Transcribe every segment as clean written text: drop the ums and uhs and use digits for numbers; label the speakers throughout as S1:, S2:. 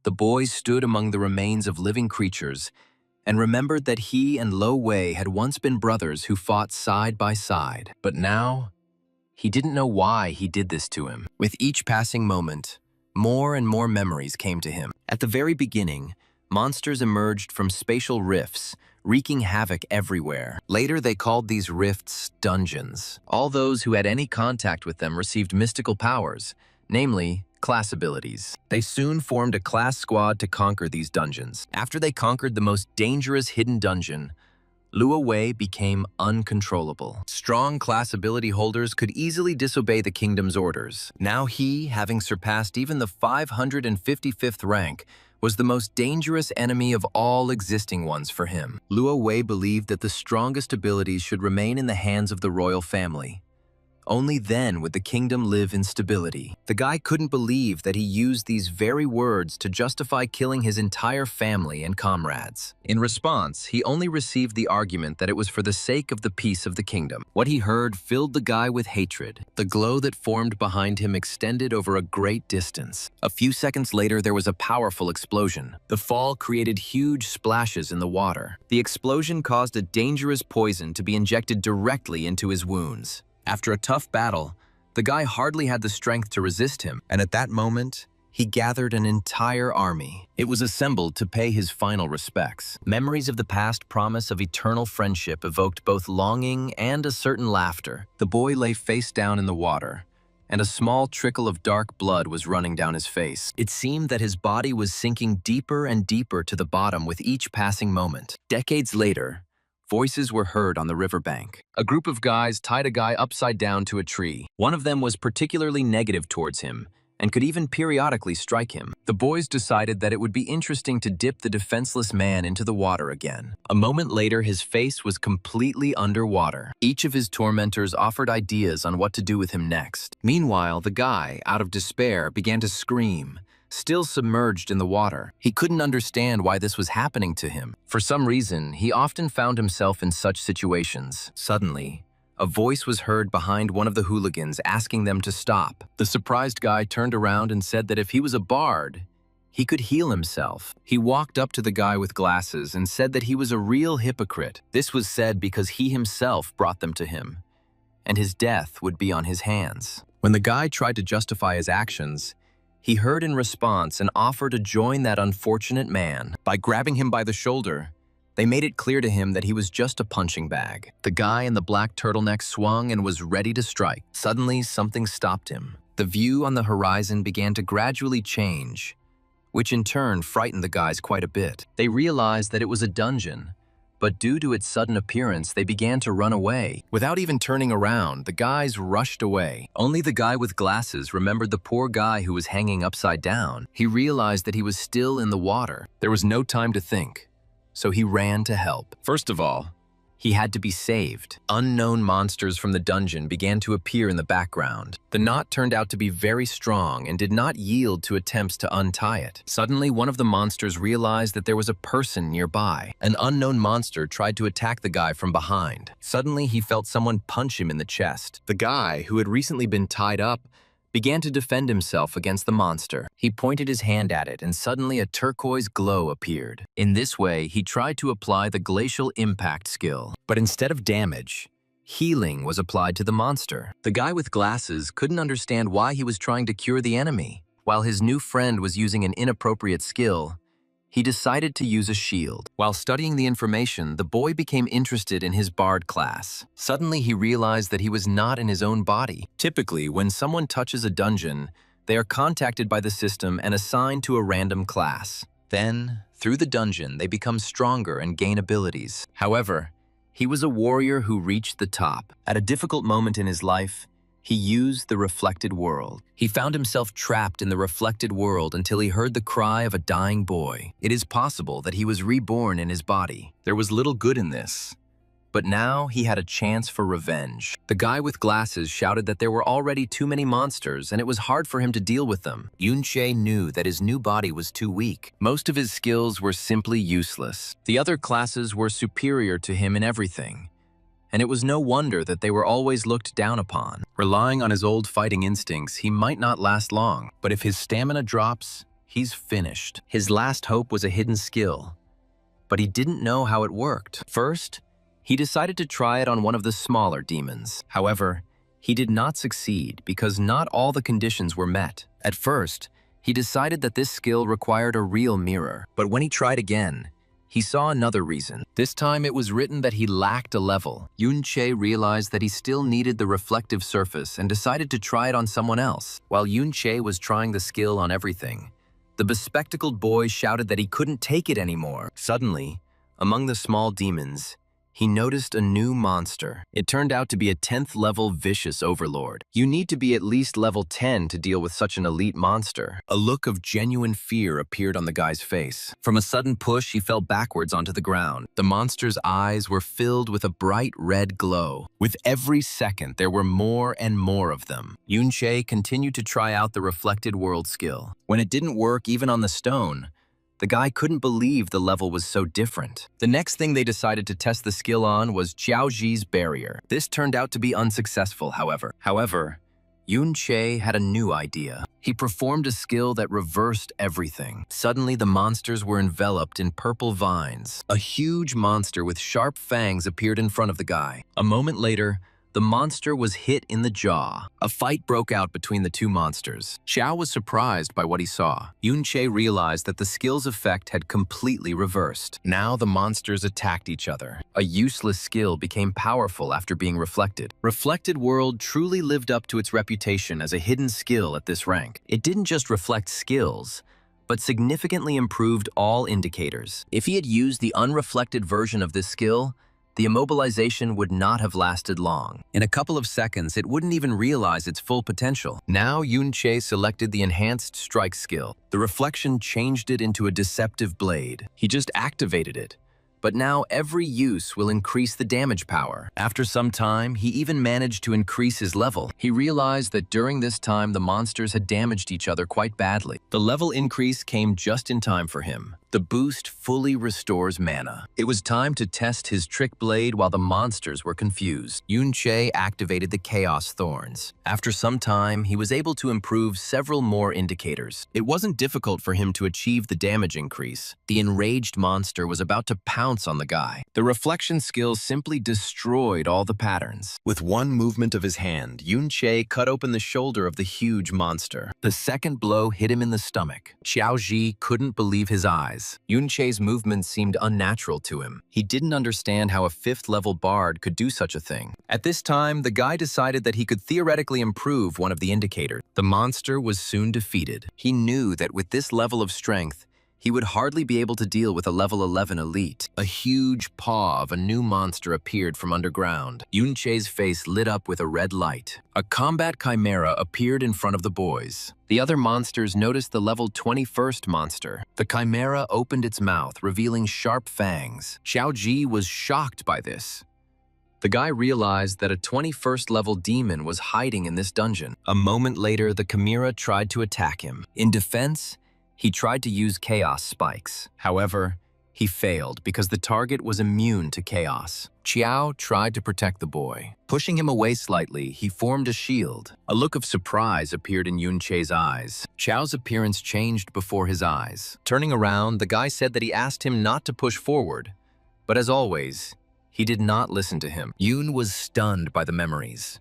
S1: The boy stood among the remains of living creatures and remembered that he and Lo Wei had once been brothers who fought side by side. But now, he didn't know why he did this to him. With each passing moment, more and more memories came to him. At the very beginning, monsters emerged from spatial rifts, wreaking havoc everywhere. Later, they called these rifts dungeons. All those who had any contact with them received mystical powers, namely, class abilities. They soon formed a class squad to conquer these dungeons. After they conquered the most dangerous hidden dungeon, Luo Wei became uncontrollable. Strong class ability holders could easily disobey the kingdom's orders. Now he, having surpassed even the 555th rank, was the most dangerous enemy of all existing ones for him. Luo Wei believed that the strongest abilities should remain in the hands of the royal family. Only then would the kingdom live in stability. The guy couldn't believe that he used these very words to justify killing his entire family and comrades. In response, he only received the argument that it was for the sake of the peace of the kingdom. What he heard filled the guy with hatred. The glow that formed behind him extended over a great distance. A few seconds later, there was a powerful explosion. The fall created huge splashes in the water. The explosion caused a dangerous poison to be injected directly into his wounds. After a tough battle, the guy hardly had the strength to resist him, and at that moment, he gathered an entire army. It was assembled to pay his final respects. Memories of the past promise of eternal friendship evoked both longing and a certain laughter. The boy lay face down in the water, and a small trickle of dark blood was running down his face. It seemed that his body was sinking deeper and deeper to the bottom with each passing moment. Decades later, voices were heard on the riverbank. A group of guys tied a guy upside down to a tree. One of them was particularly negative towards him and could even periodically strike him. The boys decided that it would be interesting to dip the defenseless man into the water again. A moment later, his face was completely underwater. Each of his tormentors offered ideas on what to do with him next. Meanwhile, the guy, out of despair, began to scream, still submerged in the water. He couldn't understand why this was happening to him. For some reason, he often found himself in such situations. Suddenly, a voice was heard behind one of the hooligans asking them to stop. The surprised guy turned around and said that if he was a bard, he could heal himself. He walked up to the guy with glasses and said that he was a real hypocrite. This was said because he himself brought them to him, and his death would be on his hands. When the guy tried to justify his actions, he heard in response an offer to join that unfortunate man. By grabbing him by the shoulder, they made it clear to him that he was just a punching bag. The guy in the black turtleneck swung and was ready to strike. Suddenly, something stopped him. The view on the horizon began to gradually change, which in turn frightened the guys quite a bit. They realized that it was a dungeon, but due to its sudden appearance, they began to run away. Without even turning around, the guys rushed away. Only the guy with glasses remembered the poor guy who was hanging upside down. He realized that he was still in the water. There was no time to think, so he ran to help. First of all, he had to be saved. Unknown monsters from the dungeon began to appear in the background. The knot turned out to be very strong and did not yield to attempts to untie it. Suddenly, one of the monsters realized that there was a person nearby. An unknown monster tried to attack the guy from behind. Suddenly, he felt someone punch him in the chest. The guy, who had recently been tied up, began to defend himself against the monster. He pointed his hand at it, and suddenly a turquoise glow appeared. In this way, he tried to apply the glacial impact skill. But instead of damage, healing was applied to the monster. The guy with glasses couldn't understand why he was trying to cure the enemy. While his new friend was using an inappropriate skill, he decided to use a shield. While studying the information, the boy became interested in his bard class. Suddenly, he realized that he was not in his own body. Typically, when someone touches a dungeon, they are contacted by the system and assigned to a random class. Then, through the dungeon, they become stronger and gain abilities. However, he was a warrior who reached the top. At a difficult moment in his life, he used the reflected world. He found himself trapped in the reflected world until he heard the cry of a dying boy. It is possible that he was reborn in his body. There was little good in this. But now he had a chance for revenge. The guy with glasses shouted that there were already too many monsters and it was hard for him to deal with them. Yunche knew that his new body was too weak. Most of his skills were simply useless. The other classes were superior to him in everything, and it was no wonder that they were always looked down upon. Relying on his old fighting instincts, he might not last long, but if his stamina drops, He's finished. His last hope was a hidden skill, but he didn't know how it worked. First, he decided to try it on one of the smaller demons. However, he did not succeed because not all the conditions were met. At first, he decided that this skill required a real mirror, but when he tried again, he saw another reason. This time it was written that he lacked a level. Yoon-chae realized that he still needed the reflective surface and decided to try it on someone else. While Yoon-chae was trying the skill on everything, the bespectacled boy shouted that he couldn't take it anymore. Suddenly, among the small demons, he noticed a new monster. It turned out to be a 10th level vicious overlord. You need to be at least level 10 to deal with such an elite monster. A look of genuine fear appeared on the guy's face. From a sudden push, he fell backwards onto the ground. The monster's eyes were filled with a bright red glow. With every second, there were more and more of them. Yoon-chae continued to try out the reflected world skill. When it didn't work even on the stone, the guy couldn't believe the level was so different. The next thing they decided to test the skill on was Xiaoji's barrier. This turned out to be unsuccessful, however. Yoon-chae had a new idea. He performed a skill that reversed everything. Suddenly, the monsters were enveloped in purple vines. A huge monster with sharp fangs appeared in front of the guy. A moment later, the monster was hit in the jaw. A fight broke out between the two monsters. Xiao was surprised by what he saw. Yoon-chae realized that the skill's effect had completely reversed. Now the monsters attacked each other. A useless skill became powerful after being reflected. Reflected World truly lived up to its reputation as a hidden skill at this rank. It didn't just reflect skills, but significantly improved all indicators. If he had used the unreflected version of this skill, the immobilization would not have lasted long. In a couple of seconds, it wouldn't even realize its full potential. Now, Yoon-chae selected the enhanced strike skill. The reflection changed it into a deceptive blade. He just activated it. But now every use will increase the damage power. After some time, he even managed to increase his level. He realized that during this time, the monsters had damaged each other quite badly. The level increase came just in time for him. The boost fully restores mana. It was time to test his trick blade while the monsters were confused. Yoon-chae activated the Chaos Thorns. After some time, he was able to improve several more indicators. It wasn't difficult for him to achieve the damage increase. The enraged monster was about to pounce on the guy. The reflection skill simply destroyed all the patterns. With one movement of his hand, Yoon-chae cut open the shoulder of the huge monster. The second blow hit him in the stomach. Xiaoji couldn't believe his eyes. Yoon-chae's movements seemed unnatural to him. He didn't understand how a 5th level bard could do such a thing. At this time, the guy decided that he could theoretically improve one of the indicators. The monster was soon defeated. He knew that with this level of strength, he would hardly be able to deal with a level 11 elite. A huge paw of a new monster appeared from underground. Yoon-chae's face lit up with a red light. A combat chimera appeared in front of the boys. The other monsters noticed the level 21st monster. The chimera opened its mouth, revealing sharp fangs. Xiaoji was shocked by this. The guy realized that a 21st level demon was hiding in this dungeon. A moment later, the chimera tried to attack him. In defense, he tried to use chaos spikes. However, he failed because the target was immune to chaos. Qiao tried to protect the boy. Pushing him away slightly, he formed a shield. A look of surprise appeared in Yoon-chae's eyes. Qiao's appearance changed before his eyes. Turning around, the guy said that he asked him not to push forward. But as always, he did not listen to him. Yoon was stunned by the memories.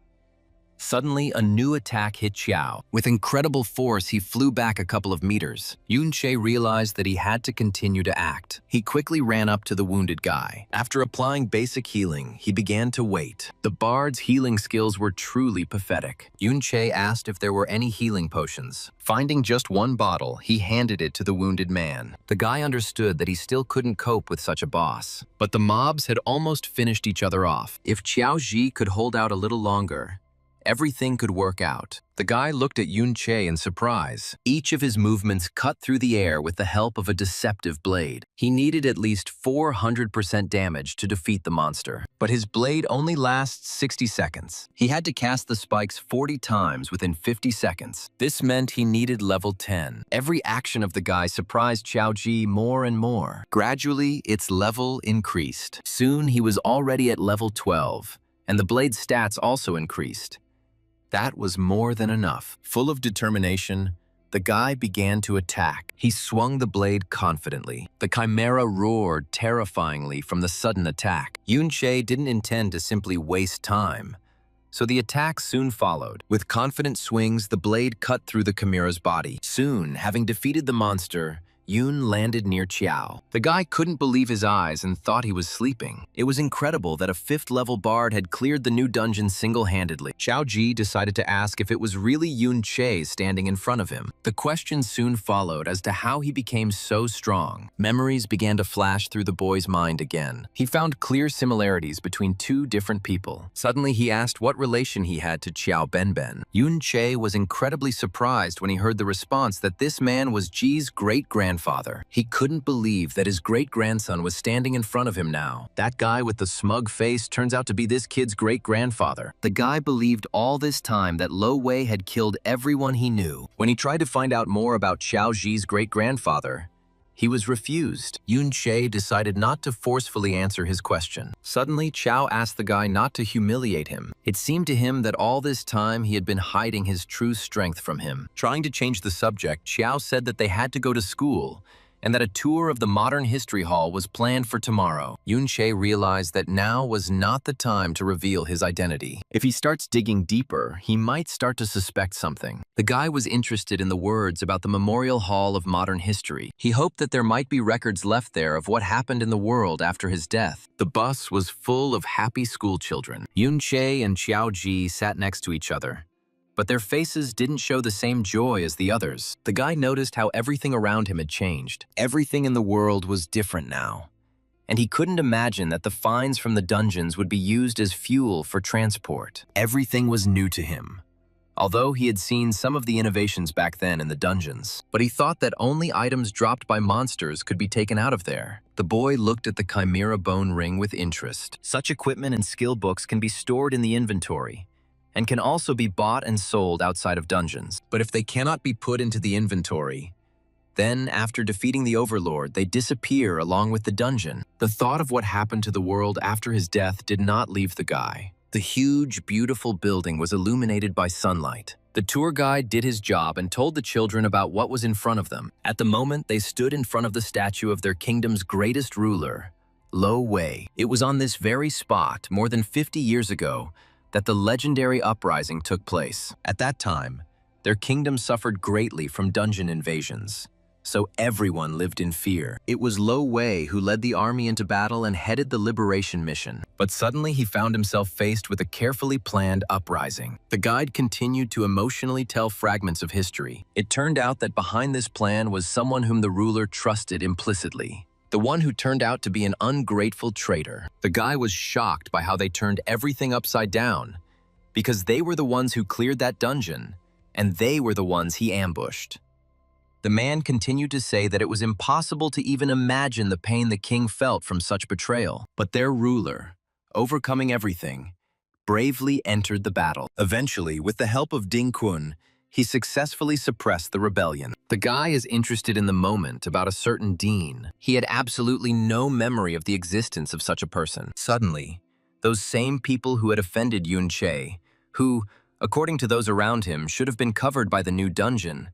S1: Suddenly, a new attack hit Qiao. With incredible force, he flew back a couple of meters. Yoon-chae realized that he had to continue to act. He quickly ran up to the wounded guy. After applying basic healing, he began to wait. The bard's healing skills were truly pathetic. Yoon-chae asked if there were any healing potions. Finding just one bottle, he handed it to the wounded man. The guy understood that he still couldn't cope with such a boss. But the mobs had almost finished each other off. If Xiaoji could hold out a little longer, everything could work out. The guy looked at Yoon-chae in surprise. Each of his movements cut through the air with the help of a deceptive blade. He needed at least 400% damage to defeat the monster, but his blade only lasts 60 seconds. He had to cast the spikes 40 times within 50 seconds. This meant he needed level 10. Every action of the guy surprised Xiaoji more and more. Gradually, its level increased. Soon, he was already at level 12, and the blade's stats also increased. That was more than enough. Full of determination, The guy began to attack. He swung the blade confidently. The chimera roared terrifyingly from the sudden attack. Yunche didn't intend to simply waste time, so the attack soon followed. With confident swings, the blade cut through the chimera's body. Soon, having defeated the monster, Yun landed near Qiao. The guy couldn't believe his eyes and thought he was sleeping. It was incredible that a 5th-level bard had cleared the new dungeon single-handedly. Xiao Ji decided to ask if it was really Yun Che standing in front of him. The question soon followed as to how he became so strong. Memories began to flash through the boy's mind again. He found clear similarities between 2 different people. Suddenly, he asked what relation he had to Qiao Benben. Yun Che was incredibly surprised when he heard the response that this man was Ji's great-grandfather. He couldn't believe that his great-grandson was standing in front of him now. That guy with the smug face turns out to be this kid's great-grandfather. The guy believed all this time that Lo Wei had killed everyone he knew. When he tried to find out more about Xiao Ji's great-grandfather, he was refused. Yun Che decided not to forcefully answer his question. Suddenly, Qiao asked the guy not to humiliate him. It seemed to him that all this time he had been hiding his true strength from him. Trying to change the subject, Qiao said that they had to go to school and that a tour of the Modern History Hall was planned for tomorrow. Yun Che realized that now was not the time to reveal his identity. If he starts digging deeper, he might start to suspect something. The guy was interested in the words about the Memorial Hall of Modern History. He hoped that there might be records left there of what happened in the world after his death. The bus was full of happy school children. Yun Che and Xiao Ji sat next to each other, but their faces didn't show the same joy as the others. The guy noticed how everything around him had changed. Everything in the world was different now, and he couldn't imagine that the finds from the dungeons would be used as fuel for transport. Everything was new to him, although he had seen some of the innovations back then in the dungeons. But he thought that only items dropped by monsters could be taken out of there. The boy looked at the Chimera Bone Ring with interest. Such equipment and skill books can be stored in the inventory, and can also be bought and sold outside of dungeons. But if they cannot be put into the inventory, then after defeating the Overlord, they disappear along with the dungeon. The thought of what happened to the world after his death did not leave the guy. The huge, beautiful building was illuminated by sunlight. The tour guide did his job and told the children about what was in front of them. At the moment, they stood in front of the statue of their kingdom's greatest ruler, Lo Wei. It was on this very spot, more than 50 years ago, that the legendary uprising took place. At that time, their kingdom suffered greatly from dungeon invasions, so everyone lived in fear. It was Lo Wei who led the army into battle and headed the liberation mission. But suddenly he found himself faced with a carefully planned uprising. The guide continued to emotionally tell fragments of history. It turned out that behind this plan was someone whom the ruler trusted implicitly. The one who turned out to be an ungrateful traitor. The guy was shocked by how they turned everything upside down, because they were the ones who cleared that dungeon, and they were the ones he ambushed. The man continued to say that it was impossible to even imagine the pain the king felt from such betrayal. But their ruler, overcoming everything, bravely entered the battle. Eventually, with the help of Ding Kun, he successfully suppressed the rebellion. The guy is interested in the moment about a certain dean. He had absolutely no memory of the existence of such a person. Suddenly, those same people who had offended Yun Che, who, according to those around him, should have been covered by the new dungeon,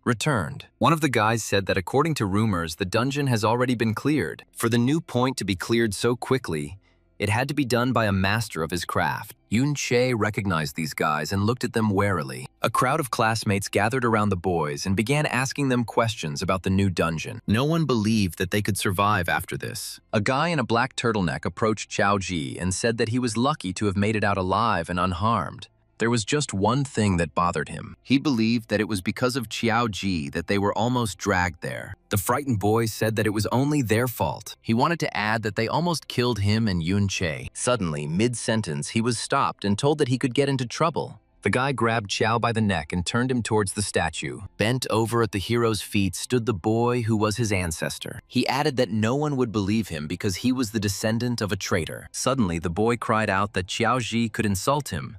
S1: returned. One of the guys said that according to rumors, the dungeon has already been cleared. For the new point to be cleared so quickly, it had to be done by a master of his craft. Yun Che recognized these guys and looked at them warily. A crowd of classmates gathered around the boys and began asking them questions about the new dungeon. No one believed that they could survive after this. A guy in a black turtleneck approached Xiao Ji and said that he was lucky to have made it out alive and unharmed. There was just one thing that bothered him. He believed that it was because of Xiao Ji that they were almost dragged there. The frightened boy said that it was only their fault. He wanted to add that they almost killed him and Yun Che. Suddenly, mid-sentence, he was stopped and told that he could get into trouble. The guy grabbed Xiao by the neck and turned him towards the statue. Bent over at the hero's feet stood the boy who was his ancestor. He added that no one would believe him because he was the descendant of a traitor. Suddenly, the boy cried out that Xiao Ji could insult him,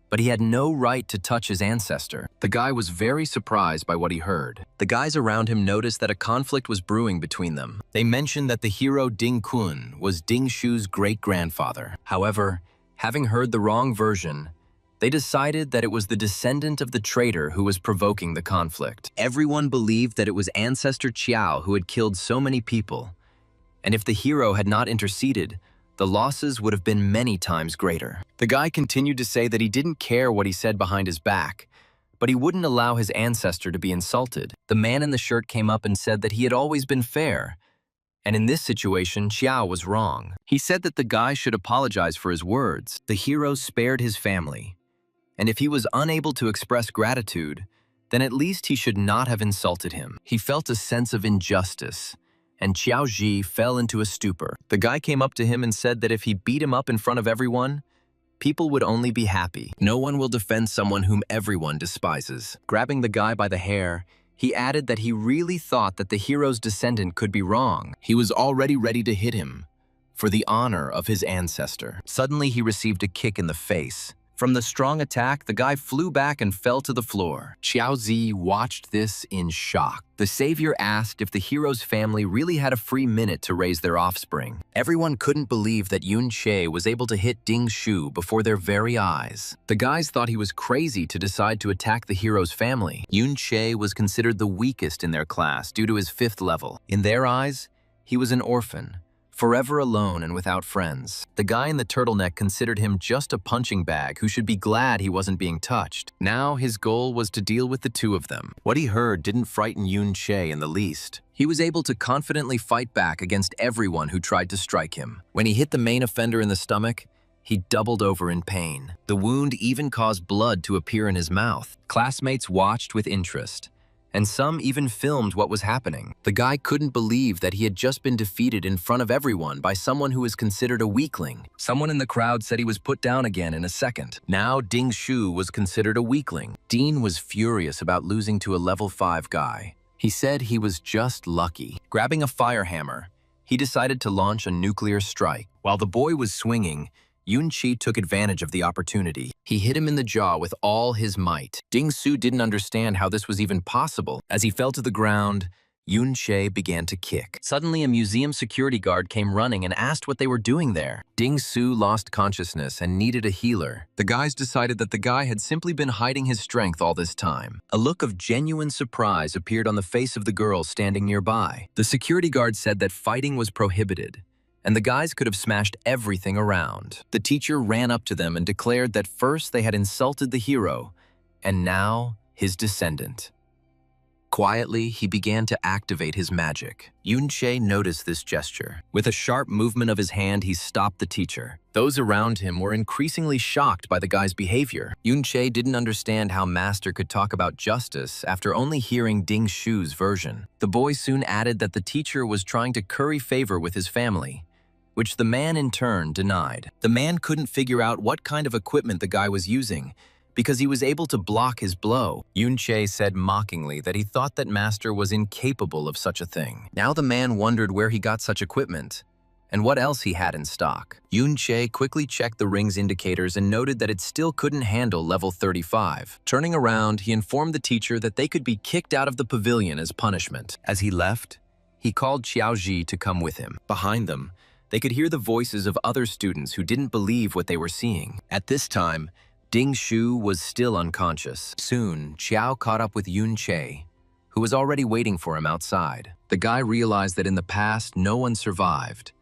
S1: but he had no right to touch his ancestor. The guy was very surprised by what he heard. The guys around him noticed that a conflict was brewing between them. They mentioned that the hero Ding Kun was Ding Shu's great-grandfather. However, having heard the wrong version, They decided that it was the descendant of the traitor who was provoking the conflict. Everyone believed that it was ancestor Qiao who had killed so many people, and if the hero had not interceded, the losses would have been many times greater. The guy continued to say that he didn't care what he said behind his back, but he wouldn't allow his ancestor to be insulted. The man in the shirt came up and said that he had always been fair, and in this situation, Qiao was wrong. He said that the guy should apologize for his words. The hero spared his family, and if he was unable to express gratitude, then at least he should not have insulted him. He felt a sense of injustice, and Qiao Ji fell into a stupor. The guy came up to him and said that if he beat him up in front of everyone, people would only be happy. No one will defend someone whom everyone despises. Grabbing the guy by the hair, he added that he really thought that the hero's descendant could be wrong. He was already ready to hit him, for the honor of his ancestor. Suddenly, he received a kick in the face. From the strong attack, the guy flew back and fell to the floor. Qiao Zi watched this in shock. The savior asked if the hero's family really had a free minute to raise their offspring. Everyone couldn't believe that Yun Che was able to hit Ding Shu before their very eyes. The guys thought he was crazy to decide to attack the hero's family. Yun Che was considered the weakest in their class due to his 5th level. In their eyes, he was an orphan, forever alone and without friends. The guy in the turtleneck considered him just a punching bag who should be glad he wasn't being touched. Now his goal was to deal with the two of them. What he heard didn't frighten Yun Che in the least. He was able to confidently fight back against everyone who tried to strike him. When he hit the main offender in the stomach, he doubled over in pain. The wound even caused blood to appear in his mouth. Classmates watched with interest, and some even filmed what was happening. The guy couldn't believe that he had just been defeated in front of everyone by someone who was considered a weakling. Someone in the crowd said he was put down again in a second. Now Ding Shu was considered a weakling. Dean was furious about losing to a level 5 guy. He said he was just lucky. Grabbing a fire hammer, he decided to launch a nuclear strike. While the boy was swinging, Yun Chi took advantage of the opportunity. He hit him in the jaw with all his might. Ding Su didn't understand how this was even possible. As he fell to the ground, Yun Che began to kick. Suddenly, a museum security guard came running and asked what they were doing there. Ding Su lost consciousness and needed a healer. The guys decided that the guy had simply been hiding his strength all this time. A look of genuine surprise appeared on the face of the girl standing nearby. The security guard said that fighting was prohibited, and the guys could have smashed everything around. The teacher ran up to them and declared that first they had insulted the hero, and now his descendant. Quietly, he began to activate his magic. Yun Che noticed this gesture. With a sharp movement of his hand, he stopped the teacher. Those around him were increasingly shocked by the guy's behavior. Yun Che didn't understand how Master could talk about justice after only hearing Ding Shu's version. The boy soon added that the teacher was trying to curry favor with his family, which the man in turn denied. The man couldn't figure out what kind of equipment the guy was using because he was able to block his blow. Yun Che said mockingly that he thought that Master was incapable of such a thing. Now the man wondered where he got such equipment and what else he had in stock. Yun Che quickly checked the ring's indicators and noted that it still couldn't handle level 35. Turning around, he informed the teacher that they could be kicked out of the pavilion as punishment. As he left, he called Qiao Ji to come with him. Behind them, they could hear the voices of other students who didn't believe what they were seeing. At this time, Ding Shu was still unconscious. Soon, Qiao caught up with Yun Che, who was already waiting for him outside. The guy realized that in the past, no one survived,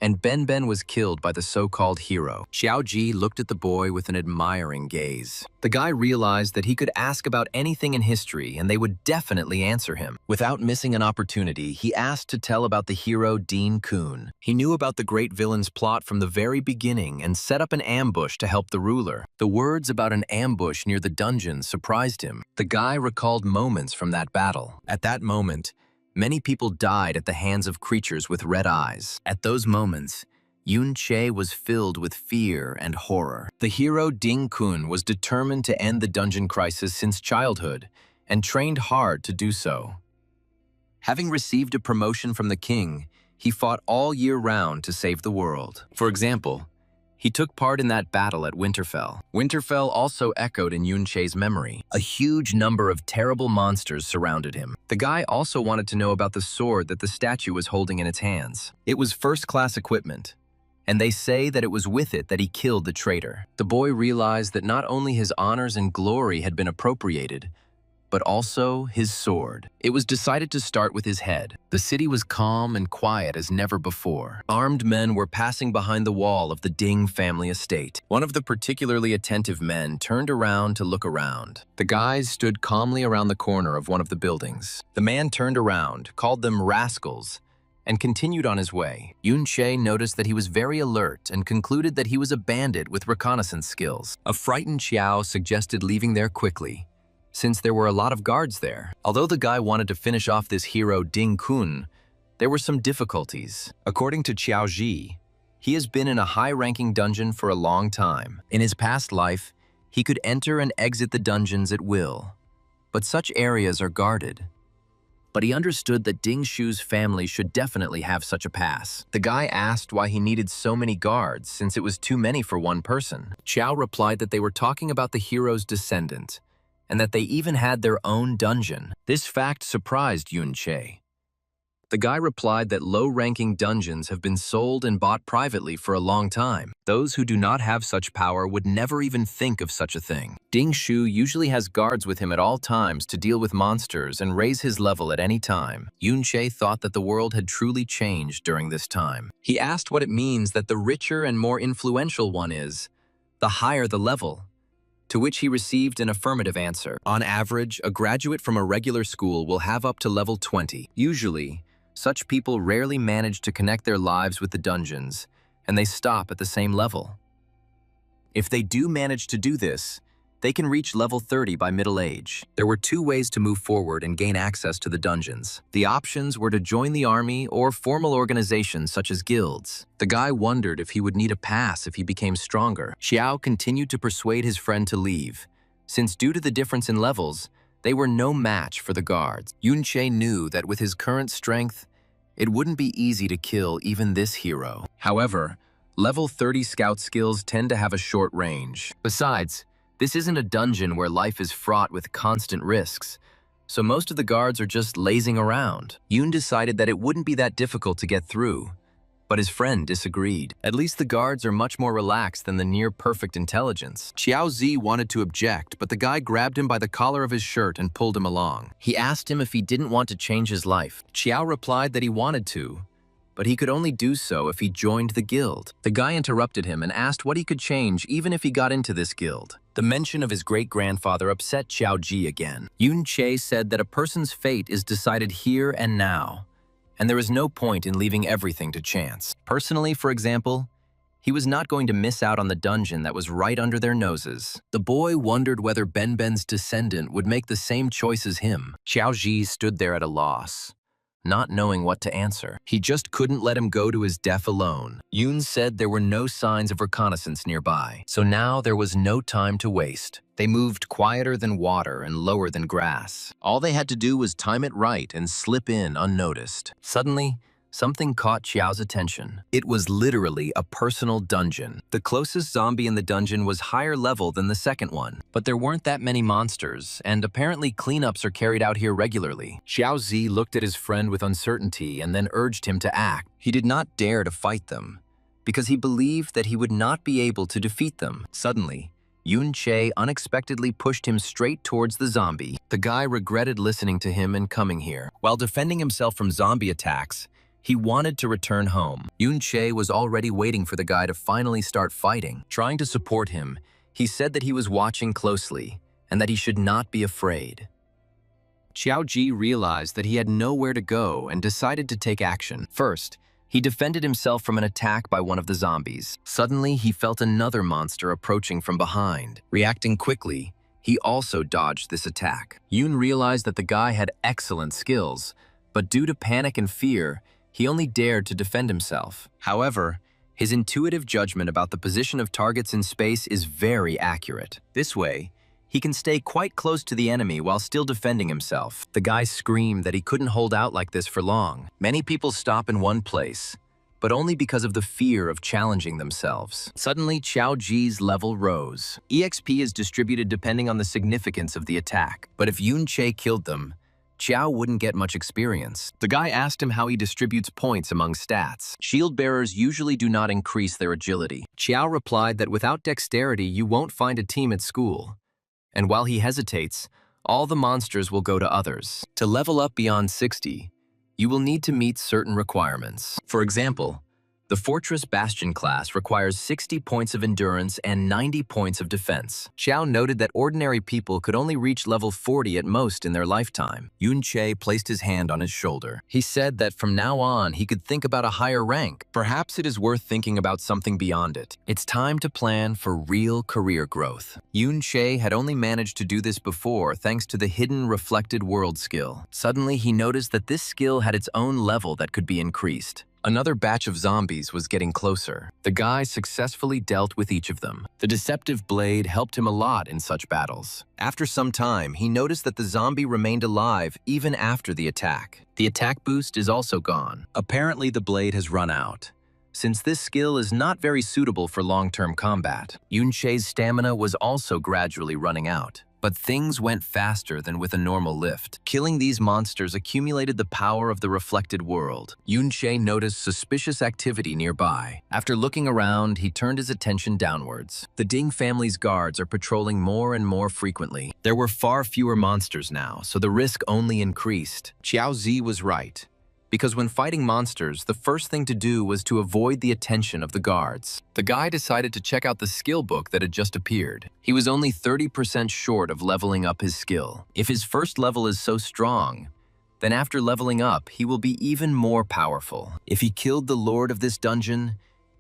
S1: and Ben was killed by the so-called hero. Xiao Ji looked at the boy with an admiring gaze. The guy realized that he could ask about anything in history and they would definitely answer him. Without missing an opportunity, he asked to tell about the hero Dean Kun. He knew about the great villain's plot from the very beginning and set up an ambush to help the ruler. The words about an ambush near the dungeon surprised him. The guy recalled moments from that battle. At that moment, many people died at the hands of creatures with red eyes. At those moments, Yun Che was filled with fear and horror. The hero Ding Kun was determined to end the dungeon crisis since childhood and trained hard to do so. Having received a promotion from the king, he fought all year round to save the world. For example, he took part in that battle at Winterfell. Winterfell also echoed in Yun Che's memory. A huge number of terrible monsters surrounded him. The guy also wanted to know about the sword that the statue was holding in its hands. It was first-class equipment, and they say that it was with it that he killed the traitor. The boy realized that not only his honors and glory had been appropriated, but also his sword. It was decided to start with his head. The city was calm and quiet as never before. Armed men were passing behind the wall of the Ding family estate. One of the particularly attentive men turned around to look around. The guys stood calmly around the corner of one of the buildings. The man turned around, called them rascals, and continued on his way. Yun-che noticed that he was very alert and concluded that he was a bandit with reconnaissance skills. A frightened Xiao suggested leaving there quickly, since there were a lot of guards there. Although the guy wanted to finish off this hero Ding Kun, there were some difficulties. According to Xiao Ji, he has been in a high-ranking dungeon for a long time. In his past life, he could enter and exit the dungeons at will, but such areas are guarded. But he understood that Ding Shu's family should definitely have such a pass. The guy asked why he needed so many guards, since it was too many for one person. Xiao replied that they were talking about the hero's descendant, and that they even had their own dungeon. This fact surprised Yun-che. The guy replied that low-ranking dungeons have been sold and bought privately for a long time. Those who do not have such power would never even think of such a thing. Ding Shu usually has guards with him at all times to deal with monsters and raise his level at any time. Yun-che thought that the world had truly changed during this time. He asked what it means that the richer and more influential one is, the higher the level, to which he received an affirmative answer. On average, a graduate from a regular school will have up to level 20. Usually, such people rarely manage to connect their lives with the dungeons, and they stop at the same level. If they do manage to do this, they can reach level 30 by middle age. There were two ways to move forward and gain access to the dungeons. The options were to join the army or formal organizations such as guilds. The guy wondered if he would need a pass if he became stronger. Xiao continued to persuade his friend to leave, since due to the difference in levels, they were no match for the guards. Yun-che knew that with his current strength, it wouldn't be easy to kill even this hero. However, level 30 scout skills tend to have a short range. Besides, this isn't a dungeon where life is fraught with constant risks, so most of the guards are just lazing around. Yun decided that it wouldn't be that difficult to get through, but his friend disagreed. At least the guards are much more relaxed than the near-perfect intelligence. Xiao Zi wanted to object, but the guy grabbed him by the collar of his shirt and pulled him along. He asked him if he didn't want to change his life. Xiao replied that he wanted to, but he could only do so if he joined the guild. The guy interrupted him and asked what he could change even if he got into this guild. The mention of his great-grandfather upset Xiao Ji again. Yun-che said that a person's fate is decided here and now, and there is no point in leaving everything to chance. Personally, for example, he was not going to miss out on the dungeon that was right under their noses. The boy wondered whether Ben's descendant would make the same choice as him. Xiao Ji stood there at a loss, not knowing what to answer. He just couldn't let him go to his death alone. Yun said there were no signs of reconnaissance nearby, so now there was no time to waste. They moved quieter than water and lower than grass. All they had to do was time it right and slip in unnoticed. Suddenly, something caught Xiao's attention. It was literally a personal dungeon. The closest zombie in the dungeon was higher level than the second one, but there weren't that many monsters, and apparently cleanups are carried out here regularly. Xiao Zi looked at his friend with uncertainty and then urged him to act. He did not dare to fight them, because he believed that he would not be able to defeat them. Suddenly, Yun-che unexpectedly pushed him straight towards the zombie. The guy regretted listening to him and coming here. While defending himself from zombie attacks, he wanted to return home. Yun-che was already waiting for the guy to finally start fighting. Trying to support him, he said that he was watching closely and that he should not be afraid. Xiao Ji realized that he had nowhere to go and decided to take action. First, he defended himself from an attack by one of the zombies. Suddenly, he felt another monster approaching from behind. Reacting quickly, he also dodged this attack. Yun realized that the guy had excellent skills, but due to panic and fear, he only dared to defend himself. However, his intuitive judgment about the position of targets in space is very accurate. This way, he can stay quite close to the enemy while still defending himself. The guy screamed that he couldn't hold out like this for long. Many people stop in one place, but only because of the fear of challenging themselves. Suddenly, Xiao Ji's level rose. EXP is distributed depending on the significance of the attack, but if Yun-che killed them, Qiao wouldn't get much experience. The guy asked him how he distributes points among stats. Shield bearers usually do not increase their agility. Qiao replied that without dexterity, you won't find a team at school. And while he hesitates, all the monsters will go to others. To level up beyond 60, you will need to meet certain requirements. For example, the Fortress Bastion class requires 60 points of endurance and 90 points of defense. Qiao noted that ordinary people could only reach level 40 at most in their lifetime. Yunche placed his hand on his shoulder. He said that from now on, he could think about a higher rank. Perhaps it is worth thinking about something beyond it. It's time to plan for real career growth. Yunche had only managed to do this before thanks to the hidden reflected world skill. Suddenly, he noticed that this skill had its own level that could be increased. Another batch of zombies was getting closer. The guy successfully dealt with each of them. The deceptive blade helped him a lot in such battles. After some time, he noticed that the zombie remained alive even after the attack. The attack boost is also gone. Apparently, the blade has run out. Since this skill is not very suitable for long-term combat, Yunche's stamina was also gradually running out. But things went faster than with a normal lift. Killing these monsters accumulated the power of the reflected world. Yunche noticed suspicious activity nearby. After looking around, he turned his attention downwards. The Ding family's guards are patrolling more and more frequently. There were far fewer monsters now, so the risk only increased. Qiao Zi was right. Because when fighting monsters, the first thing to do was to avoid the attention of the guards. The guy decided to check out the skill book that had just appeared. He was only 30% short of leveling up his skill. If his first level is so strong, then after leveling up, he will be even more powerful. If he killed the lord of this dungeon,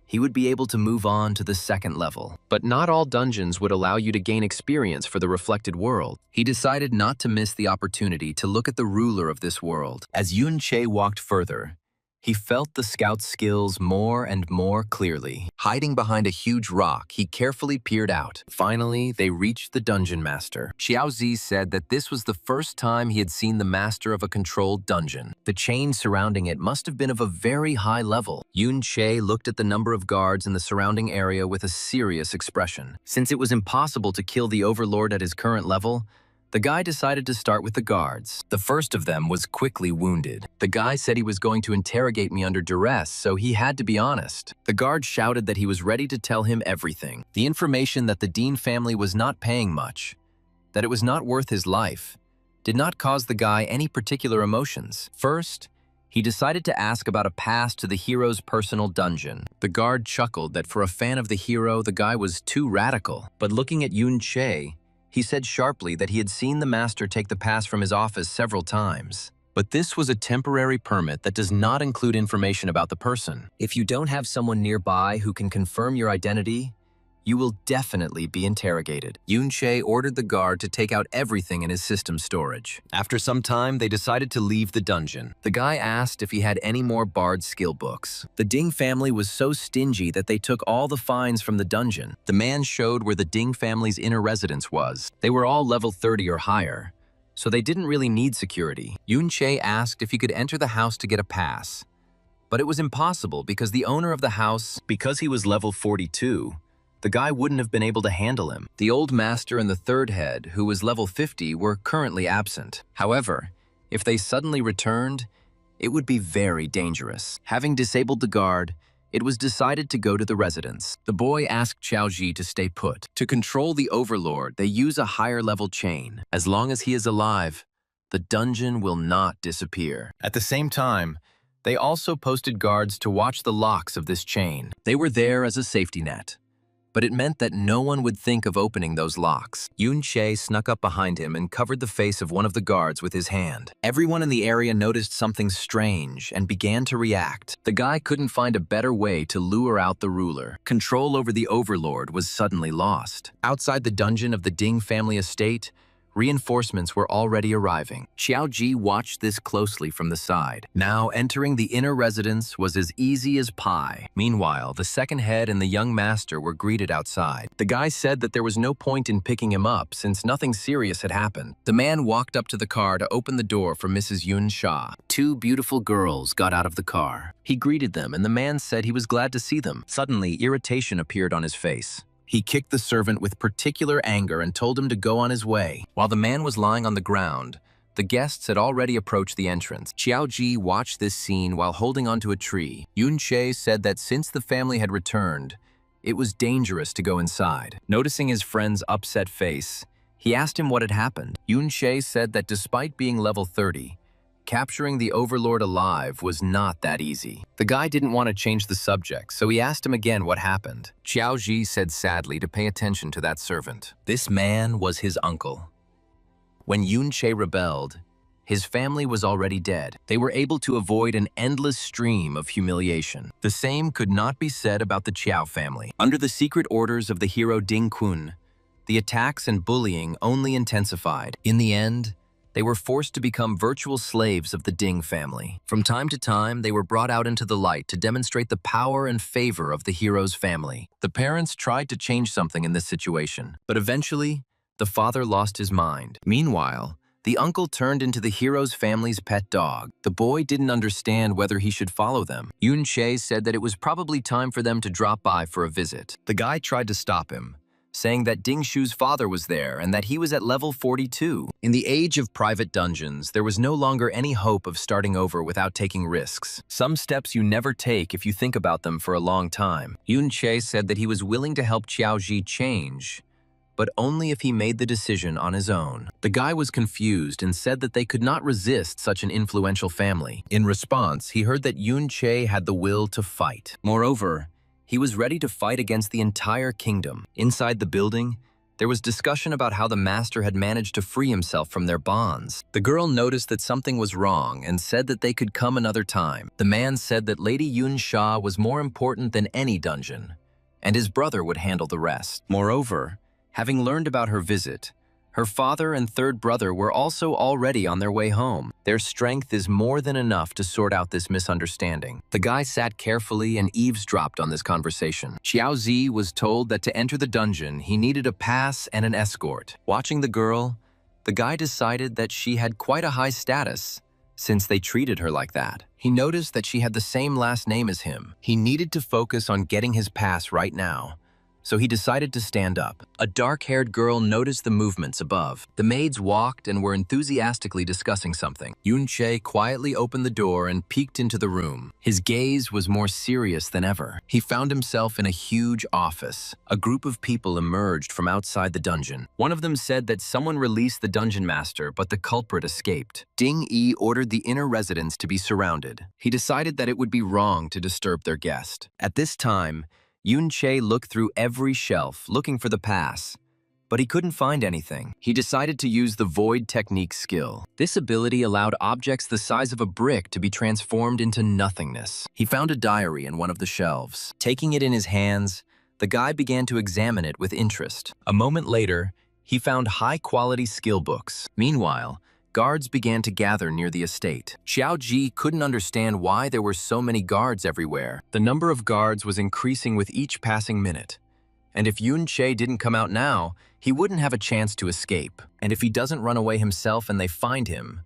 S1: he would be able to move on to the second level. But not all dungeons would allow you to gain experience for the reflected world. He decided not to miss the opportunity to look at the ruler of this world. As Yunche walked further, he felt the scout's skills more and more clearly. Hiding behind a huge rock, he carefully peered out. Finally, they reached the dungeon master. Qiao Zi said that this was the first time he had seen the master of a controlled dungeon. The chain surrounding it must have been of a very high level. Yunche looked at the number of guards in the surrounding area with a serious expression. Since it was impossible to kill the overlord at his current level, the guy decided to start with the guards. The first of them was quickly wounded. The guy said he was going to interrogate me under duress, so he had to be honest. The guard shouted that he was ready to tell him everything. The information that the Dean family was not paying much, that it was not worth his life, did not cause the guy any particular emotions. First, he decided to ask about a pass to the hero's personal dungeon. The guard chuckled that for a fan of the hero, the guy was too radical. But looking at Yunche, he said sharply that he had seen the master take the pass from his office several times. But this was a temporary permit that does not include information about the person. If you don't have someone nearby who can confirm your identity, you will definitely be interrogated. Yunche ordered the guard to take out everything in his system storage. After some time, they decided to leave the dungeon. The guy asked if he had any more bard skill books. The Ding family was so stingy that they took all the finds from the dungeon. The man showed where the Ding family's inner residence was. They were all level 30 or higher, so they didn't really need security. Yunche asked if he could enter the house to get a pass, but it was impossible because the owner of the house, because he was level 42, the guy wouldn't have been able to handle him. The old master and the third head, who was level 50, were currently absent. However, if they suddenly returned, it would be very dangerous. Having disabled the guard, it was decided to go to the residence. The boy asked Qiao Zi to stay put. To control the overlord, they use a higher level chain. As long as he is alive, the dungeon will not disappear. At the same time, they also posted guards to watch the locks of this chain. They were there as a safety net, but it meant that no one would think of opening those locks. Yunche snuck up behind him and covered the face of one of the guards with his hand. Everyone in the area noticed something strange and began to react. The guy couldn't find a better way to lure out the ruler. Control over the overlord was suddenly lost. Outside the dungeon of the Ding family estate, reinforcements were already arriving. Qiao Zi watched this closely from the side. Now, entering the inner residence was as easy as pie. Meanwhile, the second head and the young master were greeted outside. The guy said that there was no point in picking him up since nothing serious had happened. The man walked up to the car to open the door for Mrs. Yun Sha. Two beautiful girls got out of the car. He greeted them, and the man said he was glad to see them. Suddenly, irritation appeared on his face. He kicked the servant with particular anger and told him to go on his way. While the man was lying on the ground, The guests had already approached the entrance. Xiaoji watched this scene while holding onto a tree. Yunche said that since the family had returned, it was dangerous to go inside. Noticing his friend's upset face, he asked him what had happened. Yunche said that despite being level 30, capturing the Overlord alive was not that easy. The guy didn't want to change the subject, so he asked him again what happened. Xiaoji said sadly to pay attention to that servant. This man was his uncle. When Yunche rebelled, his family was already dead. They were able to avoid an endless stream of humiliation. The same could not be said about the Qiao family. Under the secret orders of the hero Ding Kun, the attacks and bullying only intensified. In the end, they were forced to become virtual slaves of the Ding family. From time to time, they were brought out into the light to demonstrate the power and favor of the hero's family. The parents tried to change something in this situation, but eventually, the father lost his mind. Meanwhile, the uncle turned into the hero's family's pet dog. The boy didn't understand whether he should follow them. Yunche said that it was probably time for them to drop by for a visit. The guy tried to stop him, saying that Ding Shu's father was there and that he was at level 42. In the age of private dungeons, there was no longer any hope of starting over without taking risks. Some steps you never take if you think about them for a long time. Yunche said that he was willing to help Xiaoji change, but only if he made the decision on his own. The guy was confused and said that they could not resist such an influential family. In response, he heard that Yunche had the will to fight. Moreover, he was ready to fight against the entire kingdom. Inside the building, there was discussion about how the master had managed to free himself from their bonds. The girl noticed that something was wrong and said that they could come another time. The man said that Lady Yun Sha was more important than any dungeon, and his brother would handle the rest. Moreover, having learned about her visit, her father and third brother were also already on their way home. Their strength is more than enough to sort out this misunderstanding. The guy sat carefully and eavesdropped on this conversation. Xiaozi was told that to enter the dungeon, he needed a pass and an escort. Watching the girl, the guy decided that she had quite a high status, since they treated her like that. He noticed that she had the same last name as him. He needed to focus on getting his pass right now, so he decided to stand up. A dark-haired girl noticed the movements above. The maids walked and were enthusiastically discussing something. Yunche quietly opened the door and peeked into the room. His gaze was more serious than ever. He found himself in a huge office. A group of people emerged from outside the dungeon. One of them said that someone released the dungeon master, but the culprit escaped. Ding Yi ordered the inner residents to be surrounded. He decided that it would be wrong to disturb their guest. At this time, Yunche looked through every shelf, looking for the pass, but he couldn't find anything. He decided to use the Void Technique skill. This ability allowed objects the size of a brick to be transformed into nothingness. He found a diary in one of the shelves. Taking it in his hands, the guy began to examine it with interest. A moment later, he found high-quality skill books. Meanwhile, guards began to gather near the estate. Xiaoji couldn't understand why there were so many guards everywhere. The number of guards was increasing with each passing minute. And if Yunche didn't come out now, he wouldn't have a chance to escape. And if he doesn't run away himself and they find him,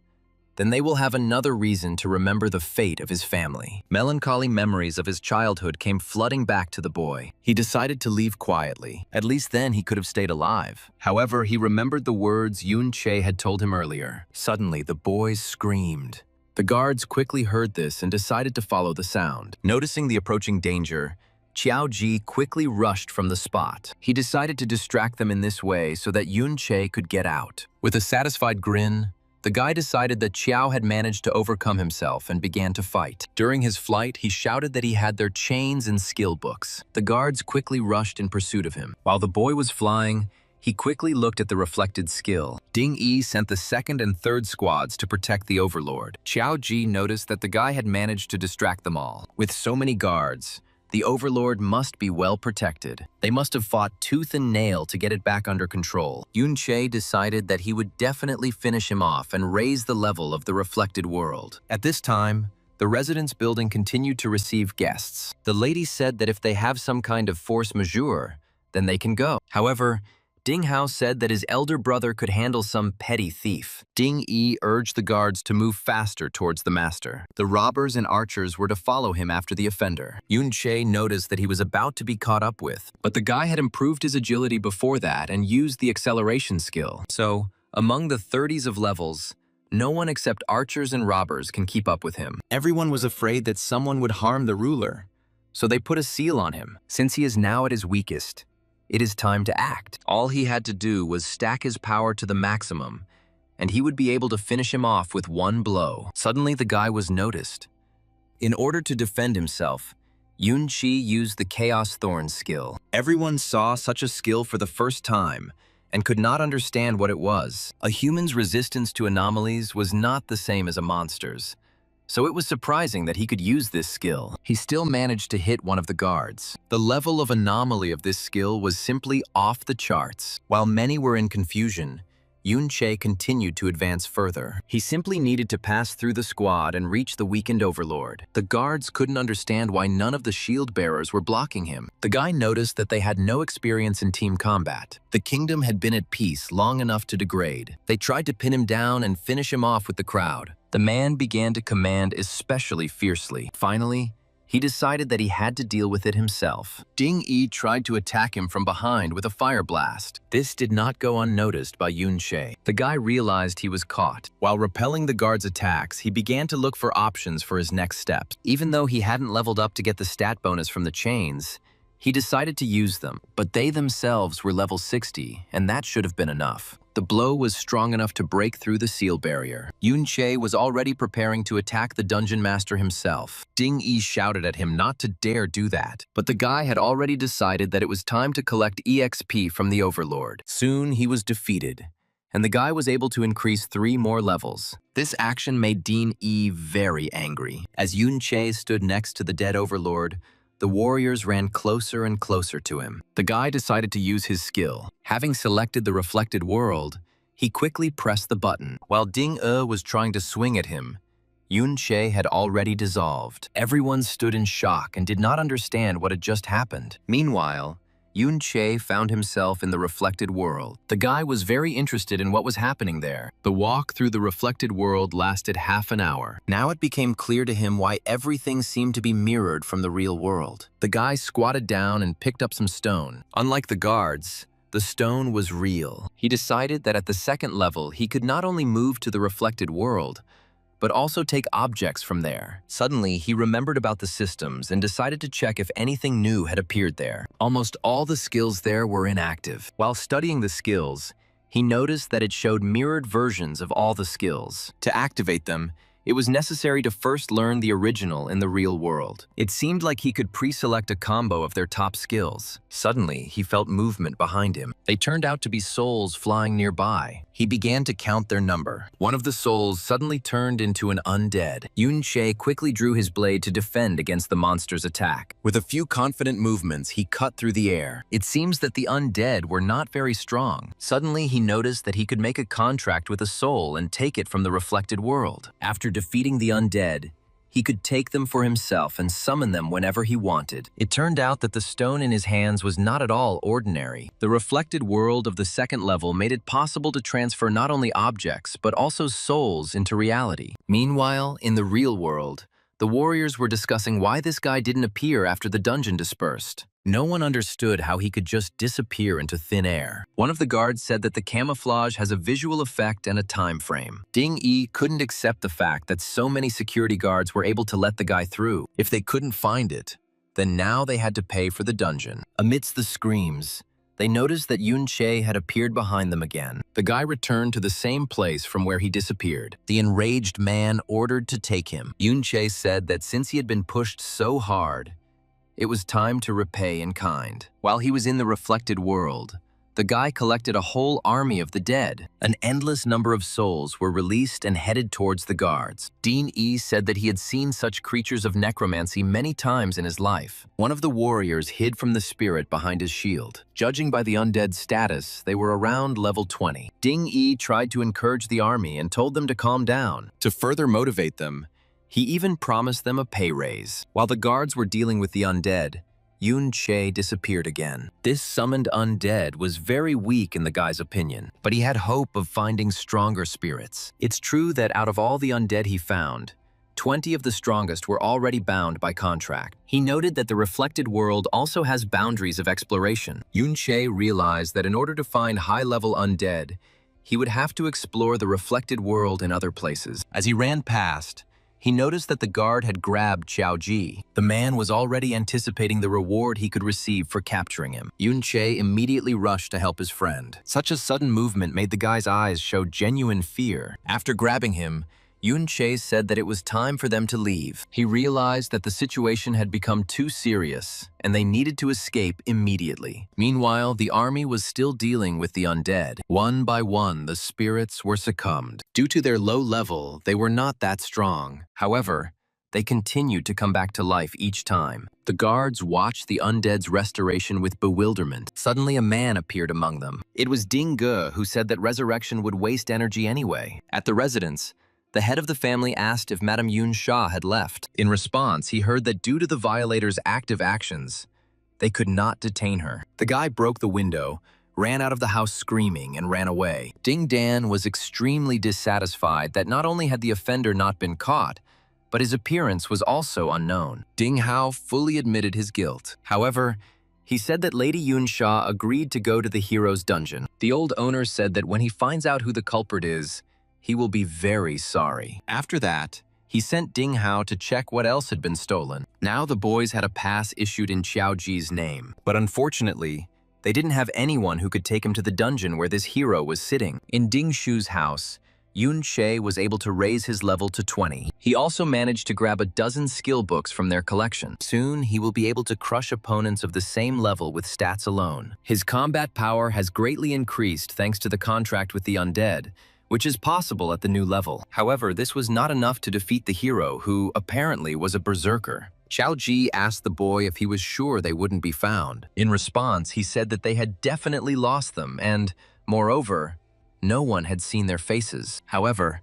S1: then they will have another reason to remember the fate of his family. Melancholy memories of his childhood came flooding back to the boy. He decided to leave quietly. At least then he could have stayed alive. However, he remembered the words Yunche had told him earlier. Suddenly, the boy screamed. The guards quickly heard this and decided to follow the sound. Noticing the approaching danger, Xiaoji quickly rushed from the spot. He decided to distract them in this way so that Yunche could get out. With a satisfied grin, the guy decided that Qiao had managed to overcome himself and began to fight. During his flight, he shouted that he had their chains and skill books. The guards quickly rushed in pursuit of him. While the boy was flying, he quickly looked at the reflected skill. Ding Yi sent the second and third squads to protect the Overlord. Xiaoji noticed that the guy had managed to distract them all. With so many guards, the Overlord must be well protected. They must have fought tooth and nail to get it back under control. Yunche decided that he would definitely finish him off and raise the level of the reflected world. At this time, the residence building continued to receive guests. The lady said that if they have some kind of force majeure, then they can go. However, Ding Hao said that his elder brother could handle some petty thief. Ding Yi urged the guards to move faster towards the master. The robbers and archers were to follow him after the offender. Yunche noticed that he was about to be caught up with, but the guy had improved his agility before that and used the acceleration skill. So, among the 30s of levels, No one except archers and robbers can keep up with him. Everyone was afraid that someone would harm the ruler, so they put a seal on him. Since he is now at his weakest, it is time to act. All he had to do was stack his power to the maximum, and he would be able to finish him off with one blow. Suddenly, the guy was noticed. In order to defend himself, Yun-Chi used the Chaos Thorn skill. Everyone saw such a skill for the first time and could not understand what it was. A human's resistance to anomalies was not the same as a monster's, so it was surprising that he could use this skill. He still managed to hit one of the guards. The level of anomaly of this skill was simply off the charts. While many were in confusion, Yun-Che continued to advance further. He simply needed to pass through the squad and reach the weakened overlord. The guards couldn't understand why none of the shield bearers were blocking him. The guy noticed that they had no experience in team combat. The kingdom had been at peace long enough to degrade. They tried to pin him down and finish him off with the crowd. The man began to command especially fiercely. Finally, he decided that he had to deal with it himself. Ding Yi tried to attack him from behind with a fire blast. This did not go unnoticed by Yun-Che. The guy realized he was caught. While repelling the guard's attacks, he began to look for options for his next steps. Even though he hadn't leveled up to get the stat bonus from the chains, he decided to use them, but they themselves were level 60, and that should have been enough. The blow was strong enough to break through the seal barrier. Yun-Che was already preparing to attack the dungeon master himself. Ding Yi shouted at him not to dare do that, but the guy had already decided that it was time to collect EXP from the overlord. Soon he was defeated, and the guy was able to increase 3 more levels. This action made Ding Yi very angry. As Yun-Che stood next to the dead overlord, the warriors ran closer and closer to him. The guy decided to use his skill. Having selected the reflected world, he quickly pressed the button. While Ding Yi was trying to swing at him, Yun-Che had already dissolved. Everyone stood in shock and did not understand what had just happened. Meanwhile, Yun-Che found himself in the reflected world. The guy was very interested in what was happening there. The walk through the reflected world lasted half an hour. Now it became clear to him why everything seemed to be mirrored from the real world. The guy squatted down and picked up some stone. Unlike the guards, the stone was real. He decided that at the second level, he could not only move to the reflected world, but also take objects from there. Suddenly, he remembered about the systems and decided to check if anything new had appeared there. Almost all the skills there were inactive. While studying the skills, he noticed that it showed mirrored versions of all the skills. To activate them, it was necessary to first learn the original in the real world. It seemed like he could pre-select a combo of their top skills. Suddenly, he felt movement behind him. They turned out to be souls flying nearby. He began to count their number. One of the souls suddenly turned into an undead. Yun-Che quickly drew his blade to defend against the monster's attack. With a few confident movements, he cut through the air. It seems that the undead were not very strong. Suddenly, he noticed that he could make a contract with a soul and take it from the reflected world. After defeating the undead, he could take them for himself and summon them whenever he wanted. It turned out that the stone in his hands was not at all ordinary. The reflected world of the second level made it possible to transfer not only objects, but also souls into reality. Meanwhile, in the real world, the warriors were discussing why this guy didn't appear after the dungeon dispersed. No one understood how he could just disappear into thin air. One of the guards said that the camouflage has a visual effect and a time frame. Ding Yi couldn't accept the fact that so many security guards were able to let the guy through. If they couldn't find it, then now they had to pay for the dungeon. Amidst the screams, they noticed that Yun-Che had appeared behind them again. The guy returned to the same place from where he disappeared. The enraged man ordered to take him. Yun-Che said that since he had been pushed so hard, it was time to repay in kind. While he was in the reflected world, the guy collected a whole army of the dead. An endless number of souls were released and headed towards the guards. Ding Yi said that he had seen such creatures of necromancy many times in his life. One of the warriors hid from the spirit behind his shield. Judging by the undead's status, they were around level 20. Ding Yi tried to encourage the army and told them to calm down. To further motivate them, he even promised them a pay raise. While the guards were dealing with the undead, Yun-Che disappeared again. This summoned undead was very weak in the guy's opinion, but he had hope of finding stronger spirits. It's true that out of all the undead he found, 20 of the strongest were already bound by contract. He noted that the reflected world also has boundaries of exploration. Yun-Che realized that in order to find high-level undead, he would have to explore the reflected world in other places. As he ran past, he noticed that the guard had grabbed Xiao Ji. The man was already anticipating the reward he could receive for capturing him. Yun Che immediately rushed to help his friend. Such a sudden movement made the guy's eyes show genuine fear. After grabbing him, Yun Che said that it was time for them to leave. He realized that the situation had become too serious, and they needed to escape immediately. Meanwhile, the army was still dealing with the undead. One by one, the spirits were succumbed. Due to their low level, they were not that strong. However, they continued to come back to life each time. The guards watched the undead's restoration with bewilderment. Suddenly, a man appeared among them. It was Ding Ge, who said that resurrection would waste energy anyway. At the residence, the head of the family asked if Madame Yun Sha had left. In response, he heard that due to the violator's active actions, they could not detain her. The guy broke the window, ran out of the house screaming, and ran away. Ding Dan was extremely dissatisfied that not only had the offender not been caught, but his appearance was also unknown. Ding Hao fully admitted his guilt. However, he said that Lady Yun Sha agreed to go to the hero's dungeon. The old owner said that when he finds out who the culprit is, he will be very sorry. After that, he sent Ding Hao to check what else had been stolen. Now the boys had a pass issued in Xiao Ji's name, but unfortunately, they didn't have anyone who could take him to the dungeon where this hero was sitting. In Ding Shu's house, Yun Che was able to raise his level to 20. He also managed to grab a dozen skill books from their collection. Soon, he will be able to crush opponents of the same level with stats alone. His combat power has greatly increased thanks to the contract with the undead, which is possible at the new level. However, this was not enough to defeat the hero, who apparently was a berserker. Xiao Ji asked the boy if he was sure they wouldn't be found. In response, he said that they had definitely lost them, and, moreover, no one had seen their faces. However,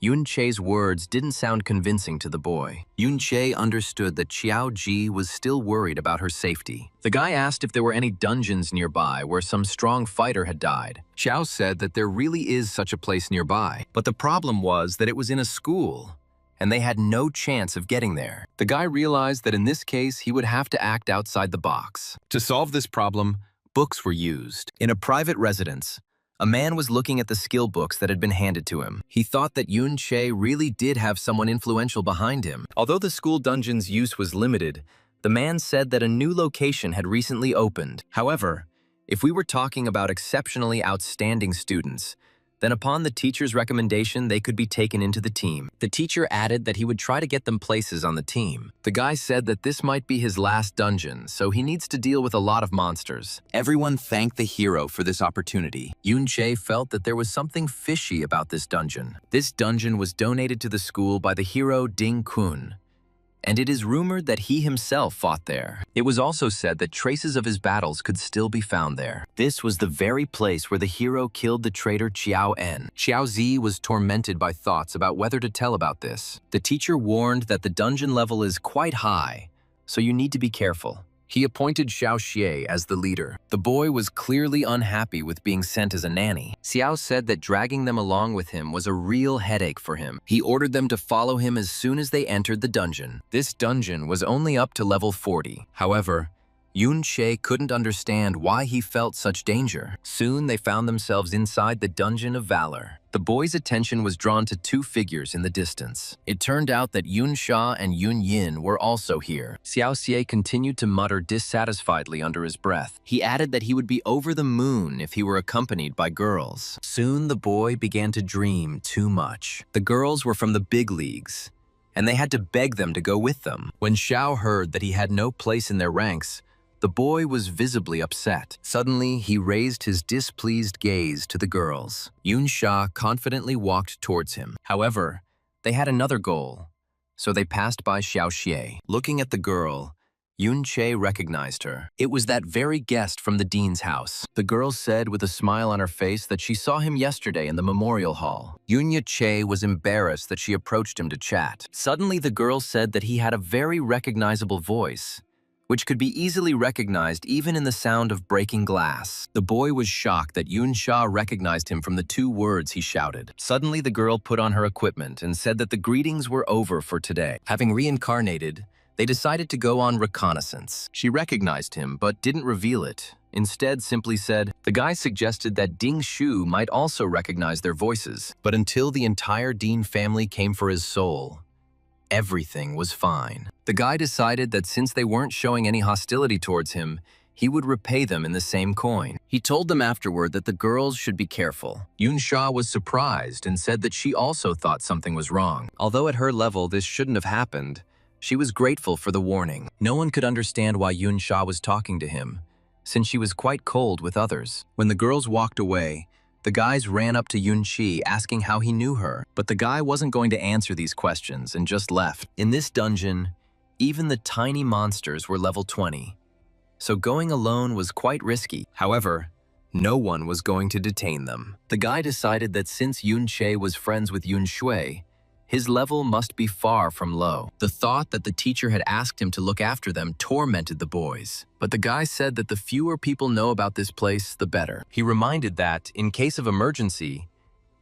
S1: Yun Che's words didn't sound convincing to the boy. Yun Che understood that Xiao Ji was still worried about her safety. The guy asked if there were any dungeons nearby where some strong fighter had died. Xiao said that there really is such a place nearby, but the problem was that it was in a school, and they had no chance of getting there. The guy realized that in this case, he would have to act outside the box. To solve this problem, books were used. In a private residence, a man was looking at the skill books that had been handed to him. He thought that Yun Che really did have someone influential behind him. Although the school dungeon's use was limited, the man said that a new location had recently opened. However, if we were talking about exceptionally outstanding students, then upon the teacher's recommendation, they could be taken into the team. The teacher added that he would try to get them places on the team. The guy said that this might be his last dungeon, so he needs to deal with a lot of monsters. Everyone thanked the hero for this opportunity. Yun Che felt that there was something fishy about this dungeon. This dungeon was donated to the school by the hero Ding Kun, and it is rumored that he himself fought there. It was also said that traces of his battles could still be found there. This was the very place where the hero killed the traitor Xiao En. Xiao Zi was tormented by thoughts about whether to tell about this. The teacher warned that the dungeon level is quite high, so you need to be careful. He appointed Xiao Xie as the leader. The boy was clearly unhappy with being sent as a nanny. Xiao said that dragging them along with him was a real headache for him. He ordered them to follow him as soon as they entered the dungeon. This dungeon was only up to level 40. However, Yun Che couldn't understand why he felt such danger. Soon they found themselves inside the Dungeon of Valor. The boy's attention was drawn to two figures in the distance. It turned out that Yun Sha and Yun Yin were also here. Xiao Xie continued to mutter dissatisfiedly under his breath. He added that he would be over the moon if he were accompanied by girls. Soon the boy began to dream too much. The girls were from the big leagues, and they had to beg them to go with them. When Xiao heard that he had no place in their ranks, the boy was visibly upset. Suddenly, he raised his displeased gaze to the girls. Yun Sha confidently walked towards him. However, they had another goal, so they passed by Xiao Xie. Looking at the girl, Yun Che recognized her. It was that very guest from the dean's house. The girl said with a smile on her face that she saw him yesterday in the memorial hall. Yun Che was embarrassed that she approached him to chat. Suddenly, the girl said that he had a very recognizable voice, which could be easily recognized even in the sound of breaking glass. The boy was shocked that Yun Sha recognized him from the two words he shouted. Suddenly, the girl put on her equipment and said that the greetings were over for today. Having reincarnated, They decided to go on reconnaissance. She recognized him, but didn't reveal it. Instead, simply said, the guy suggested that Ding Shu might also recognize their voices. But until the entire Dean family came for his soul, everything was fine. The guy decided that since they weren't showing any hostility towards him, he would repay them in the same coin. He told them afterward that the girls should be careful. Yunsha was surprised and said that she also thought something was wrong. Although at her level this shouldn't have happened, she was grateful for the warning. No one could understand why Yunsha was talking to him, since she was quite cold with others. When the girls walked away, the guys ran up to Yunqi asking how he knew her, but the guy wasn't going to answer these questions and just left. In this dungeon, even the tiny monsters were level 20, so going alone was quite risky. However, no one was going to detain them. The guy decided that since Yunche was friends with Yun Shui, his level must be far from low. The thought that the teacher had asked him to look after them tormented the boys. But the guy said that the fewer people know about this place, the better. He reminded that, in case of emergency,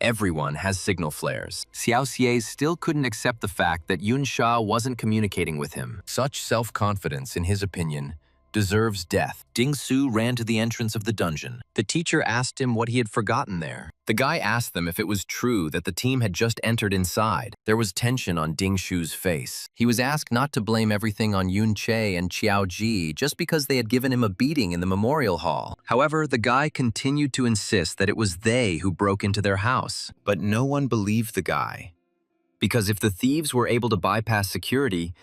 S1: everyone has signal flares. Xiao Xie still couldn't accept the fact that Yun Sha wasn't communicating with him. Such self-confidence, in his opinion, deserves death. Ding Su ran to the entrance of the dungeon. The teacher asked him what he had forgotten there. The guy asked them if it was true that the team had just entered inside. There was tension on Ding Shu's face. He was asked not to blame everything on Yun Che and Qiao Ji just because they had given him a beating in the memorial hall. However, the guy continued to insist that it was they who broke into their house. But no one believed the guy. Because if the thieves were able to bypass security,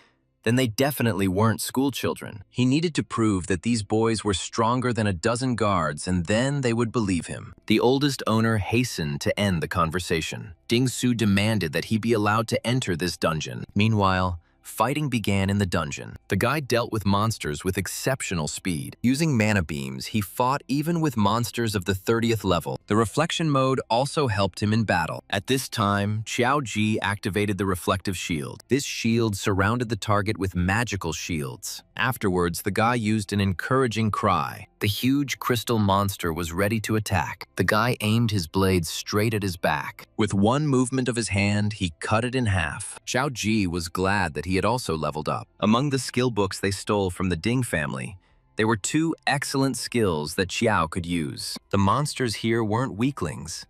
S1: then they definitely weren't school children. He needed to prove that these boys were stronger than a dozen guards, and then they would believe him. The oldest owner hastened to end the conversation. Ding Su demanded that he be allowed to enter this dungeon. Meanwhile, fighting began in the dungeon. The guy dealt with monsters with exceptional speed. Using mana beams, he fought even with monsters of the 30th level. The reflection mode also helped him in battle. At this time, Qiao Ji activated the reflective shield. This shield surrounded the target with magical shields. Afterwards, the guy used an encouraging cry. The huge crystal monster was ready to attack. The guy aimed his blade straight at his back. With one movement of his hand, he cut it in half. Xiao Ji was glad that he had also leveled up. Among the skill books they stole from the Ding family, there were two excellent skills that Xiao could use. The monsters here weren't weaklings,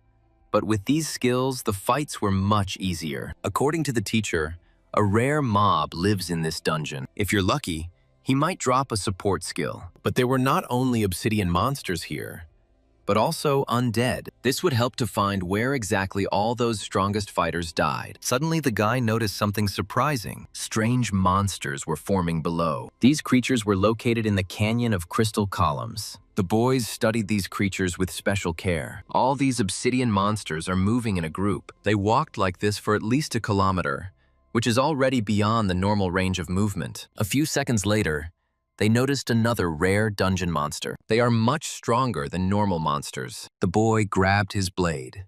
S1: but with these skills, the fights were much easier. According to the teacher, a rare mob lives in this dungeon. If you're lucky, he might drop a support skill. But there were not only obsidian monsters here, but also undead. This would help to find where exactly all those strongest fighters died. Suddenly, the guy noticed something surprising. Strange monsters were forming below. These creatures were located in the canyon of crystal columns. The boys studied these creatures with special care. All these obsidian monsters are moving in a group. They walked like this for at least a kilometer, which is already beyond the normal range of movement. A few seconds later, they noticed another rare dungeon monster. They are much stronger than normal monsters. The boy grabbed his blade.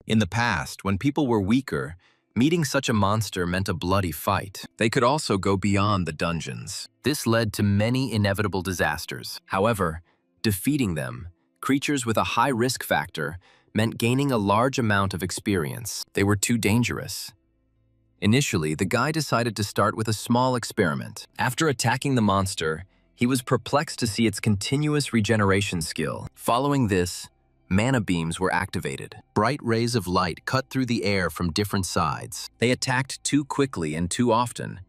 S1: In the past, when people were weaker, meeting such a monster meant a bloody fight. They could also go beyond the dungeons. This led to many inevitable disasters. However, defeating them, creatures with a high risk factor, meant gaining a large amount of experience. They were too dangerous. Initially, the guy decided to start with a small experiment. After attacking the monster, he was perplexed to see its continuous regeneration skill. Following this, mana beams were activated. Bright rays of light cut through the air from different sides. They attacked too quickly and too often,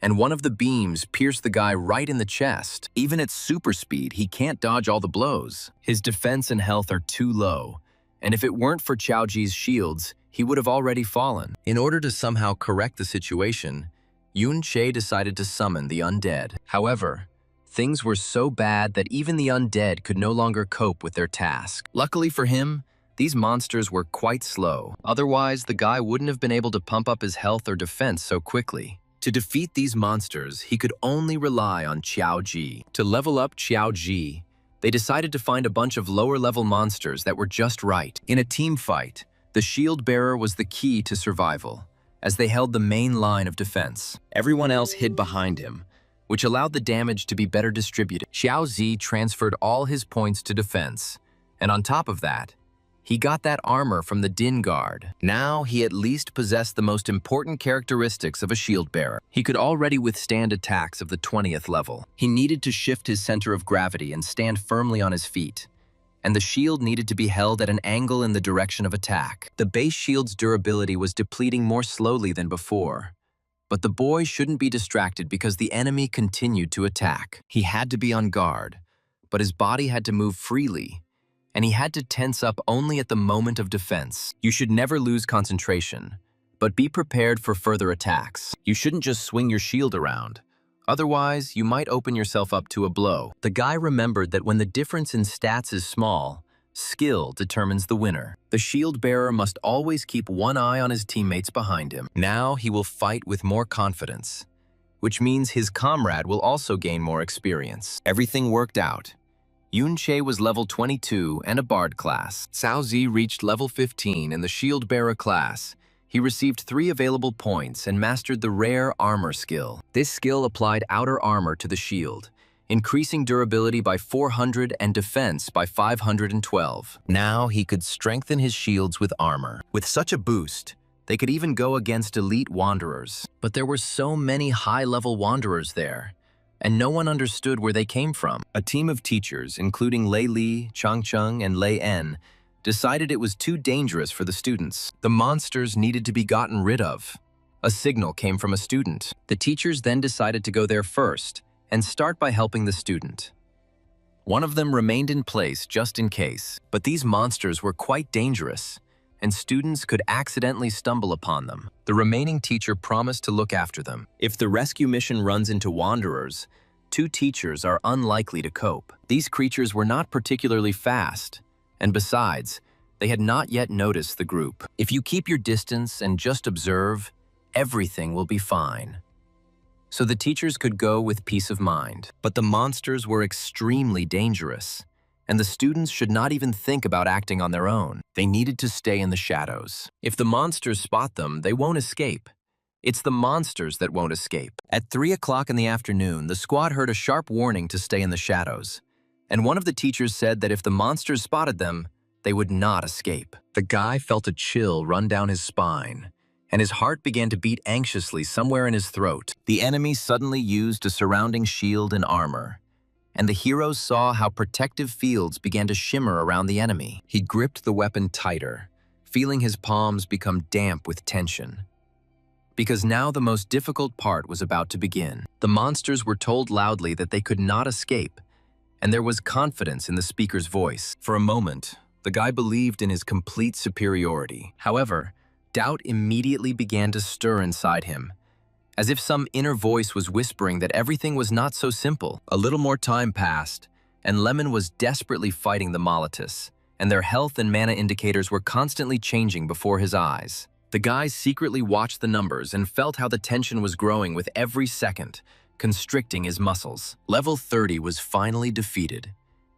S1: and one of the beams pierced the guy right in the chest. Even at super speed, he can't dodge all the blows. His defense and health are too low, and if it weren't for Qiao Ji's shields, he would have already fallen. In order to somehow correct the situation, Yun Che decided to summon the undead. However, things were so bad that even the undead could no longer cope with their task. Luckily for him, these monsters were quite slow. Otherwise, the guy wouldn't have been able to pump up his health or defense so quickly. To defeat these monsters, he could only rely on Qiao Ji. To level up Qiao Ji, they decided to find a bunch of lower-level monsters that were just right. In a team fight, the shield bearer was the key to survival, as they held the main line of defense. Everyone else hid behind him, which allowed the damage to be better distributed. Xiao Zi transferred all his points to defense, and on top of that, He got that armor from the Din Guard. Now he at least possessed the most important characteristics of a shield bearer. He could already withstand attacks of the 20th level. He needed to shift his center of gravity and stand firmly on his feet. And the shield needed to be held at an angle in the direction of attack. The base shield's durability was depleting more slowly than before. But the boy shouldn't be distracted because the enemy continued to attack. He had to be on guard, but his body had to move freely, and he had to tense up only at the moment of defense. You should never lose concentration, but be prepared for further attacks. You shouldn't just swing your shield around. Otherwise, you might open yourself up to a blow. The guy remembered that when the difference in stats is small, skill determines the winner. The shield bearer must always keep one eye on his teammates behind him. Now he will fight with more confidence, which means his comrade will also gain more experience. Everything worked out. Yunche was level 22 and a bard class. Cao Zi reached level 15 in the shield bearer class. He received 3 available points and mastered the rare armor skill. This skill applied outer armor to the shield, increasing durability by 400 and defense by 512. Now he could strengthen his shields with armor. With such a boost, they could even go against elite wanderers. But there were so many high-level wanderers there, and no one understood where they came from. A team of teachers, including Lei Li, Chang Cheng, and Lei En, decided it was too dangerous for the students. The monsters needed to be gotten rid of. A signal came from a student. The teachers then decided to go there first and start by helping the student. One of them remained in place just in case, but these monsters were quite dangerous, and students could accidentally stumble upon them. The remaining teacher promised to look after them. If the rescue mission runs into wanderers, 2 teachers are unlikely to cope. These creatures were not particularly fast, and besides, they had not yet noticed the group. If you keep your distance and just observe, everything will be fine. So the teachers could go with peace of mind. But the monsters were extremely dangerous, and the students should not even think about acting on their own. They needed to stay in the shadows. If the monsters spot them, they won't escape. It's the monsters that won't escape. At 3 o'clock in the afternoon, the squad heard a sharp warning to stay in the shadows, and one of the teachers said that if the monsters spotted them, they would not escape. The guy felt a chill run down his spine, and his heart began to beat anxiously somewhere in his throat. The enemy suddenly used a surrounding shield and armor, and the heroes saw how protective fields began to shimmer around the enemy. He gripped the weapon tighter, feeling his palms become damp with tension. Because now the most difficult part was about to begin. The monsters were told loudly that they could not escape, and there was confidence in the speaker's voice. For a moment, the guy believed in his complete superiority. However, doubt immediately began to stir inside him, as if some inner voice was whispering that everything was not so simple. A little more time passed, and Lemon was desperately fighting the Molitus, and their health and mana indicators were constantly changing before his eyes. The guy secretly watched the numbers and felt how the tension was growing with every second, constricting his muscles. Level 30 was finally defeated,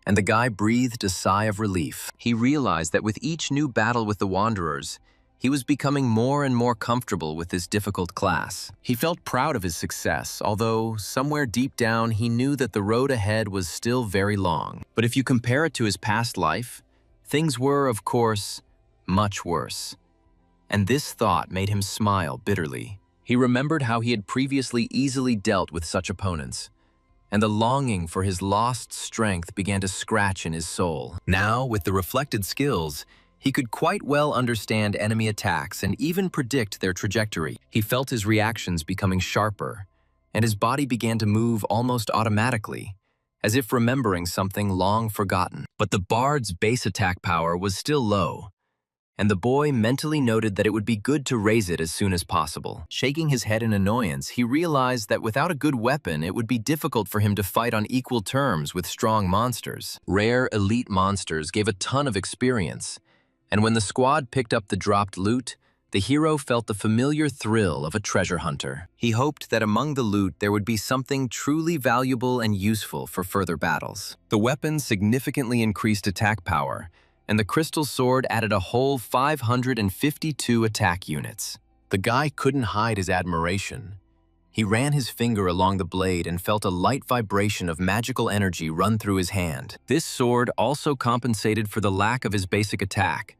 S1: and the guy breathed a sigh of relief. He realized that with each new battle with the Wanderers, he was becoming more and more comfortable with this difficult class. He felt proud of his success, although somewhere deep down he knew that the road ahead was still very long. But if you compare it to his past life, things were, of course, much worse. And this thought made him smile bitterly. He remembered how he had previously easily dealt with such opponents, and the longing for his lost strength began to scratch in his soul. Now, with the reflected skills, he could quite well understand enemy attacks and even predict their trajectory. He felt his reactions becoming sharper, and his body began to move almost automatically, as if remembering something long forgotten. But the bard's base attack power was still low, and the boy mentally noted that it would be good to raise it as soon as possible. Shaking his head in annoyance, he realized that without a good weapon, it would be difficult for him to fight on equal terms with strong monsters. Rare elite monsters gave a ton of experience, and when the squad picked up the dropped loot, the hero felt the familiar thrill of a treasure hunter. He hoped that among the loot there would be something truly valuable and useful for further battles. The weapon significantly increased attack power, and the crystal sword added a whole 552 attack units. The guy couldn't hide his admiration. He ran his finger along the blade and felt a light vibration of magical energy run through his hand. This sword also compensated for the lack of his basic attack,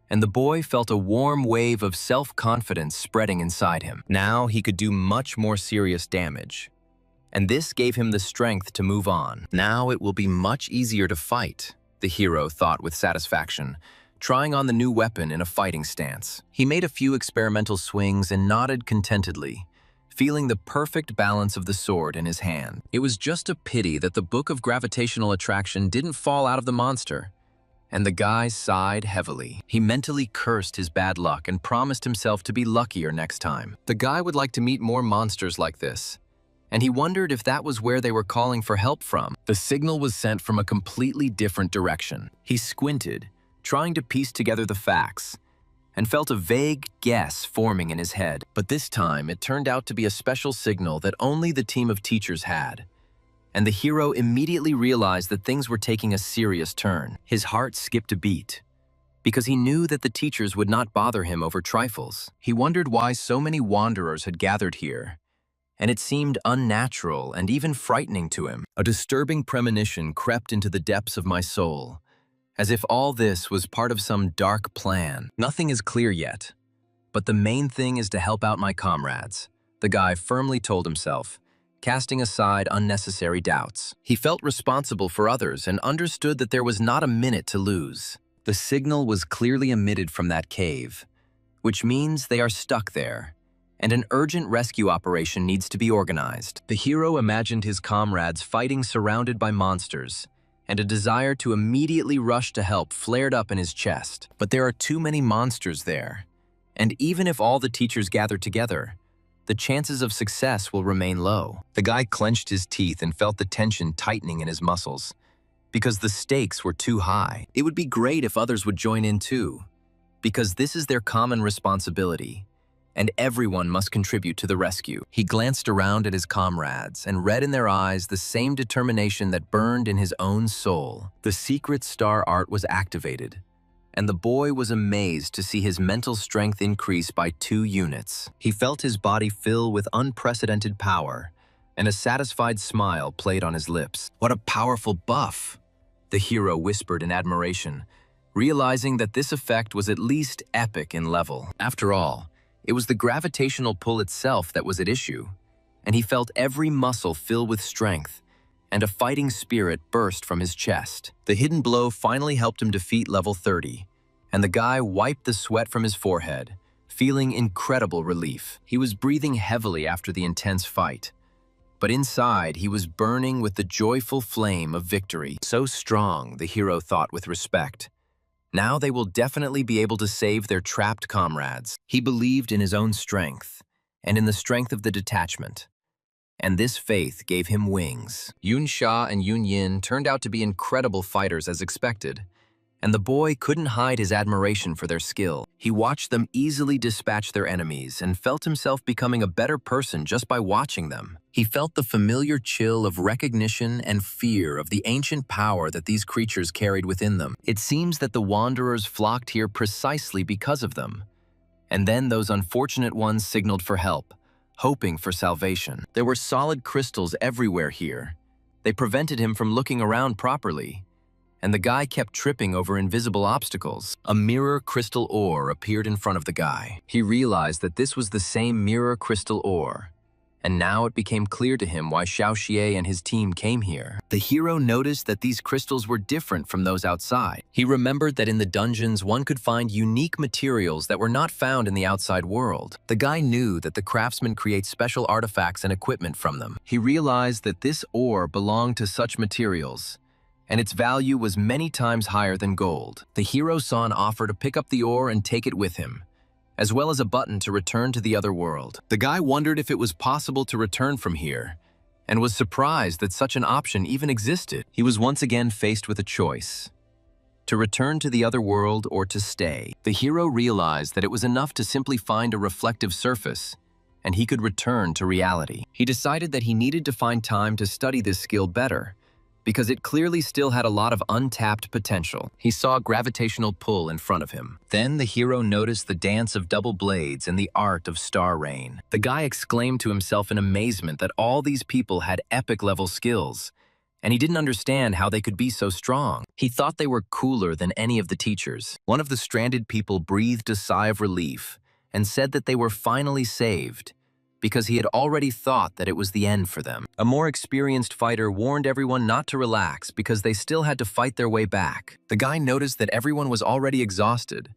S1: and the boy felt a warm wave of self-confidence spreading inside him. Now he could do much more serious damage, and this gave him the strength to move on. Now it will be much easier to fight, the hero thought with satisfaction, trying on the new weapon in a fighting stance. He made a few experimental swings and nodded contentedly, feeling the perfect balance of the sword in his hand. It was just a pity that the book of gravitational attraction didn't fall out of the monster, and the guy sighed heavily. He mentally cursed his bad luck and promised himself to be luckier next time. The guy would like to meet more monsters like this, and he wondered if that was where they were calling for help from. The signal was sent from a completely different direction. He squinted, trying to piece together the facts, and felt a vague guess forming in his head. But this time, it turned out to be a special signal that only the team of teachers had. And the hero immediately realized that things were taking a serious turn. His heart skipped a beat, because he knew that the teachers would not bother him over trifles. He wondered why so many wanderers had gathered here, and it seemed unnatural and even frightening to him. A disturbing premonition crept into the depths of my soul, as if all this was part of some dark plan. Nothing is clear yet, but the main thing is to help out my comrades, the guy firmly told himself, casting aside unnecessary doubts. He felt responsible for others and understood that there was not a minute to lose. The signal was clearly emitted from that cave, which means they are stuck there, and an urgent rescue operation needs to be organized. The hero imagined his comrades fighting surrounded by monsters, and a desire to immediately rush to help flared up in his chest. But there are too many monsters there, and even if all the teachers gather together, the chances of success will remain low. The guy clenched his teeth and felt the tension tightening in his muscles, because the stakes were too high. It would be great if others would join in too, because this is their common responsibility, and everyone must contribute to the rescue. He glanced around at his comrades and read in their eyes the same determination that burned in his own soul. The secret star art was activated, and the boy was amazed to see his mental strength increase by 2 units. He felt his body fill with unprecedented power, and a satisfied smile played on his lips. What a powerful buff, the hero whispered in admiration, realizing that this effect was at least epic in level. After all, it was the gravitational pull itself that was at issue, and he felt every muscle fill with strength, and a fighting spirit burst from his chest. The hidden blow finally helped him defeat level 30, and the guy wiped the sweat from his forehead, feeling incredible relief. He was breathing heavily after the intense fight, but inside he was burning with the joyful flame of victory. So strong, the hero thought with respect. Now they will definitely be able to save their trapped comrades. He believed in his own strength, and in the strength of the detachment. And this faith gave him wings. Yun Sha and Yun Yin turned out to be incredible fighters as expected, and the boy couldn't hide his admiration for their skill. He watched them easily dispatch their enemies and felt himself becoming a better person just by watching them. He felt the familiar chill of recognition and fear of the ancient power that these creatures carried within them. It seems that the wanderers flocked here precisely because of them. And then those unfortunate ones signaled for help, hoping for salvation. There were solid crystals everywhere here. They prevented him from looking around properly, and the guy kept tripping over invisible obstacles. A mirror crystal ore appeared in front of the guy. He realized that this was the same mirror crystal ore, and now it became clear to him why Xiao Xie and his team came here. The hero noticed that these crystals were different from those outside. He remembered that in the dungeons one could find unique materials that were not found in the outside world. The guy knew that the craftsmen create special artifacts and equipment from them. He realized that this ore belonged to such materials, and its value was many times higher than gold. The hero saw an offer to pick up the ore and take it with him, as well as a button to return to the other world. The guy wondered if it was possible to return from here, and was surprised that such an option even existed. He was once again faced with a choice: to return to the other world or to stay. The hero realized that it was enough to simply find a reflective surface, and he could return to reality. He decided that he needed to find time to study this skill better, because it clearly still had a lot of untapped potential. He saw a gravitational pull in front of him. Then the hero noticed the dance of double blades and the art of star rain. The guy exclaimed to himself in amazement that all these people had epic-level skills, and he didn't understand how they could be so strong. He thought they were cooler than any of the teachers. One of the stranded people breathed a sigh of relief and said that they were finally saved, because he had already thought that it was the end for them. A more experienced fighter warned everyone not to relax because they still had to fight their way back. The guy noticed that everyone was already exhausted,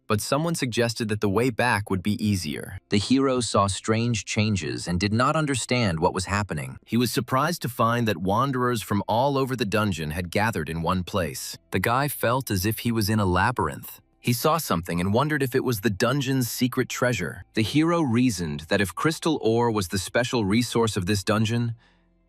S1: but someone suggested that the way back would be easier. The hero saw strange changes and did not understand what was happening. He was surprised to find that wanderers from all over the dungeon had gathered in one place. The guy felt as if he was in a labyrinth. He saw something and wondered if it was the dungeon's secret treasure. The hero reasoned that if crystal ore was the special resource of this dungeon,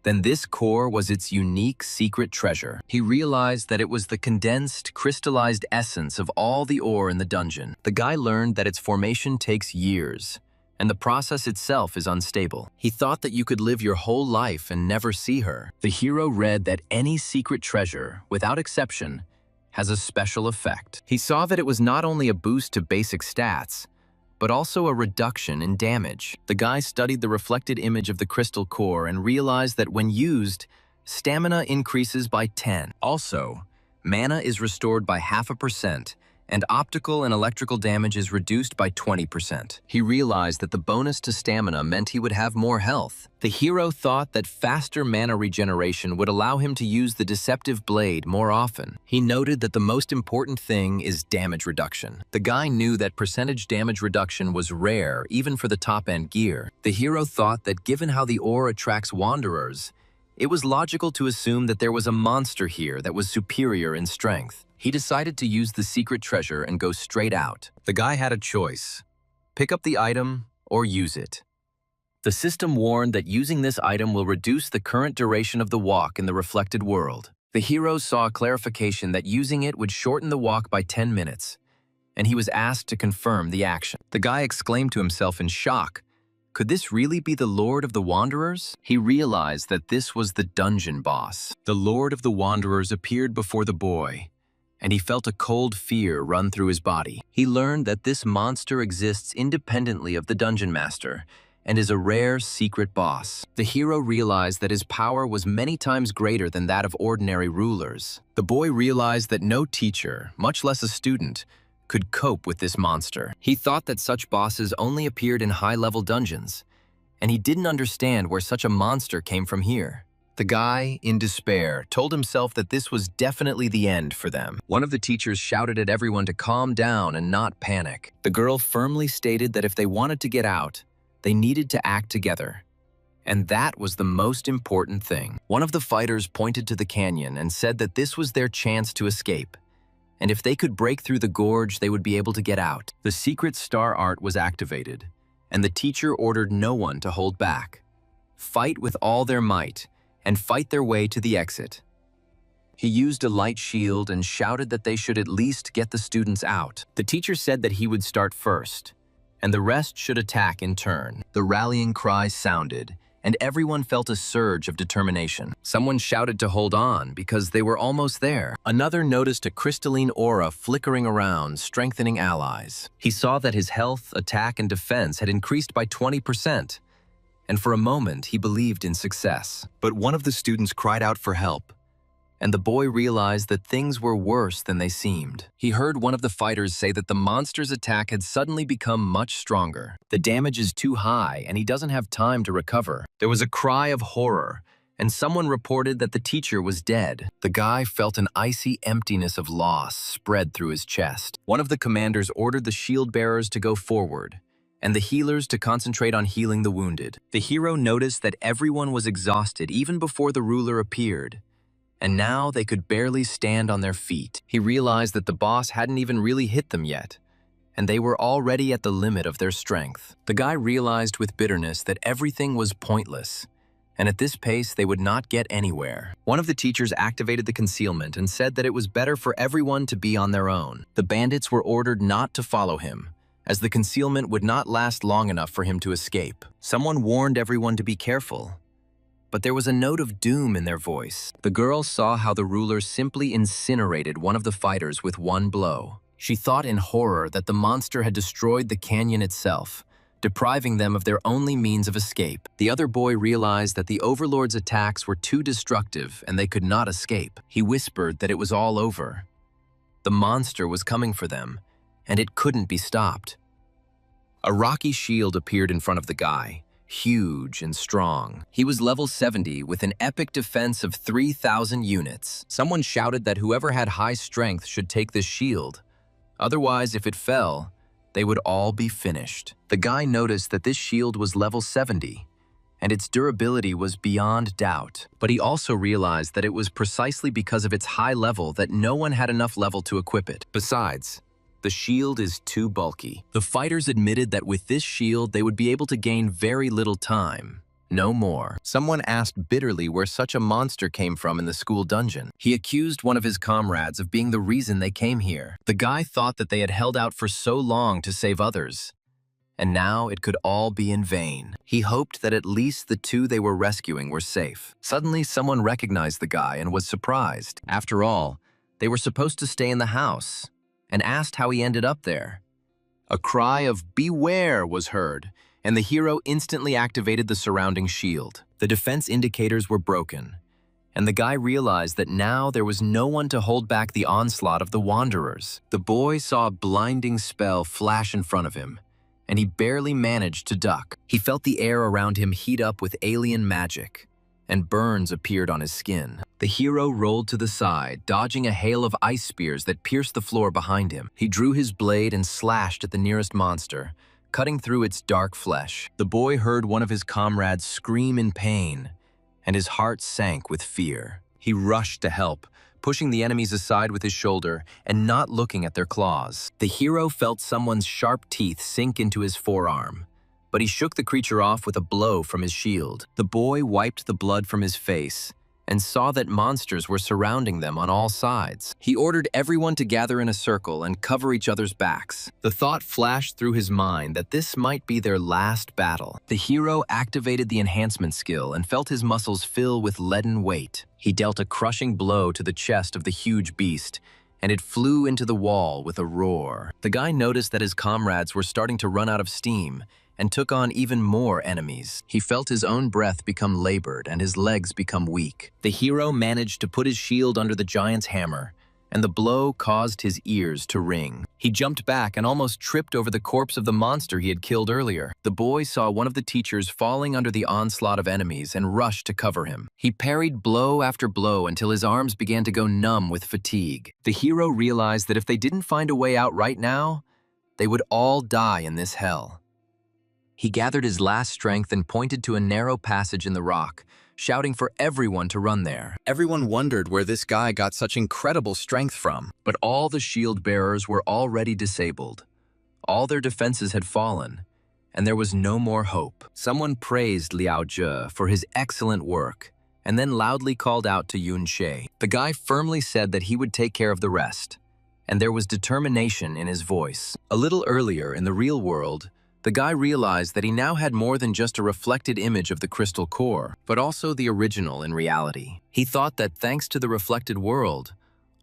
S1: then this core was its unique secret treasure. He realized that it was the condensed, crystallized essence of all the ore in the dungeon. The guy learned that its formation takes years, and the process itself is unstable. He thought that you could live your whole life and never see her. The hero read that any secret treasure, without exception, has a special effect. He saw that it was not only a boost to basic stats, but also a reduction in damage. The guy studied the reflected image of the crystal core and realized that when used, stamina increases by 10. Also, mana is restored by 0.5%, and optical and electrical damage is reduced by 20%. He realized that the bonus to stamina meant he would have more health. The hero thought that faster mana regeneration would allow him to use the deceptive blade more often. He noted that the most important thing is damage reduction. The guy knew that percentage damage reduction was rare even for the top-end gear. The hero thought that given how the ore attracts wanderers, it was logical to assume that there was a monster here that was superior in strength. He decided to use the secret treasure and go straight out. The guy had a choice: pick up the item or use it. The system warned that using this item will reduce the current duration of the walk in the reflected world. The hero saw a clarification that using it would shorten the walk by 10 minutes, and he was asked to confirm the action. The guy exclaimed to himself in shock, could this really be the Lord of the Wanderers? He realized that this was the dungeon boss. The Lord of the Wanderers appeared before the boy, and he felt a cold fear run through his body. He learned that this monster exists independently of the dungeon master and is a rare secret boss. The hero realized that his power was many times greater than that of ordinary rulers. The boy realized that no teacher, much less a student, could cope with this monster. He thought that such bosses only appeared in high-level dungeons, and he didn't understand where such a monster came from here. The guy, in despair, told himself that this was definitely the end for them. One of the teachers shouted at everyone to calm down and not panic. The girl firmly stated that if they wanted to get out, they needed to act together. And that was the most important thing. One of the fighters pointed to the canyon and said that this was their chance to escape, and if they could break through the gorge, they would be able to get out. The secret star art was activated, and the teacher ordered no one to hold back. Fight with all their might, and fight their way to the exit. He used a light shield and shouted that they should at least get the students out. The teacher said that he would start first, and the rest should attack in turn. The rallying cry sounded, and everyone felt a surge of determination. Someone shouted to hold on because they were almost there. Another noticed a crystalline aura flickering around, strengthening allies. He saw that his health, attack, and defense had increased by 20%, and for a moment he believed in success. But one of the students cried out for help, and the boy realized that things were worse than they seemed. He heard one of the fighters say that the monster's attack had suddenly become much stronger. The damage is too high, and he doesn't have time to recover. There was a cry of horror, and someone reported that the teacher was dead. The guy felt an icy emptiness of loss spread through his chest. One of the commanders ordered the shield bearers to go forward, and the healers to concentrate on healing the wounded. The hero noticed that everyone was exhausted even before the ruler appeared, and now they could barely stand on their feet. He realized that the boss hadn't even really hit them yet, and they were already at the limit of their strength. The guy realized with bitterness that everything was pointless, and at this pace they would not get anywhere. One of the teachers activated the concealment and said that it was better for everyone to be on their own. The bandits were ordered not to follow him, as the concealment would not last long enough for him to escape. Someone warned everyone to be careful, but there was a note of doom in their voice. The girl saw how the ruler simply incinerated one of the fighters with one blow. She thought in horror that the monster had destroyed the canyon itself, depriving them of their only means of escape. The other boy realized that the Overlord's attacks were too destructive and they could not escape. He whispered that it was all over. The monster was coming for them, and it couldn't be stopped. A rocky shield appeared in front of the guy, huge and strong. He was level 70 with an epic defense of 3,000 units. Someone shouted that whoever had high strength should take this shield. Otherwise, if it fell, they would all be finished. The guy noticed that this shield was level 70, and its durability was beyond doubt. But he also realized that it was precisely because of its high level that no one had enough level to equip it. Besides, the shield is too bulky. The fighters admitted that with this shield they would be able to gain very little time. No more. Someone asked bitterly where such a monster came from in the school dungeon. He accused one of his comrades of being the reason they came here. The guy thought that they had held out for so long to save others, and now it could all be in vain. He hoped that at least the two they were rescuing were safe. Suddenly, someone recognized the guy and was surprised. After all, they were supposed to stay in the house, and asked how he ended up there. A cry of "Beware!" was heard, and the hero instantly activated the surrounding shield. The defense indicators were broken, and the guy realized that now there was no one to hold back the onslaught of the Wanderers. The boy saw a blinding spell flash in front of him, and he barely managed to duck. He felt the air around him heat up with alien magic, and burns appeared on his skin. The hero rolled to the side, dodging a hail of ice spears that pierced the floor behind him. He drew his blade and slashed at the nearest monster, cutting through its dark flesh. The boy heard one of his comrades scream in pain, and his heart sank with fear. He rushed to help, pushing the enemies aside with his shoulder and not looking at their claws. The hero felt someone's sharp teeth sink into his forearm, but he shook the creature off with a blow from his shield. The boy wiped the blood from his face and saw that monsters were surrounding them on all sides. He ordered everyone to gather in a circle and cover each other's backs. The thought flashed through his mind that this might be their last battle. The hero activated the enhancement skill and felt his muscles fill with leaden weight. He dealt a crushing blow to the chest of the huge beast, and it flew into the wall with a roar. The guy noticed that his comrades were starting to run out of steam and took on even more enemies. He felt his own breath become labored and his legs become weak. The hero managed to put his shield under the giant's hammer, and the blow caused his ears to ring. He jumped back and almost tripped over the corpse of the monster he had killed earlier. The boy saw one of the teachers falling under the onslaught of enemies and rushed to cover him. He parried blow after blow until his arms began to go numb with fatigue. The hero realized that if they didn't find a way out right now, they would all die in this hell. He gathered his last strength and pointed to a narrow passage in the rock, shouting for everyone to run there. Everyone wondered where this guy got such incredible strength from, but all the shield bearers were already disabled. All their defenses had fallen, and there was no more hope. Someone praised Liao Zhe for his excellent work, and then loudly called out to Yun She. The guy firmly said that he would take care of the rest, and there was determination in his voice. A little earlier, in the real world, the guy realized that he now had more than just a reflected image of the crystal core, but also the original in reality. He thought that thanks to the reflected world,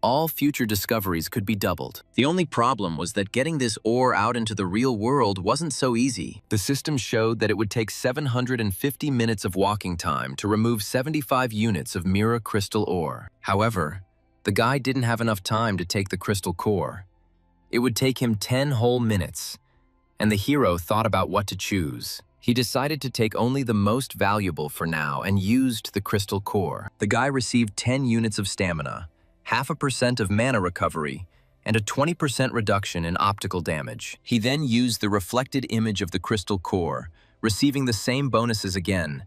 S1: all future discoveries could be doubled. The only problem was that getting this ore out into the real world wasn't so easy. The system showed that it would take 750 minutes of walking time to remove 75 units of mirror crystal ore. However, the guy didn't have enough time to take the crystal core. It would take him 10 whole minutes, and the hero thought about what to choose. He decided to take only the most valuable for now and used the crystal core. The guy received 10 units of stamina, 0.5% of mana recovery, and a 20% reduction in optical damage. He then used the reflected image of the crystal core, receiving the same bonuses again,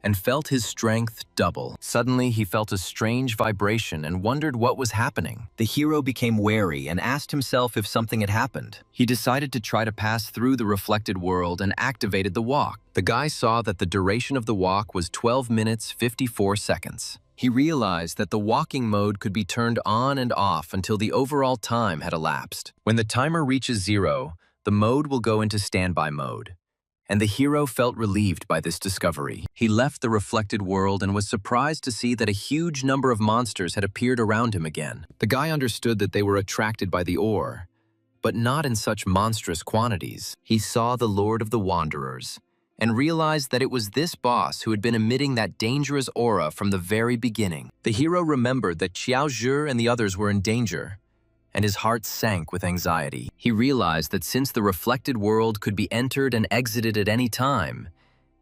S1: and felt his strength double. Suddenly, he felt a strange vibration and wondered what was happening. The hero became wary and asked himself if something had happened. He decided to try to pass through the reflected world and activated the walk. The guy saw that the duration of the walk was 12 minutes 54 seconds. He realized that the walking mode could be turned on and off until the overall time had elapsed. When the timer reaches 0, the mode will go into standby mode, and the hero felt relieved by this discovery. He left the reflected world and was surprised to see that a huge number of monsters had appeared around him again. The guy understood that they were attracted by the ore, but not in such monstrous quantities. He saw the Lord of the Wanderers and realized that it was this boss who had been emitting that dangerous aura from the very beginning. The hero remembered that Xiao Zhi and the others were in danger, and his heart sank with anxiety. He realized that since the reflected world could be entered and exited at any time,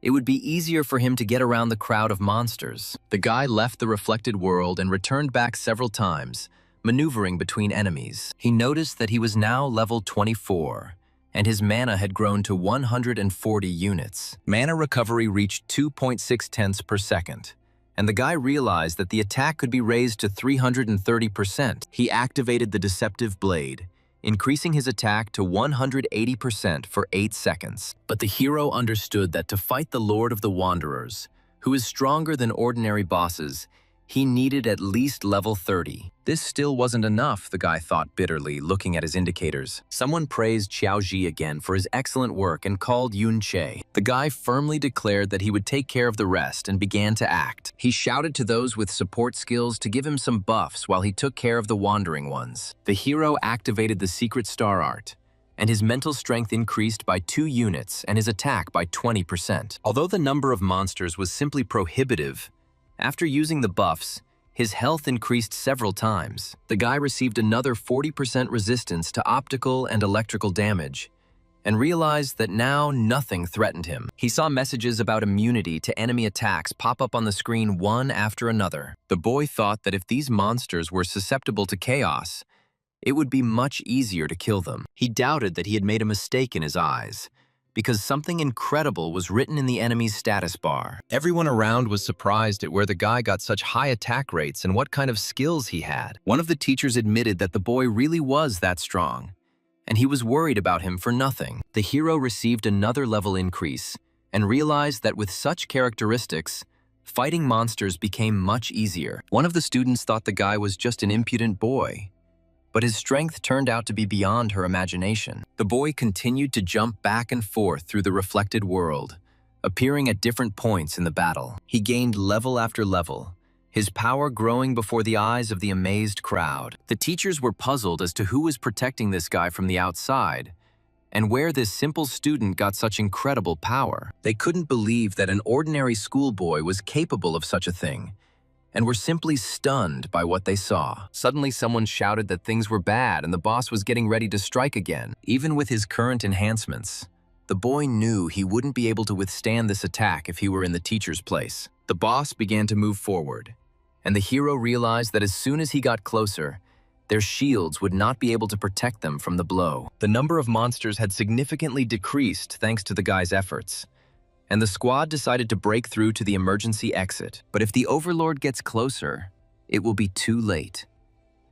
S1: it would be easier for him to get around the crowd of monsters. The guy left the reflected world and returned back several times, maneuvering between enemies. He noticed that he was now level 24, and his mana had grown to 140 units. Mana recovery reached 2.6 per second, and the guy realized that the attack could be raised to 330%. He activated the Deceptive Blade, increasing his attack to 180% for 8 seconds. But the hero understood that to fight the Lord of the Wanderers, who is stronger than ordinary bosses, he needed at least level 30. This still wasn't enough, the guy thought bitterly, looking at his indicators. Someone praised Xiao Zhi again for his excellent work and called Yun Che. The guy firmly declared that he would take care of the rest and began to act. He shouted to those with support skills to give him some buffs while he took care of the wandering ones. The hero activated the secret star art, and his mental strength increased by 2 units and his attack by 20%. Although the number of monsters was simply prohibitive, after using the buffs, his health increased several times. The guy received another 40% resistance to optical and electrical damage, and realized that now nothing threatened him. He saw messages about immunity to enemy attacks pop up on the screen one after another. The boy thought that if these monsters were susceptible to chaos, it would be much easier to kill them. He doubted that he had made a mistake in his eyes, because something incredible was written in the enemy's status bar. Everyone around was surprised at where the guy got such high attack rates and what kind of skills he had. One of the teachers admitted that the boy really was that strong, and he was worried about him for nothing. The hero received another level increase and realized that with such characteristics, fighting monsters became much easier. One of the students thought the guy was just an impudent boy, but his strength turned out to be beyond her imagination. The boy continued to jump back and forth through the reflected world, appearing at different points in the battle. He gained level after level, his power growing before the eyes of the amazed crowd. The teachers were puzzled as to who was protecting this guy from the outside, and where this simple student got such incredible power. They couldn't believe that an ordinary schoolboy was capable of such a thing, and were simply stunned by what they saw. Suddenly, someone shouted that things were bad and the boss was getting ready to strike again. Even with his current enhancements, the boy knew he wouldn't be able to withstand this attack if he were in the teacher's place. The boss began to move forward, and the hero realized that as soon as he got closer, their shields would not be able to protect them from the blow. The number of monsters had significantly decreased thanks to the guy's efforts, and the squad decided to break through to the emergency exit. But if the Overlord gets closer, it will be too late.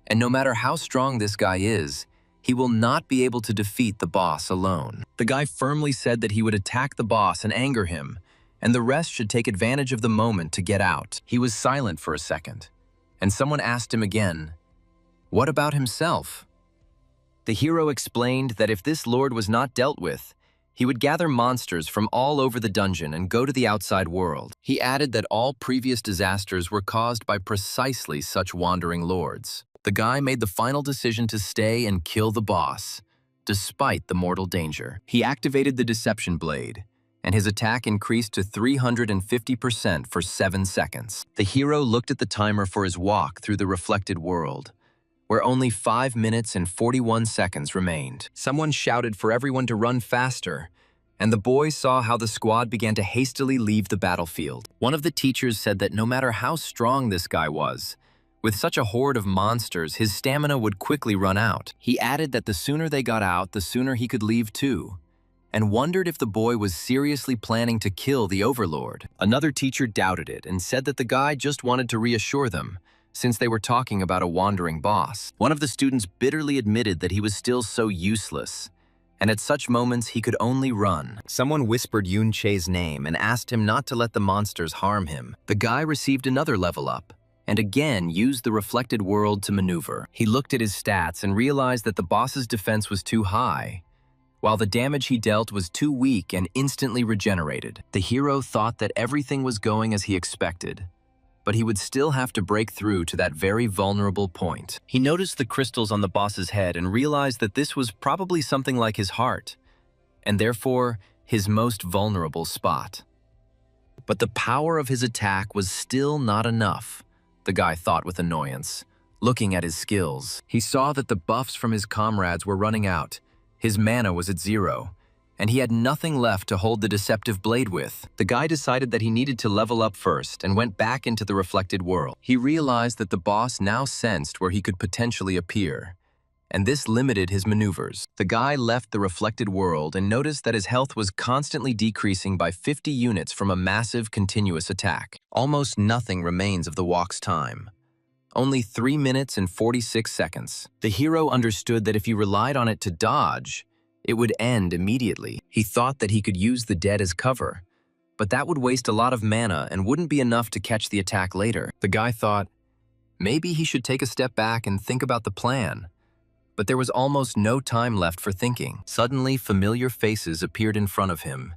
S1: And no matter how strong this guy is, he will not be able to defeat the boss alone. The guy firmly said that he would attack the boss and anger him, and the rest should take advantage of the moment to get out. He was silent for a second, and someone asked him again, "What about himself?" The hero explained that if this lord was not dealt with, he would gather monsters from all over the dungeon and go to the outside world. He added that all previous disasters were caused by precisely such wandering lords. The guy made the final decision to stay and kill the boss, despite the mortal danger. He activated the Deception Blade, and his attack increased to 350% for 7 seconds. The hero looked at the timer for his walk through the reflected world, where only 5 minutes and 41 seconds remained. Someone shouted for everyone to run faster, and the boy saw how the squad began to hastily leave the battlefield. One of the teachers said that no matter how strong this guy was, with such a horde of monsters, his stamina would quickly run out. He added that the sooner they got out, the sooner he could leave too, and wondered if the boy was seriously planning to kill the Overlord. Another teacher doubted it and said that the guy just wanted to reassure them, since they were talking about a wandering boss. One of the students bitterly admitted that he was still so useless, and at such moments he could only run. Someone whispered Yun Che's name and asked him not to let the monsters harm him. The guy received another level up, and again used the reflected world to maneuver. He looked at his stats and realized that the boss's defense was too high, while the damage he dealt was too weak and instantly regenerated. The hero thought that everything was going as he expected, but he would still have to break through to that very vulnerable point. He noticed the crystals on the boss's head and realized that this was probably something like his heart, and therefore his most vulnerable spot. But the power of his attack was still not enough, the guy thought with annoyance. Looking at his skills, he saw that the buffs from his comrades were running out, his mana was at 0, and he had nothing left to hold the deceptive blade with. The guy decided that he needed to level up first and went back into the reflected world. He realized that the boss now sensed where he could potentially appear, and this limited his maneuvers. The guy left the reflected world and noticed that his health was constantly decreasing by 50 units from a massive continuous attack. Almost nothing remains of the walk's time. Only 3 minutes and 46 seconds. The hero understood that if he relied on it to dodge, it would end immediately. He thought that he could use the dead as cover, but that would waste a lot of mana and wouldn't be enough to catch the attack later. The guy thought, maybe he should take a step back and think about the plan. But there was almost no time left for thinking. Suddenly, familiar faces appeared in front of him,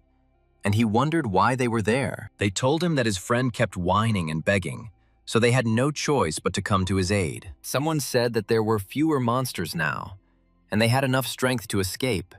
S1: and he wondered why they were there. They told him that his friend kept whining and begging, so they had no choice but to come to his aid. Someone said that there were fewer monsters now, and they had enough strength to escape,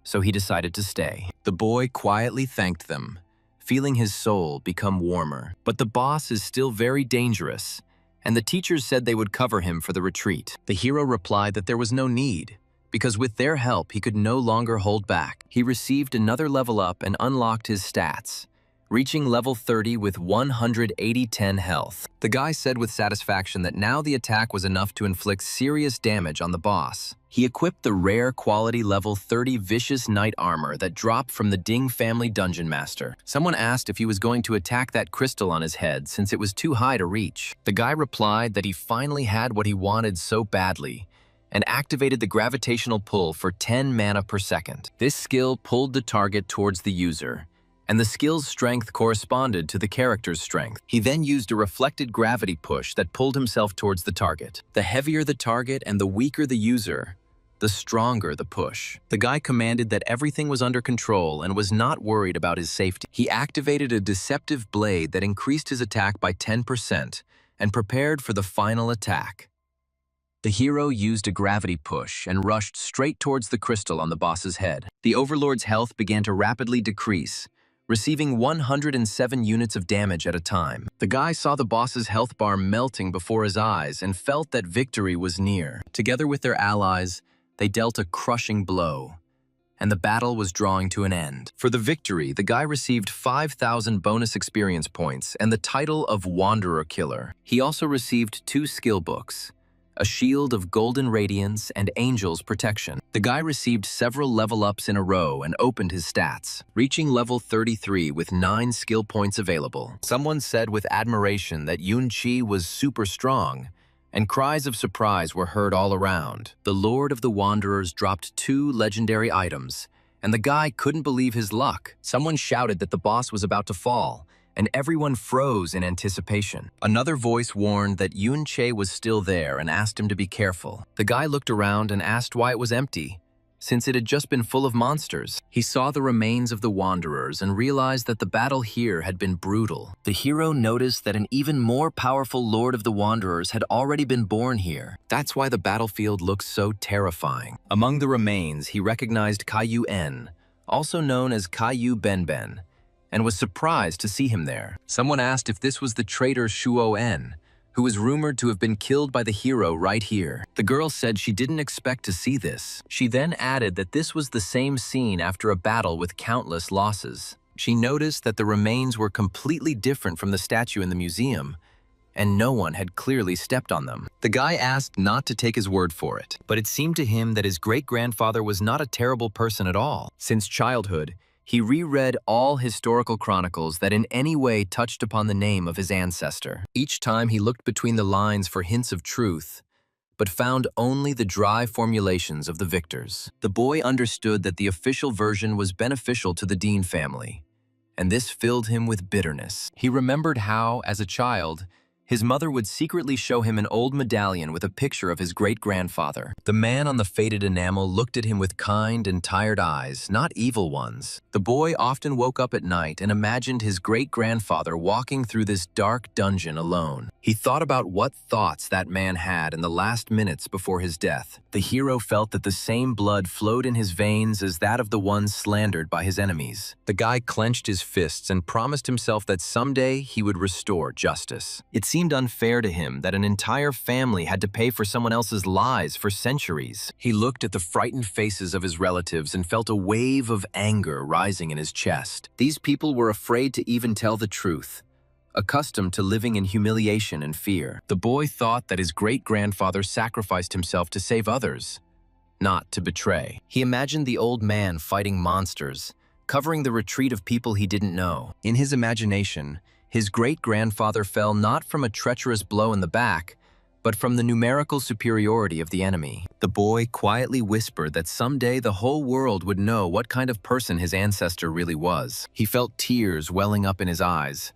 S1: so he decided to stay. The boy quietly thanked them, feeling his soul become warmer. But the boss is still very dangerous, and the teachers said they would cover him for the retreat. The hero replied that there was no need, because with their help he could no longer hold back. He received another level up and unlocked his stats, reaching level 30 with 180-10 health. The guy said with satisfaction that now the attack was enough to inflict serious damage on the boss. He equipped the rare quality level 30 vicious knight armor that dropped from the Ding family dungeon master. Someone asked if he was going to attack that crystal on his head since it was too high to reach. The guy replied that he finally had what he wanted so badly and activated the gravitational pull for 10 mana per second. This skill pulled the target towards the user, and the skill's strength corresponded to the character's strength. He then used a reflected gravity push that pulled himself towards the target. The heavier the target and the weaker the user, the stronger the push. The guy commanded that everything was under control and was not worried about his safety. He activated a deceptive blade that increased his attack by 10% and prepared for the final attack. The hero used a gravity push and rushed straight towards the crystal on the boss's head. The Overlord's health began to rapidly decrease, receiving 107 units of damage at a time. The guy saw the boss's health bar melting before his eyes and felt that victory was near. Together with their allies, they dealt a crushing blow, and the battle was drawing to an end. For the victory, the guy received 5,000 bonus experience points and the title of Wanderer Killer. He also received 2 skill books, a shield of golden radiance and angel's protection. The guy received several level ups in a row and opened his stats, reaching level 33 with 9 skill points available. Someone said with admiration that Yun-Chi was super strong, and cries of surprise were heard all around. The Lord of the Wanderers dropped 2 legendary items, and the guy couldn't believe his luck. Someone shouted that the boss was about to fall, and everyone froze in anticipation. Another voice warned that Yun-Che was still there and asked him to be careful. The guy looked around and asked why it was empty, since it had just been full of monsters. He saw the remains of the Wanderers and realized that the battle here had been brutal. The hero noticed that an even more powerful Lord of the Wanderers had already been born here. That's why the battlefield looked so terrifying. Among the remains, he recognized Caillou En, also known as Caillou Benben, and was surprised to see him there. Someone asked if this was the traitor Shuo En, who was rumored to have been killed by the hero right here. The girl said she didn't expect to see this. She then added that this was the same scene after a battle with countless losses. She noticed that the remains were completely different from the statue in the museum, and no one had clearly stepped on them. The guy asked not to take his word for it, but it seemed to him that his great-grandfather was not a terrible person at all. Since childhood, he reread all historical chronicles that in any way touched upon the name of his ancestor. Each time he looked between the lines for hints of truth, but found only the dry formulations of the victors. The boy understood that the official version was beneficial to the Dean family, and this filled him with bitterness. He remembered how, as a child, His mother would secretly show him an old medallion with a picture of his great-grandfather. The man on the faded enamel looked at him with kind and tired eyes, not evil ones. The boy often woke up at night and imagined his great-grandfather walking through this dark dungeon alone. He thought about what thoughts that man had in the last minutes before his death. The hero felt that the same blood flowed in his veins as that of the one slandered by his enemies. The guy clenched his fists and promised himself that someday he would restore justice. It seemed unfair to him that an entire family had to pay for someone else's lies for centuries. He looked at the frightened faces of his relatives and felt a wave of anger rising in his chest. These people were afraid to even tell the truth, accustomed to living in humiliation and fear. The boy thought that his great-grandfather sacrificed himself to save others, not to betray. He imagined the old man fighting monsters, covering the retreat of people he didn't know. In his imagination, his great-grandfather fell not from a treacherous blow in the back, but from the numerical superiority of the enemy. The boy quietly whispered that someday the whole world would know what kind of person his ancestor really was. He felt tears welling up in his eyes,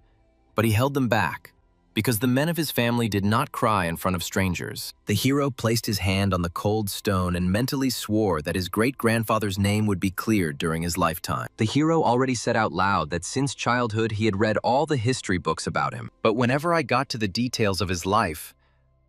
S1: but he held them back, because the men of his family did not cry in front of strangers. The hero placed his hand on the cold stone and mentally swore that his great-grandfather's name would be cleared during his lifetime. The hero already said out loud that since childhood he had read all the history books about him, but whenever I got to the details of his life,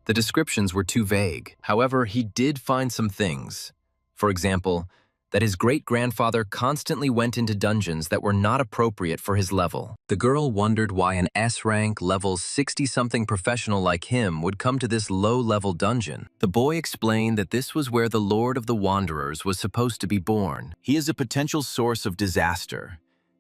S1: the descriptions were too vague. However, he did find some things. For example, that his great-grandfather constantly went into dungeons that were not appropriate for his level. The girl wondered why an S-rank, level 60-something professional like him would come to this low-level dungeon. The boy explained that this was where the Lord of the Wanderers was supposed to be born. He is a potential source of disaster,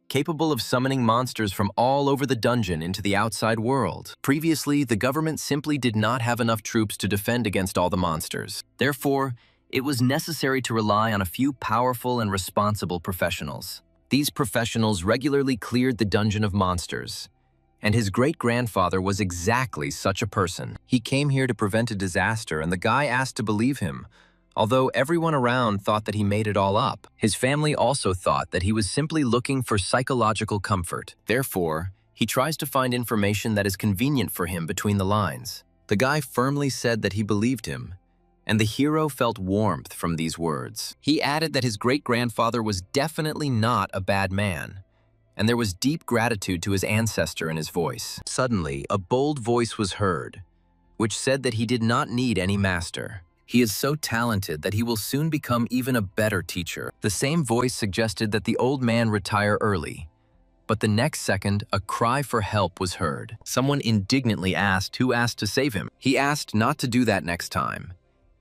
S1: capable of summoning monsters from all over the dungeon into the outside world. Previously, the government simply did not have enough troops to defend against all the monsters. Therefore, it was necessary to rely on a few powerful and responsible professionals. These professionals regularly cleared the dungeon of monsters, and his great-grandfather was exactly such a person. He came here to prevent a disaster, and the guy asked to believe him, although everyone around thought that he made it all up. His family also thought that he was simply looking for psychological comfort. Therefore, he tries to find information that is convenient for him between the lines. The guy firmly said that he believed him, and the hero felt warmth from these words. He added that his great-grandfather was definitely not a bad man, and there was deep gratitude to his ancestor in his voice. Suddenly, a bold voice was heard, which said that he did not need any master. He is so talented that he will soon become even a better teacher. The same voice suggested that the old man retire early, but the next second, a cry for help was heard. Someone indignantly asked who asked to save him. He asked not to do that next time.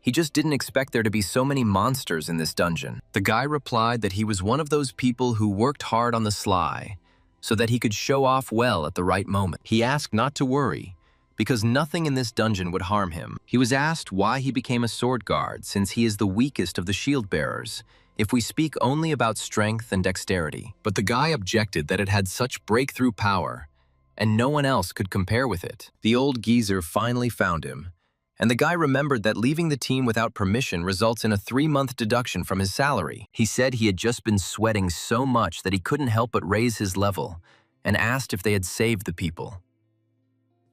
S1: He just didn't expect there to be so many monsters in this dungeon. The guy replied that he was one of those people who worked hard on the sly, so that he could show off well at the right moment. He asked not to worry, because nothing in this dungeon would harm him. He was asked why he became a sword guard, since he is the weakest of the shield bearers, if we speak only about strength and dexterity. But the guy objected that it had such breakthrough power, and no one else could compare with it. The old geezer finally found him, and the guy remembered that leaving the team without permission results in a 3-month deduction from his salary. He said he had just been sweating so much that he couldn't help but raise his level, and asked if they had saved the people.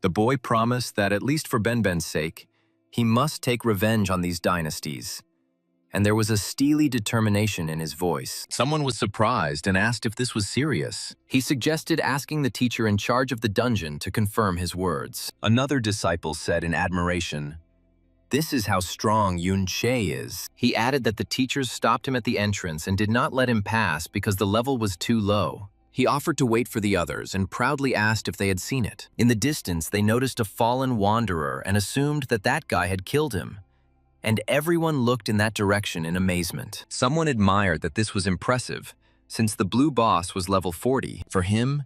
S1: The boy promised that, at least for Benben's sake, he must take revenge on these dynasties, and there was a steely determination in his voice. Someone was surprised and asked if this was serious. He suggested asking the teacher in charge of the dungeon to confirm his words. Another disciple said in admiration, "This is how strong Yun Che is." He added that the teachers stopped him at the entrance and did not let him pass because the level was too low. He offered to wait for the others and proudly asked if they had seen it. In the distance, they noticed a fallen wanderer and assumed that that guy had killed him, and everyone looked in that direction in amazement. Someone admired that this was impressive, since the blue boss was level 40. For him,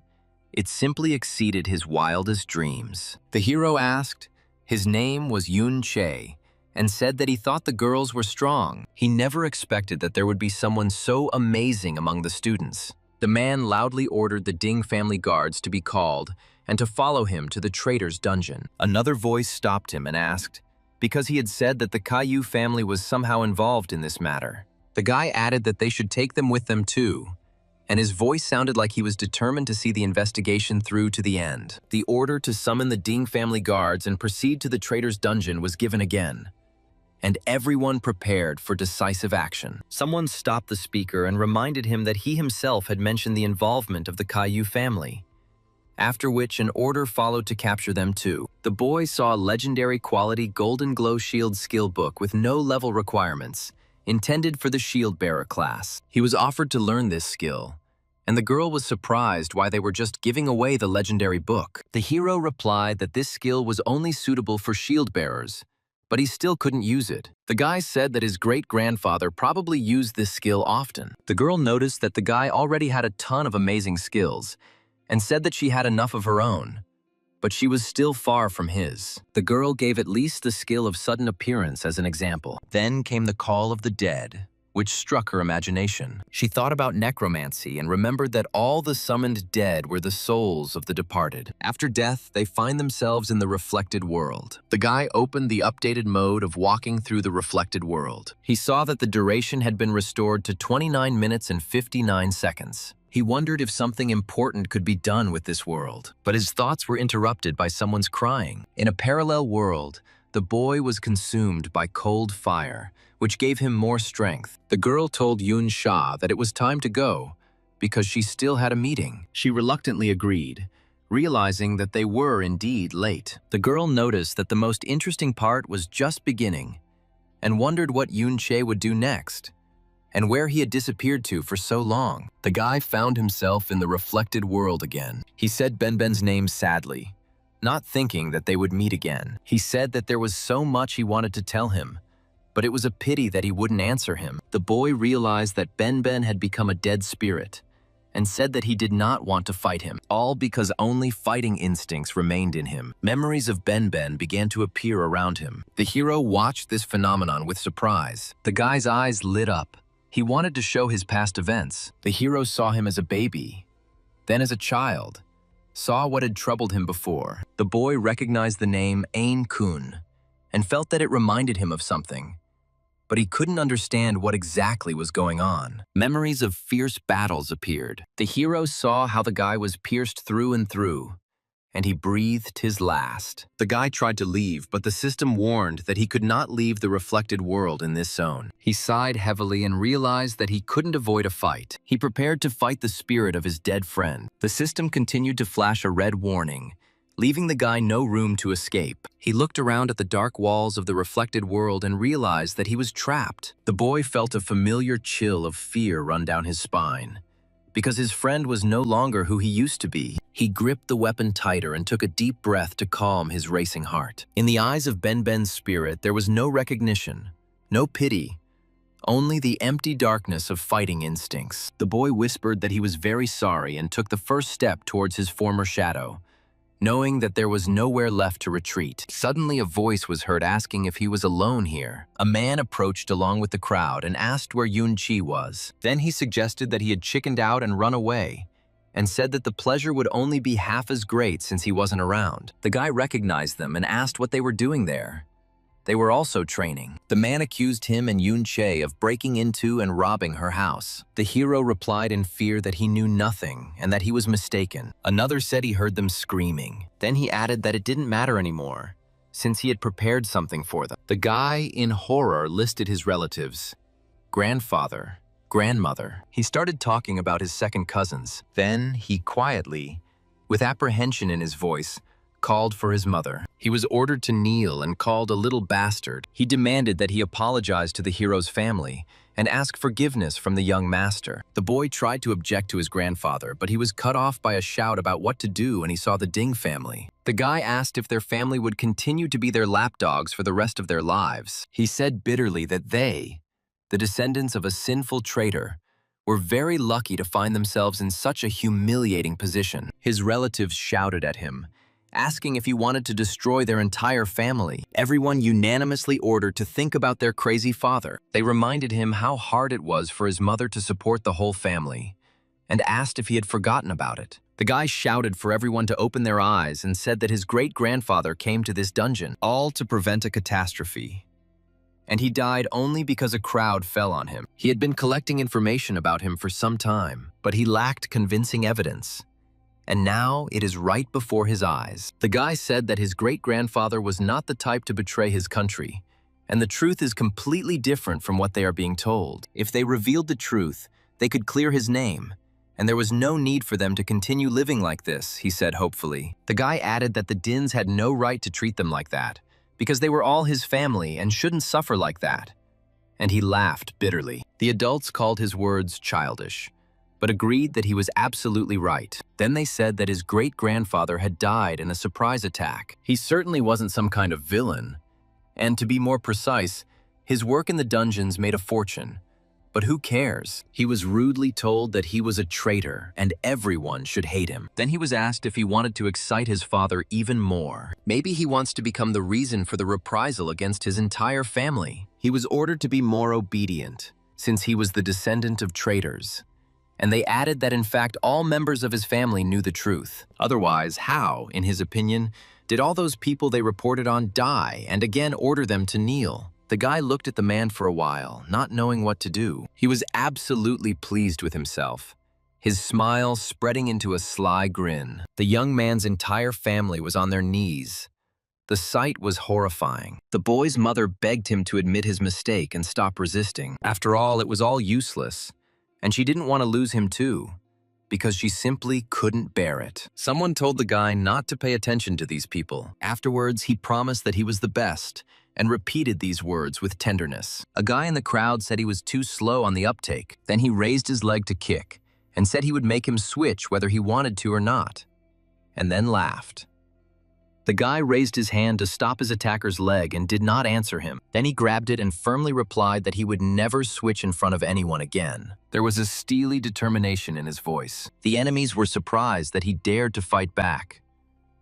S1: it simply exceeded his wildest dreams. The hero asked. His name was Yun Che, and said that he thought the girls were strong. He never expected that there would be someone so amazing among the students. The man loudly ordered the Ding family guards to be called and to follow him to the traitor's dungeon. Another voice stopped him and asked, because he had said that the Caillou family was somehow involved in this matter. The guy added that they should take them with them too, and his voice sounded like he was determined to see the investigation through to the end. The order to summon the Ding family guards and proceed to the traitor's dungeon was given again, and everyone prepared for decisive action. Someone stopped the speaker and reminded him that he himself had mentioned the involvement of the Caillou family, after which an order followed to capture them too. The boy saw a legendary quality Golden Glow Shield skill book with no level requirements, intended for the Shield Bearer class. He was offered to learn this skill, and the girl was surprised why they were just giving away the legendary book. The hero replied that this skill was only suitable for shield bearers, but he still couldn't use it. The guy said that his great-grandfather probably used this skill often. The girl noticed that the guy already had a ton of amazing skills, and said that she had enough of her own, but she was still far from his. The girl gave at least the skill of sudden appearance as an example. Then came the call of the dead, which struck her imagination. She thought about necromancy and remembered that all the summoned dead were the souls of the departed. After death, they find themselves in the reflected world. The guy opened the updated mode of walking through the reflected world. He saw that the duration had been restored to 29 minutes and 59 seconds. He wondered if something important could be done with this world, but his thoughts were interrupted by someone's crying. In a parallel world, the boy was consumed by cold fire, which gave him more strength. The girl told Yun Sha that it was time to go because she still had a meeting. She reluctantly agreed, realizing that they were indeed late. The girl noticed that the most interesting part was just beginning and wondered what Yun Che would do next, and where he had disappeared to for so long. The guy found himself in the reflected world again. He said Benben's name sadly, not thinking that they would meet again. He said that there was so much he wanted to tell him, but it was a pity that he wouldn't answer him. The boy realized that Benben had become a dead spirit, and said that he did not want to fight him, all because only fighting instincts remained in him. Memories of Benben began to appear around him. The hero watched this phenomenon with surprise. The guy's eyes lit up. He wanted to show his past events. The hero saw him as a baby, then as a child, saw what had troubled him before. The boy recognized the name Ain Kun and felt that it reminded him of something, but he couldn't understand what exactly was going on. Memories of fierce battles appeared. The hero saw how the guy was pierced through and through, and he breathed his last. The guy tried to leave, but the system warned that he could not leave the reflected world in this zone. He sighed heavily and realized that he couldn't avoid a fight. He prepared to fight the spirit of his dead friend. The system continued to flash a red warning, leaving the guy no room to escape. He looked around at the dark walls of the reflected world and realized that he was trapped. The boy felt a familiar chill of fear run down his spine, because his friend was no longer who he used to be. He gripped the weapon tighter and took a deep breath to calm his racing heart. In the eyes of Benben's spirit, there was no recognition, no pity, only the empty darkness of fighting instincts. The boy whispered that he was very sorry and took the first step towards his former shadow, knowing that there was nowhere left to retreat. Suddenly a voice was heard asking if he was alone here. A man approached along with the crowd and asked where Yun Chi was. Then he suggested that he had chickened out and run away, and said that the pleasure would only be half as great since he wasn't around. The guy recognized them and asked what they were doing there. They were also training. The man accused him and Yun Che of breaking into and robbing her house. The hero replied in fear that he knew nothing and that he was mistaken. Another said he heard them screaming. Then he added that it didn't matter anymore, since he had prepared something for them. The guy, in horror, listed his relatives: grandfather, grandmother. He started talking about his second cousins. Then he quietly, with apprehension in his voice, called for his mother. He was ordered to kneel and called a little bastard. He demanded that he apologize to the hero's family and ask forgiveness from the young master. The boy tried to object to his grandfather, but he was cut off by a shout about what to do when he saw the Ding family. The guy asked if their family would continue to be their lapdogs for the rest of their lives. He said bitterly that they, the descendants of a sinful traitor, were very lucky to find themselves in such a humiliating position. His relatives shouted at him, asking if he wanted to destroy their entire family. Everyone unanimously ordered to think about their crazy father. They reminded him how hard it was for his mother to support the whole family, and asked if he had forgotten about it. The guy shouted for everyone to open their eyes and said that his great-grandfather came to this dungeon, all to prevent a catastrophe. and he died only because a crowd fell on him. He had been collecting information about him for some time, but he lacked convincing evidence. And now it is right before his eyes. The guy said that his great-grandfather was not the type to betray his country, and the truth is completely different from what they are being told. If they revealed the truth, they could clear his name, and there was no need for them to continue living like this, he said hopefully. The guy added that the Dins had no right to treat them like that, because they were all his family and shouldn't suffer like that. And he laughed bitterly. The adults called his words childish, but agreed that he was absolutely right. Then they said that his great-grandfather had died in a surprise attack. He certainly wasn't some kind of villain. And to be more precise, his work in the dungeons made a fortune. But who cares? He was rudely told that he was a traitor and everyone should hate him. Then he was asked if he wanted to excite his father even more. Maybe he wants to become the reason for the reprisal against his entire family. He was ordered to be more obedient, since he was the descendant of traitors. And they added that in fact all members of his family knew the truth. Otherwise, how, in his opinion, did all those people they reported on die and again order them to kneel? The guy looked at the man for a while, not knowing what to do. He was absolutely pleased with himself, his smile spreading into a sly grin. The young man's entire family was on their knees. The sight was horrifying. The boy's mother begged him to admit his mistake and stop resisting. After all, it was all useless, and she didn't want to lose him too, because she simply couldn't bear it. Someone told the guy not to pay attention to these people. Afterwards, he promised that he was the best, and repeated these words with tenderness. A guy in the crowd said he was too slow on the uptake. Then he raised his leg to kick, and said he would make him switch whether he wanted to or not, and then laughed. The guy raised his hand to stop his attacker's leg and did not answer him. Then he grabbed it and firmly replied that he would never switch in front of anyone again. There was a steely determination in his voice. The enemies were surprised that he dared to fight back.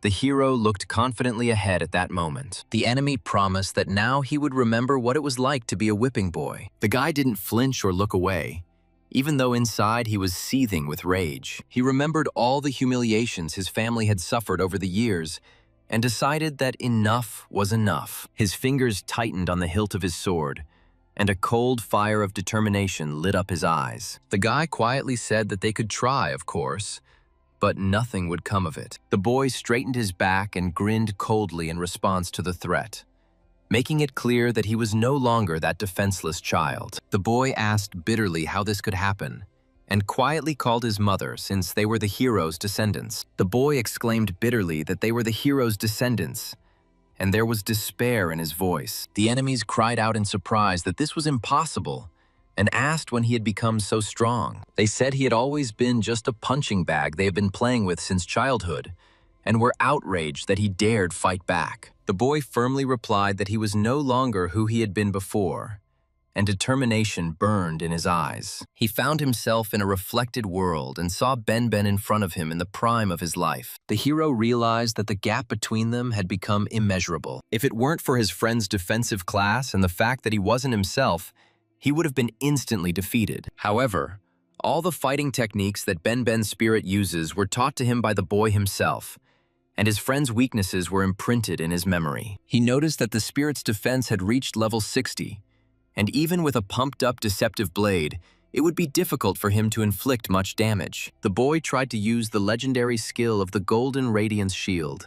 S1: The hero looked confidently ahead at that moment. The enemy promised that now he would remember what it was like to be a whipping boy. The guy didn't flinch or look away, even though inside he was seething with rage. He remembered all the humiliations his family had suffered over the years and decided that enough was enough. His fingers tightened on the hilt of his sword, and a cold fire of determination lit up his eyes. The guy quietly said that they could try, of course, but nothing would come of it. The boy straightened his back and grinned coldly in response to the threat, making it clear that he was no longer that defenseless child. The boy asked bitterly how this could happen, and quietly called his mother since they were the hero's descendants. The boy exclaimed bitterly that they were the hero's descendants, and there was despair in his voice. The enemies cried out in surprise that this was impossible, and asked when he had become so strong. They said he had always been just a punching bag they had been playing with since childhood, and were outraged that he dared fight back. The boy firmly replied that he was no longer who he had been before, and determination burned in his eyes. He found himself in a reflected world and saw Ben in front of him in the prime of his life. The hero realized that the gap between them had become immeasurable. If it weren't for his friend's defensive class and the fact that he wasn't himself, he would have been instantly defeated. However, all the fighting techniques that Ben's spirit uses were taught to him by the boy himself, and his friend's weaknesses were imprinted in his memory. He noticed that the spirit's defense had reached level 60, and even with a pumped-up deceptive blade, it would be difficult for him to inflict much damage. The boy tried to use the legendary skill of the Golden Radiance Shield,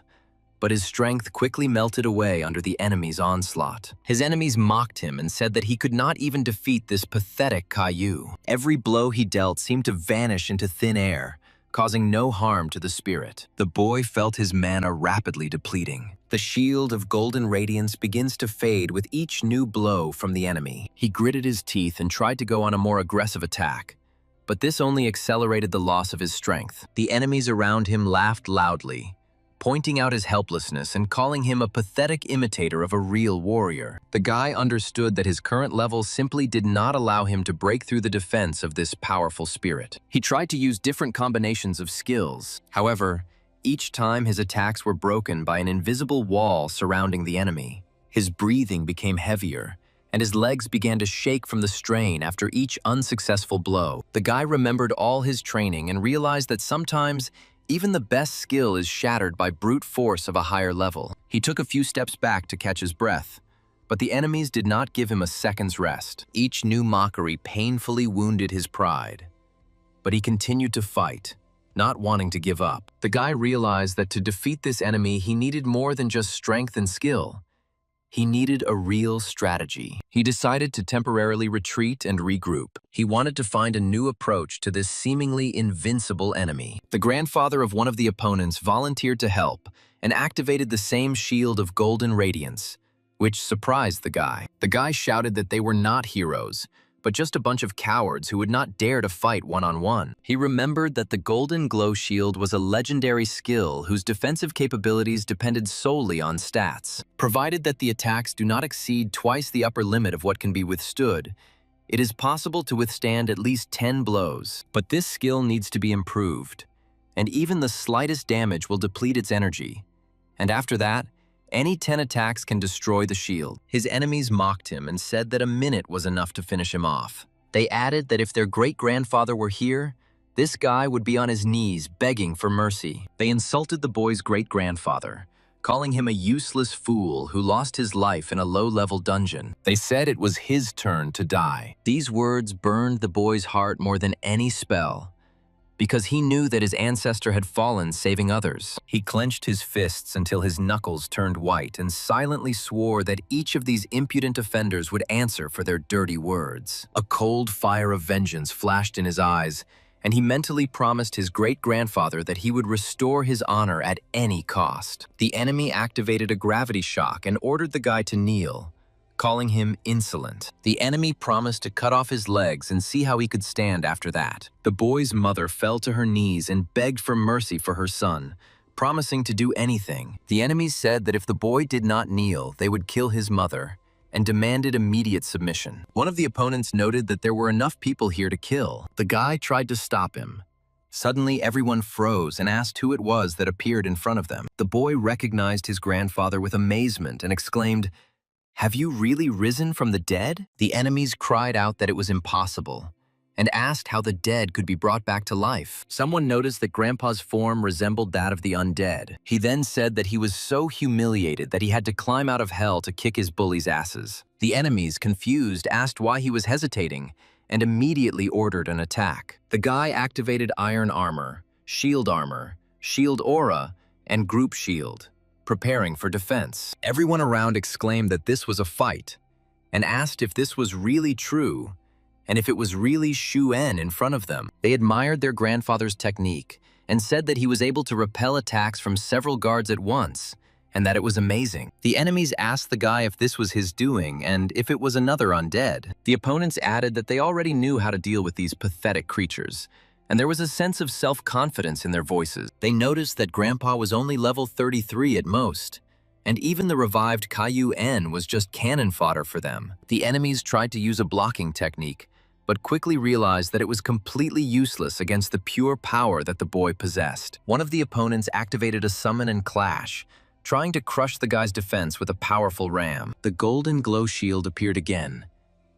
S1: but his strength quickly melted away under the enemy's onslaught. His enemies mocked him and said that he could not even defeat this pathetic Caillou. Every blow he dealt seemed to vanish into thin air, causing no harm to the spirit. The boy felt his mana rapidly depleting. The shield of golden radiance begins to fade with each new blow from the enemy. He gritted his teeth and tried to go on a more aggressive attack, but this only accelerated the loss of his strength. The enemies around him laughed loudly, pointing out his helplessness and calling him a pathetic imitator of a real warrior. The guy understood that his current level simply did not allow him to break through the defense of this powerful spirit. He tried to use different combinations of skills. However, each time his attacks were broken by an invisible wall surrounding the enemy. His breathing became heavier, and his legs began to shake from the strain after each unsuccessful blow. The guy remembered all his training and realized that sometimes even the best skill is shattered by brute force of a higher level. He took a few steps back to catch his breath, But the enemies did not give him a second's rest. Each new mockery painfully wounded his pride. But he continued to fight, not wanting to give up. The guy realized that to defeat this enemy, he needed more than just strength and skill. He needed a real strategy. He decided to temporarily retreat and regroup. He wanted to find a new approach to this seemingly invincible enemy. The grandfather of one of the opponents volunteered to help and activated the same shield of golden radiance, which surprised the guy. The guy shouted that they were not heroes, but just a bunch of cowards who would not dare to fight one-on-one. He remembered that the golden glow shield was a legendary skill whose defensive capabilities depended solely on stats. Provided that the attacks do not exceed twice the upper limit of what can be withstood, it is possible to withstand at least 10 blows. But this skill needs to be improved, and even the slightest damage will deplete its energy. And after that, any 10 attacks can destroy the shield. His enemies mocked him and said that a minute was enough to finish him off. They added that if their great-grandfather were here, this guy would be on his knees begging for mercy. They insulted the boy's great-grandfather, calling him a useless fool who lost his life in a low-level dungeon. They said it was his turn to die. These words burned the boy's heart more than any spell, because he knew that his ancestor had fallen saving others. He clenched his fists until his knuckles turned white and silently swore that each of these impudent offenders would answer for their dirty words. A cold fire of vengeance flashed in his eyes, and he mentally promised his great-grandfather that he would restore his honor at any cost. The enemy activated a gravity shock and ordered the guy to kneel, calling him insolent. The enemy promised to cut off his legs and see how he could stand after that. The boy's mother fell to her knees and begged for mercy for her son, promising to do anything. The enemies said that if the boy did not kneel, they would kill his mother, and demanded immediate submission. One of the opponents noted that there were enough people here to kill. The guy tried to stop him. Suddenly, everyone froze and asked who it was that appeared in front of them. The boy recognized his grandfather with amazement and exclaimed, "Have you really risen from the dead?" The enemies cried out that it was impossible, and asked how the dead could be brought back to life. Someone noticed that Grandpa's form resembled that of the undead. He then said that he was so humiliated that he had to climb out of hell to kick his bullies' asses. The enemies, confused, asked why he was hesitating, and immediately ordered an attack. The guy activated iron armor, shield aura, and group shield, preparing for defense. Everyone around exclaimed that this was a fight, and asked if this was really true, and if it was really Shu-En in front of them. They admired their grandfather's technique, and said that he was able to repel attacks from several guards at once, and that it was amazing. The enemies asked the guy if this was his doing, and if it was another undead. The opponents added that they already knew how to deal with these pathetic creatures, and there was a sense of self-confidence in their voices. They noticed that Grandpa was only level 33 at most, and even the revived Caillou-En was just cannon fodder for them. The enemies tried to use a blocking technique, but quickly realized that it was completely useless against the pure power that the boy possessed. One of the opponents activated a summon and clash, trying to crush the guy's defense with a powerful ram. The golden glow shield appeared again,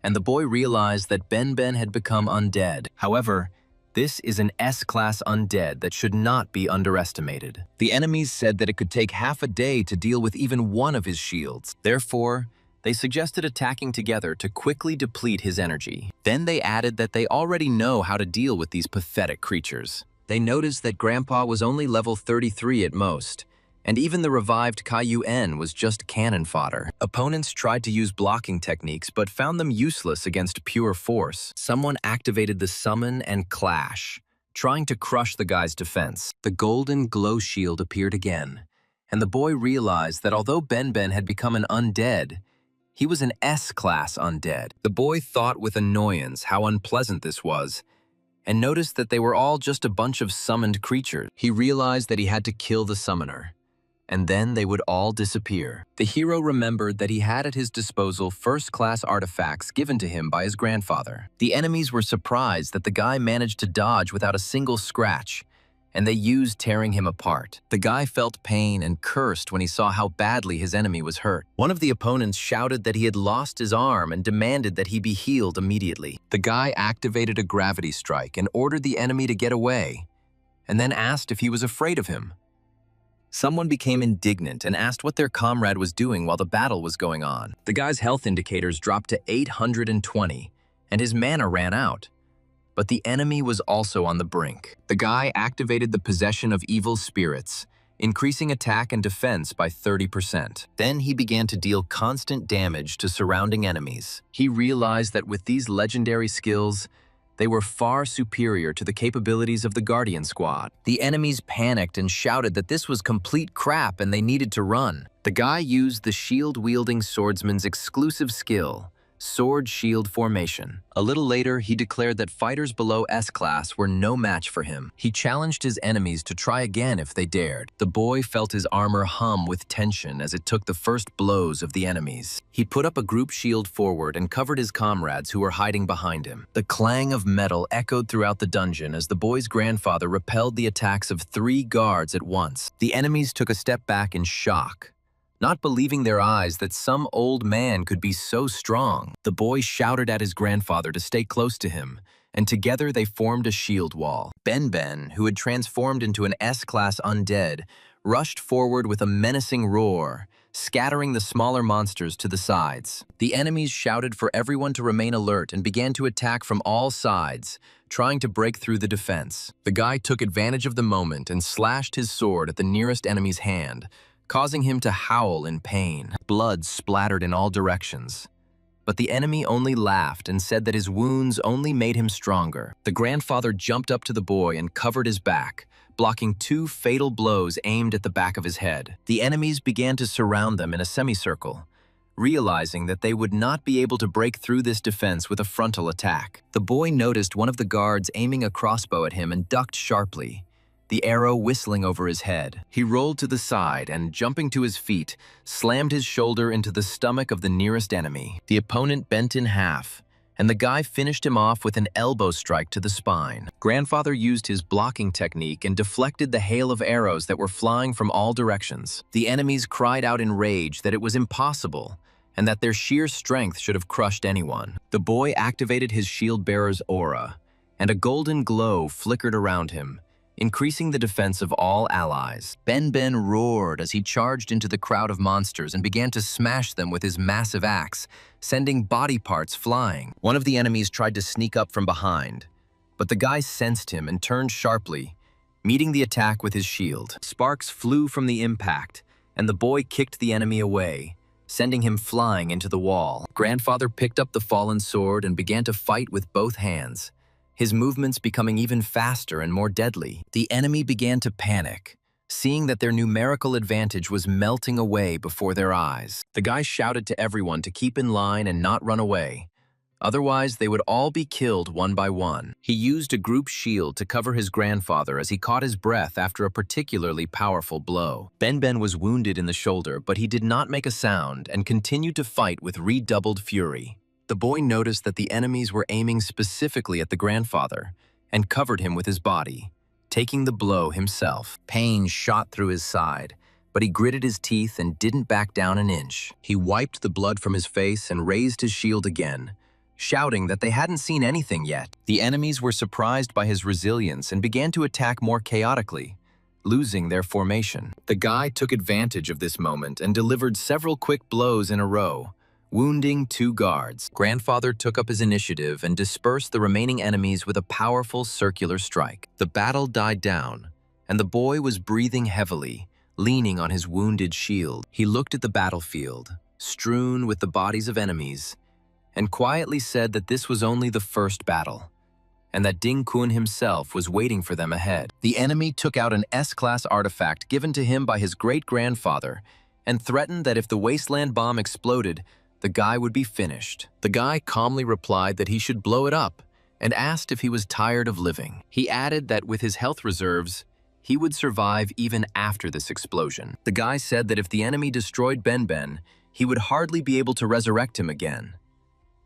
S1: and the boy realized that Ben had become undead. However, this is an S-class undead that should not be underestimated. The enemies said that it could take half a day to deal with even one of his shields. Therefore, they suggested attacking together to quickly deplete his energy. Then they added that they already know how to deal with these pathetic creatures. They noticed that Grandpa was only level 33 at most, and even the revived Caillou-En was just cannon fodder. Opponents tried to use blocking techniques but found them useless against pure force. Someone activated the summon and clash, trying to crush the guy's defense. The golden glow shield appeared again, and the boy realized that although Ben had become an undead, he was an S-class undead. The boy thought with annoyance how unpleasant this was, and noticed that they were all just a bunch of summoned creatures. He realized that he had to kill the summoner, and then they would all disappear. The hero remembered that he had at his disposal first-class artifacts given to him by his grandfather. The enemies were surprised that the guy managed to dodge without a single scratch, and they used tearing him apart. The guy felt pain and cursed when he saw how badly his enemy was hurt. One of the opponents shouted that he had lost his arm and demanded that he be healed immediately. The guy activated a gravity strike and ordered the enemy to get away, and then asked if he was afraid of him. Someone became indignant and asked what their comrade was doing while the battle was going on. The guy's health indicators dropped to 820, and his mana ran out. But the enemy was also on the brink. The guy activated the possession of evil spirits, increasing attack and defense by 30%. Then he began to deal constant damage to surrounding enemies. He realized that with these legendary skills, they were far superior to the capabilities of the Guardian Squad. The enemies panicked and shouted that this was complete crap and they needed to run. The guy used the shield-wielding swordsman's exclusive skill, Sword Shield Formation. A little later, he declared that fighters below S-Class were no match for him. He challenged his enemies to try again if they dared. The boy felt his armor hum with tension as it took the first blows of the enemies. He put up a group shield forward and covered his comrades who were hiding behind him. The clang of metal echoed throughout the dungeon as the boy's grandfather repelled the attacks of 3 guards at once. The enemies took a step back in shock, not believing their eyes that some old man could be so strong. The boy shouted at his grandfather to stay close to him, and together they formed a shield wall. Ben, who had transformed into an S-Class undead, rushed forward with a menacing roar, scattering the smaller monsters to the sides. The enemies shouted for everyone to remain alert and began to attack from all sides, trying to break through the defense. The guy took advantage of the moment and slashed his sword at the nearest enemy's hand, causing him to howl in pain. Blood splattered in all directions. But the enemy only laughed and said that his wounds only made him stronger. The grandfather jumped up to the boy and covered his back, blocking 2 fatal blows aimed at the back of his head. The enemies began to surround them in a semicircle, realizing that they would not be able to break through this defense with a frontal attack. The boy noticed one of the guards aiming a crossbow at him and ducked sharply, the arrow whistling over his head. He rolled to the side and, jumping to his feet, slammed his shoulder into the stomach of the nearest enemy. The opponent bent in half, and the guy finished him off with an elbow strike to the spine. Grandfather used his blocking technique and deflected the hail of arrows that were flying from all directions. The enemies cried out in rage that it was impossible, and that their sheer strength should have crushed anyone. The boy activated his shield-bearer's aura, and a golden glow flickered around him, increasing the defense of all allies. Ben roared as he charged into the crowd of monsters and began to smash them with his massive axe, sending body parts flying. One of the enemies tried to sneak up from behind, but the guy sensed him and turned sharply, meeting the attack with his shield. Sparks flew from the impact, and the boy kicked the enemy away, sending him flying into the wall. Grandfather picked up the fallen sword and began to fight with both hands, his movements becoming even faster and more deadly. The enemy began to panic, seeing that their numerical advantage was melting away before their eyes. The guy shouted to everyone to keep in line and not run away. Otherwise, they would all be killed one by one. He used a group shield to cover his grandfather as he caught his breath after a particularly powerful blow. Ben was wounded in the shoulder, but he did not make a sound and continued to fight with redoubled fury. The boy noticed that the enemies were aiming specifically at the grandfather and covered him with his body, taking the blow himself. Pain shot through his side, but he gritted his teeth and didn't back down an inch. He wiped the blood from his face and raised his shield again, shouting that they hadn't seen anything yet. The enemies were surprised by his resilience and began to attack more chaotically, losing their formation. The guy took advantage of this moment and delivered several quick blows in a row, wounding 2 guards. Grandfather took up his initiative and dispersed the remaining enemies with a powerful circular strike. The battle died down, and the boy was breathing heavily, leaning on his wounded shield. He looked at the battlefield, strewn with the bodies of enemies, and quietly said that this was only the first battle, and that Ding Kun himself was waiting for them ahead. The enemy took out an S-Class artifact given to him by his great-grandfather and threatened that if the wasteland bomb exploded, the guy would be finished. The guy calmly replied that he should blow it up and asked if he was tired of living. He added that with his health reserves, he would survive even after this explosion. The guy said that if the enemy destroyed Ben, he would hardly be able to resurrect him again.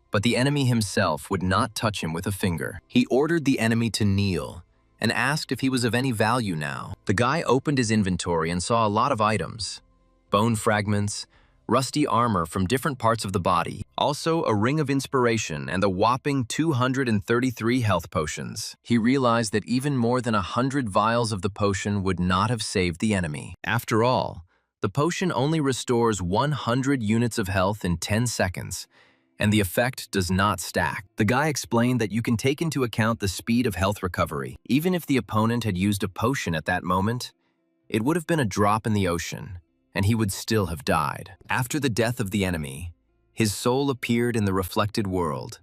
S1: But the enemy himself would not touch him with a finger. He ordered the enemy to kneel and asked if he was of any value now. The guy opened his inventory and saw a lot of items: bone fragments, rusty armor from different parts of the body, also a ring of inspiration and a whopping 233 health potions. He realized that even more than 100 vials of the potion would not have saved the enemy. After all, the potion only restores 100 units of health in 10 seconds, and the effect does not stack. The guy explained that you can take into account the speed of health recovery. Even if the opponent had used a potion at that moment, it would have been a drop in the ocean, and he would still have died. After the death of the enemy, his soul appeared in the reflected world,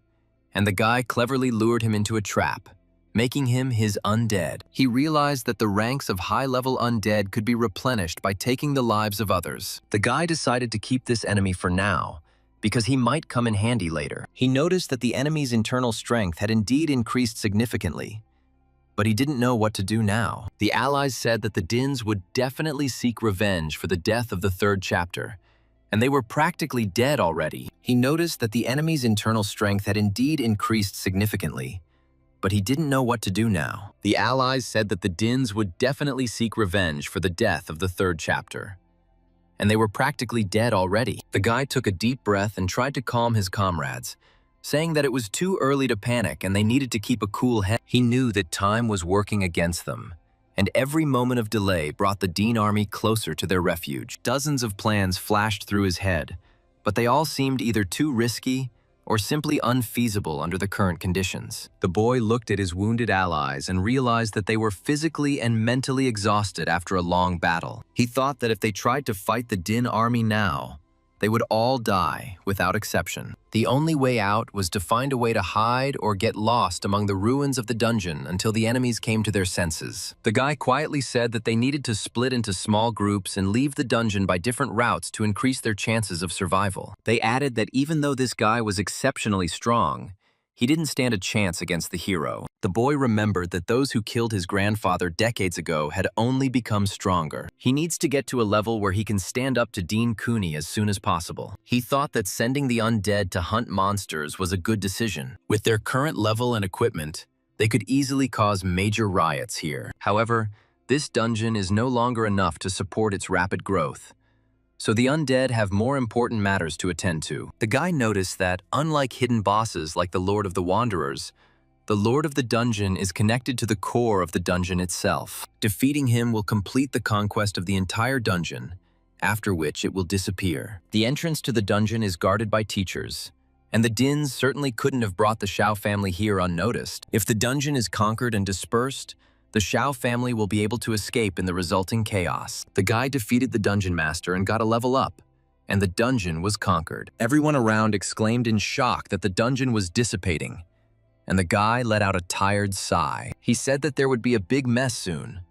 S1: and the guy cleverly lured him into a trap, making him his undead. He realized that the ranks of high-level undead could be replenished by taking the lives of others. The guy decided to keep this enemy for now, because he might come in handy later. He noticed that the enemy's internal strength had indeed increased significantly, but he didn't know what to do now. The allies said that the Dins would definitely seek revenge for the death of the third chapter, and they were practically dead already. He noticed that the enemy's internal strength had indeed increased significantly, but he didn't know what to do now. The allies said that the Dins would definitely seek revenge for the death of the third chapter, and they were practically dead already. The guy took a deep breath and tried to calm his comrades, saying that it was too early to panic and they needed to keep a cool head. He knew that time was working against them, and every moment of delay brought the Din army closer to their refuge. Dozens of plans flashed through his head, but they all seemed either too risky or simply unfeasible under the current conditions. The boy looked at his wounded allies and realized that they were physically and mentally exhausted after a long battle. He thought that if they tried to fight the Din army now, they would all die, without exception. The only way out was to find a way to hide or get lost among the ruins of the dungeon until the enemies came to their senses. The guy quietly said that they needed to split into small groups and leave the dungeon by different routes to increase their chances of survival. They added that even though this guy was exceptionally strong, he didn't stand a chance against the hero. The boy remembered that those who killed his grandfather decades ago had only become stronger. He needs to get to a level where he can stand up to Dean Cooney as soon as possible. He thought that sending the undead to hunt monsters was a good decision. With their current level and equipment, they could easily cause major riots here. However, this dungeon is no longer enough to support its rapid growth, so the undead have more important matters to attend to. The guy noticed that, unlike hidden bosses like the Lord of the Wanderers, the Lord of the Dungeon is connected to the core of the dungeon itself. Defeating him will complete the conquest of the entire dungeon, after which it will disappear. The entrance to the dungeon is guarded by teachers, and the Dins certainly couldn't have brought the Shao family here unnoticed. If the dungeon is conquered and dispersed, the Shao family will be able to escape in the resulting chaos. The guy defeated the dungeon master and got a level up, and the dungeon was conquered. Everyone around exclaimed in shock that the dungeon was dissipating, and the guy let out a tired sigh. He said that there would be a big mess soon,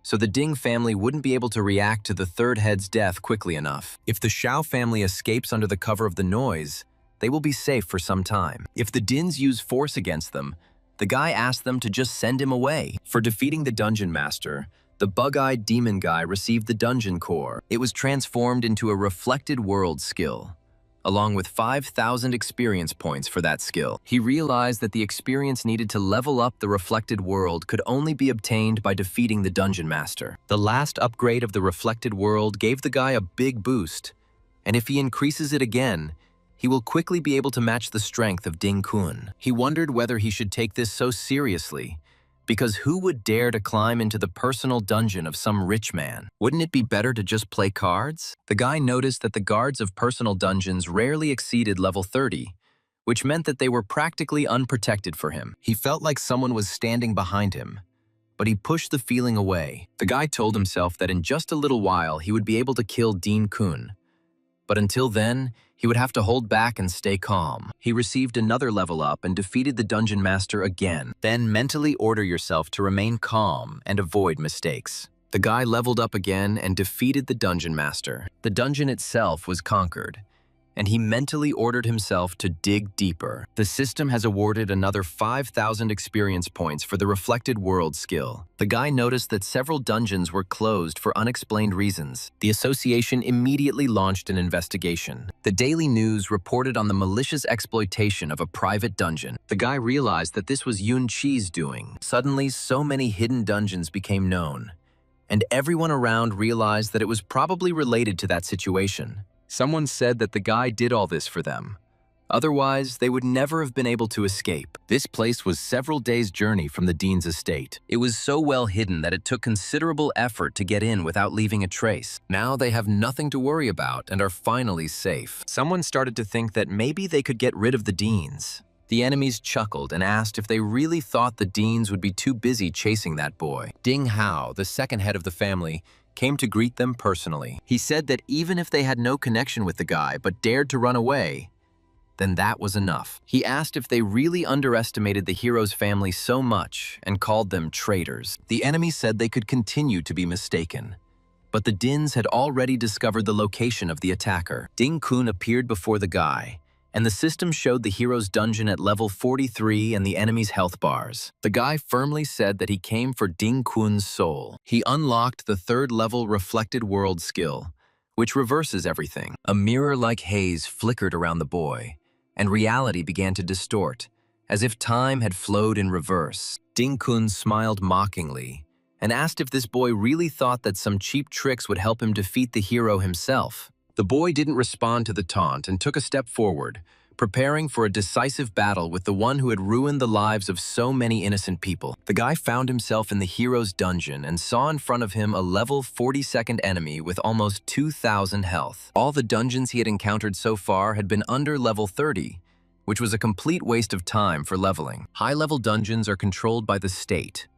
S1: so the Ding family wouldn't be able to react to the third head's death quickly enough. If the Shao family escapes under the cover of the noise, they will be safe for some time. If the Dins use force against them, the guy asked them to just send him away. For defeating the dungeon master, the bug-eyed demon guy received the dungeon core. It was transformed into a reflected world skill, along with 5,000 experience points for that skill. He realized that the experience needed to level up the reflected world could only be obtained by defeating the dungeon master. The last upgrade of the reflected world gave the guy a big boost, and if he increases it again, he will quickly be able to match the strength of Ding Kun. He wondered whether he should take this so seriously, because who would dare to climb into the personal dungeon of some rich man? Wouldn't it be better to just play cards? The guy noticed that the guards of personal dungeons rarely exceeded level 30, which meant that they were practically unprotected for him. He felt like someone was standing behind him, but he pushed the feeling away. The guy told himself that in just a little while he would be able to kill Dean Kun, but until then, he would have to hold back and stay calm. He received another level up and defeated the dungeon master again. Then mentally order yourself to remain calm and avoid mistakes. The guy leveled up again and defeated the dungeon master. The dungeon itself was conquered, and he mentally ordered himself to dig deeper. The system has awarded another 5,000 experience points for the reflected world skill. The guy noticed that several dungeons were closed for unexplained reasons. The association immediately launched an investigation. The Daily News reported on the malicious exploitation of a private dungeon. The guy realized that this was Yun Chi's doing. Suddenly, so many hidden dungeons became known, and everyone around realized that it was probably related to that situation. Someone said that the guy did all this for them. Otherwise, they would never have been able to escape. This place was several days' journey from the dean's estate. It was so well hidden that it took considerable effort to get in without leaving a trace. Now they have nothing to worry about and are finally safe. Someone started to think that maybe they could get rid of the deans. The enemies chuckled and asked if they really thought the deans would be too busy chasing that boy. Ding Hao, the second head of the family, came to greet them personally. He said that even if they had no connection with the guy but dared to run away, then that was enough. He asked if they really underestimated the hero's family so much and called them traitors. The enemy said they could continue to be mistaken. But the Dins had already discovered the location of the attacker. Ding Kun appeared before the guy, and the system showed the hero's dungeon at level 43 and the enemy's health bars. The guy firmly said that he came for Ding Kun's soul. He unlocked the third-level Reflected World skill, which reverses everything. A mirror-like haze flickered around the boy, and reality began to distort, as if time had flowed in reverse. Ding Kun smiled mockingly and asked if this boy really thought that some cheap tricks would help him defeat the hero himself. The boy didn't respond to the taunt and took a step forward, preparing for a decisive battle with the one who had ruined the lives of so many innocent people. The guy found himself in the hero's dungeon and saw in front of him a level 42nd enemy with almost 2,000 health. All the dungeons he had encountered so far had been under level 30, which was a complete waste of time for leveling. High-level dungeons are controlled by the state,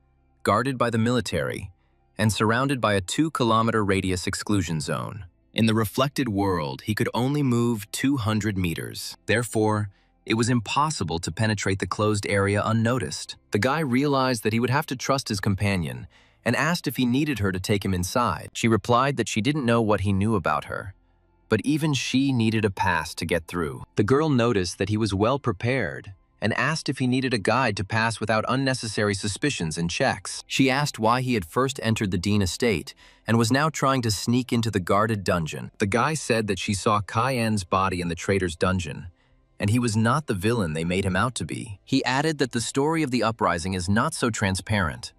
S1: guarded by the military, and surrounded by a 2-kilometer radius exclusion zone. In the reflected world, he could only move 200 meters. Therefore, it was impossible to penetrate the closed area unnoticed. The guy realized that he would have to trust his companion and asked if he needed her to take him inside. She replied that she didn't know what he knew about her, but even she needed a pass to get through. The girl noticed that he was well prepared and asked if he needed a guide to pass without unnecessary suspicions and checks. She asked why he had first entered the Dean estate and was now trying to sneak into the guarded dungeon. The guy said that she saw Cayenne's body in the traitor's dungeon, and he was not the villain they made him out to be. He added that the story of the uprising is not so transparent,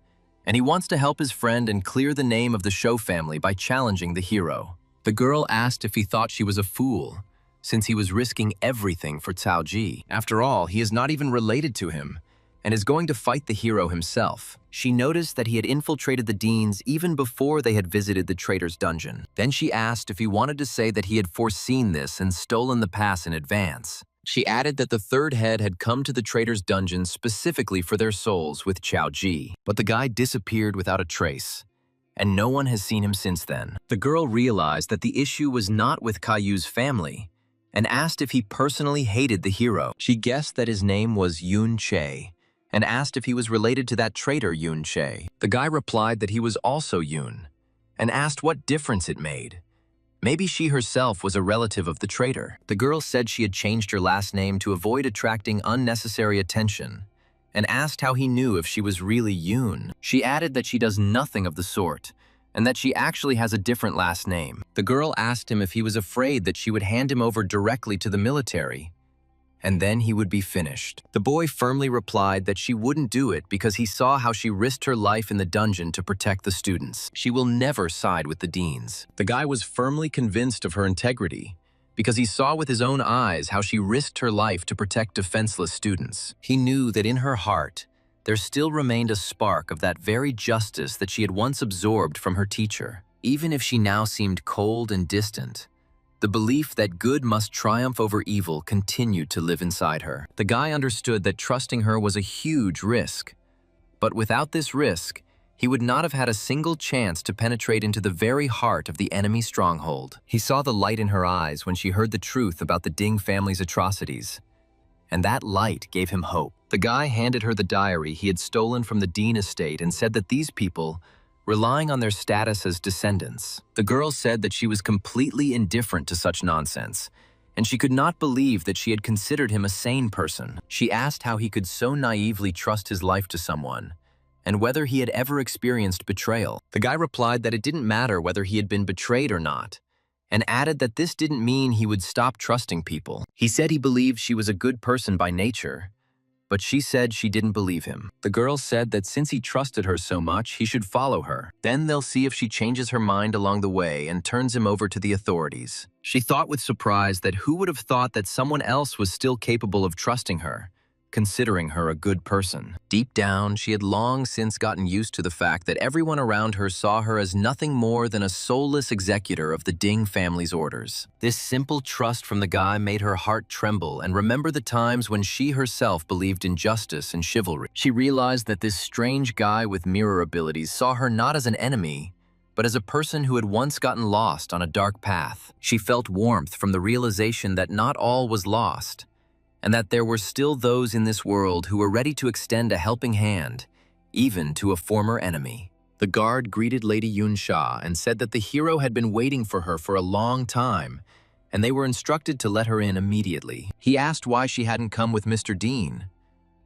S1: and he wants to help his friend and clear the name of the Shou family by challenging the hero. The girl asked if he thought she was a fool, since he was risking everything for Cao Ji. After all, he is not even related to him, and is going to fight the hero himself. She noticed that he had infiltrated the Deans even before they had visited the traitor's dungeon. Then she asked if he wanted to say that he had foreseen this and stolen the pass in advance. She added that the third head had come to the traitor's dungeon specifically for their souls with Cao Ji. But the guy disappeared without a trace, and no one has seen him since then. The girl realized that the issue was not with Caillou's family, and asked if he personally hated the hero. She guessed that his name was Yun Che, and asked if he was related to that traitor Yun Che. The guy replied that he was also Yun, and asked what difference it made. Maybe she herself was a relative of the traitor. The girl said she had changed her last name to avoid attracting unnecessary attention, and asked how he knew if she was really Yun. She added that she does nothing of the sort, and that she actually has a different last name. The girl asked him if he was afraid that she would hand him over directly to the military, and then he would be finished. The boy firmly replied that she wouldn't do it because he saw how she risked her life in the dungeon to protect the students. She will never side with the Deans. The guy was firmly convinced of her integrity because he saw with his own eyes how she risked her life to protect defenseless students. He knew that in her heart, there still remained a spark of that very justice that she had once absorbed from her teacher. Even if she now seemed cold and distant, the belief that good must triumph over evil continued to live inside her. The guy understood that trusting her was a huge risk, but without this risk, he would not have had a single chance to penetrate into the very heart of the enemy stronghold. He saw the light in her eyes when she heard the truth about the Ding family's atrocities, and that light gave him hope. The guy handed her the diary he had stolen from the Dean estate and said that these people, relying on their status as descendants. The girl said that she was completely indifferent to such nonsense, and she could not believe that she had considered him a sane person. She asked how he could so naively trust his life to someone, and whether he had ever experienced betrayal. The guy replied that it didn't matter whether he had been betrayed or not, and added that this didn't mean he would stop trusting people. He said he believed she was a good person by nature, but she said she didn't believe him. The girl said that since he trusted her so much, he should follow her. Then they'll see if she changes her mind along the way and turns him over to the authorities. She thought with surprise that who would have thought that someone else was still capable of trusting her, considering her a good person. Deep down, she had long since gotten used to the fact that everyone around her saw her as nothing more than a soulless executor of the Ding family's orders. This simple trust from the guy made her heart tremble and remember the times when she herself believed in justice and chivalry. She realized that this strange guy with mirror abilities saw her not as an enemy, but as a person who had once gotten lost on a dark path. She felt warmth from the realization that not all was lost, and that there were still those in this world who were ready to extend a helping hand, even to a former enemy. The guard greeted Lady Yunsha and said that the hero had been waiting for her for a long time, and they were instructed to let her in immediately. He asked why she hadn't come with Mr. Dean,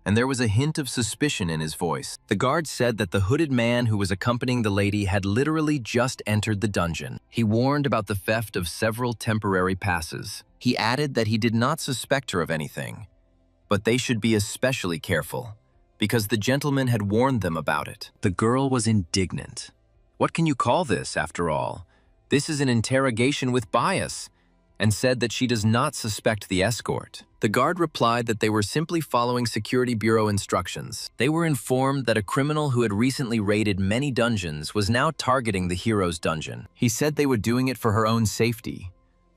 S1: and there was a hint of suspicion in his voice. The guard said that the hooded man who was accompanying the lady had literally just entered the dungeon. He warned about the theft of several temporary passes. He added that he did not suspect her of anything, but they should be especially careful, because the gentleman had warned them about it. The girl was indignant. What can you call this, after all? This is an interrogation with bias, and said that she does not suspect the escort. The guard replied that they were simply following Security Bureau instructions. They were informed that a criminal who had recently raided many dungeons was now targeting the hero's dungeon. He said they were doing it for her own safety.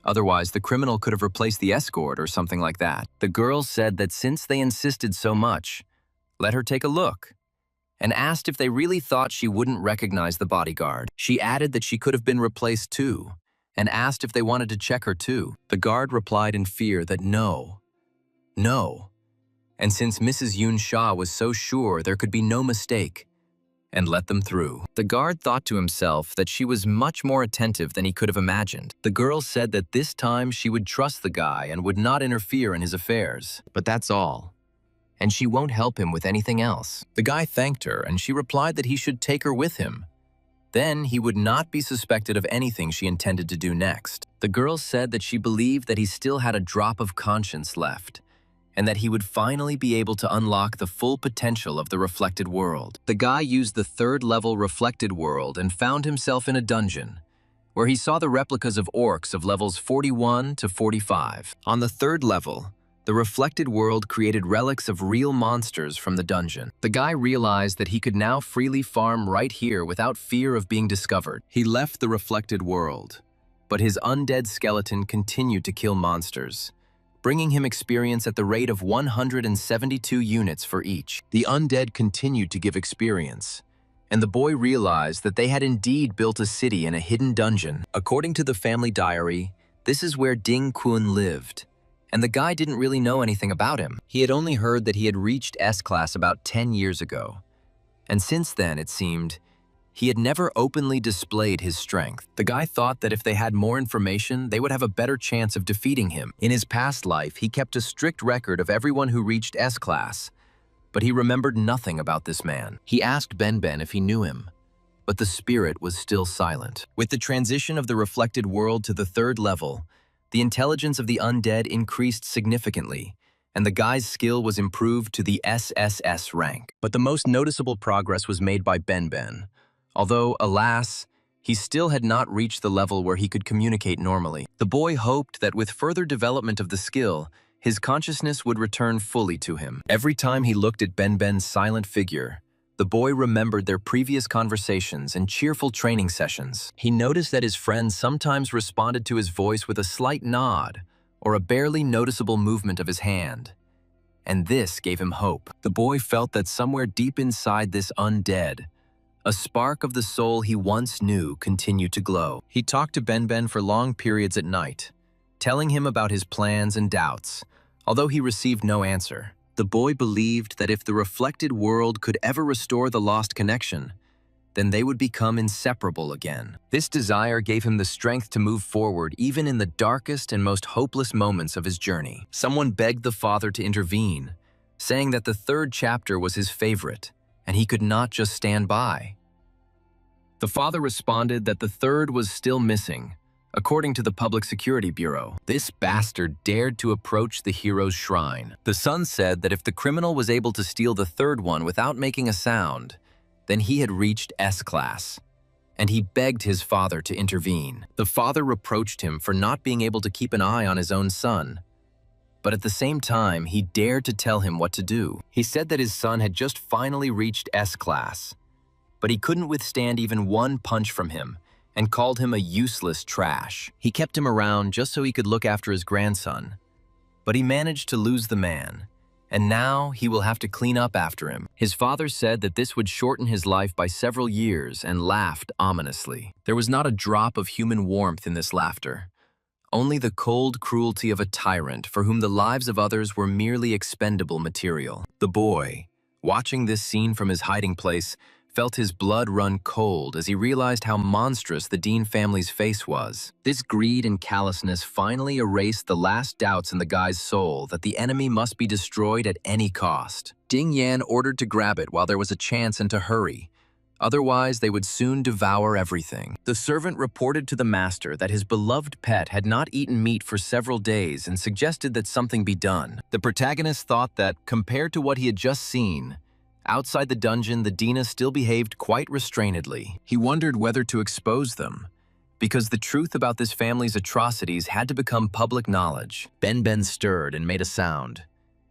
S1: Otherwise, the criminal could have replaced the escort or something like that. The girl said that since they insisted so much, let her take a look, and asked if they really thought she wouldn't recognize the bodyguard. She added that she could have been replaced too, and asked if they wanted to check her too. The guard replied in fear that no. And since Mrs. Yunsha was so sure there could be no mistake, and let them through. The guard thought to himself that she was much more attentive than he could have imagined. The girl said that this time she would trust the guy and would not interfere in his affairs. But that's all. And she won't help him with anything else. The guy thanked her, and she replied that he should take her with him. Then he would not be suspected of anything she intended to do next. The girl said that she believed that he still had a drop of conscience left, and that he would finally be able to unlock the full potential of the reflected world. The guy used the third-level reflected world and found himself in a dungeon, where he saw the replicas of orcs of levels 41 to 45. On the third level, the reflected world created relics of real monsters from the dungeon. The guy realized that he could now freely farm right here without fear of being discovered. He left the reflected world, but his undead skeleton continued to kill monsters, bringing him experience at the rate of 172 units for each. The undead continued to give experience, and the boy realized that they had indeed built a city in a hidden dungeon. According to the family diary, this is where Ding Kun lived, and the guy didn't really know anything about him. He had only heard that he had reached S-Class about 10 years ago, and since then, it seemed, he had never openly displayed his strength. The guy thought that if they had more information, they would have a better chance of defeating him. In his past life, he kept a strict record of everyone who reached S-Class, but he remembered nothing about this man. He asked Ben if he knew him, but the spirit was still silent. With the transition of the reflected world to the third level, the intelligence of the undead increased significantly, and the guy's skill was improved to the SSS rank. But the most noticeable progress was made by Ben. Although, alas, he still had not reached the level where he could communicate normally. The boy hoped that with further development of the skill, his consciousness would return fully to him. Every time he looked at Ben's silent figure, the boy remembered their previous conversations and cheerful training sessions. He noticed that his friends sometimes responded to his voice with a slight nod or a barely noticeable movement of his hand, and this gave him hope. The boy felt that somewhere deep inside this undead, a spark of the soul he once knew continued to glow. He talked to Ben for long periods at night, telling him about his plans and doubts, although he received no answer. The boy believed that if the reflected world could ever restore the lost connection, then they would become inseparable again. This desire gave him the strength to move forward even in the darkest and most hopeless moments of his journey. Someone begged the father to intervene, saying that the third chapter was his favorite, and he could not just stand by. The father responded that the third was still missing, According to the Public Security Bureau, this bastard dared to approach the hero's shrine. The son said that if the criminal was able to steal the third one without making a sound, then he had reached S-class, and he begged his father to intervene. The father reproached him for not being able to keep an eye on his own son, but at the same time, he dared to tell him what to do. He said that his son had just finally reached S-class, but he couldn't withstand even one punch from him, and called him a useless trash. He kept him around just so he could look after his grandson, but he managed to lose the man, and now he will have to clean up after him. His father said that this would shorten his life by several years and laughed ominously. There was not a drop of human warmth in this laughter, only the cold cruelty of a tyrant for whom the lives of others were merely expendable material. The boy, watching this scene from his hiding place, felt his blood run cold as he realized how monstrous the Dean family's face was. This greed and callousness finally erased the last doubts in the guy's soul that the enemy must be destroyed at any cost. Ding Yan ordered to grab it while there was a chance and to hurry. Otherwise, they would soon devour everything. The servant reported to the master that his beloved pet had not eaten meat for several days and suggested that something be done. The protagonist thought that, compared to what he had just seen, outside the dungeon, the Dina still behaved quite restrainedly. He wondered whether to expose them, because the truth about this family's atrocities had to become public knowledge. Ben stirred and made a sound,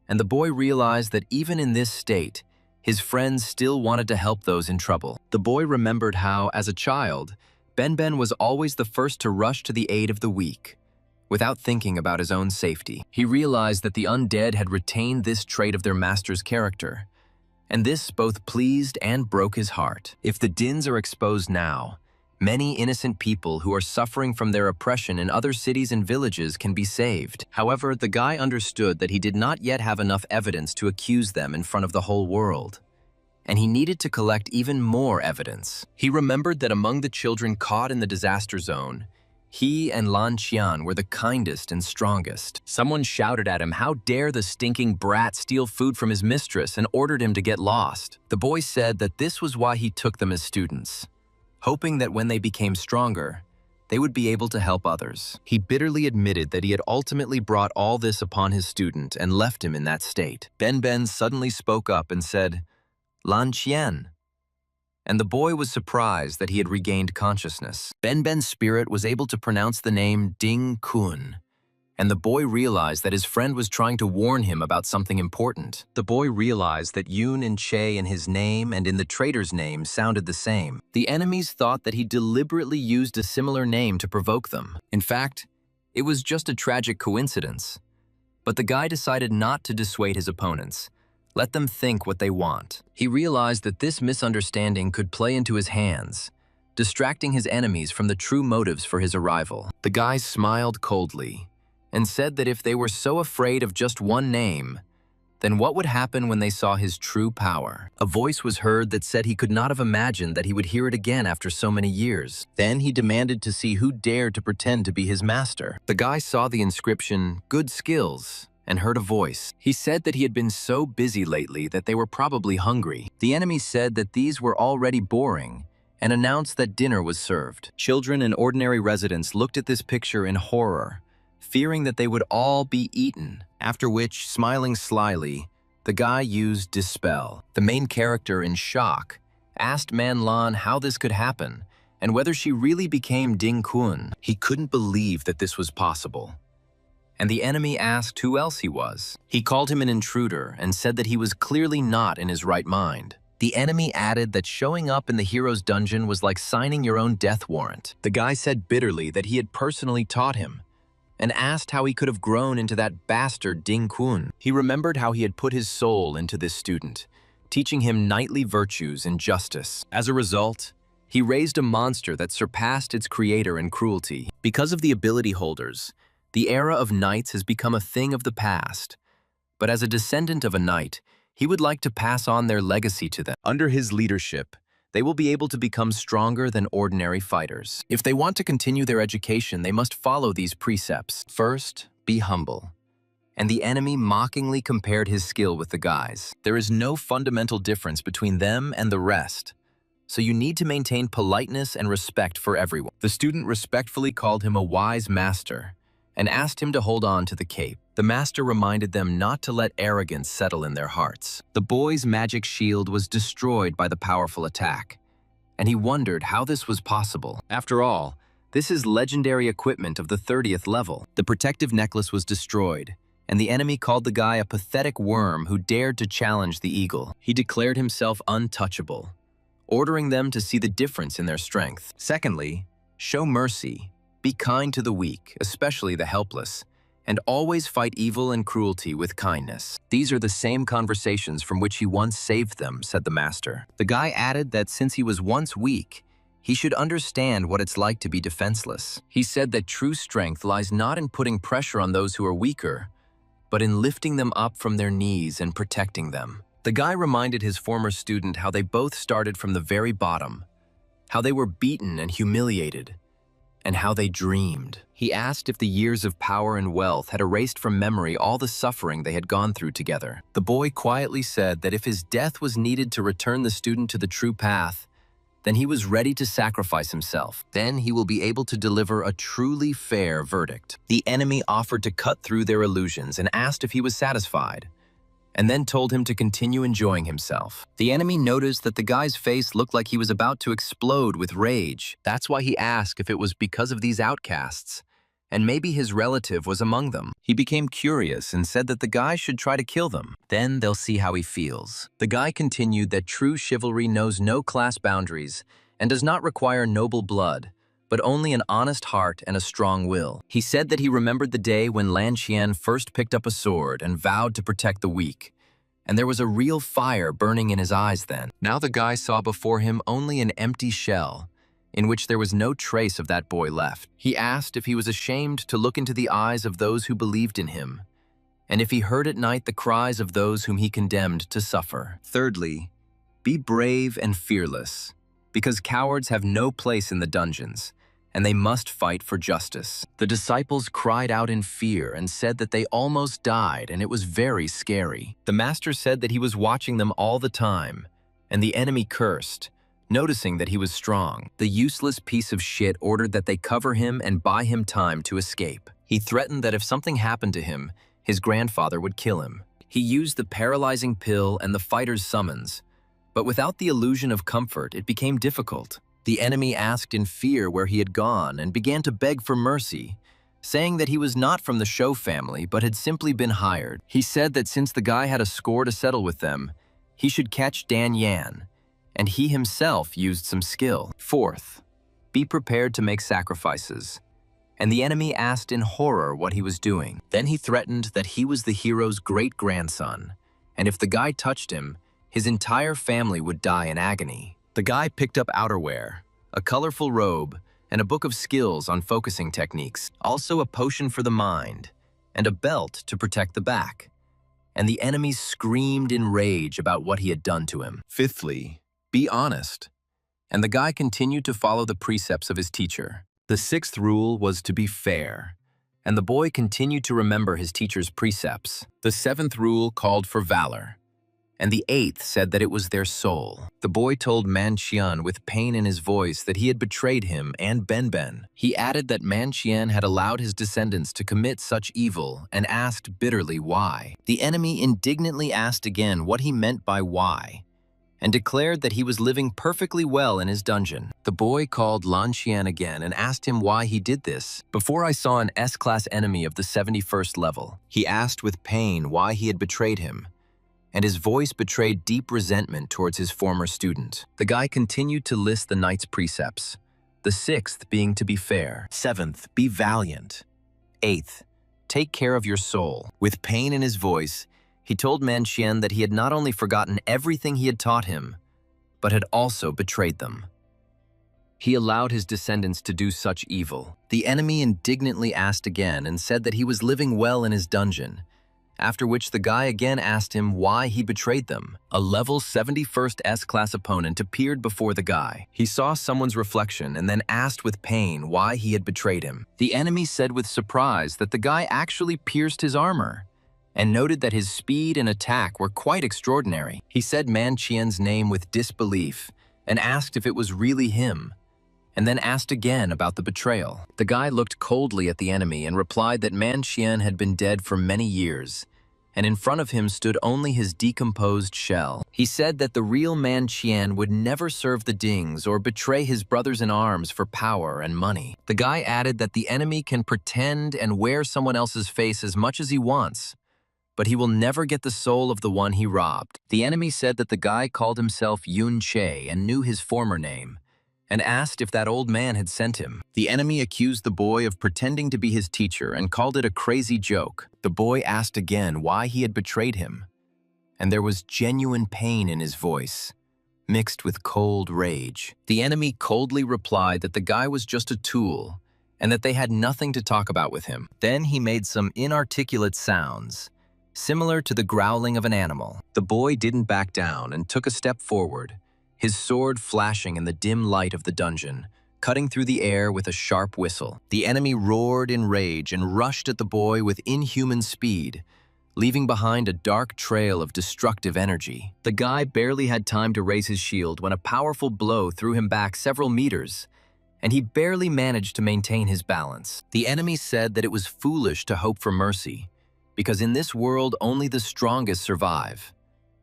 S1: and the boy realized that even in this state, his friends still wanted to help those in trouble. The boy remembered how, as a child, Ben was always the first to rush to the aid of the weak, without thinking about his own safety. He realized that the undead had retained this trait of their master's character, and this both pleased and broke his heart. If the Dins are exposed now, many innocent people who are suffering from their oppression in other cities and villages can be saved. However, the guy understood that he did not yet have enough evidence to accuse them in front of the whole world, and he needed to collect even more evidence. He remembered that among the children caught in the disaster zone, he and Lan Qian were the kindest and strongest. Someone shouted at him, "How dare the stinking brat steal food from his mistress," and ordered him to get lost. The boy said that this was why he took them as students, hoping that when they became stronger, they would be able to help others. He bitterly admitted that he had ultimately brought all this upon his student and left him in that state. Ben suddenly spoke up and said, "Lan Qian," and the boy was surprised that he had regained consciousness. Ben's spirit was able to pronounce the name Ding Kun, and the boy realized that his friend was trying to warn him about something important. The boy realized that Yun and Che in his name and in the traitor's name sounded the same. The enemies thought that he deliberately used a similar name to provoke them. In fact, it was just a tragic coincidence. But the guy decided not to dissuade his opponents. Let them think what they want. He realized that this misunderstanding could play into his hands, distracting his enemies from the true motives for his arrival. The guy smiled coldly and said that if they were so afraid of just one name, then what would happen when they saw his true power? A voice was heard that said he could not have imagined that he would hear it again after so many years. Then he demanded to see who dared to pretend to be his master. The guy saw the inscription, "Good skills," and heard a voice. He said that he had been so busy lately that they were probably hungry. The enemy said that these were already boring and announced that dinner was served. Children and ordinary residents looked at this picture in horror, fearing that they would all be eaten, after which, smiling slyly, the guy used Dispel. The main character, in shock, asked Man Lan how this could happen and whether she really became Ding Kun. He couldn't believe that this was possible. And the enemy asked who else he was. He called him an intruder and said that he was clearly not in his right mind. The enemy added that showing up in the hero's dungeon was like signing your own death warrant. The guy said bitterly that he had personally taught him, and asked how he could have grown into that bastard Ding Kun. He remembered how he had put his soul into this student, teaching him knightly virtues and justice. As a result, he raised a monster that surpassed its creator in cruelty. Because of the ability holders, the era of knights has become a thing of the past. But as a descendant of a knight, he would like to pass on their legacy to them. Under his leadership, they will be able to become stronger than ordinary fighters. If they want to continue their education, they must follow these precepts. First, be humble. And the enemy mockingly compared his skill with the guy's. There is no fundamental difference between them and the rest, so you need to maintain politeness and respect for everyone. The student respectfully called him a wise master and asked him to hold on to the cape. The master reminded them not to let arrogance settle in their hearts. The boy's magic shield was destroyed by the powerful attack, and he wondered how this was possible. After all, this is legendary equipment of the 30th level. The protective necklace was destroyed, and the enemy called the guy a pathetic worm who dared to challenge the eagle. He declared himself untouchable, ordering them to see the difference in their strength. Secondly, show mercy. Be kind to the weak, especially the helpless, and always fight evil and cruelty with kindness. These are the same conversations from which he once saved them, said the master. The guy added that since he was once weak, he should understand what it's like to be defenseless. He said that true strength lies not in putting pressure on those who are weaker, but in lifting them up from their knees and protecting them. The guy reminded his former student how they both started from the very bottom, how they were beaten and humiliated, and how they dreamed. He asked if the years of power and wealth had erased from memory all the suffering they had gone through together. The boy quietly said that if his death was needed to return the student to the true path, then he was ready to sacrifice himself. Then he will be able to deliver a truly fair verdict. The enemy offered to cut through their illusions and asked if he was satisfied, and then told him to continue enjoying himself. The enemy noticed that the guy's face looked like he was about to explode with rage. That's why he asked if it was because of these outcasts, and maybe his relative was among them. He became curious and said that the guy should try to kill them. Then they'll see how he feels. The guy continued that true chivalry knows no class boundaries and does not require noble blood, but only an honest heart and a strong will. He said that he remembered the day when Lan Qian first picked up a sword and vowed to protect the weak, and there was a real fire burning in his eyes then. Now the guy saw before him only an empty shell, in which there was no trace of that boy left. He asked if he was ashamed to look into the eyes of those who believed in him, and if he heard at night the cries of those whom he condemned to suffer. Thirdly, be brave and fearless, because cowards have no place in the dungeons, and they must fight for justice. The disciples cried out in fear and said that they almost died, and it was very scary. The master said that he was watching them all the time, and the enemy cursed, noticing that he was strong. The useless piece of shit ordered that they cover him and buy him time to escape. He threatened that if something happened to him, his grandfather would kill him. He used the paralyzing pill and the fighter's summons, but without the illusion of comfort, it became difficult. The enemy asked in fear where he had gone and began to beg for mercy, saying that he was not from the Shou family but had simply been hired. He said that since the guy had a score to settle with them, he should catch Dan Yan, and he himself used some skill. Fourth, be prepared to make sacrifices. And the enemy asked in horror what he was doing. Then he threatened that he was the hero's great-grandson, and if the guy touched him, his entire family would die in agony. The guy picked up outerwear, a colorful robe, and a book of skills on focusing techniques, also a potion for the mind, and a belt to protect the back. And the enemy screamed in rage about what he had done to him. Fifthly, be honest. And the guy continued to follow the precepts of his teacher. The sixth rule was to be fair, and the boy continued to remember his teacher's precepts. The seventh rule called for valor, and the eighth said that it was their soul. The boy told Man Qian with pain in his voice that he had betrayed him and Ben. He added that Man Qian had allowed his descendants to commit such evil and asked bitterly why. The enemy indignantly asked again what he meant by why, and declared that he was living perfectly well in his dungeon. The boy called Lan Qian again and asked him why he did this. Before I saw an S-class enemy of the 71st level, he asked with pain why he had betrayed him, and his voice betrayed deep resentment towards his former student. The guy continued to list the knight's precepts, the sixth being to be fair, seventh, be valiant, eighth, take care of your soul. With pain in his voice, he told Man Qian that he had not only forgotten everything he had taught him, but had also betrayed them. He allowed his descendants to do such evil. The enemy indignantly asked again and said that he was living well in his dungeon, after which the guy again asked him why he betrayed them. A level 71st S-class opponent appeared before the guy. He saw someone's reflection and then asked with pain why he had betrayed him. The enemy said with surprise that the guy actually pierced his armor, and noted that his speed and attack were quite extraordinary. He said Man Qian's name with disbelief and asked if it was really him, and then asked again about the betrayal. The guy looked coldly at the enemy and replied that Man Qian had been dead for many years, and in front of him stood only his decomposed shell. He said that the real Man Qian would never serve the Dings or betray his brothers in arms for power and money. The guy added that the enemy can pretend and wear someone else's face as much as he wants, but he will never get the soul of the one he robbed. The enemy said that the guy called himself Yun Che and knew his former name, and asked if that old man had sent him. The enemy accused the boy of pretending to be his teacher and called it a crazy joke. The boy asked again why he had betrayed him, and there was genuine pain in his voice, mixed with cold rage. The enemy coldly replied that the guy was just a tool and that they had nothing to talk about with him. Then he made some inarticulate sounds, similar to the growling of an animal. The boy didn't back down and took a step forward, his sword flashing in the dim light of the dungeon, cutting through the air with a sharp whistle. The enemy roared in rage and rushed at the boy with inhuman speed, leaving behind a dark trail of destructive energy. The guy barely had time to raise his shield when a powerful blow threw him back several meters, and he barely managed to maintain his balance. The enemy said that it was foolish to hope for mercy, because in this world only the strongest survive,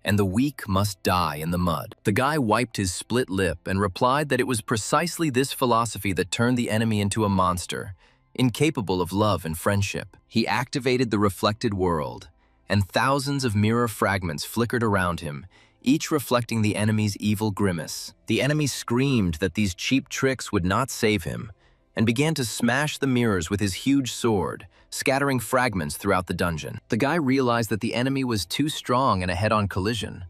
S1: and the weak must die in the mud. The guy wiped his split lip and replied that it was precisely this philosophy that turned the enemy into a monster, incapable of love and friendship. He activated the reflected world, and thousands of mirror fragments flickered around him, each reflecting the enemy's evil grimace. The enemy screamed that these cheap tricks would not save him, and began to smash the mirrors with his huge sword, scattering fragments throughout the dungeon. The guy realized that the enemy was too strong in a head-on collision,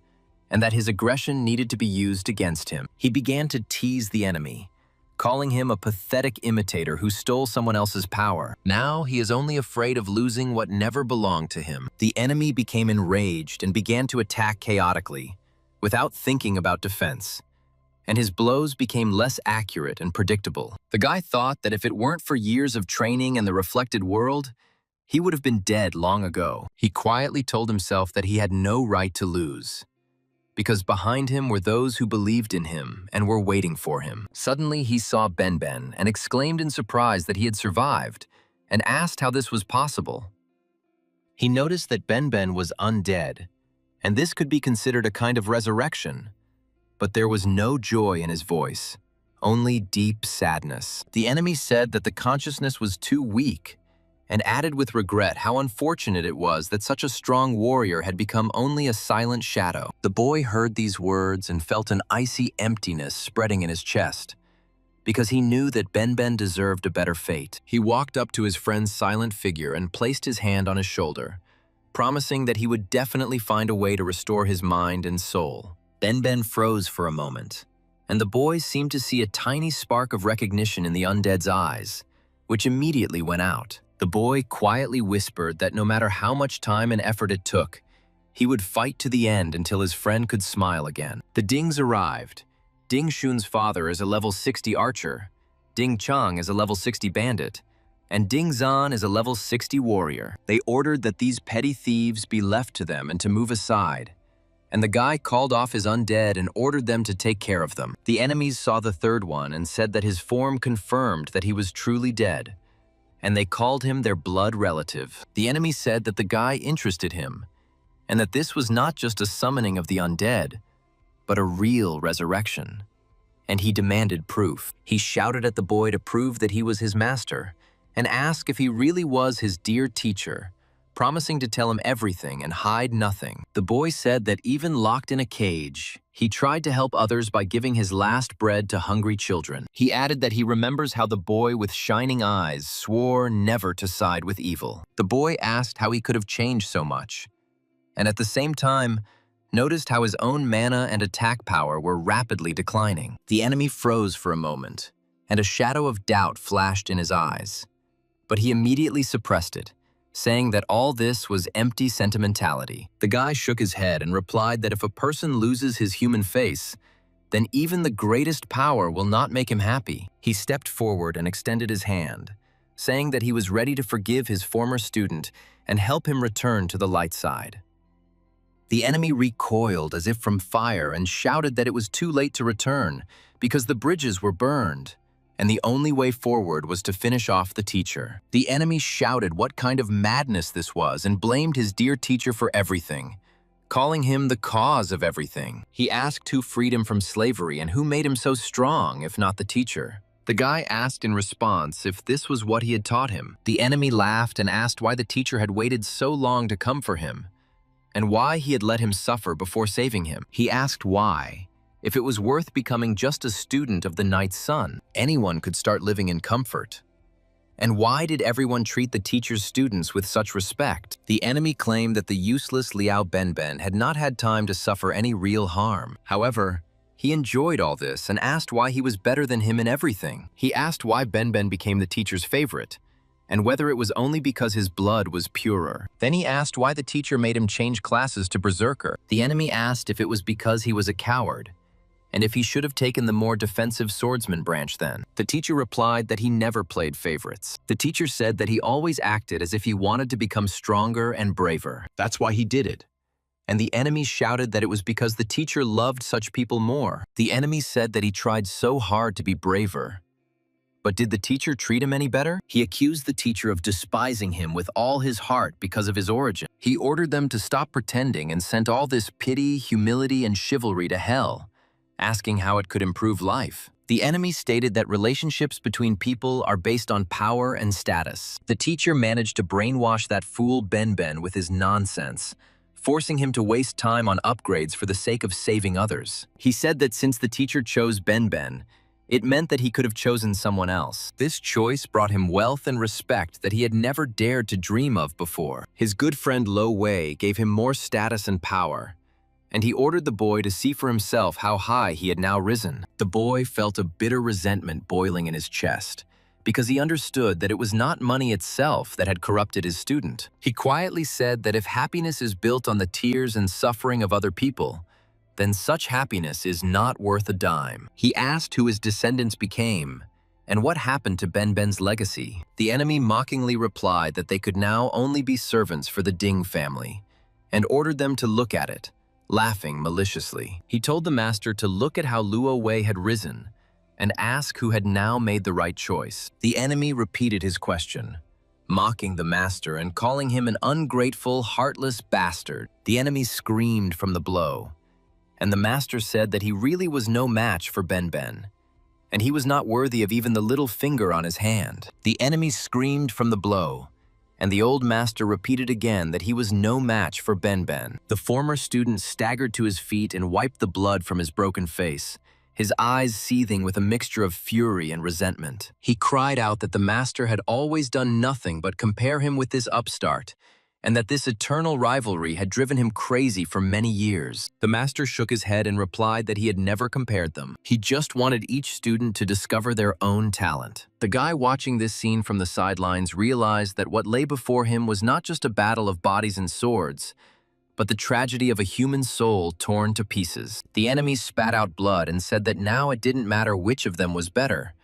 S1: and that his aggression needed to be used against him. He began to tease the enemy, calling him a pathetic imitator who stole someone else's power. Now he is only afraid of losing what never belonged to him. The enemy became enraged and began to attack chaotically, without thinking about defense, and his blows became less accurate and predictable. The guy thought that if it weren't for years of training and the reflected world, he would have been dead long ago. He quietly told himself that he had no right to lose, because behind him were those who believed in him and were waiting for him. Suddenly he saw Ben and exclaimed in surprise that he had survived, and asked how this was possible. He noticed that Ben was undead, and this could be considered a kind of resurrection. But there was no joy in his voice, only deep sadness. The enemy said that the consciousness was too weak, and added with regret how unfortunate it was that such a strong warrior had become only a silent shadow. The boy heard these words and felt an icy emptiness spreading in his chest, because he knew that Ben deserved a better fate. He walked up to his friend's silent figure and placed his hand on his shoulder, promising that he would definitely find a way to restore his mind and soul. Ben froze for a moment, and the boy seemed to see a tiny spark of recognition in the undead's eyes, which immediately went out. The boy quietly whispered that no matter how much time and effort it took, he would fight to the end until his friend could smile again. The Dings arrived. Ding Shun's father is a level 60 archer, Ding Chang is a level 60 bandit, and Ding Zan is a level 60 warrior. They ordered that these petty thieves be left to them and to move aside, and the guy called off his undead and ordered them to take care of them. The enemies saw the third one and said that his form confirmed that he was truly dead, and they called him their blood relative. The enemy said that the guy interested him, and that this was not just a summoning of the undead, but a real resurrection. And he demanded proof. He shouted at the boy to prove that he was his master, and asked if he really was his dear teacher, promising to tell him everything and hide nothing. The boy said that even locked in a cage, he tried to help others by giving his last bread to hungry children. He added that he remembers how the boy with shining eyes swore never to side with evil. The boy asked how he could have changed so much, and at the same time, noticed how his own mana and attack power were rapidly declining. The enemy froze for a moment, and a shadow of doubt flashed in his eyes, but he immediately suppressed it, saying that all this was empty sentimentality. The guy shook his head and replied that if a person loses his human face, then even the greatest power will not make him happy. He stepped forward and extended his hand, saying that he was ready to forgive his former student and help him return to the light side. The enemy recoiled as if from fire and shouted that it was too late to return because the bridges were burned, and the only way forward was to finish off the teacher. The enemy shouted what kind of madness this was and blamed his dear teacher for everything, calling him the cause of everything. He asked who freed him from slavery and who made him so strong, if not the teacher. The guy asked in response if this was what he had taught him. The enemy laughed and asked why the teacher had waited so long to come for him, and why he had let him suffer before saving him. He asked why, if it was worth becoming just a student of the night's sun. Anyone could start living in comfort. And why did everyone treat the teacher's students with such respect? The enemy claimed that the useless Liao Benben had not had time to suffer any real harm. However, he enjoyed all this and asked why he was better than him in everything. He asked why Benben became the teacher's favorite, and whether it was only because his blood was purer. Then he asked why the teacher made him change classes to Berserker. The enemy asked if it was because he was a coward, and if he should have taken the more defensive swordsman branch then. The teacher replied that he never played favorites. The teacher said that he always acted as if he wanted to become stronger and braver. That's why he did it. And the enemy shouted that it was because the teacher loved such people more. The enemy said that he tried so hard to be braver. But did the teacher treat him any better? He accused the teacher of despising him with all his heart because of his origin. He ordered them to stop pretending and sent all this pity, humility, and chivalry to hell, asking how it could improve life. The enemy stated that relationships between people are based on power and status. The teacher managed to brainwash that fool Benben with his nonsense, forcing him to waste time on upgrades for the sake of saving others. He said that since the teacher chose Benben, it meant that he could have chosen someone else. This choice brought him wealth and respect that he had never dared to dream of before. His good friend Lo Wei gave him more status and power, and he ordered the boy to see for himself how high he had now risen. The boy felt a bitter resentment boiling in his chest, because he understood that it was not money itself that had corrupted his student. He quietly said that if happiness is built on the tears and suffering of other people, then such happiness is not worth a dime. He asked who his descendants became, and what happened to Benben's legacy. The enemy mockingly replied that they could now only be servants for the Ding family, and ordered them to look at it, laughing maliciously. He told the master to look at how Luo Wei had risen, and ask who had now made the right choice. The enemy repeated his question, mocking the master and calling him an ungrateful, heartless bastard. The enemy screamed from the blow, and the master said that he really was no match for Benben, and he was not worthy of even the little finger on his hand. The enemy screamed from the blow, and the old master repeated again that he was no match for Benben. The former student staggered to his feet and wiped the blood from his broken face, his eyes seething with a mixture of fury and resentment. He cried out that the master had always done nothing but compare him with this upstart, and that this eternal rivalry had driven him crazy for many years. The master shook his head and replied that he had never compared them. He just wanted each student to discover their own talent. The guy watching this scene from the sidelines realized that what lay before him was not just a battle of bodies and swords, but the tragedy of a human soul torn to pieces. The enemy spat out blood and said that now it didn't matter which of them was better,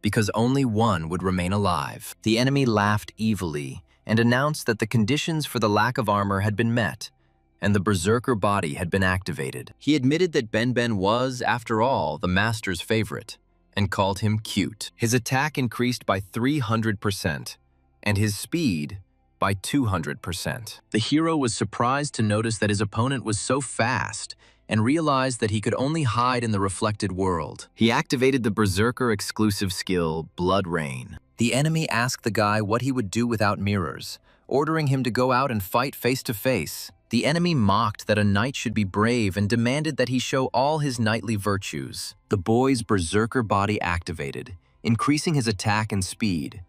S1: because only one would remain alive. The enemy laughed evilly and announced that the conditions for the lack of armor had been met, and the berserker body had been activated. He admitted that Benben was, after all, the master's favorite, and called him cute. His attack increased by 300%, and his speed by 200%. The hero was surprised to notice that his opponent was so fast, and realized that he could only hide in the reflected world. He activated the berserker exclusive skill, Blood Rain. The enemy asked the guy what he would do without mirrors, ordering him to go out and fight face to face. The enemy mocked that a knight should be brave and demanded that he show all his knightly virtues. The boy's berserker body activated, increasing his attack and speed,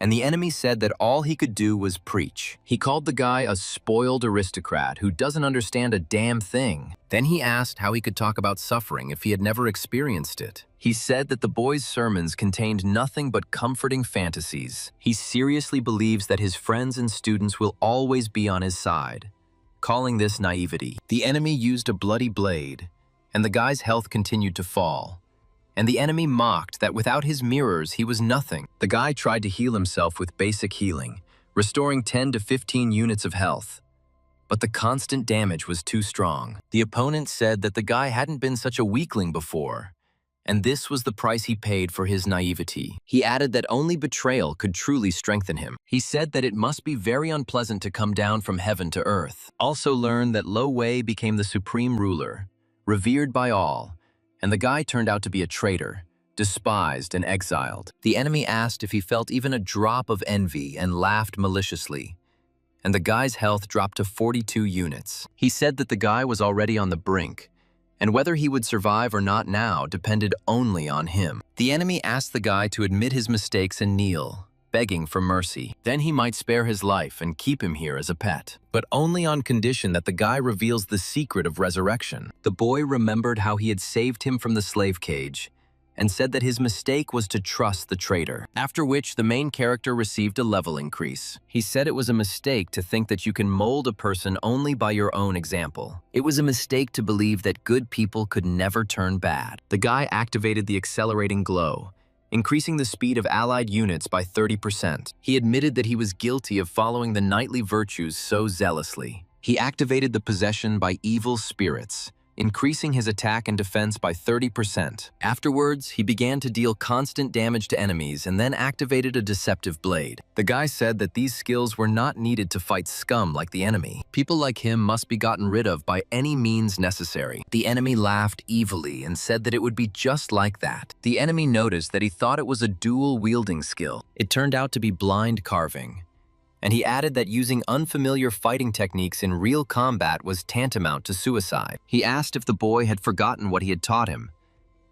S1: and the enemy said that all he could do was preach. He called the guy a spoiled aristocrat who doesn't understand a damn thing. Then he asked how he could talk about suffering if he had never experienced it. He said that the boy's sermons contained nothing but comforting fantasies. He seriously believes that his friends and students will always be on his side, calling this naivety. The enemy used a bloody blade, and the guy's health continued to fall. And the enemy mocked that without his mirrors, he was nothing. The guy tried to heal himself with basic healing, restoring 10 to 15 units of health. but the constant damage was too strong. The opponent said that the guy hadn't been such a weakling before, and this was the price he paid for his naivety. He added that only betrayal could truly strengthen him. He said that it must be very unpleasant to come down from heaven to earth. Also learned that Lo Wei became the supreme ruler, revered by all, and the guy turned out to be a traitor, despised and exiled. The enemy asked if he felt even a drop of envy and laughed maliciously, and the guy's health dropped to 42 units. He said that the guy was already on the brink, and whether he would survive or not now depended only on him. The enemy asked the guy to admit his mistakes and kneel, begging for mercy. Then he might spare his life and keep him here as a pet, but only on condition that the guy reveals the secret of resurrection. The boy remembered how he had saved him from the slave cage and said that his mistake was to trust the traitor, after which the main character received a level increase. He said it was a mistake to think that you can mold a person only by your own example. It was a mistake to believe that good people could never turn bad. The guy activated the accelerating glow, increasing the speed of allied units by 30%. He admitted that he was guilty of following the knightly virtues so zealously. He activated the possession by evil spirits, increasing his attack and defense by 30%. Afterwards, he began to deal constant damage to enemies and then activated a deceptive blade. The guy said that these skills were not needed to fight scum like the enemy. People like him must be gotten rid of by any means necessary. The enemy laughed evilly and said that it would be just like that. The enemy noticed that he thought it was a dual-wielding skill. It turned out to be blind carving, and he added that using unfamiliar fighting techniques in real combat was tantamount to suicide. He asked if the boy had forgotten what he had taught him,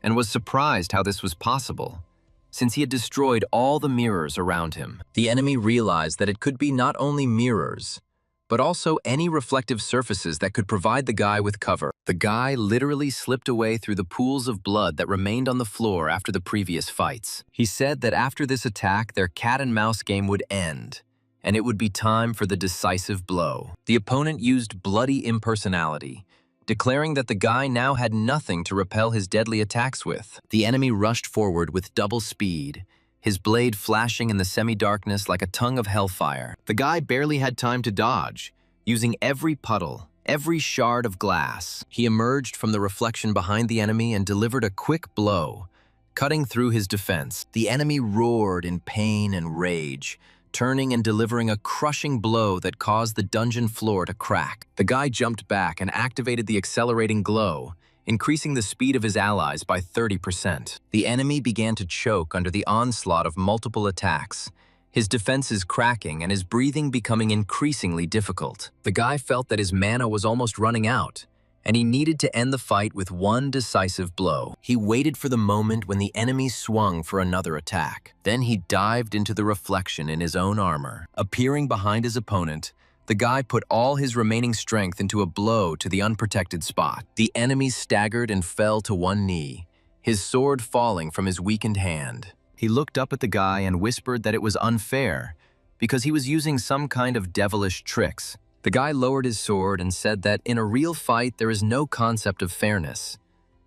S1: and was surprised how this was possible, since he had destroyed all the mirrors around him. The enemy realized that it could be not only mirrors, but also any reflective surfaces that could provide the guy with cover. The guy literally slipped away through the pools of blood that remained on the floor after the previous fights. He said that after this attack, their cat-and-mouse game would end, and it would be time for the decisive blow. The opponent used bloody impersonality, declaring that the guy now had nothing to repel his deadly attacks with. The enemy rushed forward with double speed, his blade flashing in the semi-darkness like a tongue of hellfire. The guy barely had time to dodge, using every puddle, every shard of glass. He emerged from the reflection behind the enemy and delivered a quick blow, cutting through his defense. The enemy roared in pain and rage, turning and delivering a crushing blow that caused the dungeon floor to crack. The guy jumped back and activated the accelerating glow, increasing the speed of his allies by 30%. The enemy began to choke under the onslaught of multiple attacks, his defenses cracking and his breathing becoming increasingly difficult. The guy felt that his mana was almost running out, and he needed to end the fight with one decisive blow. He waited for the moment when the enemy swung for another attack. Then he dived into the reflection in his own armor. Appearing behind his opponent, the guy put all his remaining strength into a blow to the unprotected spot. The enemy staggered and fell to one knee, his sword falling from his weakened hand. He looked up at the guy and whispered that it was unfair, because he was using some kind of devilish tricks. The guy lowered his sword and said that in a real fight there is no concept of fairness.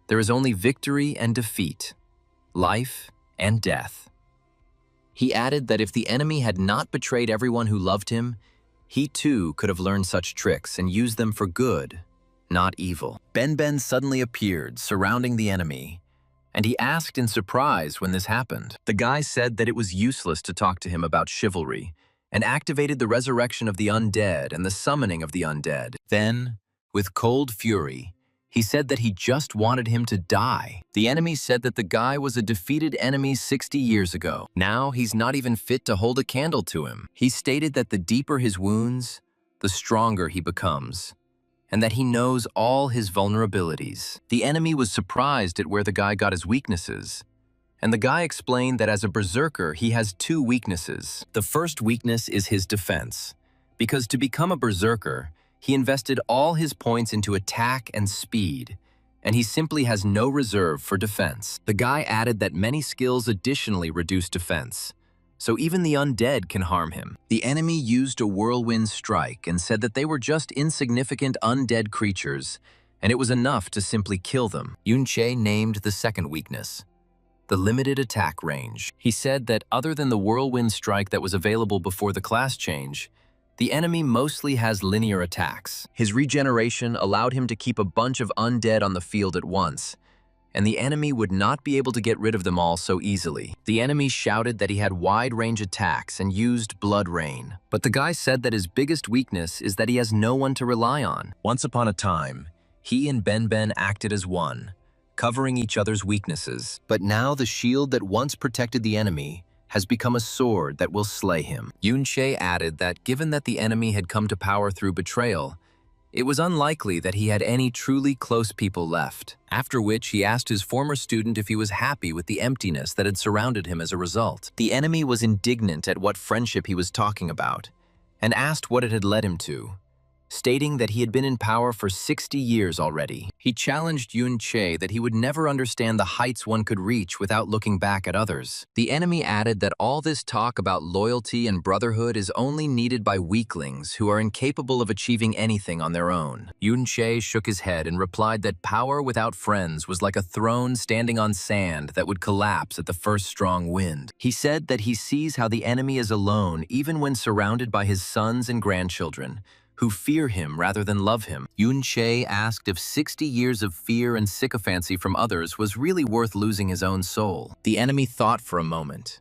S1: There is only victory and defeat, life and death. He added that if the enemy had not betrayed everyone who loved him, he too could have learned such tricks and used them for good, not evil. Ben suddenly appeared, surrounding the enemy, and he asked in surprise when this happened. The guy said that it was useless to talk to him about chivalry, and activated the resurrection of the undead and the summoning of the undead. Then, with cold fury, he said that he just wanted him to die. The enemy said that the guy was a defeated enemy 60 years ago. Now he's not even fit to hold a candle to him. He stated that the deeper his wounds, the stronger he becomes, and that he knows all his vulnerabilities. The enemy was surprised at where the guy got his weaknesses, and the guy explained that as a berserker, he has two weaknesses. The first weakness is his defense, because to become a berserker, he invested all his points into attack and speed, and he simply has no reserve for defense. The guy added that many skills additionally reduce defense, so even the undead can harm him. The enemy used a whirlwind strike and said that they were just insignificant undead creatures, and it was enough to simply kill them. Yunche named the second weakness, the limited attack range. He said that other than the whirlwind strike that was available before the class change, The enemy mostly has linear attacks. His regeneration allowed him to keep a bunch of undead on the field at once, and the enemy would not be able to get rid of them all so easily. The enemy shouted that he had wide-range attacks and used blood rain. But the guy said that his biggest weakness is that he has no one to rely on. Once upon a time, he and Ben acted as one, covering each other's weaknesses. But now the shield that once protected the enemy has become a sword that will slay him. Yunche added that given that the enemy had come to power through betrayal, it was unlikely that he had any truly close people left, after which he asked his former student if he was happy with the emptiness that had surrounded him as a result. The enemy was indignant at what friendship he was talking about, and asked what it had led him to, stating that he had been in power for 60 years already. He challenged Yunche that he would never understand the heights one could reach without looking back at others. The enemy added that all this talk about loyalty and brotherhood is only needed by weaklings who are incapable of achieving anything on their own. Yunche shook his head and replied that power without friends was like a throne standing on sand that would collapse at the first strong wind. He said that he sees how the enemy is alone even when surrounded by his sons and grandchildren, who fear him rather than love him. Yunche asked if 60 years of fear and sycophancy from others was really worth losing his own soul. The enemy thought for a moment,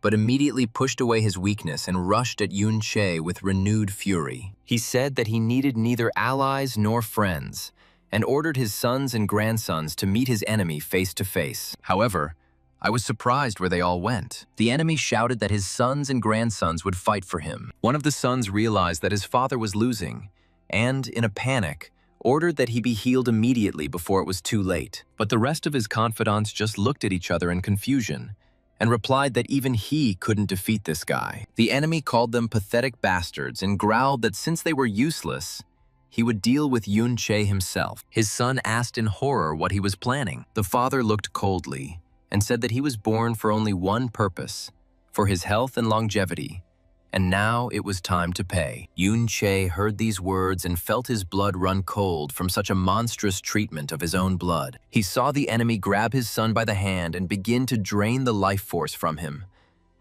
S1: but immediately pushed away his weakness and rushed at Yunche with renewed fury. He said that he needed neither allies nor friends, and ordered his sons and grandsons to meet his enemy face to face. However, I was surprised where they all went. The enemy shouted that his sons and grandsons would fight for him. One of the sons realized that his father was losing, and, in a panic, ordered that he be healed immediately before it was too late. But the rest of his confidants just looked at each other in confusion, and replied that even he couldn't defeat this guy. The enemy called them pathetic bastards and growled that since they were useless, he would deal with Yunche himself. His son asked in horror what he was planning. The father looked coldly, and said that he was born for only one purpose, for his health and longevity, and now it was time to pay. Yunche heard these words and felt his blood run cold from such a monstrous treatment of his own blood. He saw the enemy grab his son by the hand and begin to drain the life force from him,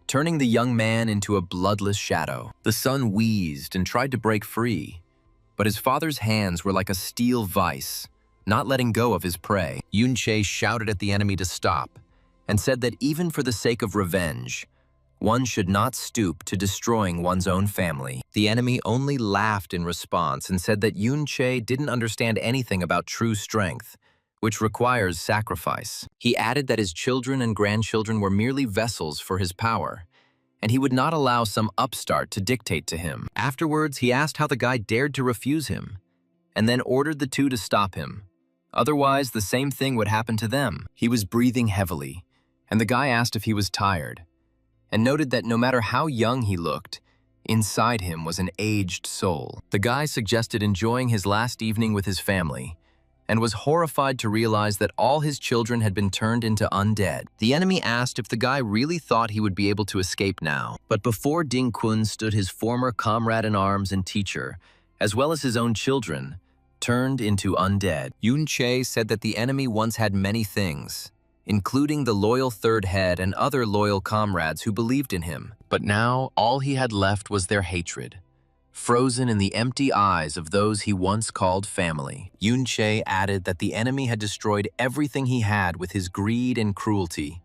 S1: turning the young man into a bloodless shadow. The son wheezed and tried to break free, but his father's hands were like a steel vice, not letting go of his prey. Yunche shouted at the enemy to stop, and said that even for the sake of revenge, one should not stoop to destroying one's own family. The enemy only laughed in response and said that Yunche didn't understand anything about true strength, which requires sacrifice. He added that his children and grandchildren were merely vessels for his power, and he would not allow some upstart to dictate to him. Afterwards, he asked how the guy dared to refuse him, and then ordered the two to stop him. Otherwise, the same thing would happen to them. He was breathing heavily, and the guy asked if he was tired, and noted that no matter how young he looked, inside him was an aged soul. The guy suggested enjoying his last evening with his family, and was horrified to realize that all his children had been turned into undead. The enemy asked if the guy really thought he would be able to escape now. But before Ding Kun stood his former comrade-in-arms and teacher, as well as his own children, turned into undead. Yunche said that the enemy once had many things, including the loyal third head and other loyal comrades who believed in him. But now, all he had left was their hatred, frozen in the empty eyes of those he once called family. Yunche added that the enemy had destroyed everything he had with his greed and cruelty,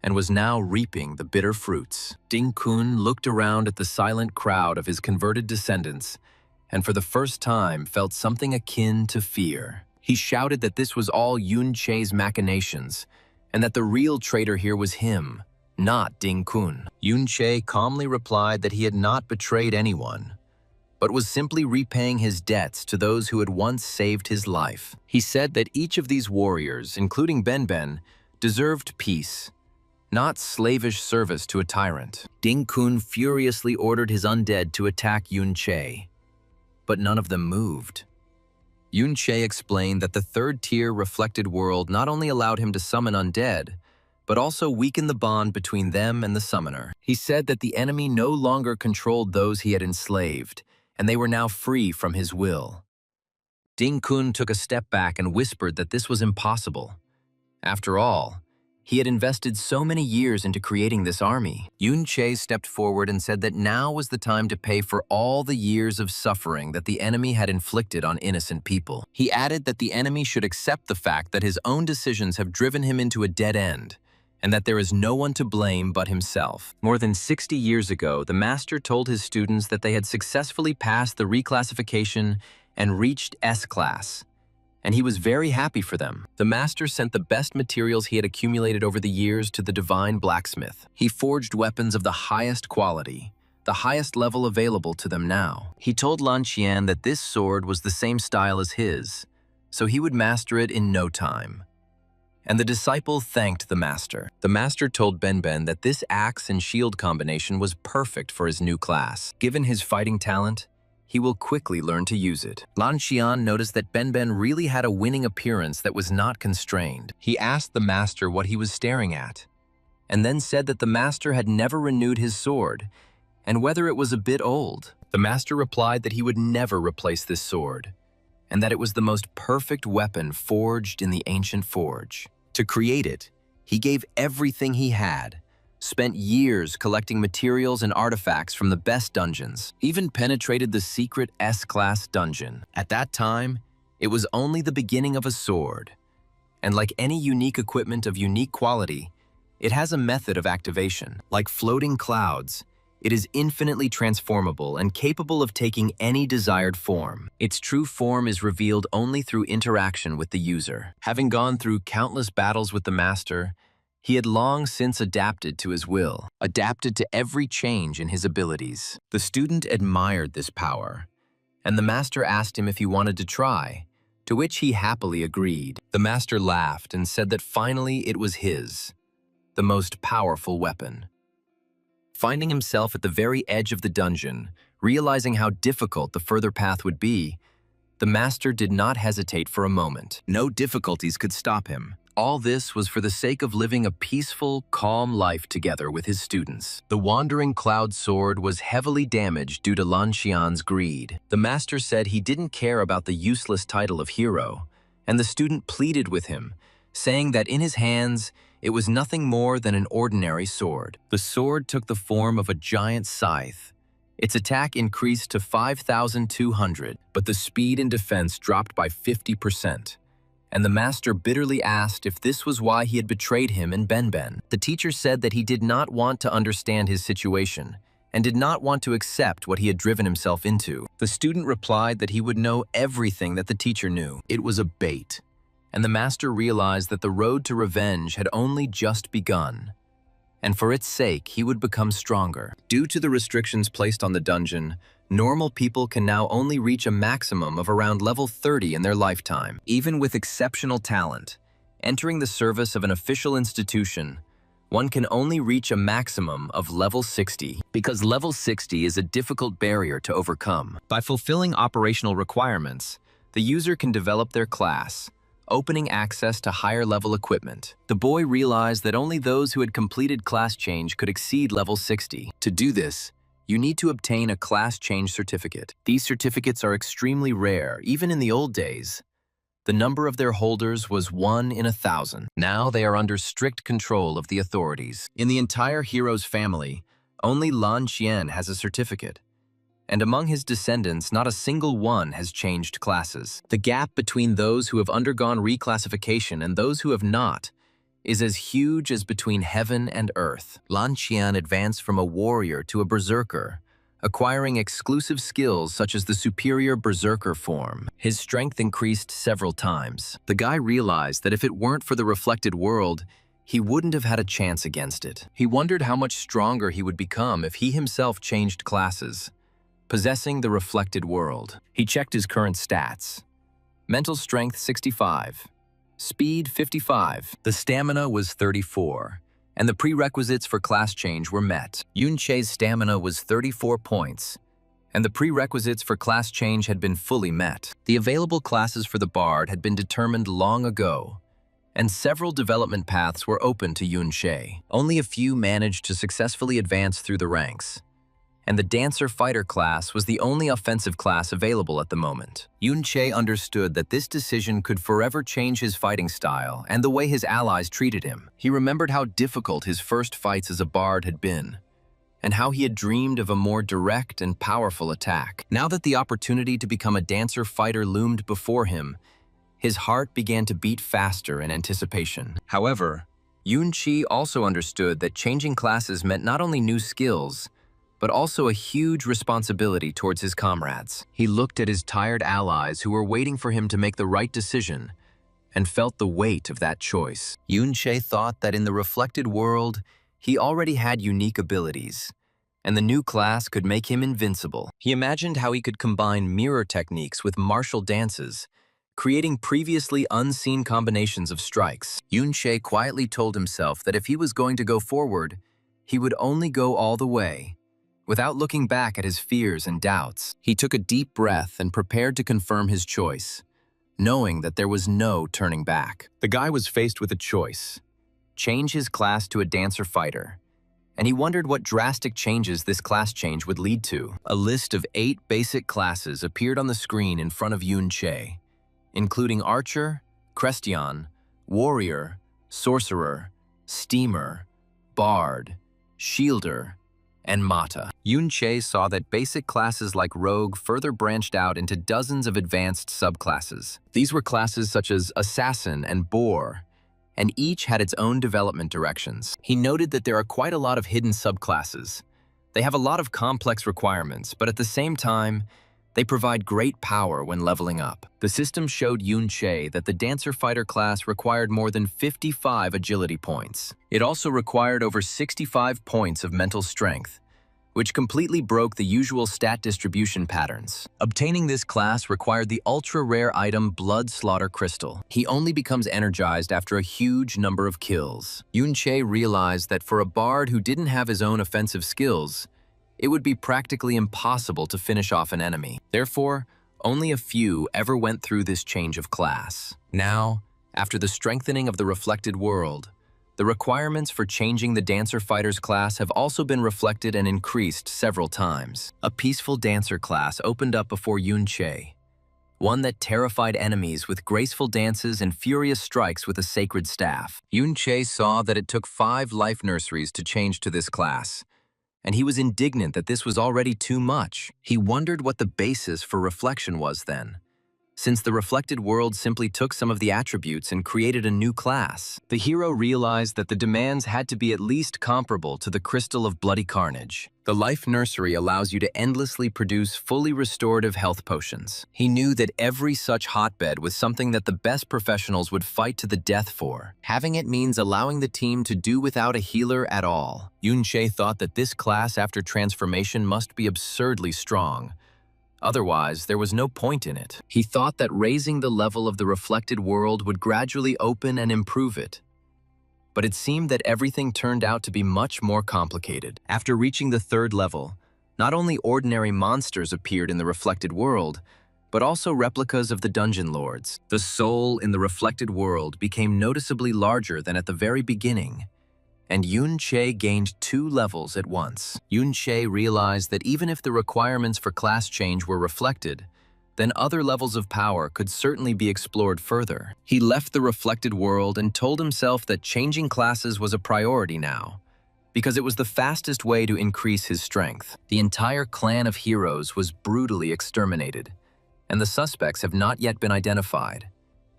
S1: and was now reaping the bitter fruits. Ding Kun looked around at the silent crowd of his converted descendants, and for the first time felt something akin to fear. He shouted that this was all Yunche's machinations, and that the real traitor here was him, not Ding Kun. Yunche calmly replied that he had not betrayed anyone, but was simply repaying his debts to those who had once saved his life. He said that each of these warriors, including Ben, deserved peace, not slavish service to a tyrant. Ding Kun furiously ordered his undead to attack Yunche, but none of them moved. Yunche explained that the third-tier reflected world not only allowed him to summon undead, but also weakened the bond between them and the summoner. He said that the enemy no longer controlled those he had enslaved, and they were now free from his will. Ding Kun took a step back and whispered that this was impossible. After all, He had invested so many years into creating this army. Yun-che stepped forward and said that now was the time to pay for all the years of suffering that the enemy had inflicted on innocent people. He added that the enemy should accept the fact that his own decisions have driven him into a dead end, and that there is no one to blame but himself. More than 60 years ago, the master told his students that they had successfully passed the reclassification and reached S-class, and he was very happy for them. The master sent the best materials he had accumulated over the years to the divine blacksmith. He forged weapons of the highest quality, the highest level available to them now. He told Lan Qian that this sword was the same style as his, so he would master it in no time. And the disciple thanked the master. The master told Benben that this axe and shield combination was perfect for his new class. Given his fighting talent, he will quickly learn to use it. Lan Qian noticed that Benben really had a winning appearance that was not constrained. He asked the master what he was staring at, and then said that the master had never renewed his sword, and whether it was a bit old. The master replied that he would never replace this sword, and that it was the most perfect weapon forged in the ancient forge. To create it, he gave everything he had, spent years collecting materials and artifacts from the best dungeons, even penetrated the secret S-class dungeon. At that time, it was only the beginning of a sword, and like any unique equipment of unique quality, it has a method of activation. Like floating clouds, it is infinitely transformable and capable of taking any desired form. Its true form is revealed only through interaction with the user. Having gone through countless battles with the master, he had long since adapted to his will, adapted to every change in his abilities. The student admired this power, and the master asked him if he wanted to try, to which he happily agreed. The master laughed and said that finally it was his, the most powerful weapon. Finding himself at the very edge of the dungeon, realizing how difficult the further path would be, the master did not hesitate for a moment. No difficulties could stop him. All this was for the sake of living a peaceful, calm life together with his students. The Wandering Cloud Sword was heavily damaged due to Lan Qian's greed. The master said he didn't care about the useless title of hero, and the student pleaded with him, saying that in his hands, it was nothing more than an ordinary sword. The sword took the form of a giant scythe. Its attack increased to 5,200, but the speed and defense dropped by 50%. And the master bitterly asked if this was why he had betrayed him and Benben. The teacher said that he did not want to understand his situation and did not want to accept what he had driven himself into. The student replied that he would know everything that the teacher knew. It was a bait, and the master realized that the road to revenge had only just begun, and for its sake he would become stronger. Due to the restrictions placed on the dungeon, normal people can now only reach a maximum of around level 30 in their lifetime. Even with exceptional talent, entering the service of an official institution, one can only reach a maximum of level 60, because level 60 is a difficult barrier to overcome. By fulfilling operational requirements, the user can develop their class, opening access to higher-level equipment. The boy realized that only those who had completed class change could exceed level 60. To do this, you need to obtain a class change certificate. These certificates are extremely rare, even in the old days. The number of their holders was 1 in 1,000. Now they are under strict control of the authorities. In the entire hero's family, only Lan Qian has a certificate, and among his descendants, not a single one has changed classes. The gap between those who have undergone reclassification and those who have not is as huge as between heaven and earth. Lan Qian advanced from a warrior to a berserker, acquiring exclusive skills such as the superior berserker form. His strength increased several times. The guy realized that if it weren't for the reflected world, he wouldn't have had a chance against it. He wondered how much stronger he would become if he himself changed classes, possessing the reflected world. He checked his current stats. Mental strength 65, speed 55, the stamina was 34, and the prerequisites for class change were met. Yun-che's stamina was 34 points, and the prerequisites for class change had been fully met. The available classes for the bard had been determined long ago, and several development paths were open to Yun-che. Only a few managed to successfully advance through the ranks, and the dancer-fighter class was the only offensive class available at the moment. Yun-che understood that this decision could forever change his fighting style and the way his allies treated him. He remembered how difficult his first fights as a bard had been, and how he had dreamed of a more direct and powerful attack. Now that the opportunity to become a dancer-fighter loomed before him, his heart began to beat faster in anticipation. However, Yun-che also understood that changing classes meant not only new skills, but also a huge responsibility towards his comrades. He looked at his tired allies who were waiting for him to make the right decision and felt the weight of that choice. Yun-che thought that in the reflected world, he already had unique abilities, and the new class could make him invincible. He imagined how he could combine mirror techniques with martial dances, creating previously unseen combinations of strikes. Yun-che quietly told himself that if he was going to go forward, he would only go all the way, without looking back at his fears and doubts. He took a deep breath and prepared to confirm his choice, knowing that there was no turning back. The guy was faced with a choice: change his class to a dancer-fighter, and he wondered what drastic changes this class change would lead to. A list of 8 basic classes appeared on the screen in front of Yun-che, including Archer, Christian, Warrior, Sorcerer, Steamer, Bard, Shielder, and Mata. Yun-che saw that basic classes like Rogue further branched out into dozens of advanced subclasses. These were classes such as Assassin and Boar, and each had its own development directions. He noted that there are quite a lot of hidden subclasses. They have a lot of complex requirements, but at the same time, they provide great power when leveling up. The system showed Yun-che that the dancer-fighter class required more than 55 agility points. It also required over 65 points of mental strength, which completely broke the usual stat distribution patterns. Obtaining this class required the ultra-rare item Blood Slaughter Crystal. He only becomes energized after a huge number of kills. Yun-che realized that for a bard who didn't have his own offensive skills, it would be practically impossible to finish off an enemy. Therefore, only a few ever went through this change of class. Now, after the strengthening of the reflected world, the requirements for changing the dancer-fighter's class have also been reflected and increased several times. A peaceful dancer class opened up before Yun-che, one that terrified enemies with graceful dances and furious strikes with a sacred staff. Yun-che saw that it took 5 life nurseries to change to this class, and he was indignant that this was already too much. He wondered what the basis for reflection was then, since the reflected world simply took some of the attributes and created a new class. The hero realized that the demands had to be at least comparable to the Crystal of Bloody Carnage. The Life Nursery allows you to endlessly produce fully restorative health potions. He knew that every such hotbed was something that the best professionals would fight to the death for. Having it means allowing the team to do without a healer at all. Yun-che thought that this class after transformation must be absurdly strong. Otherwise, there was no point in it. He thought that raising the level of the reflected world would gradually open and improve it. But it seemed that everything turned out to be much more complicated. After reaching the 3rd level, not only ordinary monsters appeared in the reflected world, but also replicas of the dungeon lords. The soul in the reflected world became noticeably larger than at the very beginning, and Yun-che gained 2 levels at once. Yun-che realized that even if the requirements for class change were reflected, then other levels of power could certainly be explored further. He left the reflected world and told himself that changing classes was a priority now, because it was the fastest way to increase his strength. The entire clan of heroes was brutally exterminated, and the suspects have not yet been identified,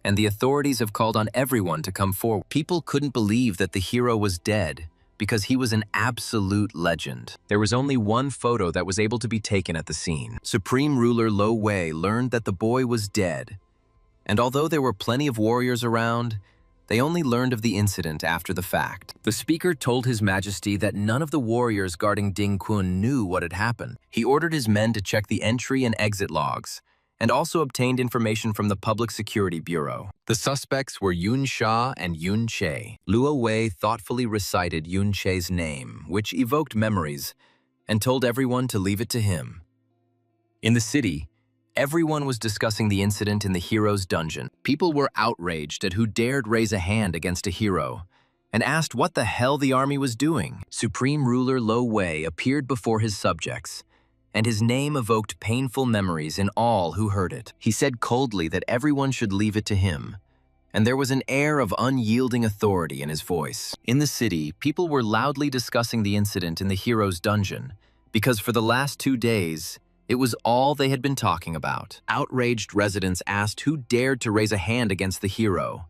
S1: and the authorities have called on everyone to come forward. People couldn't believe that the hero was dead, because he was an absolute legend. There was only one photo that was able to be taken at the scene. Supreme Ruler Lo Wei learned that the boy was dead, and although there were plenty of warriors around, they only learned of the incident after the fact. The speaker told His Majesty that none of the warriors guarding Ding Kun knew what had happened. He ordered his men to check the entry and exit logs, and also obtained information from the Public Security Bureau. The suspects were Yun Sha and Yun Che. Luo Wei thoughtfully recited Yun Che's name, which evoked memories, and told everyone to leave it to him. In the city, everyone was discussing the incident in the hero's dungeon. People were outraged at who dared raise a hand against a hero, and asked what the hell the army was doing. Supreme Ruler Lo Wei appeared before his subjects, and his name evoked painful memories in all who heard it. He said coldly that everyone should leave it to him, and there was an air of unyielding authority in his voice. In the city, people were loudly discussing the incident in the hero's dungeon, because for the last 2 days, it was all they had been talking about. Outraged residents asked who dared to raise a hand against the hero,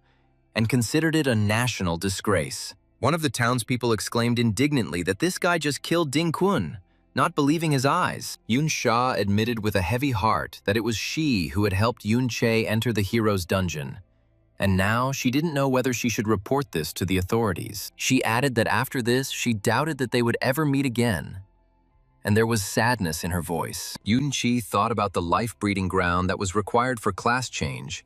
S1: and considered it a national disgrace. One of the townspeople exclaimed indignantly that this guy just killed Ding Kun, not believing his eyes. Yun Sha admitted with a heavy heart that it was she who had helped Yun Che enter the hero's dungeon, and now she didn't know whether she should report this to the authorities. She added that after this, she doubted that they would ever meet again, and there was sadness in her voice. Yun Chi thought about the life-breeding ground that was required for class change,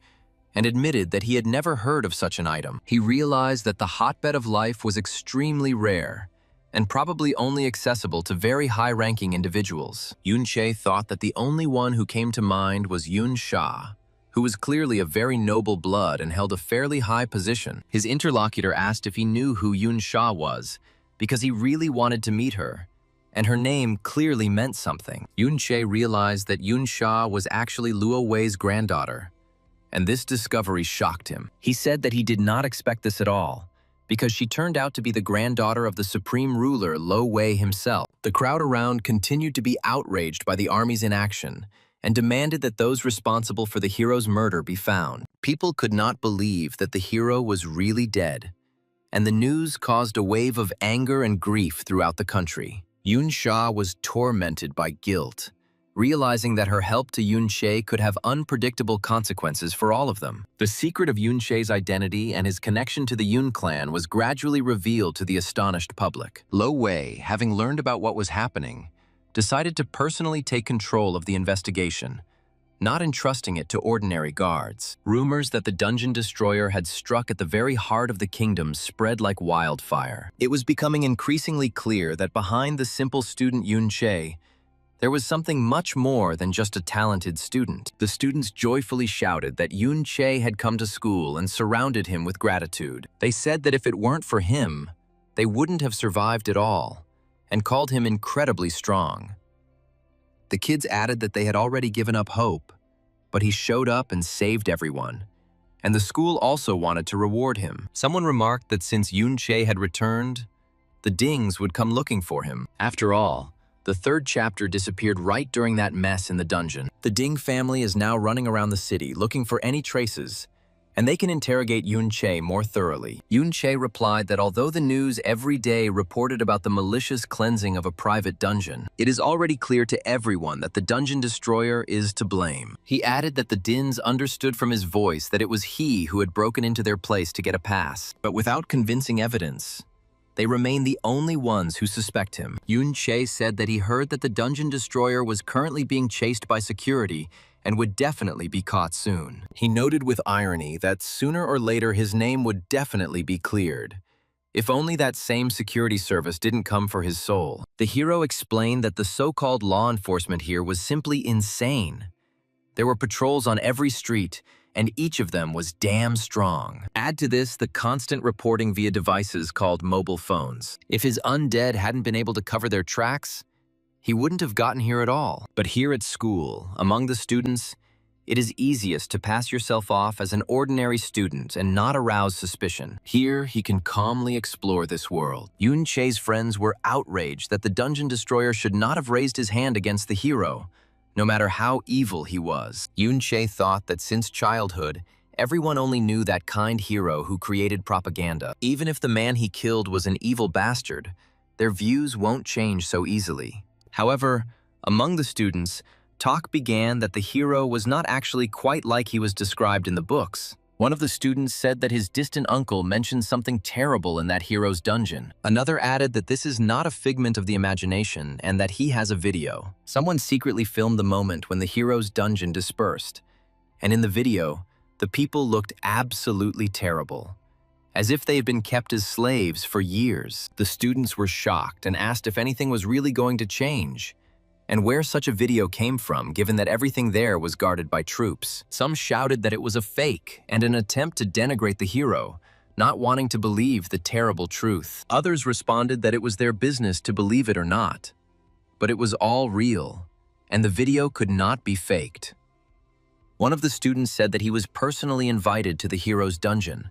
S1: and admitted that he had never heard of such an item. He realized that the hotbed of life was extremely rare, and probably only accessible to very high-ranking individuals. Yun Che thought that the only one who came to mind was Yun Sha, who was clearly of very noble blood and held a fairly high position. His interlocutor asked if he knew who Yun Sha was, because he really wanted to meet her, and her name clearly meant something. Yun Che realized that Yun Sha was actually Luo Wei's granddaughter, and this discovery shocked him. He said that he did not expect this at all, because she turned out to be the granddaughter of the supreme ruler Lo Wei himself. The crowd around continued to be outraged by the army's inaction, and demanded that those responsible for the hero's murder be found. People could not believe that the hero was really dead, and the news caused a wave of anger and grief throughout the country. Yun Sha was tormented by guilt, realizing that her help to Yun Che could have unpredictable consequences for all of them. The secret of Yun Che's identity and his connection to the Yun clan was gradually revealed to the astonished public. Lo Wei, having learned about what was happening, decided to personally take control of the investigation, not entrusting it to ordinary guards. Rumors that the dungeon destroyer had struck at the very heart of the kingdom spread like wildfire. It was becoming increasingly clear that behind the simple student Yun Che, there was something much more than just a talented student. The students joyfully shouted that Yun Che had come to school and surrounded him with gratitude. They said that if it weren't for him, they wouldn't have survived at all, and called him incredibly strong. The kids added that they had already given up hope, but he showed up and saved everyone, and the school also wanted to reward him. Someone remarked that since Yun Che had returned, the Dings would come looking for him. After all, the 3rd chapter disappeared right during that mess in the dungeon. The Ding family is now running around the city looking for any traces, and they can interrogate Yun Che more thoroughly. Yun Che replied that although the news every day reported about the malicious cleansing of a private dungeon, it is already clear to everyone that the dungeon destroyer is to blame. He added that the Dins understood from his voice that it was he who had broken into their place to get a pass, but without convincing evidence, they remain the only ones who suspect him. Yun Che said that he heard that the dungeon destroyer was currently being chased by security and would definitely be caught soon. He noted with irony that sooner or later his name would definitely be cleared, if only that same security service didn't come for his soul. The hero explained that the so-called law enforcement here was simply insane. There were patrols on every street, and each of them was damn strong. Add to this the constant reporting via devices called mobile phones. If his undead hadn't been able to cover their tracks, he wouldn't have gotten here at all. But here at school, among the students, it is easiest to pass yourself off as an ordinary student and not arouse suspicion. Here, he can calmly explore this world. Yun Che's friends were outraged that the dungeon destroyer should not have raised his hand against the hero, no matter how evil he was. Yun Che thought that since childhood, everyone only knew that kind hero who created propaganda. Even if the man he killed was an evil bastard, their views won't change so easily. However, among the students, talk began that the hero was not actually quite like he was described in the books. One of the students said that his distant uncle mentioned something terrible in that hero's dungeon. Another added that this is not a figment of the imagination and that he has a video. Someone secretly filmed the moment when the hero's dungeon dispersed, and in the video, the people looked absolutely terrible, as if they had been kept as slaves for years. The students were shocked and asked if anything was really going to change, and where such a video came from, given that everything there was guarded by troops. Some shouted that it was a fake and an attempt to denigrate the hero, not wanting to believe the terrible truth. Others responded that it was their business to believe it or not. But it was all real, and the video could not be faked. One of the students said that he was personally invited to the hero's dungeon,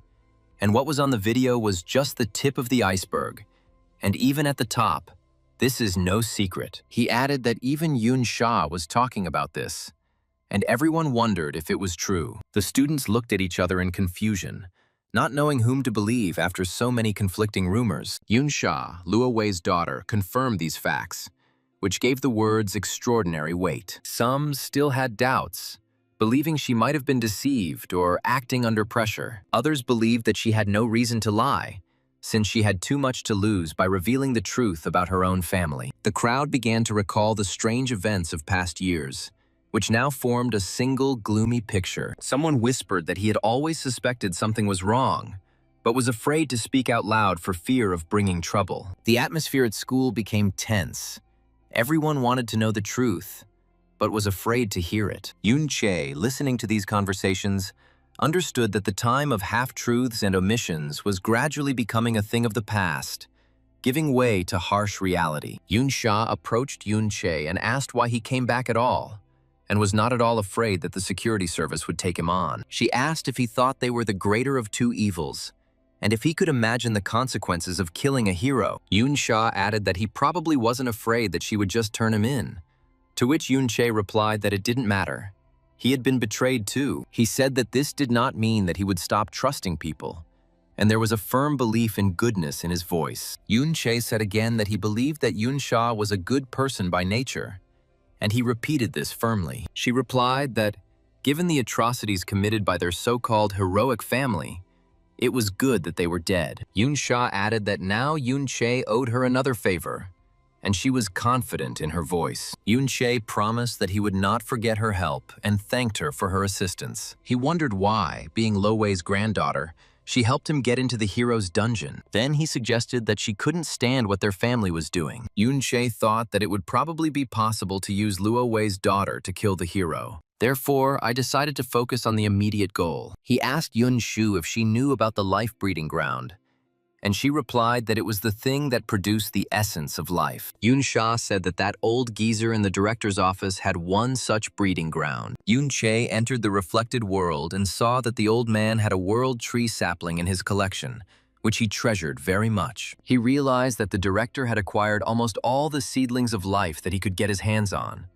S1: and what was on the video was just the tip of the iceberg, and even at the top, this is no secret. He added that even Yoon Sha was talking about this, and everyone wondered if it was true. The students looked at each other in confusion, not knowing whom to believe after so many conflicting rumors. Yoon Sha, Luo Wei's daughter, confirmed these facts, which gave the words extraordinary weight. Some still had doubts, believing she might have been deceived or acting under pressure. Others believed that she had no reason to lie, since she had too much to lose by revealing the truth about her own family. The crowd began to recall the strange events of past years, which now formed a single gloomy picture. Someone whispered that he had always suspected something was wrong, but was afraid to speak out loud for fear of bringing trouble. The atmosphere at school became tense. Everyone wanted to know the truth, but was afraid to hear it. Yoon Che, listening to these conversations, understood that the time of half-truths and omissions was gradually becoming a thing of the past, giving way to harsh reality. Yoon Sha approached Yoon Che and asked why he came back at all, and was not at all afraid that the security service would take him on. She asked if he thought they were the greater of two evils, and if he could imagine the consequences of killing a hero. Yoon Sha added that he probably wasn't afraid that she would just turn him in, to which Yoon Che replied that it didn't matter. He had been betrayed too. He said that this did not mean that he would stop trusting people, and there was a firm belief in goodness in his voice. Yoon Che said again that he believed that Yoon Sha was a good person by nature, and he repeated this firmly. She replied that, given the atrocities committed by their so-called heroic family, it was good that they were dead. Yoon Sha added that now Yoon Che owed her another favor, and she was confident in her voice. Yoon Che promised that he would not forget her help and thanked her for her assistance. He wondered why, being Lo Wei's granddaughter, she helped him get into the hero's dungeon. Then he suggested that she couldn't stand what their family was doing. Yoon Che thought that it would probably be possible to use Luo Wei's daughter to kill the hero. Therefore, I decided to focus on the immediate goal. He asked Yun Shu if she knew about the life breeding ground, and she replied that it was the thing that produced the essence of life. Yoon Sha said that that old geezer in the director's office had one such breeding ground. Yoon Che entered the reflected world and saw that the old man had a world tree sapling in his collection, which he treasured very much. He realized that the director had acquired almost all the seedlings of life that he could get his hands on,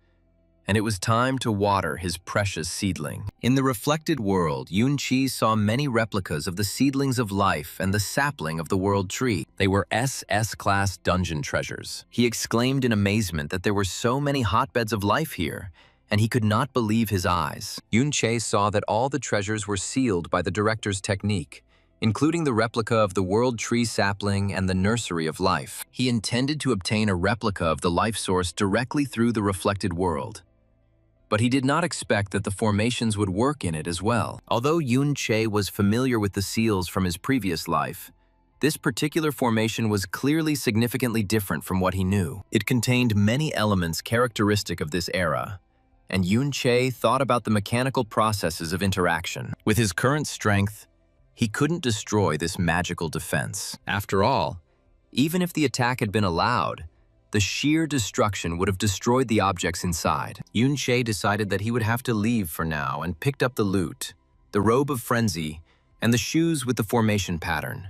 S1: and it was time to water his precious seedling. In the reflected world, Yoon Chi saw many replicas of the seedlings of life and the sapling of the world tree. They were SS-class dungeon treasures. He exclaimed in amazement that there were so many hotbeds of life here, and he could not believe his eyes. Yoon Che saw that all the treasures were sealed by the director's technique, including the replica of the world tree sapling and the nursery of life. He intended to obtain a replica of the life source directly through the reflected world, but he did not expect that the formations would work in it as well. Although Yoon Che was familiar with the seals from his previous life, this particular formation was clearly significantly different from what he knew. It contained many elements characteristic of this era, and Yoon Che thought about the mechanical processes of interaction. With his current strength, he couldn't destroy this magical defense. After all, even if the attack had been allowed, the sheer destruction would have destroyed the objects inside. Yoon Che decided that he would have to leave for now and picked up the loot, the robe of frenzy, and the shoes with the formation pattern.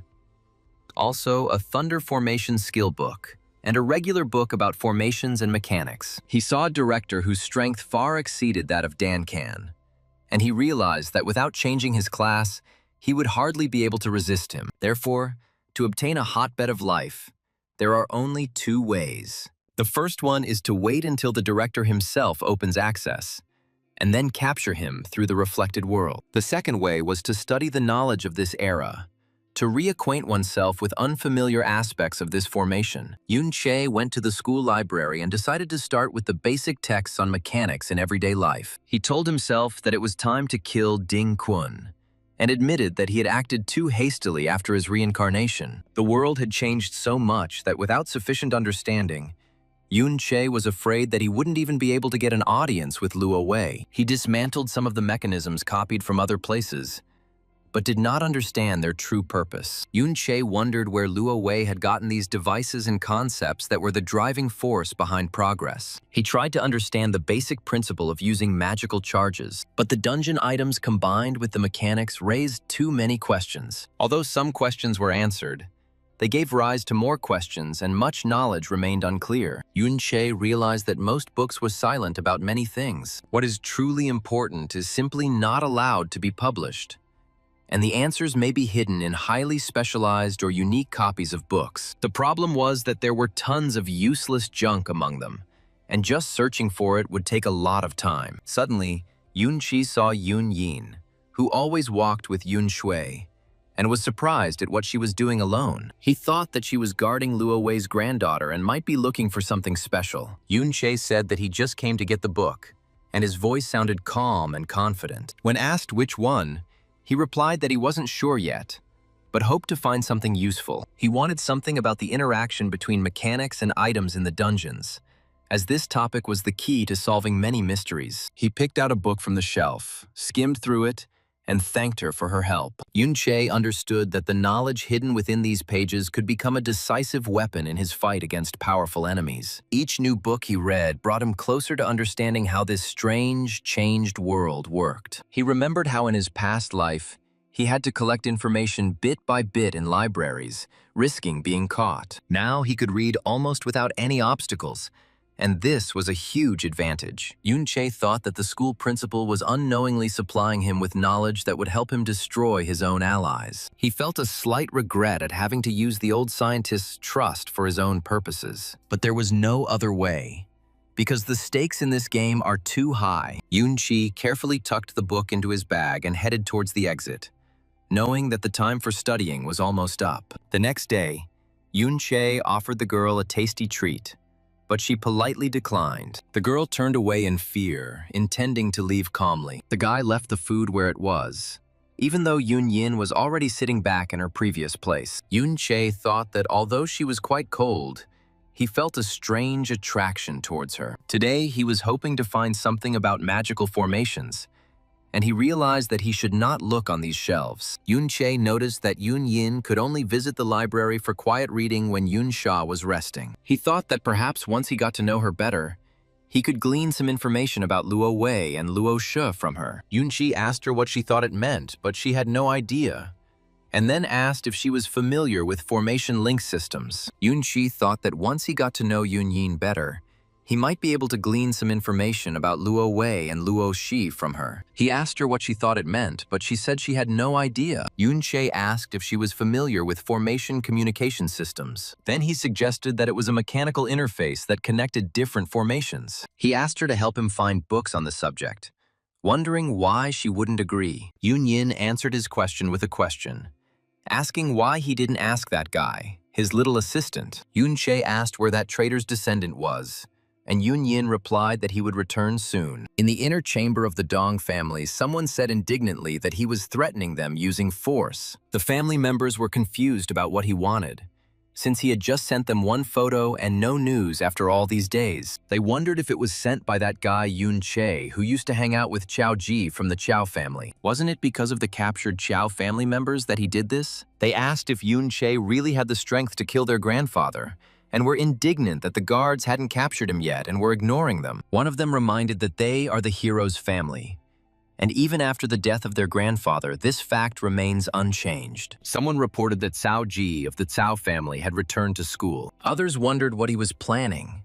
S1: Also, a thunder formation skill book, and a regular book about formations and mechanics. He saw a director whose strength far exceeded that of Dan Kan, and he realized that without changing his class, he would hardly be able to resist him. Therefore, to obtain a hotbed of life, there are only two ways. The first one is to wait until the director himself opens access, and then capture him through the reflected world. The second way was to study the knowledge of this era, to reacquaint oneself with unfamiliar aspects of this formation. Yoon Che went to the school library and decided to start with the basic texts on mechanics in everyday life. He told himself that it was time to kill Ding Kun, and admitted that he had acted too hastily after his reincarnation. The world had changed so much that without sufficient understanding, Yoon Che was afraid that he wouldn't even be able to get an audience with Luo Wei. He dismantled some of the mechanisms copied from other places, but did not understand their true purpose. Yun-che wondered where Luo Wei had gotten these devices and concepts that were the driving force behind progress. He tried to understand the basic principle of using magical charges, but the dungeon items combined with the mechanics raised too many questions. Although some questions were answered, they gave rise to more questions and much knowledge remained unclear. Yun-che realized that most books were silent about many things. What is truly important is simply not allowed to be published. And the answers may be hidden in highly specialized or unique copies of books. The problem was that there were tons of useless junk among them, and just searching for it would take a lot of time. Suddenly, Yun-chi saw Yun-yin, who always walked with Yun-shui, and was surprised at what she was doing alone. He thought that she was guarding Luo Wei's granddaughter and might be looking for something special. Yun-che said that he just came to get the book, and his voice sounded calm and confident. When asked which one, he replied that he wasn't sure yet, but hoped to find something useful. He wanted something about the interaction between mechanics and items in the dungeons, as this topic was the key to solving many mysteries. He picked out a book from the shelf, skimmed through it, and thanked her for her help. Yun-che understood that the knowledge hidden within these pages could become a decisive weapon in his fight against powerful enemies. Each new book he read brought him closer to understanding how this strange, changed world worked. He remembered how in his past life, he had to collect information bit by bit in libraries, risking being caught. Now he could read almost without any obstacles, and this was a huge advantage. Yun-che thought that the school principal was unknowingly supplying him with knowledge that would help him destroy his own allies. He felt a slight regret at having to use the old scientist's trust for his own purposes. But there was no other way, because the stakes in this game are too high. Yun-chi carefully tucked the book into his bag and headed towards the exit, knowing that the time for studying was almost up. The next day, Yun-che offered the girl a tasty treat, but she politely declined. The girl turned away in fear, intending to leave calmly. The guy left the food where it was, even though Yun-yin was already sitting back in her previous place. Yun-che thought that although she was quite cold, he felt a strange attraction towards her. Today, he was hoping to find something about magical formations, and he realized that he should not look on these shelves. Yun-che noticed that Yun-yin could only visit the library for quiet reading when Yun-sha was resting. He thought that perhaps once he got to know her better, he could glean some information about Luo Wei and Luo Shi from her. Yun-chi asked her what she thought it meant, but she had no idea, and then asked if she was familiar with formation link systems. Yun-chi thought that once he got to know Yun-yin better, he might be able to glean some information about Luo Wei and Luo Shi from her. He asked her what she thought it meant, but she said she had no idea. Yun-che asked if she was familiar with formation communication systems. Then he suggested that it was a mechanical interface that connected different formations. He asked her to help him find books on the subject, wondering why she wouldn't agree. Yun-yin answered his question with a question, asking why he didn't ask that guy, his little assistant. Yun-che asked where that traitor's descendant was, and Yun-yin replied that he would return soon. In the inner chamber of the Dong family, someone said indignantly that he was threatening them using force. The family members were confused about what he wanted, since he had just sent them one photo and no news after all these days. They wondered if it was sent by that guy Yun-che, who used to hang out with Chao Ji from the Chao family. Wasn't it because of the captured Chao family members that he did this? They asked if Yun-che really had the strength to kill their grandfather, and were indignant that the guards hadn't captured him yet and were ignoring them. One of them reminded that they are the hero's family, and even after the death of their grandfather, this fact remains unchanged. Someone reported that Cao Ji of the Cao family had returned to school. Others wondered what he was planning,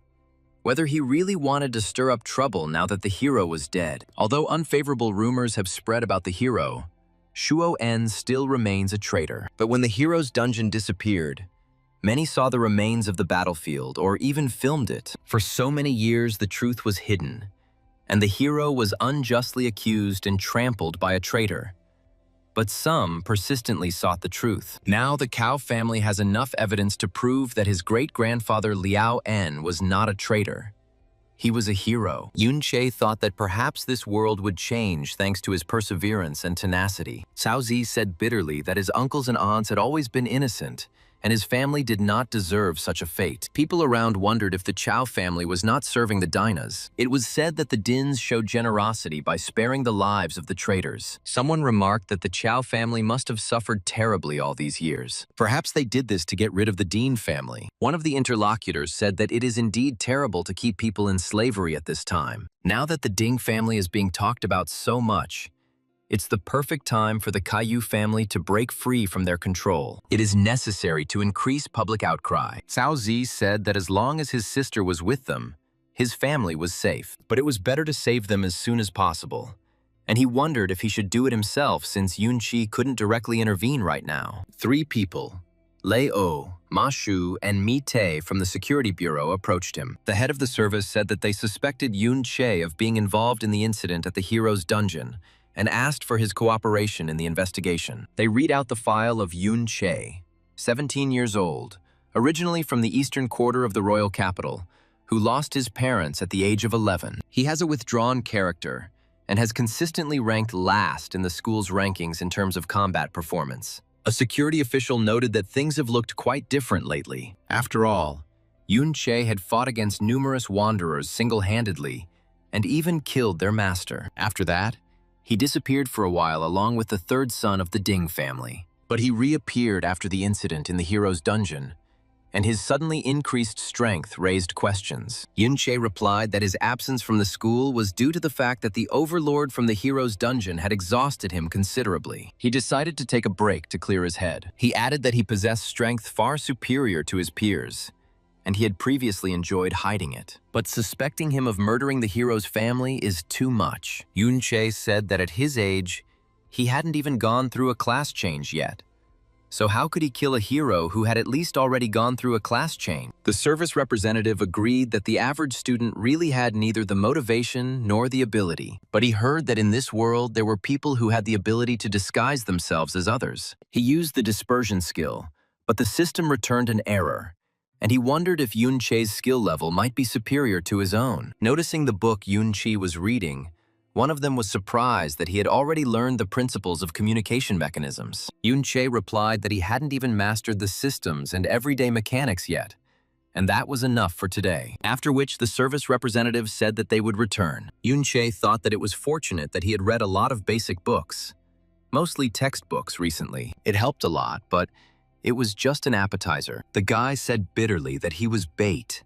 S1: whether he really wanted to stir up trouble now that the hero was dead. Although unfavorable rumors have spread about the hero, Shuo En still remains a traitor. But when the hero's dungeon disappeared, many saw the remains of the battlefield or even filmed it. For so many years, the truth was hidden, and the hero was unjustly accused and trampled by a traitor. But some persistently sought the truth. Now the Cao family has enough evidence to prove that his great-grandfather Liao En was not a traitor. He was a hero. Yun-che thought that perhaps this world would change thanks to his perseverance and tenacity. Cao Zi said bitterly that his uncles and aunts had always been innocent, and his family did not deserve such a fate. People around wondered if the Chow family was not serving the Dinas. It was said that the Dins showed generosity by sparing the lives of the traitors. Someone remarked that the Chow family must have suffered terribly all these years. Perhaps they did this to get rid of the Dean family. One of the interlocutors said that it is indeed terrible to keep people in slavery at this time. Now that the Ding family is being talked about so much, it's the perfect time for the Caillou family to break free from their control. It is necessary to increase public outcry. Cao Zi said that as long as his sister was with them, his family was safe, but it was better to save them as soon as possible. And he wondered if he should do it himself since Yunqi couldn't directly intervene right now. 3 people, Lei O, Ma Shu, and Mi Te from the Security Bureau approached him. The head of the service said that they suspected Yun Che of being involved in the incident at the hero's dungeon, and asked for his cooperation in the investigation. They read out the file of Yun Che, 17 years old, originally from the eastern quarter of the royal capital, who lost his parents at the age of 11. He has a withdrawn character and has consistently ranked last in the school's rankings in terms of combat performance. A security official noted that things have looked quite different lately. After all, Yun Che had fought against numerous wanderers single-handedly and even killed their master. After that, he disappeared for a while along with the 3rd son of the Ding family. But he reappeared after the incident in the hero's dungeon, and his suddenly increased strength raised questions. Yun Che replied that his absence from the school was due to the fact that the overlord from the hero's dungeon had exhausted him considerably. He decided to take a break to clear his head. He added that he possessed strength far superior to his peers, and he had previously enjoyed hiding it. But suspecting him of murdering the hero's family is too much. Yun Che said that at his age, he hadn't even gone through a class change yet. So how could he kill a hero who had at least already gone through a class change? The service representative agreed that the average student really had neither the motivation nor the ability. But he heard that in this world there were people who had the ability to disguise themselves as others. He used the dispersion skill, but the system returned an error, and he wondered if Yun Che's skill level might be superior to his own. Noticing the book Yun Che was reading, one of them was surprised that he had already learned the principles of communication mechanisms. Yun Che replied that he hadn't even mastered the systems and everyday mechanics yet, and that was enough for today. After which the service representative said that they would return. Yun Che thought that it was fortunate that he had read a lot of basic books, mostly textbooks recently. It helped a lot, but it was just an appetizer. The guy said bitterly that he was bait,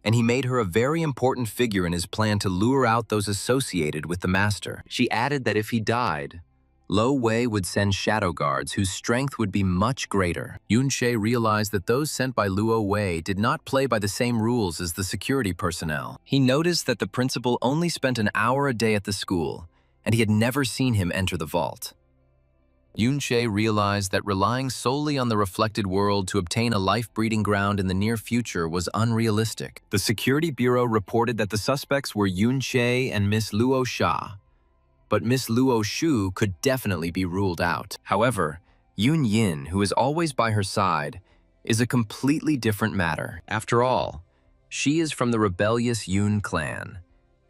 S1: and he made her a very important figure in his plan to lure out those associated with the master. She added that if he died, Lo Wei would send shadow guards whose strength would be much greater. Yun Che realized that those sent by Luo Wei did not play by the same rules as the security personnel. He noticed that the principal only spent an hour a day at the school, and he had never seen him enter the vault. Yun Che realized that relying solely on the reflected world to obtain a life-breeding ground in the near future was unrealistic. The Security Bureau reported that the suspects were Yun Che and Miss Luo Sha, but Miss Luo Shu could definitely be ruled out. However, Yun Yin, who is always by her side, is a completely different matter. After all, she is from the rebellious Yun clan,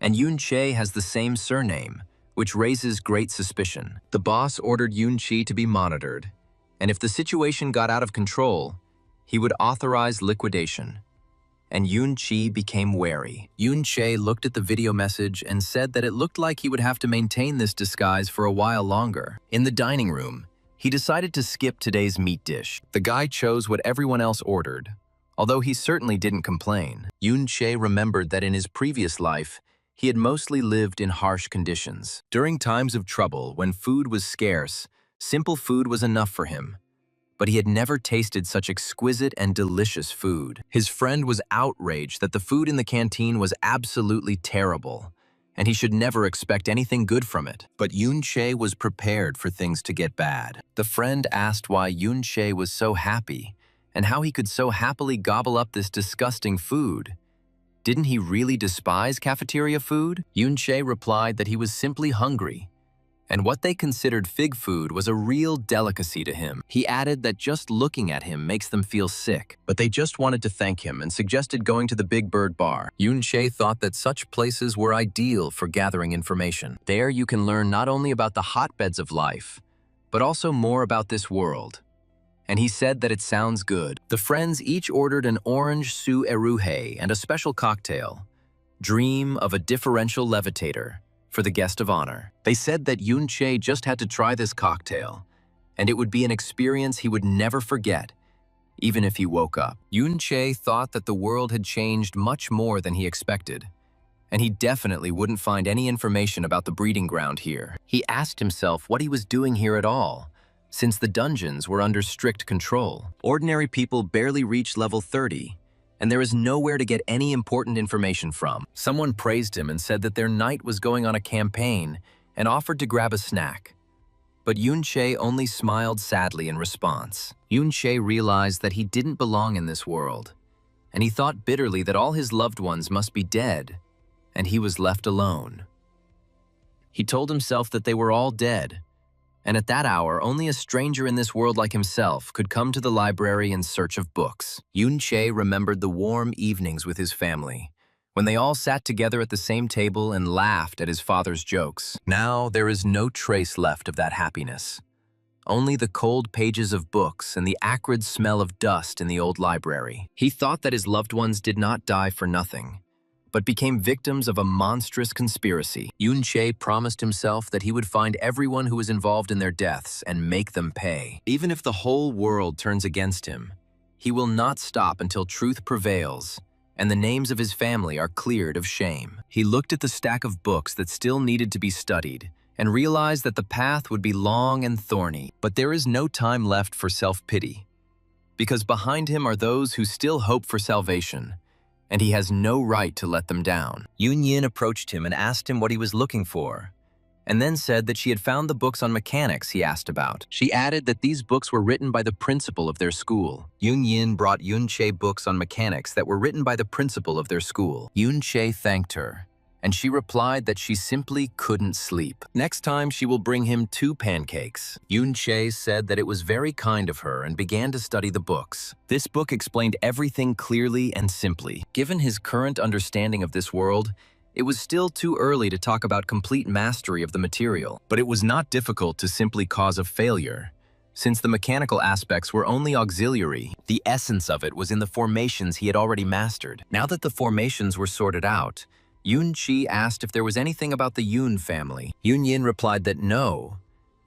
S1: and Yun Che has the same surname, which raises great suspicion. The boss ordered Yun Chi to be monitored, and if the situation got out of control, he would authorize liquidation. And Yun Chi became wary. Yun Che looked at the video message and said that it looked like he would have to maintain this disguise for a while longer. In the dining room, he decided to skip today's meat dish. The guy chose what everyone else ordered, although he certainly didn't complain. Yun Che remembered that in his previous life, he had mostly lived in harsh conditions. During times of trouble, when food was scarce, simple food was enough for him. But he had never tasted such exquisite and delicious food. His friend was outraged that the food in the canteen was absolutely terrible, and he should never expect anything good from it. But Yun Che was prepared for things to get bad. The friend asked why Yun Che was so happy, and how he could so happily gobble up this disgusting food. Didn't he really despise cafeteria food? Yun Che replied that he was simply hungry, and what they considered fig food was a real delicacy to him. He added that just looking at him makes them feel sick, but they just wanted to thank him and suggested going to the Big Bird Bar. Yun Che thought that such places were ideal for gathering information. There you can learn not only about the hotbeds of life, but also more about this world. and he said that it sounds good. The friends each ordered an orange su eruhe and a special cocktail, Dream of a Differential Levitator, for the guest of honor. They said that Yoon-chae just had to try this cocktail, and it would be an experience he would never forget, even if he woke up. Yoon-chae thought that the world had changed much more than he expected, and he definitely wouldn't find any information about the breeding ground here. He asked himself what he was doing here at all, since the dungeons were under strict control. Ordinary people barely reach level 30, and there is nowhere to get any important information from. Someone praised him and said that their knight was going on a campaign and offered to grab a snack. But Yoon-chae only smiled sadly in response. Yoon-chae realized that he didn't belong in this world, and he thought bitterly that all his loved ones must be dead, and he was left alone. He told himself that they were all dead, and at that hour, only a stranger in this world like himself could come to the library in search of books. Yoon-chae remembered the warm evenings with his family, when they all sat together at the same table and laughed at his father's jokes. Now there is no trace left of that happiness. Only the cold pages of books and the acrid smell of dust in the old library. He thought that his loved ones did not die for nothing, but became victims of a monstrous conspiracy. Yoon-chae promised himself that he would find everyone who was involved in their deaths and make them pay. Even if the whole world turns against him, he will not stop until truth prevails and the names of his family are cleared of shame. He looked at the stack of books that still needed to be studied and realized that the path would be long and thorny. But there is no time left for self-pity, because behind him are those who still hope for salvation, and he has no right to let them down. Yoon-yin approached him and asked him what he was looking for, and then said that she had found the books on mechanics he asked about. She added that these books were written by the principal of their school. Yoon-yin brought Yoon-chae books on mechanics that were written by the principal of their school. Yoon-chae thanked her, and she replied that she simply couldn't sleep. Next time, she will bring him 2 pancakes. Yoon-chae said that it was very kind of her and began to study the books. This book explained everything clearly and simply. Given his current understanding of this world, it was still too early to talk about complete mastery of the material, but it was not difficult to simply cause a failure, since the mechanical aspects were only auxiliary. The essence of it was in the formations he had already mastered. Now that the formations were sorted out, Yoon-chae asked if there was anything about the Yoon family. Yoon-yin replied that no,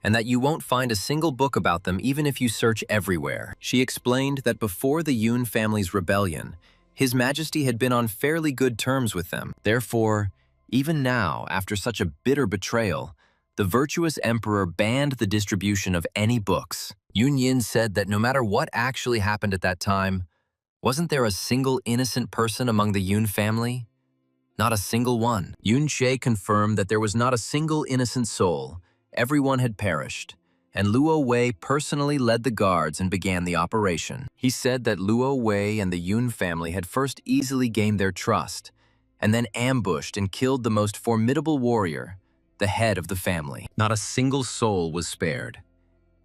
S1: and that you won't find a single book about them even if you search everywhere. She explained that before the Yoon family's rebellion, His Majesty had been on fairly good terms with them. Therefore, even now, after such a bitter betrayal, the virtuous emperor banned the distribution of any books. Yoon-yin said that no matter what actually happened at that time, wasn't there a single innocent person among the Yoon family? Not a single one. Yoon-chae confirmed that there was not a single innocent soul. Everyone had perished, and Luo Wei personally led the guards and began the operation. He said that Luo Wei and the Yoon family had first easily gained their trust, and then ambushed and killed the most formidable warrior, the head of the family. Not a single soul was spared.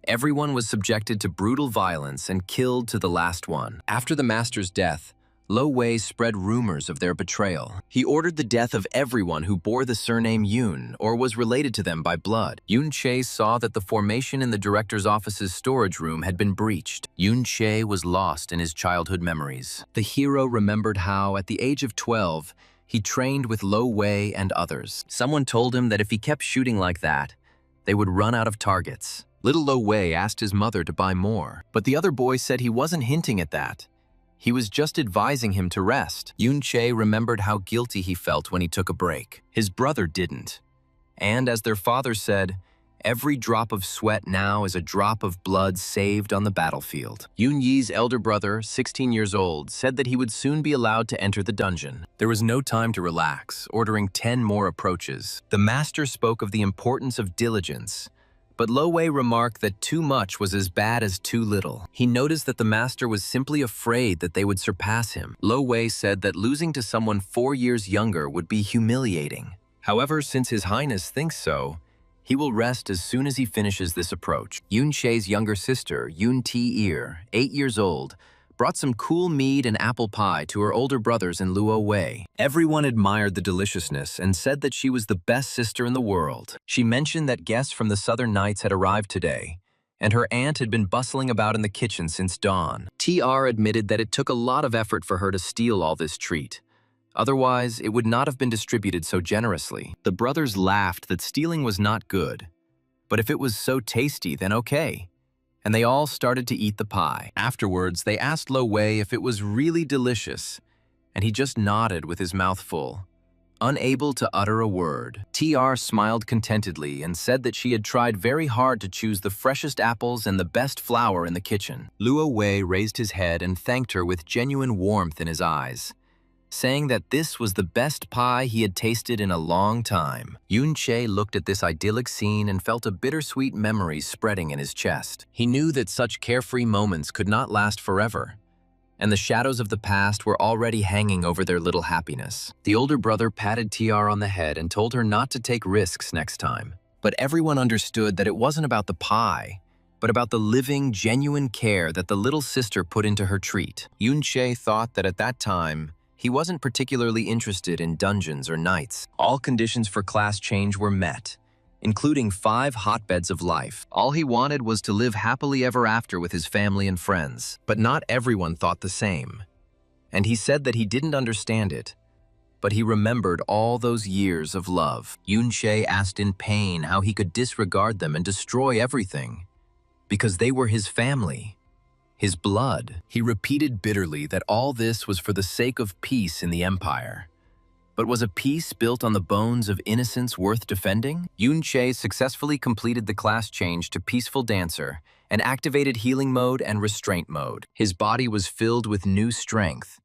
S1: Everyone was subjected to brutal violence and killed to the last one. After the master's death, Lo Wei spread rumors of their betrayal. He ordered the death of everyone who bore the surname Yoon or was related to them by blood. Yoon-chae saw that the formation in the director's office's storage room had been breached. Yoon-chae was lost in his childhood memories. The hero remembered how, at the age of 12, he trained with Lo Wei and others. Someone told him that if he kept shooting like that, they would run out of targets. Little Lo Wei asked his mother to buy more, but the other boy said he wasn't hinting at that. He was just advising him to rest. Yoon-chae remembered how guilty he felt when he took a break. His brother didn't. And as their father said, every drop of sweat now is a drop of blood saved on the battlefield. Yoon-yi's elder brother, 16 years old, said that he would soon be allowed to enter the dungeon. There was no time to relax, ordering 10 more approaches. The master spoke of the importance of diligence, but Lo Wei remarked that too much was as bad as too little. He noticed that the master was simply afraid that they would surpass him. Lo Wei said that losing to someone 4 years younger would be humiliating. However, since His Highness thinks so, he will rest as soon as he finishes this approach. Yoon-chae's younger sister, Yoon-tae-ir, 8 years old, brought some cool mead and apple pie to her older brothers in Luo Wei. Everyone admired the deliciousness and said that she was the best sister in the world. She mentioned that guests from the Southern Knights had arrived today, and her aunt had been bustling about in the kitchen since dawn. TR admitted that it took a lot of effort for her to steal all this treat. Otherwise, it would not have been distributed so generously. The brothers laughed that stealing was not good, but if it was so tasty, then okay. And they all started to eat the pie. Afterwards, they asked Lo Wei if it was really delicious, and he just nodded with his mouth full, unable to utter a word. TR smiled contentedly and said that she had tried very hard to choose the freshest apples and the best flour in the kitchen. Luo Wei raised his head and thanked her with genuine warmth in his eyes, saying that this was the best pie he had tasted in a long time. Yun Che looked at this idyllic scene and felt a bittersweet memory spreading in his chest. He knew that such carefree moments could not last forever, and the shadows of the past were already hanging over their little happiness. The older brother patted TR on the head and told her not to take risks next time. But everyone understood that it wasn't about the pie, but about the living, genuine care that the little sister put into her treat. Yun Che thought that at that time, he wasn't particularly interested in dungeons or knights. All conditions for class change were met, including 5 hotbeds of life. All he wanted was to live happily ever after with his family and friends. But not everyone thought the same. And he said that he didn't understand it, but he remembered all those years of love. Yun Che asked in pain how he could disregard them and destroy everything, because they were his family, his blood. He repeated bitterly that all this was for the sake of peace in the empire. But was a peace built on the bones of innocence worth defending? Yun Che successfully completed the class change to Peaceful Dancer and activated Healing Mode and Restraint Mode. His body was filled with new strength,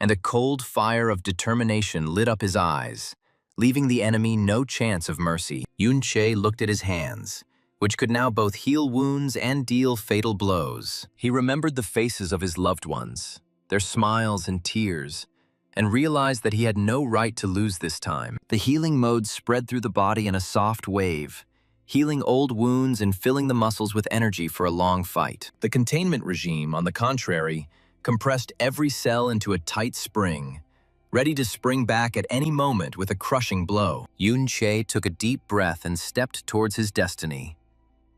S1: and a cold fire of determination lit up his eyes, leaving the enemy no chance of mercy. Yun Che looked at his hands, which could now both heal wounds and deal fatal blows. He remembered the faces of his loved ones, their smiles and tears, and realized that he had no right to lose this time. The healing mode spread through the body in a soft wave, healing old wounds and filling the muscles with energy for a long fight. The containment regime, on the contrary, compressed every cell into a tight spring, ready to spring back at any moment with a crushing blow. Yun Che took a deep breath and stepped towards his destiny,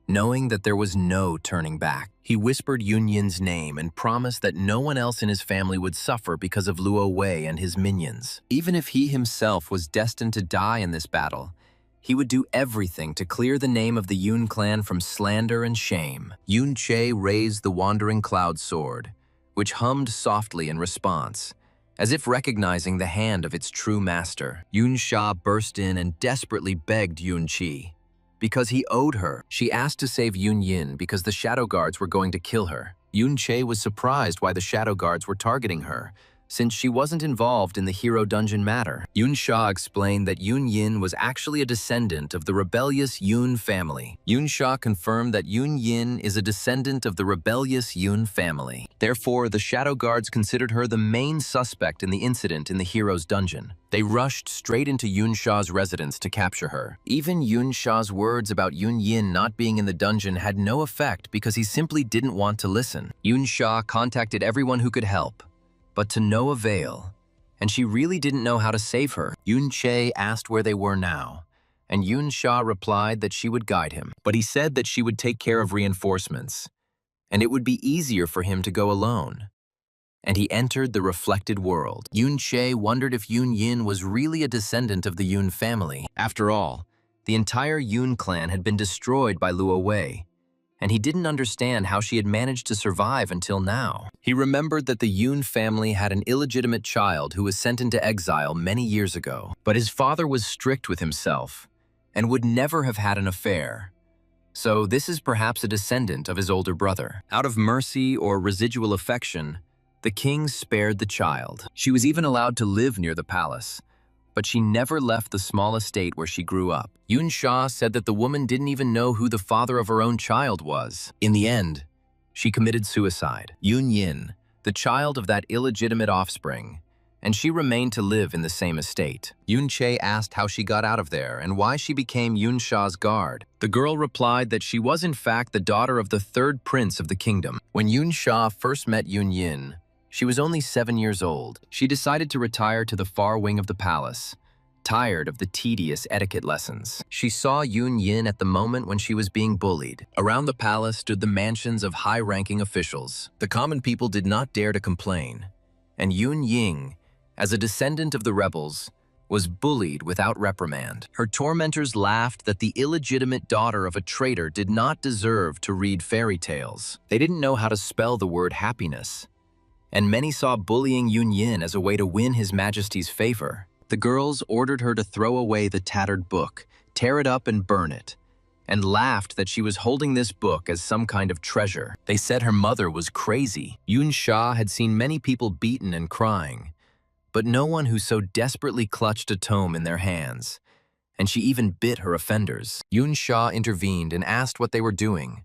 S1: knowing that there was no turning back. He whispered Yun Yin's name and promised that no one else in his family would suffer because of Luo Wei and his minions. Even if he himself was destined to die in this battle, he would do everything to clear the name of the Yun clan from slander and shame. Yun Che raised the Wandering Cloud sword, which hummed softly in response, as if recognizing the hand of its true master. Yun Sha burst in and desperately begged Yun Chi, because he owed her. She asked to save Yun Yin because the Shadow Guards were going to kill her. Yun Che was surprised why the Shadow Guards were targeting her, since she wasn't involved in the hero dungeon matter. Yun Sha explained that Yun Yin was actually a descendant of the rebellious Yun family. Yun Sha confirmed that Yun Yin is a descendant of the rebellious Yun family. Therefore, the Shadow Guards considered her the main suspect in the incident in the hero's dungeon. They rushed straight into Yun Sha's residence to capture her. Even Yun Sha's words about Yun Yin not being in the dungeon had no effect because he simply didn't want to listen. Yun Sha contacted everyone who could help, but to no avail, and she really didn't know how to save her. Yun Che asked where they were now, and Yun Sha replied that she would guide him. But he said that she would take care of reinforcements, and it would be easier for him to go alone. And he entered the reflected world. Yun Che wondered if Yun Yin was really a descendant of the Yun family. After all, the entire Yun clan had been destroyed by Luo Wei, and he didn't understand how she had managed to survive until now. He remembered that the Yun family had an illegitimate child who was sent into exile many years ago, but his father was strict with himself and would never have had an affair. So this is perhaps a descendant of his older brother. Out of mercy or residual affection, the king spared the child. She was even allowed to live near the palace, but she never left the small estate where she grew up. Yun Sha said that the woman didn't even know who the father of her own child was. In the end, she committed suicide. Yun Yin, the child of that illegitimate offspring, and she remained to live in the same estate. Yun Che asked how she got out of there and why she became Yun Sha's guard. The girl replied that she was in fact the daughter of the third prince of the kingdom. When Yun Sha first met Yun Yin, she was only 7 years old. She decided to retire to the far wing of the palace, tired of the tedious etiquette lessons. She saw Yoon Yin at the moment when she was being bullied. Around the palace stood the mansions of high-ranking officials. The common people did not dare to complain. And Yoon Ying, as a descendant of the rebels, was bullied without reprimand. Her tormentors laughed that the illegitimate daughter of a traitor did not deserve to read fairy tales. They didn't know how to spell the word happiness. And many saw bullying Yoon Yin as a way to win His Majesty's favor. The girls ordered her to throw away the tattered book, tear it up and burn it, and laughed that she was holding this book as some kind of treasure. They said her mother was crazy. Yoon Sha had seen many people beaten and crying, but no one who so desperately clutched a tome in their hands, and she even bit her offenders. Yoon Sha intervened and asked what they were doing,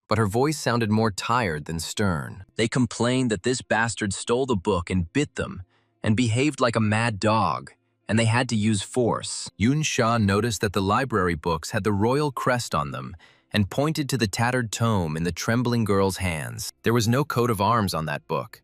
S1: but her voice sounded more tired than stern. They complained that this bastard stole the book and bit them, and behaved like a mad dog, and they had to use force. Yoon Sha noticed that the library books had the royal crest on them, and pointed to the tattered tome in the trembling girl's hands. There was no coat of arms on that book,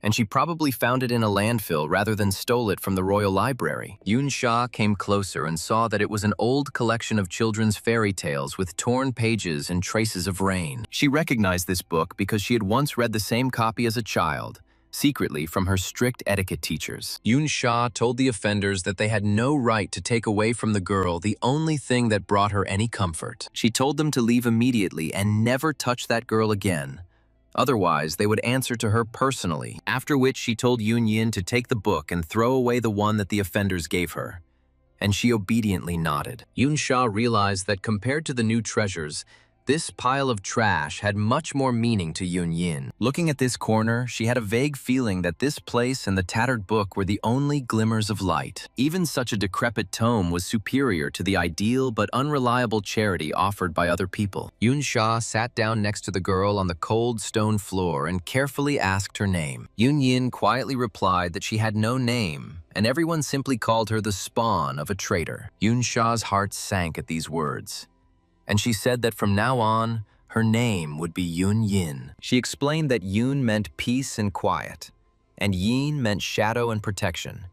S1: and she probably found it in a landfill rather than stole it from the royal library. Yoon Sha came closer and saw that it was an old collection of children's fairy tales with torn pages and traces of rain. She recognized this book because she had once read the same copy as a child, secretly from her strict etiquette teachers. Yoon Sha told the offenders that they had no right to take away from the girl the only thing that brought her any comfort. She told them to leave immediately and never touch that girl again. Otherwise, they would answer to her personally, after which she told Yoon Yin to take the book and throw away the one that the offenders gave her. And she obediently nodded. Yoon Sha realized that compared to the new treasures, this pile of trash had much more meaning to Yoon Yin. Looking at this corner, she had a vague feeling that this place and the tattered book were the only glimmers of light. Even such a decrepit tome was superior to the ideal but unreliable charity offered by other people. Yoon Sha sat down next to the girl on the cold stone floor and carefully asked her name. Yoon Yin quietly replied that she had no name, and everyone simply called her the spawn of a traitor. Yoon Sha's heart sank at these words, and she said that from now on, her name would be Yoon Yin. She explained that Yoon meant peace and quiet, and Yin meant shadow and protection,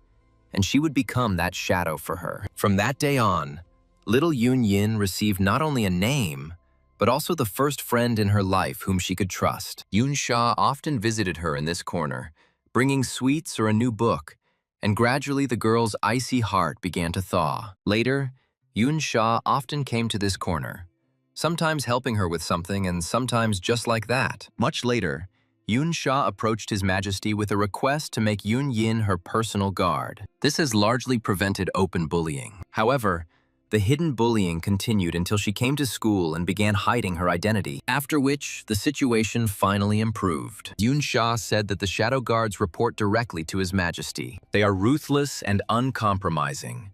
S1: and she would become that shadow for her. From that day on, little Yoon Yin received not only a name, but also the first friend in her life whom she could trust. Yoon Sha often visited her in this corner, bringing sweets or a new book, and gradually the girl's icy heart began to thaw. Later, Yoon Sha often came to this corner, sometimes helping her with something and sometimes just like that. Much later, Yoon Sha approached His Majesty with a request to make Yoon Yin her personal guard. This has largely prevented open bullying. However, the hidden bullying continued until she came to school and began hiding her identity, after which the situation finally improved. Yoon Sha said that the shadow guards report directly to His Majesty. They are ruthless and uncompromising,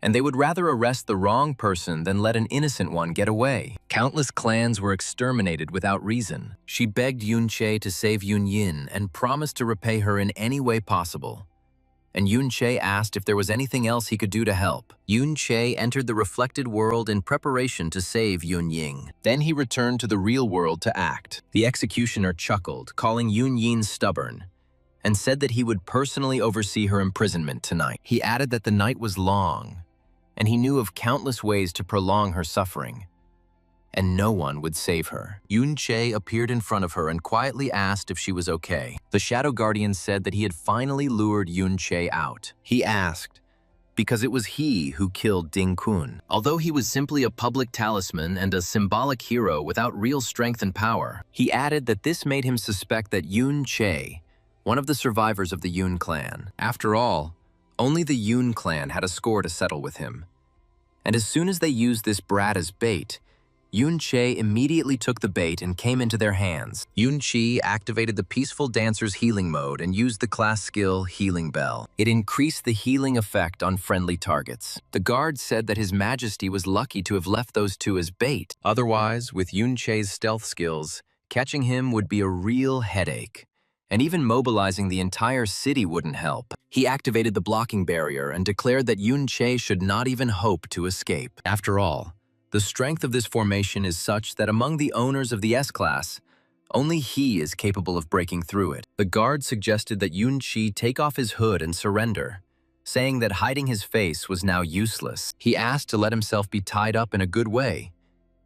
S1: and they would rather arrest the wrong person than let an innocent one get away. Countless clans were exterminated without reason. She begged Yoon Che to save Yoon Yin and promised to repay her in any way possible. And Yoon Che asked if there was anything else he could do to help. Yoon Che entered the reflected world in preparation to save Yoon Ying. Then he returned to the real world to act. The executioner chuckled, calling Yoon Yin stubborn, and said that he would personally oversee her imprisonment tonight. He added that the night was long, and he knew of countless ways to prolong her suffering, and no one would save her. Yoon Che appeared in front of her and quietly asked if she was okay. The Shadow Guardian said that he had finally lured Yoon Che out. He asked because it was he who killed Ding Kun. Although he was simply a public talisman and a symbolic hero without real strength and power, he added that this made him suspect that Yoon Che, one of the survivors of the Yoon clan. After all, only the Yoon clan had a score to settle with him. And as soon as they used this brat as bait, Yoon Che immediately took the bait and came into their hands. Yoon Chi activated the Peaceful Dancer's healing mode and used the class skill Healing Bell. It increased the healing effect on friendly targets. The guard said that His Majesty was lucky to have left those two as bait. Otherwise, with Yoon Che's stealth skills, catching him would be a real headache. And even mobilizing the entire city wouldn't help. He activated the blocking barrier and declared that Yoon Che should not even hope to escape. After all, the strength of this formation is such that among the owners of the S-Class, only he is capable of breaking through it. The guard suggested that Yoon Chi take off his hood and surrender, saying that hiding his face was now useless. He asked to let himself be tied up in a good way,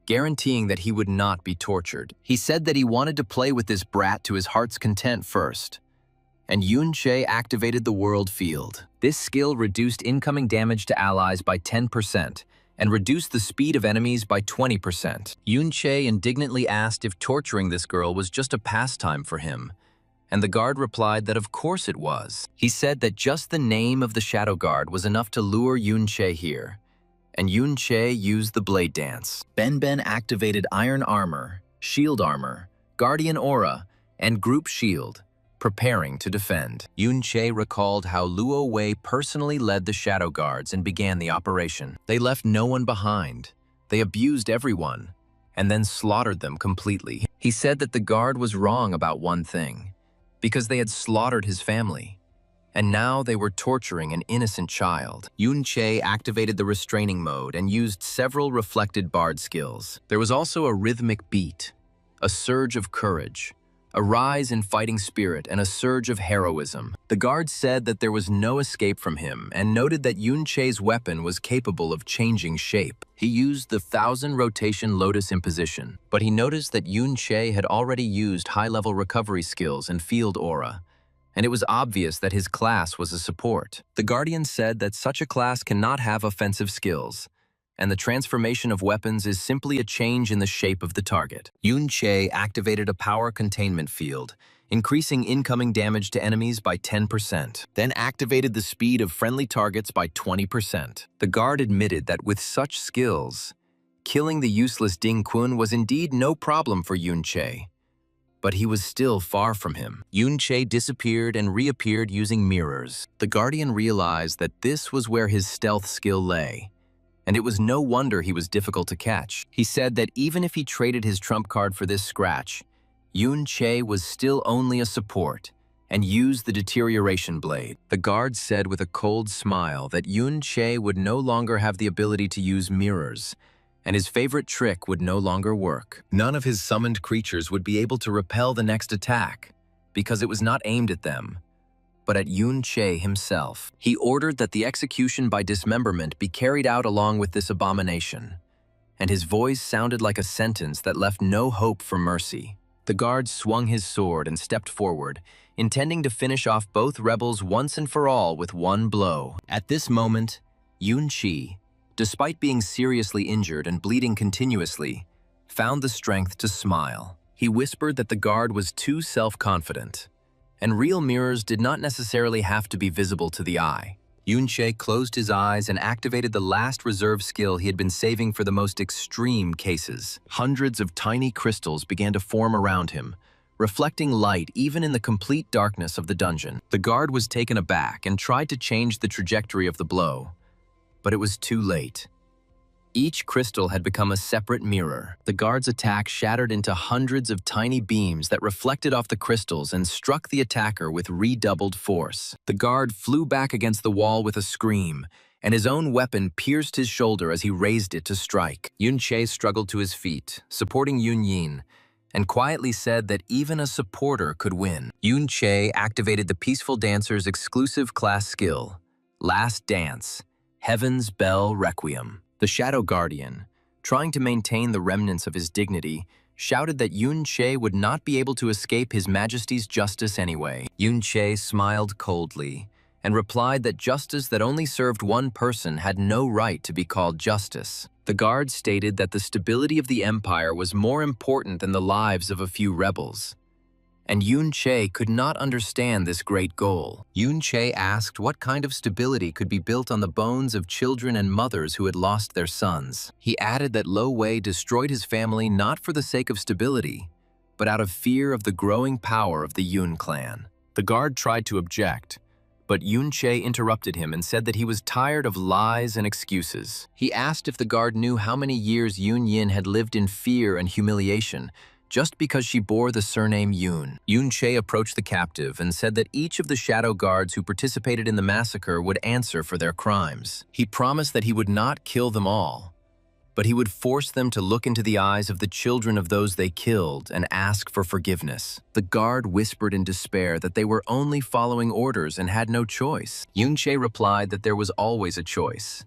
S1: guaranteeing that he would not be tortured. He said that he wanted to play with this brat to his heart's content first, and Yun-Che activated the World Field. This skill reduced incoming damage to allies by 10% and reduced the speed of enemies by 20%. Yun-Che indignantly asked if torturing this girl was just a pastime for him, and the guard replied that of course it was. He said that just the name of the Shadow Guard was enough to lure Yun-Che here, and Yun-Che used the Blade Dance. Ben activated Iron Armor, Shield Armor, Guardian Aura, and Group Shield, preparing to defend. Yun-Che recalled how Luo Wei personally led the Shadow Guards and began the operation. They left no one behind. They abused everyone, and then slaughtered them completely. He said that the guard was wrong about one thing, because they had slaughtered his family, and now they were torturing an innocent child. Yun-Che activated the restraining mode and used several reflected bard skills. There was also a rhythmic beat, a surge of courage, a rise in fighting spirit, and a surge of heroism. The guard said that there was no escape from him and noted that Yun-Che's weapon was capable of changing shape. He used the 1000 rotation Lotus Imposition, but he noticed that Yun-Che had already used high-level recovery skills and field aura, and it was obvious that his class was a support. The Guardian said that such a class cannot have offensive skills, and the transformation of weapons is simply a change in the shape of the target. Yun-Che activated a power containment field, increasing incoming damage to enemies by 10%, then activated the speed of friendly targets by 20%. The guard admitted that with such skills, killing the useless Ding Kun was indeed no problem for Yun-Che, but he was still far from him. Yun-Che disappeared and reappeared using mirrors. The Guardian realized that this was where his stealth skill lay, and it was no wonder he was difficult to catch. He said that even if he traded his trump card for this scratch, Yun-Che was still only a support and used the deterioration blade. The guard said with a cold smile that Yun-Che would no longer have the ability to use mirrors, and his favorite trick would no longer work. None of his summoned creatures would be able to repel the next attack, because it was not aimed at them, but at Yun-Che himself. He ordered that the execution by dismemberment be carried out along with this abomination, and his voice sounded like a sentence that left no hope for mercy. The guard swung his sword and stepped forward, intending to finish off both rebels once and for all with one blow. At this moment, Yun-Che, despite being seriously injured and bleeding continuously, found the strength to smile. He whispered that the guard was too self-confident, and real mirrors did not necessarily have to be visible to the eye. Yun-Che closed his eyes and activated the last reserve skill he had been saving for the most extreme cases. Hundreds of tiny crystals began to form around him, reflecting light even in the complete darkness of the dungeon. The guard was taken aback and tried to change the trajectory of the blow, but it was too late. Each crystal had become a separate mirror. The guard's attack shattered into hundreds of tiny beams that reflected off the crystals and struck the attacker with redoubled force. The guard flew back against the wall with a scream, and his own weapon pierced his shoulder as he raised it to strike. Yun-Che struggled to his feet, supporting Yun-Yin, and quietly said that even a supporter could win. Yun-Che activated the Peaceful Dancer's exclusive class skill, Last Dance, Heaven's Bell Requiem. The Shadow Guardian, trying to maintain the remnants of his dignity, shouted that Yun-Che would not be able to escape His Majesty's justice anyway. Yun-Che smiled coldly and replied that justice that only served one person had no right to be called justice. The guard stated that the stability of the empire was more important than the lives of a few rebels, and Yun-Che could not understand this great goal. Yun-Che asked what kind of stability could be built on the bones of children and mothers who had lost their sons. He added that Lo Wei destroyed his family not for the sake of stability, but out of fear of the growing power of the Yun clan. The guard tried to object, but Yun-Che interrupted him and said that he was tired of lies and excuses. He asked if the guard knew how many years Yun-Yin had lived in fear and humiliation, just because she bore the surname Yun. Yun-Che approached the captive and said that each of the shadow guards who participated in the massacre would answer for their crimes. He promised that he would not kill them all, but he would force them to look into the eyes of the children of those they killed and ask for forgiveness. The guard whispered in despair that they were only following orders and had no choice. Yoon-chae replied that there was always a choice,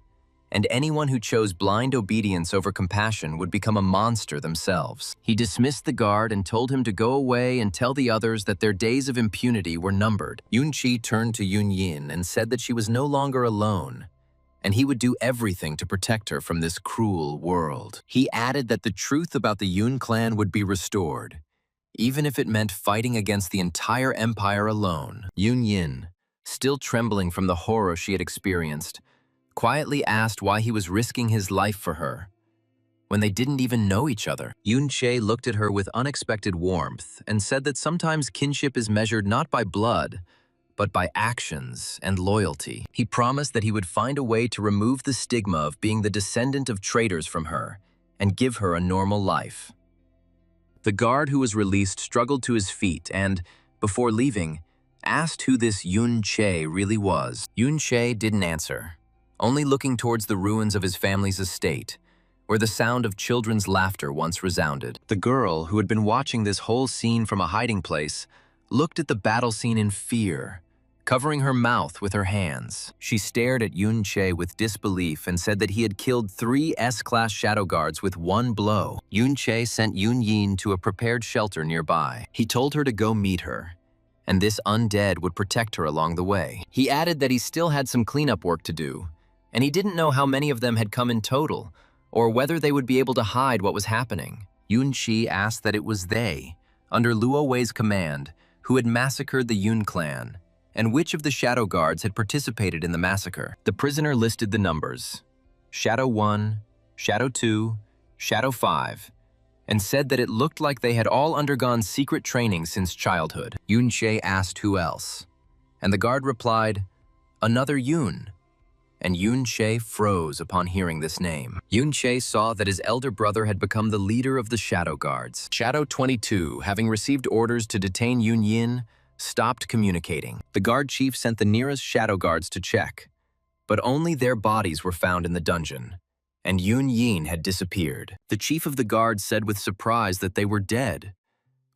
S1: and anyone who chose blind obedience over compassion would become a monster themselves. He dismissed the guard and told him to go away and tell the others that their days of impunity were numbered. Yoon-chae turned to Yoon-yin and said that she was no longer alone, and he would do everything to protect her from this cruel world. He added that the truth about the Yoon clan would be restored, even if it meant fighting against the entire empire alone. Yoon-yin, still trembling from the horror she had experienced, quietly asked why he was risking his life for her, when they didn't even know each other. Yoon-chae looked at her with unexpected warmth and said that sometimes kinship is measured not by blood, but by actions and loyalty. He promised that he would find a way to remove the stigma of being the descendant of traitors from her and give her a normal life. The guard who was released struggled to his feet and, before leaving, asked who this Yoon-chae really was. Yoon-chae didn't answer, only looking towards the ruins of his family's estate, where the sound of children's laughter once resounded. The girl, who had been watching this whole scene from a hiding place, looked at the battle scene in fear, covering her mouth with her hands. She stared at Yoon-chae with disbelief and said that he had killed 3 S-class shadow guards with one blow. Yoon-chae sent Yoon-yin to a prepared shelter nearby. He told her to go meet her, and this undead would protect her along the way. He added that he still had some cleanup work to do, and he didn't know how many of them had come in total, or whether they would be able to hide what was happening. Yoon-chae asked that it was they, under Luo Wei's command, who had massacred the Yoon clan, and which of the shadow guards had participated in the massacre. The prisoner listed the numbers, Shadow 1, Shadow 2, Shadow 5, and said that it looked like they had all undergone secret training since childhood. Yoon-chae asked who else, and the guard replied, "Another Yoon." And Yoon-chae froze upon hearing this name. Yoon-chae saw that his elder brother had become the leader of the shadow guards. Shadow 22, having received orders to detain Yoon-yin, stopped communicating. The guard chief sent the nearest shadow guards to check, but only their bodies were found in the dungeon, and Yoon-yin had disappeared. The chief of the guard said with surprise that they were dead,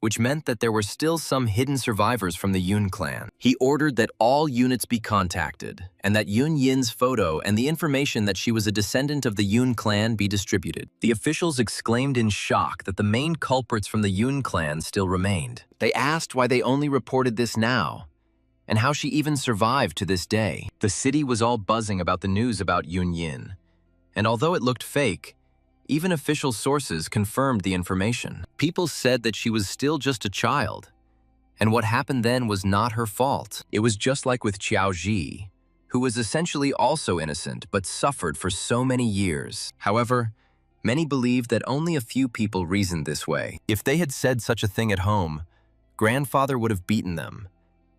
S1: which meant that there were still some hidden survivors from the Yoon clan. He ordered that all units be contacted, and that Yoon-yin's photo and the information that she was a descendant of the Yoon clan be distributed. The officials exclaimed in shock that the main culprits from the Yoon clan still remained. They asked why they only reported this now, and how she even survived to this day. The city was all buzzing about the news about Yoon-yin, and although it looked fake, even official sources confirmed the information. People said that she was still just a child, and what happened then was not her fault. It was just like with Qiao Ji, who was essentially also innocent but suffered for so many years. However, many believed that only a few people reasoned this way. If they had said such a thing at home, grandfather would have beaten them,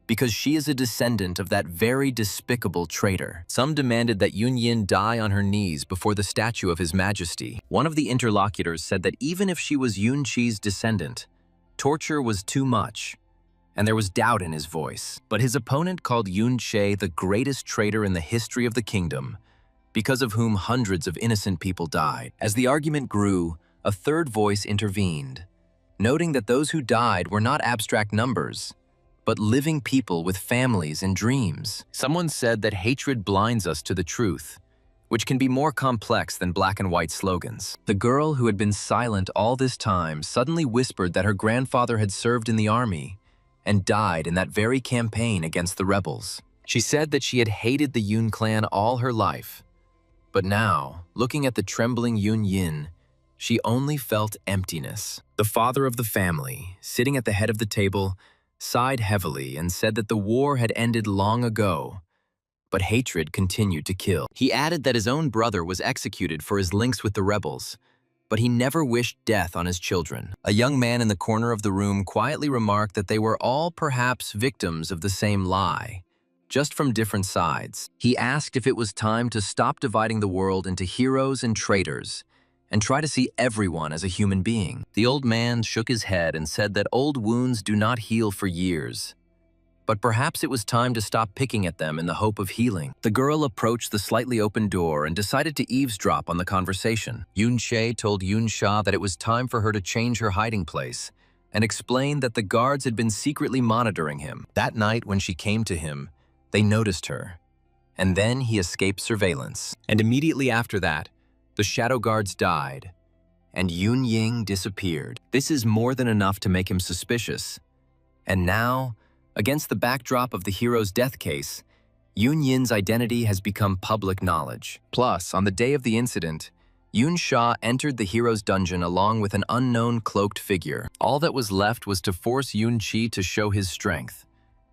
S1: because she is a descendant of that very despicable traitor. Some demanded that Yoon-yin die on her knees before the statue of His Majesty. One of the interlocutors said that even if she was Yoon-chae's descendant, torture was too much, and there was doubt in his voice. But his opponent called Yoon-chae the greatest traitor in the history of the kingdom, because of whom hundreds of innocent people died. As the argument grew, a third voice intervened, noting that those who died were not abstract numbers, but living people with families and dreams. Someone said that hatred blinds us to the truth, which can be more complex than black and white slogans. The girl who had been silent all this time suddenly whispered that her grandfather had served in the army and died in that very campaign against the rebels. She said that she had hated the Yoon clan all her life, but now, looking at the trembling Yoon-yin, she only felt emptiness. The father of the family, sitting at the head of the table, sighed heavily and said that the war had ended long ago, but hatred continued to kill. He added that his own brother was executed for his links with the rebels, but he never wished death on his children. A young man in the corner of the room quietly remarked that they were all perhaps victims of the same lie, just from different sides. He asked if it was time to stop dividing the world into heroes and traitors, and try to see everyone as a human being. The old man shook his head and said that old wounds do not heal for years, but perhaps it was time to stop picking at them in the hope of healing. The girl approached the slightly open door and decided to eavesdrop on the conversation. Yoon-chae told Yoon-sha that it was time for her to change her hiding place and explained that the guards had been secretly monitoring him. That night when she came to him, they noticed her, and then he escaped surveillance. And immediately after that, the shadow guards died, and Yoon-ying disappeared. This is more than enough to make him suspicious. And now, against the backdrop of the hero's death case, Yoon-yin's identity has become public knowledge. Plus, on the day of the incident, Yoon-sha entered the hero's dungeon along with an unknown cloaked figure. All that was left was to force Yoon-chi to show his strength,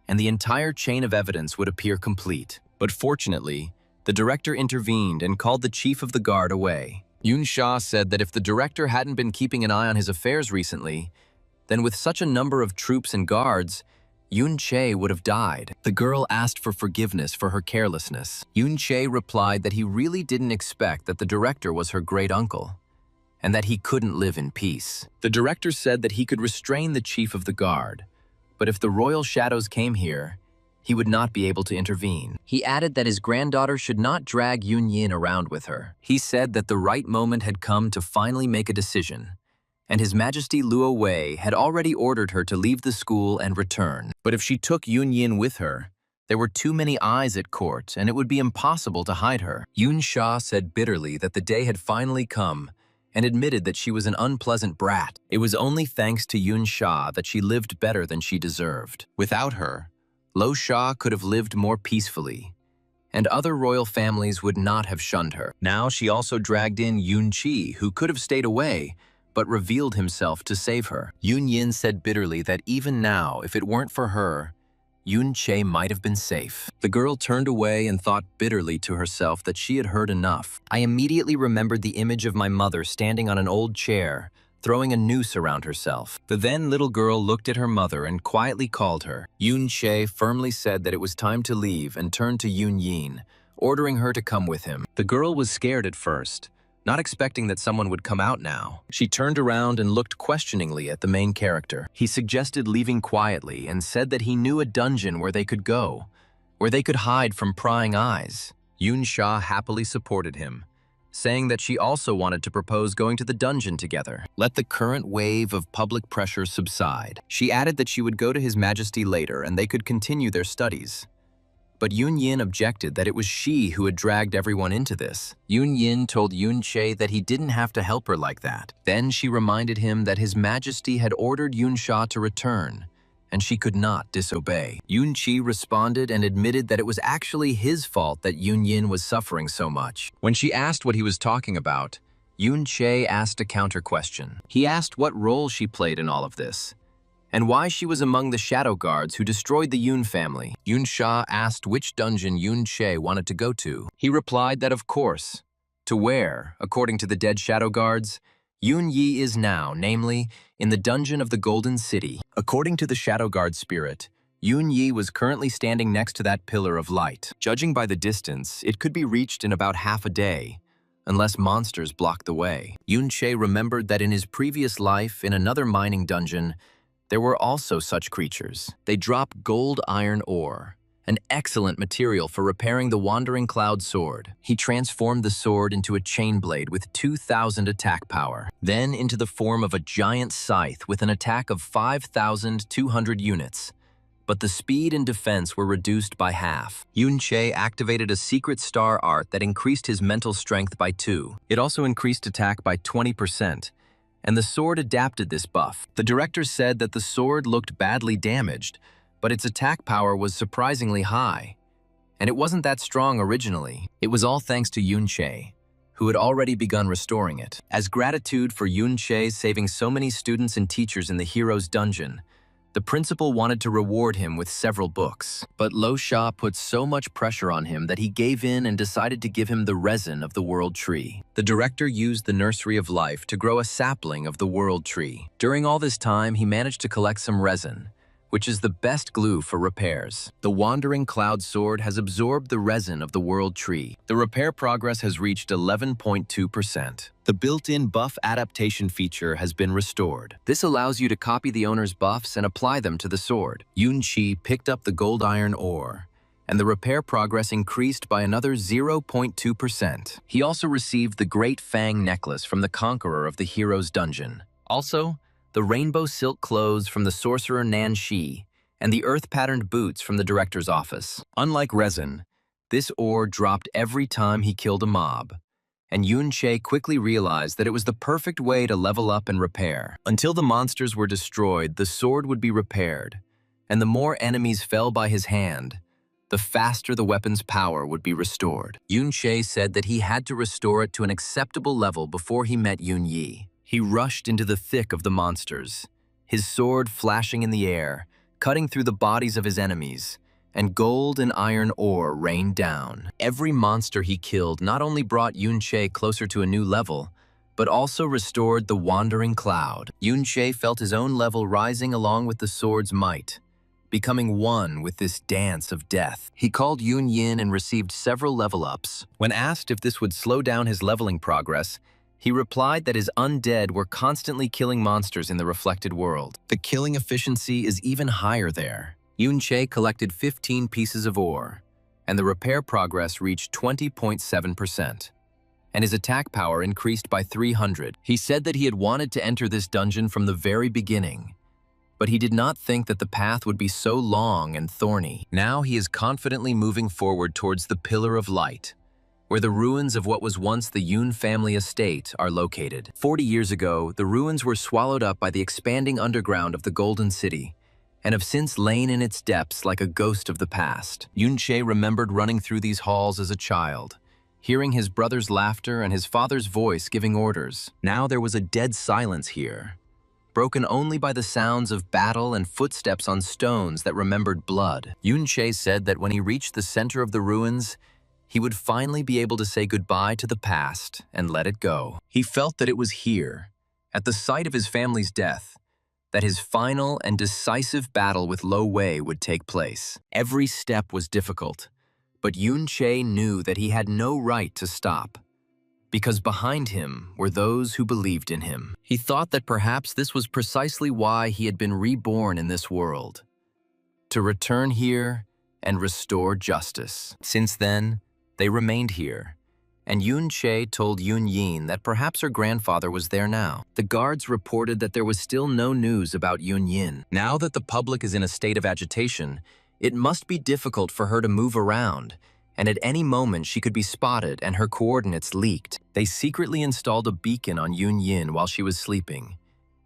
S1: and the entire chain of evidence would appear complete. But fortunately, the director intervened and called the chief of the guard away. Yoon-sha said that if the director hadn't been keeping an eye on his affairs recently, then with such a number of troops and guards, Yoon-chae would have died. The girl asked for forgiveness for her carelessness. Yoon-chae replied that he really didn't expect that the director was her great-uncle, and that he couldn't live in peace. The director said that he could restrain the chief of the guard, but if the royal shadows came here, he would not be able to intervene. He added that his granddaughter should not drag Yoon-yin around with her. He said that the right moment had come to finally make a decision, and His Majesty Luo Wei had already ordered her to leave the school and return. But if she took Yoon-yin with her, there were too many eyes at court, and it would be impossible to hide her. Yoon-sha said bitterly that the day had finally come, and admitted that she was an unpleasant brat. It was only thanks to Yoon-sha that she lived better than she deserved. Without her, Lo Sha could have lived more peacefully, and other royal families would not have shunned her. Now she also dragged in Yoon-chi, who could have stayed away, but revealed himself to save her. Yoon-yin said bitterly that even now, if it weren't for her, Yoon-chae might have been safe. The girl turned away and thought bitterly to herself that she had heard enough. I immediately remembered the image of my mother standing on an old chair, throwing a noose around herself. The then little girl looked at her mother and quietly called her. Yoon-chae firmly said that it was time to leave and turned to Yoon-yin, ordering her to come with him. The girl was scared at first, not expecting that someone would come out now. She turned around and looked questioningly at the main character. He suggested leaving quietly and said that he knew a dungeon where they could go, where they could hide from prying eyes. Yoon-sha happily supported him, saying that she also wanted to propose going to the dungeon together. Let the current wave of public pressure subside. She added that she would go to His Majesty later and they could continue their studies. But Yoon-yin objected that it was she who had dragged everyone into this. Yoon-yin told Yoon-chae that he didn't have to help her like that. Then she reminded him that His Majesty had ordered Yoon-sha to return, and she could not disobey. Yoon-chi responded and admitted that it was actually his fault that Yoon-yin was suffering so much. When she asked what he was talking about, Yoon-chae asked a counter-question. He asked what role she played in all of this, and why she was among the shadow guards who destroyed the Yoon family. Yoon-sha asked which dungeon Yoon-chae wanted to go to. He replied that of course, to where, according to the dead shadow guards, Yoon-yi is now, namely, in the dungeon of the Golden City. According to the shadow guard spirit, Yoon-yi was currently standing next to that pillar of light. Judging by the distance, it could be reached in about half a day, unless monsters blocked the way. Yoon-chae remembered that in his previous life, in another mining dungeon, there were also such creatures. They drop gold iron ore, an excellent material for repairing the Wandering Cloud sword. He transformed the sword into a chain blade with 2,000 attack power, then into the form of a giant scythe with an attack of 5,200 units. But the speed and defense were reduced by half. Yoon-chae activated a secret star art that increased his mental strength by 2. It also increased attack by 20%, and the sword adapted this buff. The director said that the sword looked badly damaged, but its attack power was surprisingly high, and it wasn't that strong originally. It was all thanks to Yoon-chae, who had already begun restoring it. As gratitude for Yoon-chae saving so many students and teachers in the hero's dungeon, the principal wanted to reward him with several books. But Lo Sha put so much pressure on him that he gave in and decided to give him the resin of the world tree. The director used the nursery of life to grow a sapling of the world tree. During all this time, he managed to collect some resin, which is the best glue for repairs. The Wandering Cloud Sword has absorbed the resin of the World Tree. The repair progress has reached 11.2%. The built-in buff adaptation feature has been restored. This allows you to copy the owner's buffs and apply them to the sword. Yunqi picked up the gold iron ore, and the repair progress increased by another 0.2%. He also received the Great Fang necklace from the Conqueror of the Hero's Dungeon. Also, the rainbow silk clothes from the sorcerer Nan Shi, and the earth-patterned boots from the director's office. Unlike resin, this ore dropped every time he killed a mob, and Yunqi quickly realized that it was the perfect way to level up and repair. Until the monsters were destroyed, the sword would be repaired, and the more enemies fell by his hand, the faster the weapon's power would be restored. Yunqi said that he had to restore it to an acceptable level before he met Yunyi. He rushed into the thick of the monsters, his sword flashing in the air, cutting through the bodies of his enemies, and gold and iron ore rained down. Every monster he killed not only brought Yunqi closer to a new level, but also restored the Wandering Cloud. Yunqi felt his own level rising along with the sword's might, becoming one with this dance of death. He called Yun Yin and received several level ups. When asked if this would slow down his leveling progress, he replied that his undead were constantly killing monsters in the reflected world. The killing efficiency is even higher there. Yunqi collected 15 pieces of ore, and the repair progress reached 20.7%. And his attack power increased by 300. He said that he had wanted to enter this dungeon from the very beginning, but he did not think that the path would be so long and thorny. Now he is confidently moving forward towards the Pillar of Light, where the ruins of what was once the Yun family estate are located. 40 years ago, the ruins were swallowed up by the expanding underground of the Golden City, and have since lain in its depths like a ghost of the past. Yunqi remembered running through these halls as a child, hearing his brother's laughter and his father's voice giving orders. Now there was a dead silence here, broken only by the sounds of battle and footsteps on stones that remembered blood. Yunqi said that when he reached the center of the ruins, he would finally be able to say goodbye to the past and let it go. He felt that it was here, at the site of his family's death, that his final and decisive battle with Lo Wei would take place. Every step was difficult, but Yunqi knew that he had no right to stop, because behind him were those who believed in him. He thought that perhaps this was precisely why he had been reborn in this world, to return here and restore justice. Since then, they remained here, and Yunqi told Yun Yin that perhaps her grandfather was there now. The guards reported that there was still no news about Yun Yin. Now that the public is in a state of agitation, it must be difficult for her to move around, and at any moment she could be spotted and her coordinates leaked. They secretly installed a beacon on Yun Yin while she was sleeping,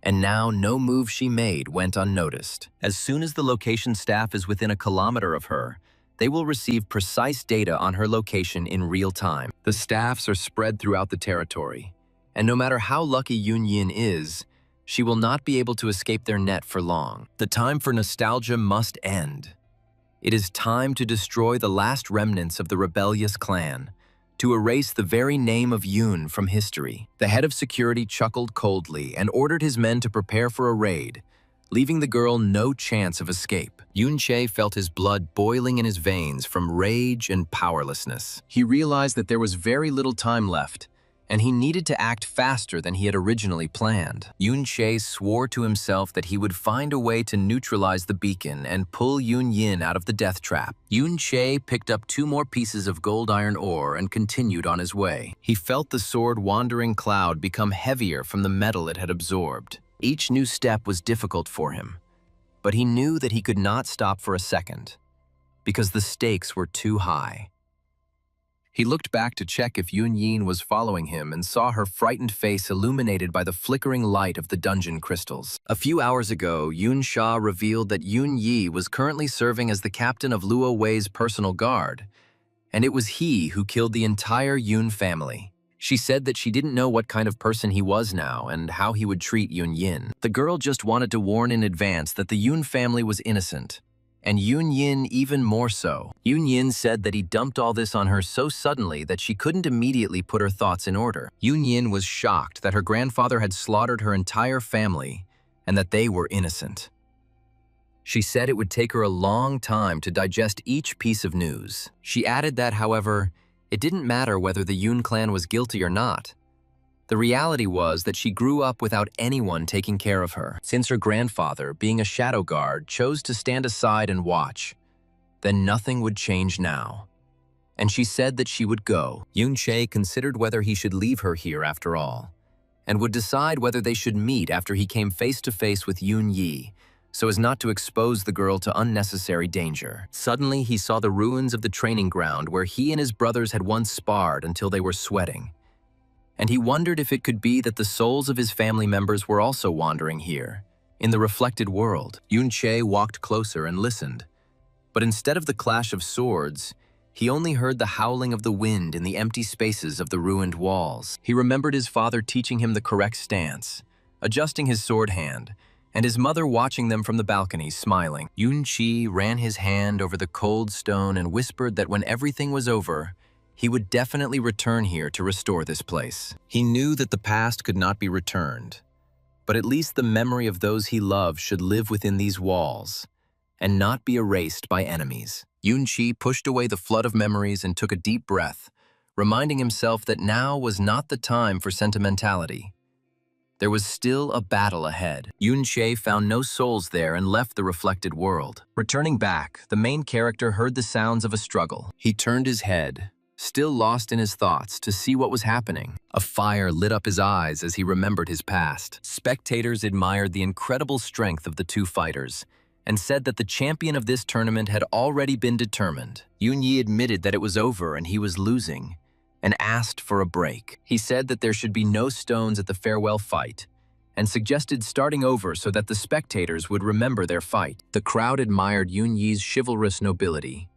S1: and now no move she made went unnoticed. As soon as the location staff is within a kilometer of her, they will receive precise data on her location in real time. The staffs are spread throughout the territory, and no matter how lucky Yun Yin is, she will not be able to escape their net for long. The time for nostalgia must end. It is time to destroy the last remnants of the rebellious clan, to erase the very name of Yun from history. The head of security chuckled coldly and ordered his men to prepare for a raid, leaving the girl no chance of escape. Yunqi felt his blood boiling in his veins from rage and powerlessness. He realized that there was very little time left, and he needed to act faster than he had originally planned. Yunqi swore to himself that he would find a way to neutralize the beacon and pull Yun Yin out of the death trap. Yunqi picked up 2 more pieces of gold iron ore and continued on his way. He felt the sword Wandering Cloud become heavier from the metal it had absorbed. Each new step was difficult for him, but he knew that he could not stop for a second, because the stakes were too high. He looked back to check if Yun Yin was following him and saw her frightened face illuminated by the flickering light of the dungeon crystals. A few hours ago, Yun Sha revealed that Yun Yi was currently serving as the captain of Luo Wei's personal guard, and it was he who killed the entire Yun family. She said that she didn't know what kind of person he was now and how he would treat Yun Yin. The girl just wanted to warn in advance that the Yun family was innocent, and Yun Yin even more so. Yun Yin said that he dumped all this on her so suddenly that she couldn't immediately put her thoughts in order. Yun Yin was shocked that her grandfather had slaughtered her entire family and that they were innocent. She said it would take her a long time to digest each piece of news. She added that, however, it didn't matter whether the Yoon clan was guilty or not. The reality was that she grew up without anyone taking care of her, since her grandfather, being a shadow guard, chose to stand aside and watch. Then nothing would change now. And she said that she would go. Yoon Chae considered whether he should leave her here after all, and would decide whether they should meet after he came face to face with Yoon Yi, so as not to expose the girl to unnecessary danger. Suddenly, he saw the ruins of the training ground where he and his brothers had once sparred until they were sweating. And he wondered if it could be that the souls of his family members were also wandering here, in the reflected world. Yoon Chae walked closer and listened. But instead of the clash of swords, he only heard the howling of the wind in the empty spaces of the ruined walls. He remembered his father teaching him the correct stance, adjusting his sword hand, and his mother watching them from the balcony, smiling. Yoon Chi ran his hand over the cold stone and whispered that when everything was over, he would definitely return here to restore this place. He knew that the past could not be returned, but at least the memory of those he loved should live within these walls and not be erased by enemies. Yoon Chi pushed away the flood of memories and took a deep breath, reminding himself that now was not the time for sentimentality. There was still a battle ahead. Yoon Chae found no souls there and left the reflected world. Returning back, the main character heard the sounds of a struggle. He turned his head, still lost in his thoughts, to see what was happening. A fire lit up his eyes as he remembered his past. Spectators admired the incredible strength of the two fighters and said that the champion of this tournament had already been determined. Yoon Yi admitted that it was over and he was losing, and asked for a break. He said that there should be no stones at the farewell fight, and suggested starting over so that the spectators would remember their fight. The crowd admired Yoon Yi's chivalrous nobility,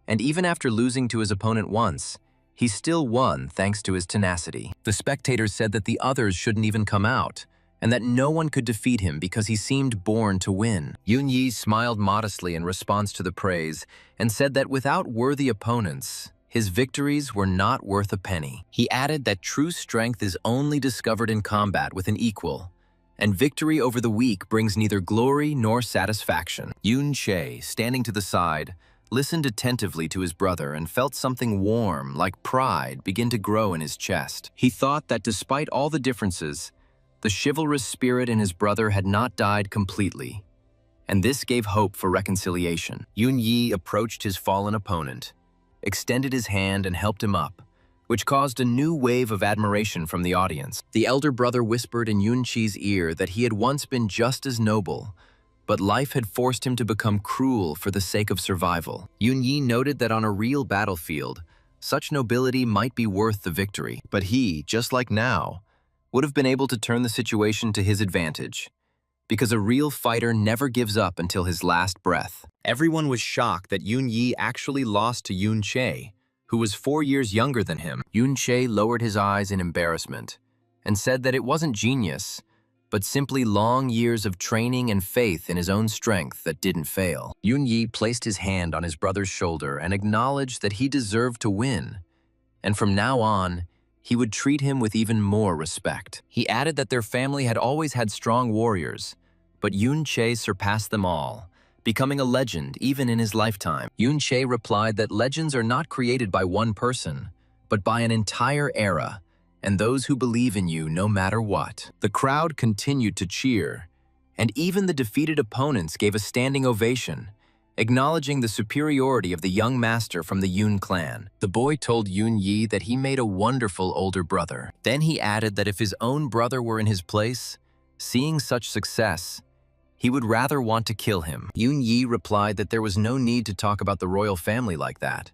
S1: and even after losing to his opponent once, he still won thanks to his tenacity. The spectators said that the others shouldn't even come out, and that no one could defeat him because he seemed born to win. Yoon Yi smiled modestly in response to the praise and said that without worthy opponents, his victories were not worth a penny. He added that true strength is only discovered in combat with an equal, and victory over the weak brings neither glory nor satisfaction. Yoon Chae, standing to the side, listened attentively to his brother and felt something warm, like pride, begin to grow in his chest. He thought that despite all the differences, the chivalrous spirit in his brother had not died completely, and this gave hope for reconciliation. Yoon Yi approached his fallen opponent, extended his hand and helped him up, which caused a new wave of admiration from the audience. The elder brother whispered in Yoon Chi's ear that he had once been just as noble, but life had forced him to become cruel for the sake of survival. Yoon Yi noted that on a real battlefield, such nobility might be worth the victory, but he, just like now, would have been able to turn the situation to his advantage, because a real fighter never gives up until his last breath. Everyone was shocked that Yoon Yi actually lost to Yoon Chae, who was 4 years younger than him. Yoon Chae lowered his eyes in embarrassment and said that it wasn't genius, but simply long years of training and faith in his own strength that didn't fail. Yoon Yi placed his hand on his brother's shoulder and acknowledged that he deserved to win, and from now on, he would treat him with even more respect. He added that their family had always had strong warriors, but Yoon Chae surpassed them all, becoming a legend even in his lifetime. Yoon Chae replied that legends are not created by one person, but by an entire era, and those who believe in you no matter what. The crowd continued to cheer, and even the defeated opponents gave a standing ovation, acknowledging the superiority of the young master from the Yoon clan. The boy told Yoon Yi that he made a wonderful older brother. Then he added that if his own brother were in his place, seeing such success, he would rather want to kill him. Yoon Yi replied that there was no need to talk about the royal family like that,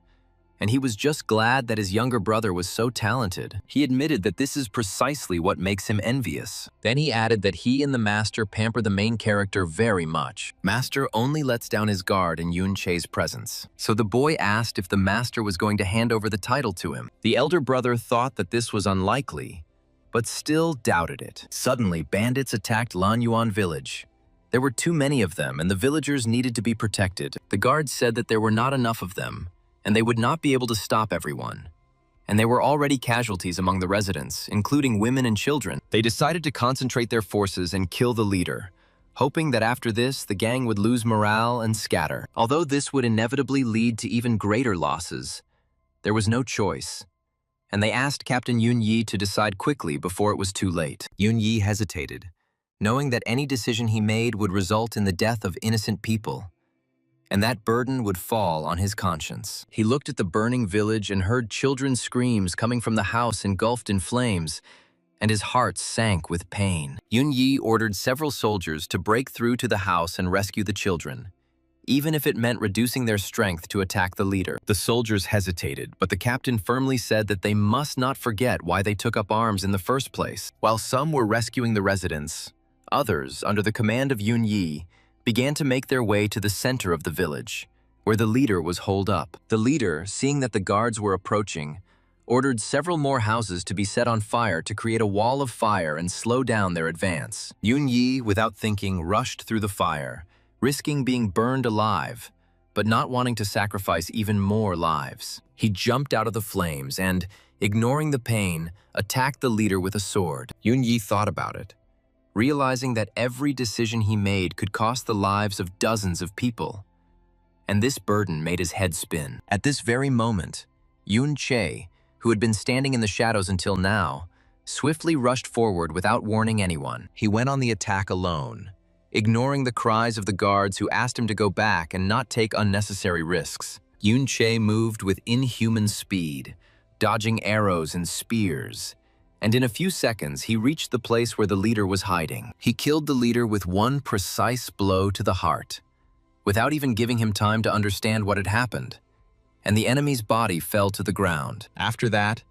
S1: and he was just glad that his younger brother was so talented. He admitted that this is precisely what makes him envious. Then he added that he and the master pamper the main character very much. Master only lets down his guard in Yoon Chae's presence. So the boy asked if the master was going to hand over the title to him. The elder brother thought that this was unlikely, but still doubted it. Suddenly, bandits attacked Lanyuan village. There were too many of them, and the villagers needed to be protected. The guards said that there were not enough of them, and they would not be able to stop everyone. And there were already casualties among the residents, including women and children. They decided to concentrate their forces and kill the leader, hoping that after this, the gang would lose morale and scatter. Although this would inevitably lead to even greater losses, there was no choice, and they asked Captain Yun Yi to decide quickly before it was too late. Yun Yi hesitated, knowing that any decision he made would result in the death of innocent people, and that burden would fall on his conscience. He looked at the burning village and heard children's screams coming from the house engulfed in flames, and his heart sank with pain. Yun Yi ordered several soldiers to break through to the house and rescue the children, even if it meant reducing their strength to attack the leader. The soldiers hesitated, but the captain firmly said that they must not forget why they took up arms in the first place. While some were rescuing the residents, others, under the command of Yun Yi, began to make their way to the center of the village, where the leader was holed up. The leader, seeing that the guards were approaching, ordered several more houses to be set on fire to create a wall of fire and slow down their advance. Yun Yi, without thinking, rushed through the fire, risking being burned alive, but not wanting to sacrifice even more lives. He jumped out of the flames and, ignoring the pain, attacked the leader with a sword. Yun Yi thought about it, realizing that every decision he made could cost the lives of dozens of people. And this burden made his head spin. At this very moment, Yun Che, who had been standing in the shadows until now, swiftly rushed forward without warning anyone. He went on the attack alone, ignoring the cries of the guards who asked him to go back and not take unnecessary risks. Yun Che moved with inhuman speed, dodging arrows and spears, and in a few seconds he reached the place where the leader was hiding. He killed the leader with one precise blow to the heart, without even giving him time to understand what had happened, and the enemy's body fell to the ground. After that,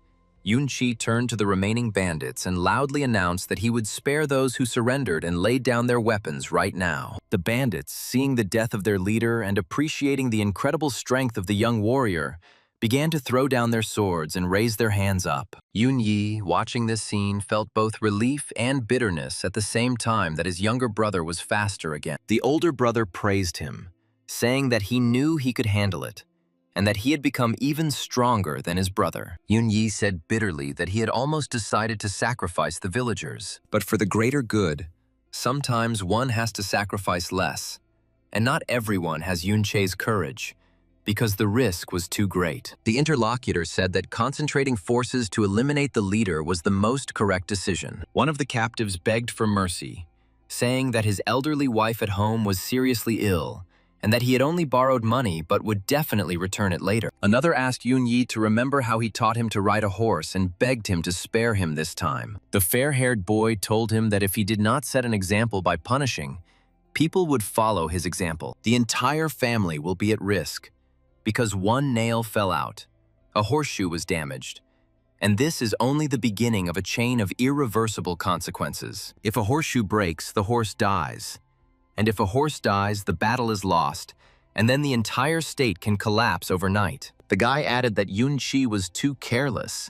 S1: Yun Chi turned to the remaining bandits and loudly announced that he would spare those who surrendered and laid down their weapons right now. The bandits, seeing the death of their leader and appreciating the incredible strength of the young warrior, began to throw down their swords and raise their hands up. Yun Yi, watching this scene, felt both relief and bitterness at the same time that his younger brother was faster again. The older brother praised him, saying that he knew he could handle it, and that he had become even stronger than his brother. Yun Yi said bitterly that he had almost decided to sacrifice the villagers. But for the greater good, sometimes one has to sacrifice less, and not everyone has Yun Che's courage, because the risk was too great. The interlocutor said that concentrating forces to eliminate the leader was the most correct decision. One of the captives begged for mercy, saying that his elderly wife at home was seriously ill, and that he had only borrowed money but would definitely return it later. Another asked Yun Yi to remember how he taught him to ride a horse and begged him to spare him this time. The fair-haired boy told him that if he did not set an example by punishing, people would follow his example. The entire family will be at risk, because one nail fell out, a horseshoe was damaged, and this is only the beginning of a chain of irreversible consequences. If a horseshoe breaks, the horse dies. And if a horse dies, the battle is lost, and then the entire state can collapse overnight. The guy added that Yun Chi was too careless,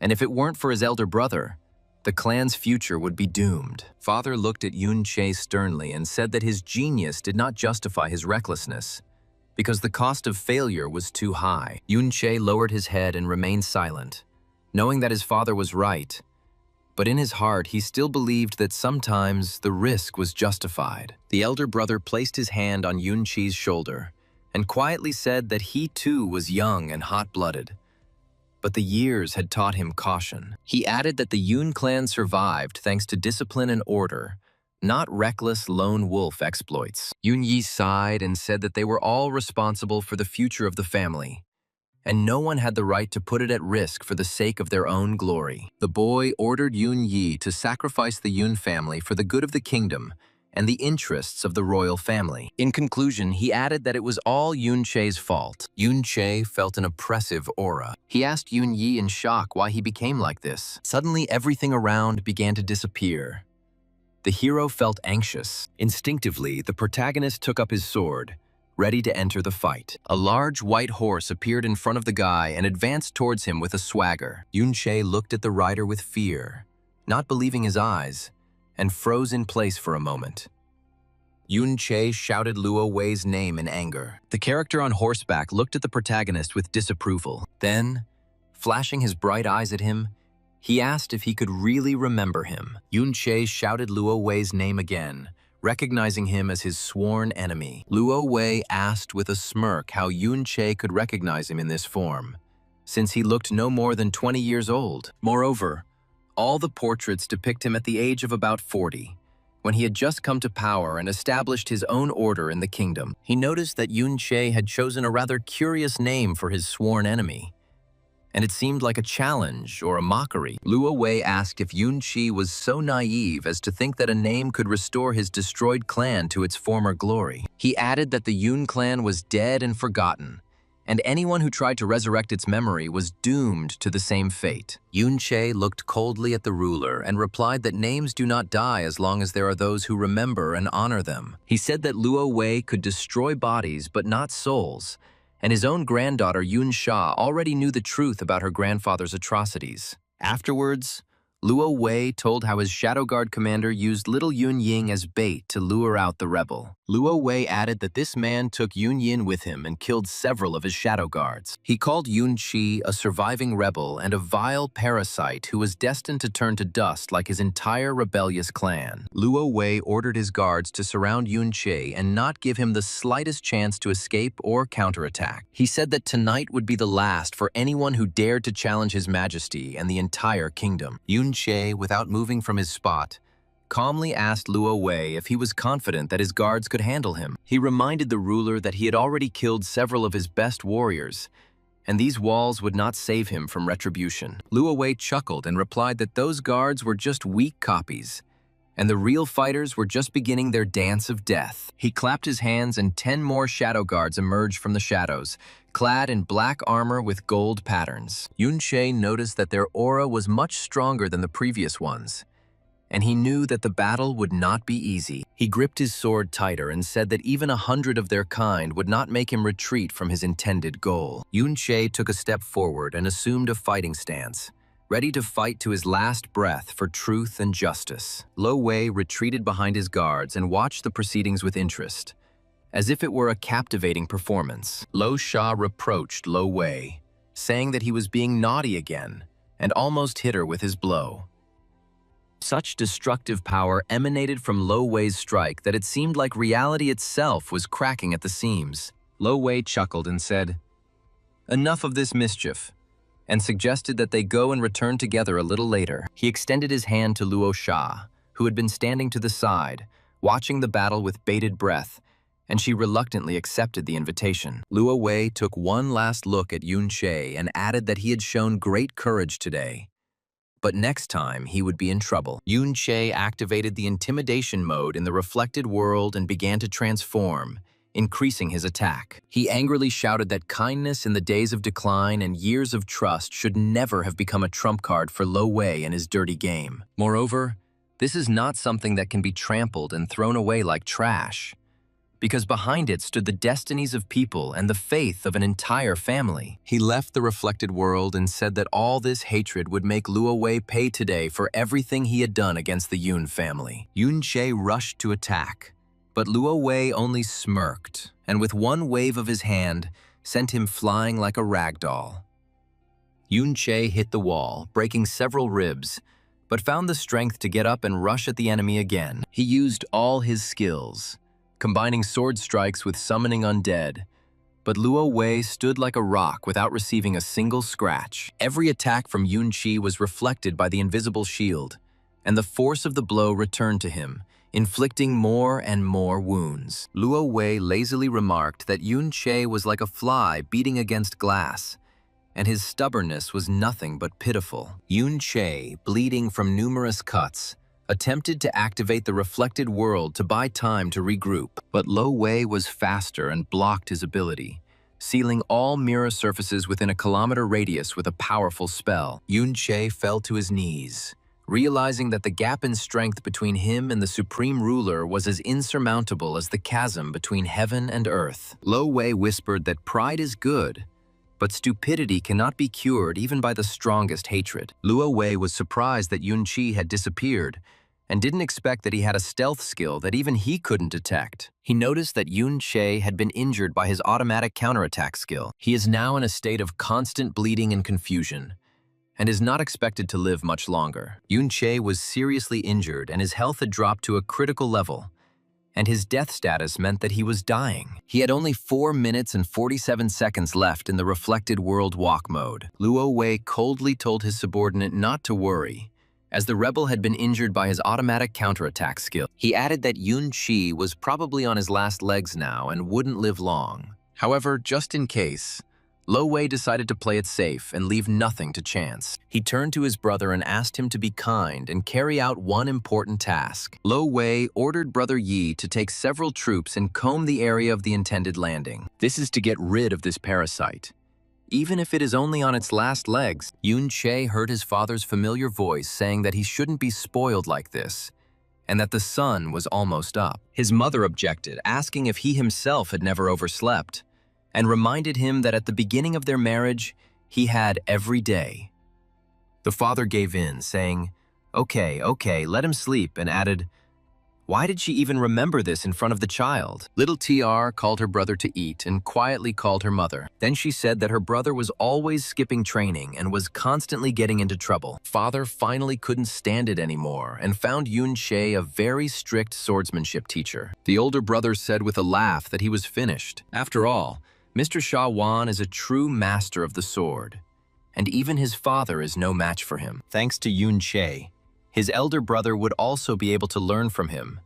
S1: and if it weren't for his elder brother, the clan's future would be doomed. Father looked at Yun Che sternly and said that his genius did not justify his recklessness, because the cost of failure was too high. Yun Che lowered his head and remained silent, knowing that his father was right. But in his heart, he still believed that sometimes the risk was justified. The elder brother placed his hand on Yun Chi's shoulder and quietly said that he too was young and hot-blooded, but the years had taught him caution. He added that the Yun clan survived thanks to discipline and order, not reckless lone wolf exploits. Yun Yi sighed and said that they were all responsible for the future of the family, and no one had the right to put it at risk for the sake of their own glory. The boy ordered Yun Yi to sacrifice the Yun family for the good of the kingdom and the interests of the royal family. In conclusion, he added that it was all Yun Che's fault. Yun Che felt an oppressive aura. He asked Yun Yi in shock why he became like this. Suddenly, everything around began to disappear. The hero felt anxious. Instinctively, the protagonist took up his sword, ready to enter the fight. A large white horse appeared in front of the guy and advanced towards him with a swagger. Yun Che looked at the rider with fear, not believing his eyes, and froze in place for a moment. Yun Che shouted Luo Wei's name in anger. The character on horseback looked at the protagonist with disapproval. Then, flashing his bright eyes at him, he asked if he could really remember him. Yun Che shouted Luo Wei's name again, recognizing him as his sworn enemy. Luo Wei asked with a smirk how Yun Che could recognize him in this form, since he looked no more than 20 years old. Moreover, all the portraits depict him at the age of about 40, when he had just come to power and established his own order in the kingdom. He noticed that Yun Che had chosen a rather curious name for his sworn enemy, and it seemed like a challenge or a mockery. Luo Wei asked if Yun Chi was so naive as to think that a name could restore his destroyed clan to its former glory. He added that the Yun clan was dead and forgotten, and anyone who tried to resurrect its memory was doomed to the same fate. Yun Che looked coldly at the ruler and replied that names do not die as long as there are those who remember and honor them. He said that Luo Wei could destroy bodies but not souls, and his own granddaughter Yun Sha already knew the truth about her grandfather's atrocities. Afterwards, Luo Wei told how his Shadow Guard commander used little Yun Ying as bait to lure out the rebel. Luo Wei added that this man took Yun Yin with him and killed several of his Shadow Guards. He called Yun Chi a surviving rebel and a vile parasite who was destined to turn to dust like his entire rebellious clan. Luo Wei ordered his guards to surround Yun Chi and not give him the slightest chance to escape or counterattack. He said that tonight would be the last for anyone who dared to challenge his majesty and the entire kingdom. Yun Che, without moving from his spot, calmly asked Luo Wei if he was confident that his guards could handle him. He reminded the ruler that he had already killed several of his best warriors, and these walls would not save him from retribution. Luo Wei chuckled and replied that those guards were just weak copies, and the real fighters were just beginning their dance of death. He clapped his hands and 10 more Shadow Guards emerged from the shadows, clad in black armor with gold patterns. Yun Che noticed that their aura was much stronger than the previous ones, and he knew that the battle would not be easy. He gripped his sword tighter and said that even 100 of their kind would not make him retreat from his intended goal. Yun Che took a step forward and assumed a fighting stance, ready to fight to his last breath for truth and justice. Lo Wei retreated behind his guards and watched the proceedings with interest, as if it were a captivating performance. Lo Sha reproached Lo Wei, saying that he was being naughty again, and almost hit her with his blow. Such destructive power emanated from Lo Wei's strike that it seemed like reality itself was cracking at the seams. Lo Wei chuckled and said, "Enough of this mischief," and suggested that they go and return together a little later. He extended his hand to Luo Sha, who had been standing to the side, watching the battle with bated breath, and she reluctantly accepted the invitation. Luo Wei took one last look at Yun Che and added that he had shown great courage today, but next time he would be in trouble. Yun Che activated the intimidation mode in the reflected world and began to transform, increasing his attack. He angrily shouted that kindness in the days of decline and years of trust should never have become a trump card for Lo Wei and his dirty game. Moreover, this is not something that can be trampled and thrown away like trash, because behind it stood the destinies of people and the faith of an entire family. He left the reflected world and said that all this hatred would make Luo Wei pay today for everything he had done against the Yun family. Yun Che rushed to attack, but Luo Wei only smirked, and with one wave of his hand, sent him flying like a rag doll. Yun Che hit the wall, breaking several ribs, but found the strength to get up and rush at the enemy again. He used all his skills, combining sword strikes with summoning undead, but Luo Wei stood like a rock without receiving a single scratch. Every attack from Yun Chi was reflected by the invisible shield, and the force of the blow returned to him, inflicting more and more wounds. Luo Wei lazily remarked that Yun Che was like a fly beating against glass, and his stubbornness was nothing but pitiful. Yun Che, bleeding from numerous cuts, attempted to activate the reflected world to buy time to regroup, but Lo Wei was faster and blocked his ability, sealing all mirror surfaces within a kilometer radius with a powerful spell. Yun Che fell to his knees, realizing that the gap in strength between him and the supreme ruler was as insurmountable as the chasm between heaven and earth. Lo Wei whispered that pride is good, but stupidity cannot be cured even by the strongest hatred. Luo Wei was surprised that Yun Chi had disappeared, and didn't expect that he had a stealth skill that even he couldn't detect. He noticed that Yun Che had been injured by his automatic counterattack skill. He is now in a state of constant bleeding and confusion, and is not expected to live much longer. Yun Che was seriously injured and his health had dropped to a critical level, and his death status meant that he was dying. He had only 4 minutes and 47 seconds left in the reflected world walk mode. Luo Wei coldly told his subordinate not to worry, as the rebel had been injured by his automatic counterattack skill. He added that Yun Qi was probably on his last legs now and wouldn't live long. However, just in case, Lo Wei decided to play it safe and leave nothing to chance. He turned to his brother and asked him to be kind and carry out one important task. Lo Wei ordered Brother Yi to take several troops and comb the area of the intended landing. This is to get rid of this parasite. Even if it is only on its last legs, Yun Che heard his father's familiar voice saying that he shouldn't be spoiled like this, and that the sun was almost up. His mother objected, asking if he himself had never overslept, and reminded him that at the beginning of their marriage, he had every day. The father gave in, saying, okay, let him sleep, and added, why did she even remember this in front of the child? Little TR called her brother to eat and quietly called her mother. Then she said that her brother was always skipping training and was constantly getting into trouble. Father finally couldn't stand it anymore and found Yun Che a very strict swordsmanship teacher. The older brother said with a laugh that he was finished. After all, Mr. Sha Wan is a true master of the sword, and even his father is no match for him. Thanks to Yun Che, his elder brother would also be able to learn from him,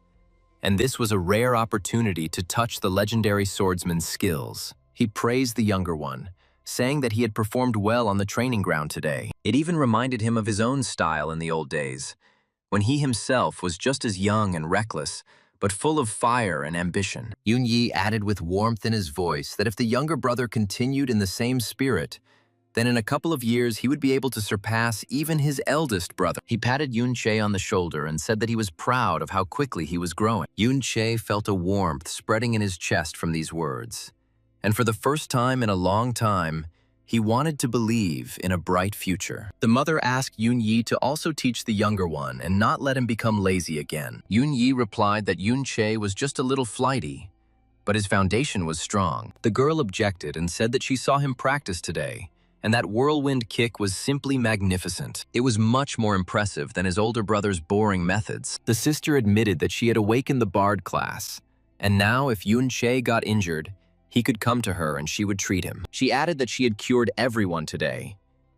S1: and this was a rare opportunity to touch the legendary swordsman's skills. He praised the younger one, saying that he had performed well on the training ground today. It even reminded him of his own style in the old days, when he himself was just as young and reckless, but full of fire and ambition. Yun Yi added with warmth in his voice that if the younger brother continued in the same spirit, then in a couple of years he would be able to surpass even his eldest brother. He patted Yun Che on the shoulder and said that he was proud of how quickly he was growing. Yun Che felt a warmth spreading in his chest from these words, and for the first time in a long time, he wanted to believe in a bright future. The mother asked Yun Yi to also teach the younger one and not let him become lazy again. Yun Yi replied that Yun Che was just a little flighty, but his foundation was strong. The girl objected and said that she saw him practice today, and that whirlwind kick was simply magnificent. It was much more impressive than his older brother's boring methods. The sister admitted that she had awakened the bard class, and now if Yun Che got injured, he could come to her and she would treat him. She added that she had cured everyone today,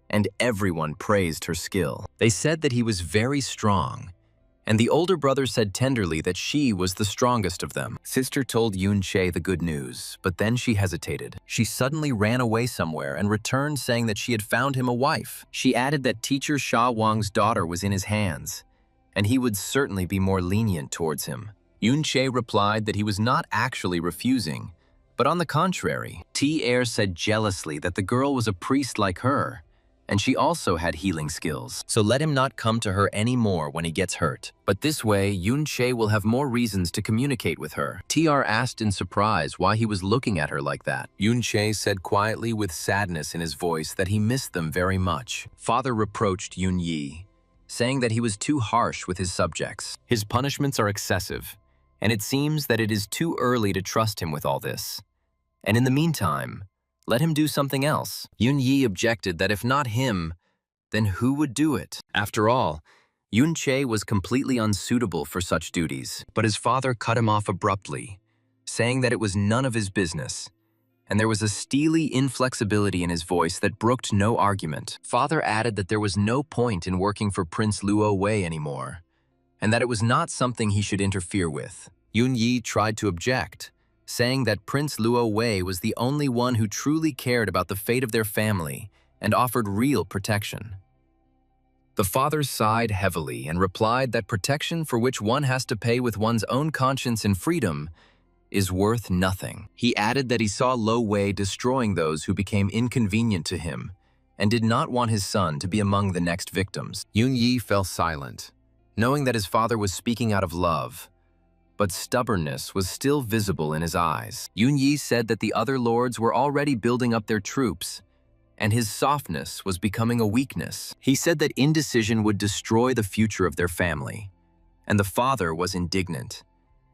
S1: and everyone praised her skill. They said that he was very strong, and the older brother said tenderly that she was the strongest of them. Sister told Yun Che the good news, but then she hesitated. She suddenly ran away somewhere and returned saying that she had found him a wife. She added that teacher Sha Wang's daughter was in his hands, and he would certainly be more lenient towards him. Yun Che replied that he was not actually refusing, but on the contrary, T-Air said jealously that the girl was a priest like her, and she also had healing skills, so let him not come to her anymore when he gets hurt. But this way, Yun Che will have more reasons to communicate with her. TR asked in surprise why he was looking at her like that. Yun Che said quietly with sadness in his voice that he missed them very much. Father reproached Yun Yi, saying that he was too harsh with his subjects. His punishments are excessive, and it seems that it is too early to trust him with all this. And in the meantime, let him do something else. Yun Yi objected that if not him, then who would do it? After all, Yun Che was completely unsuitable for such duties, but his father cut him off abruptly, saying that it was none of his business, and there was a steely inflexibility in his voice that brooked no argument. Father added that there was no point in working for Prince Luo Wei anymore, and that it was not something he should interfere with. Yun Yi tried to object, saying that Prince Luo Wei was the only one who truly cared about the fate of their family and offered real protection. The father sighed heavily and replied that protection for which one has to pay with one's own conscience and freedom is worth nothing. He added that he saw Lo Wei destroying those who became inconvenient to him and did not want his son to be among the next victims. Yun Yi fell silent, knowing that his father was speaking out of love, but stubbornness was still visible in his eyes. Yun Yi said that the other lords were already building up their troops, and his softness was becoming a weakness. He said that indecision would destroy the future of their family, and the father was indignant.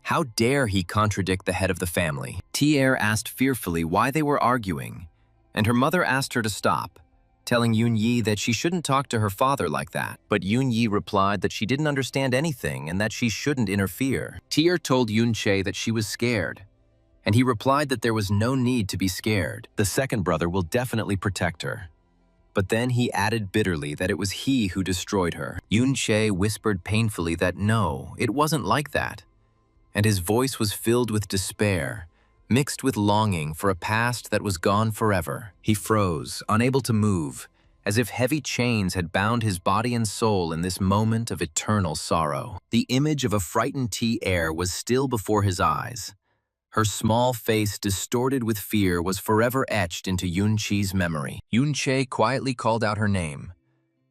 S1: How dare he contradict the head of the family? Tier asked fearfully why they were arguing, and her mother asked her to stop, telling Yun-Yi that she shouldn't talk to her father like that. But Yun-Yi replied that she didn't understand anything and that she shouldn't interfere. Tier told Yun-Che that she was scared, and he replied that there was no need to be scared. The second brother will definitely protect her. But then he added bitterly that it was he who destroyed her. Yun-Che whispered painfully that no, it wasn't like that, and his voice was filled with despair, mixed with longing for a past that was gone forever. He froze, unable to move, as if heavy chains had bound his body and soul in this moment of eternal sorrow. The image of a frightened T-Air was still before his eyes. Her small face, distorted with fear, was forever etched into Yun-Chi's memory. Yun-Che quietly called out her name,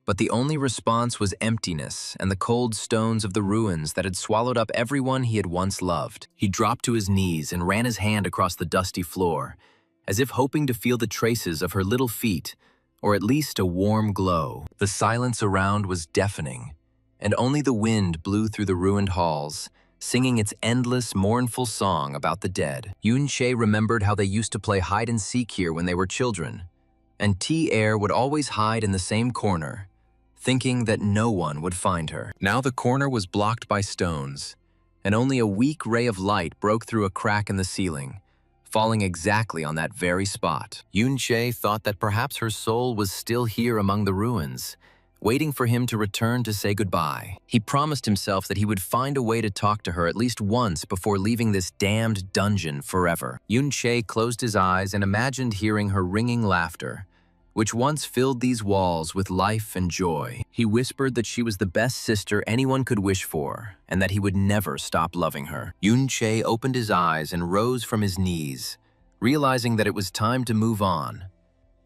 S1: but the only response was emptiness and the cold stones of the ruins that had swallowed up everyone he had once loved. He dropped to his knees and ran his hand across the dusty floor, as if hoping to feel the traces of her little feet, or at least a warm glow. The silence around was deafening, and only the wind blew through the ruined halls, singing its endless, mournful song about the dead. Yun-Che remembered how they used to play hide-and-seek here when they were children, and T-Air would always hide in the same corner, thinking that no one would find her. Now the corner was blocked by stones, and only a weak ray of light broke through a crack in the ceiling, falling exactly on that very spot. Yun-Che thought that perhaps her soul was still here among the ruins, waiting for him to return to say goodbye. He promised himself that he would find a way to talk to her at least once before leaving this damned dungeon forever. Yun-Che closed his eyes and imagined hearing her ringing laughter, which once filled these walls with life and joy. He whispered that she was the best sister anyone could wish for, and that he would never stop loving her. Yun-Che opened his eyes and rose from his knees, realizing that it was time to move on,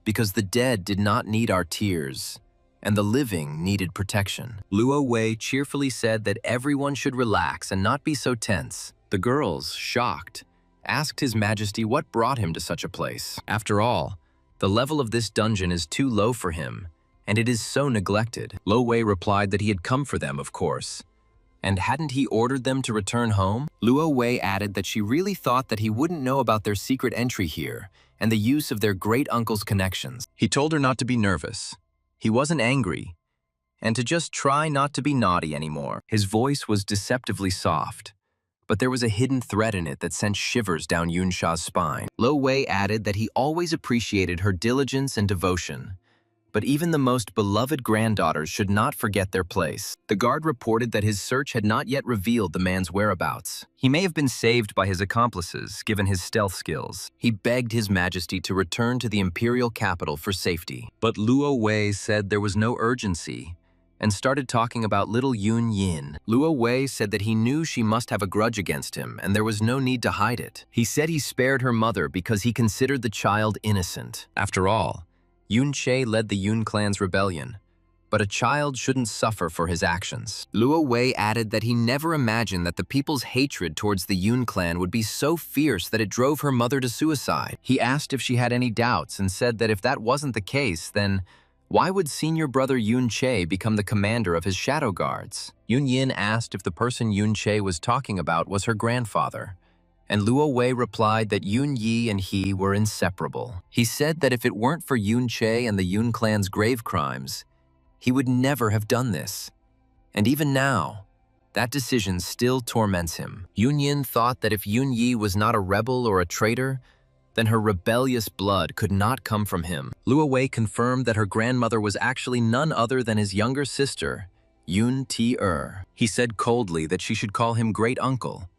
S1: because the dead did not need our tears, and the living needed protection. Luo Wei cheerfully said that everyone should relax and not be so tense. The girls, shocked, asked His Majesty what brought him to such a place. After all, the level of this dungeon is too low for him, and it is so neglected. Luo Wei replied that he had come for them, of course. And hadn't he ordered them to return home? Luo Wei added that she really thought that he wouldn't know about their secret entry here and the use of their great-uncle's connections. He told her not to be nervous. He wasn't angry, and to just try not to be naughty anymore. His voice was deceptively soft, but there was a hidden threat in it that sent shivers down Yunsha's spine. Luo Wei added that he always appreciated her diligence and devotion, but even the most beloved granddaughters should not forget their place. The guard reported that his search had not yet revealed the man's whereabouts. He may have been saved by his accomplices, given his stealth skills. He begged His Majesty to return to the imperial capital for safety. But Luo Wei said there was no urgency, and started talking about little Yun Yin. Luo Wei said that he knew she must have a grudge against him, and there was no need to hide it. He said he spared her mother because he considered the child innocent. After all, Yun-Che led the Yun clan's rebellion, but a child shouldn't suffer for his actions. Luo Wei added that he never imagined that the people's hatred towards the Yun clan would be so fierce that it drove her mother to suicide. He asked if she had any doubts and said that if that wasn't the case, then why would senior brother Yun-Che become the commander of his shadow guards? Yun Yin asked if the person Yun-Che was talking about was her grandfather, and Luo Wei replied that Yun-Yi and he were inseparable. He said that if it weren't for Yun-Che and the Yun clan's grave crimes, he would never have done this. And even now, that decision still torments him. Yun Yin thought that if Yun-Yi was not a rebel or a traitor, then her rebellious blood could not come from him. Luo Wei confirmed that her grandmother was actually none other than his younger sister, Yun Ti-Er. He said coldly that she should call him great uncle,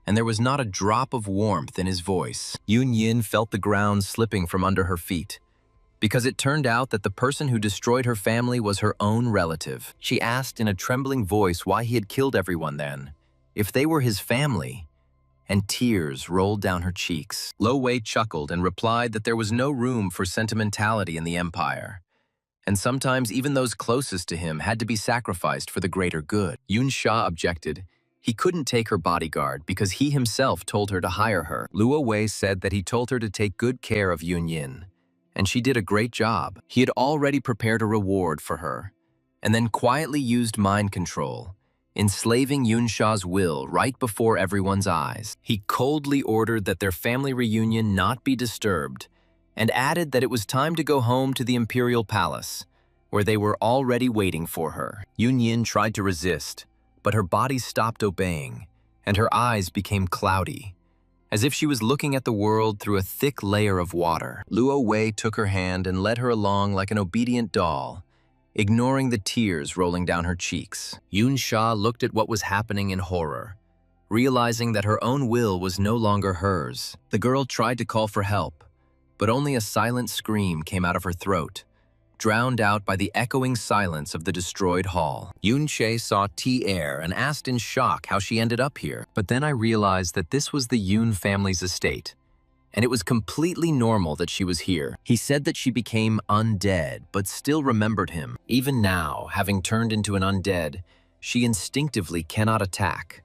S1: and there was not a drop of warmth in his voice. Yun Yin felt the ground slipping from under her feet, because it turned out that the person who destroyed her family was her own relative. She asked in a trembling voice why he had killed everyone then, if they were his family, and tears rolled down her cheeks. Luo Wei chuckled and replied that there was no room for sentimentality in the empire, and sometimes even those closest to him had to be sacrificed for the greater good. Yun Sha objected. He couldn't take her bodyguard because he himself told her to hire her. Luo Wei said that he told her to take good care of Yun Yin, and she did a great job. He had already prepared a reward for her, and then quietly used mind control, enslaving Yunsha's will right before everyone's eyes. He coldly ordered that their family reunion not be disturbed, and added that it was time to go home to the imperial palace, where they were already waiting for her. Yunyin tried to resist, but her body stopped obeying, and her eyes became cloudy, as if she was looking at the world through a thick layer of water. Luo Wei took her hand and led her along like an obedient doll, ignoring the tears rolling down her cheeks. Yun Sha looked at what was happening in horror, realizing that her own will was no longer hers. The girl tried to call for help, but only a silent scream came out of her throat, drowned out by the echoing silence of the destroyed hall. Yun Che saw T-Air and asked in shock how she ended up here. But then I realized that this was the Yun family's estate, and it was completely normal that she was here. He said that she became undead, but still remembered him. Even now, having turned into an undead, she instinctively cannot attack,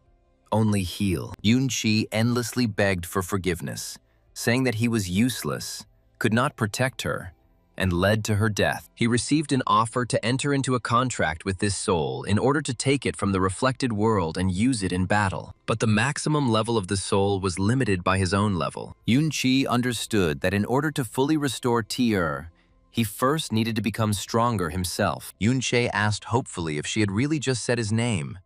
S1: only heal. Yun Chi endlessly begged for forgiveness, saying that he was useless, could not protect her, and led to her death. He received an offer to enter into a contract with this soul in order to take it from the reflected world and use it in battle. But the maximum level of the soul was limited by his own level. Yun Chi understood that in order to fully restore T-Er, he first needed to become stronger himself. Yun Che asked hopefully if she had really just said his name,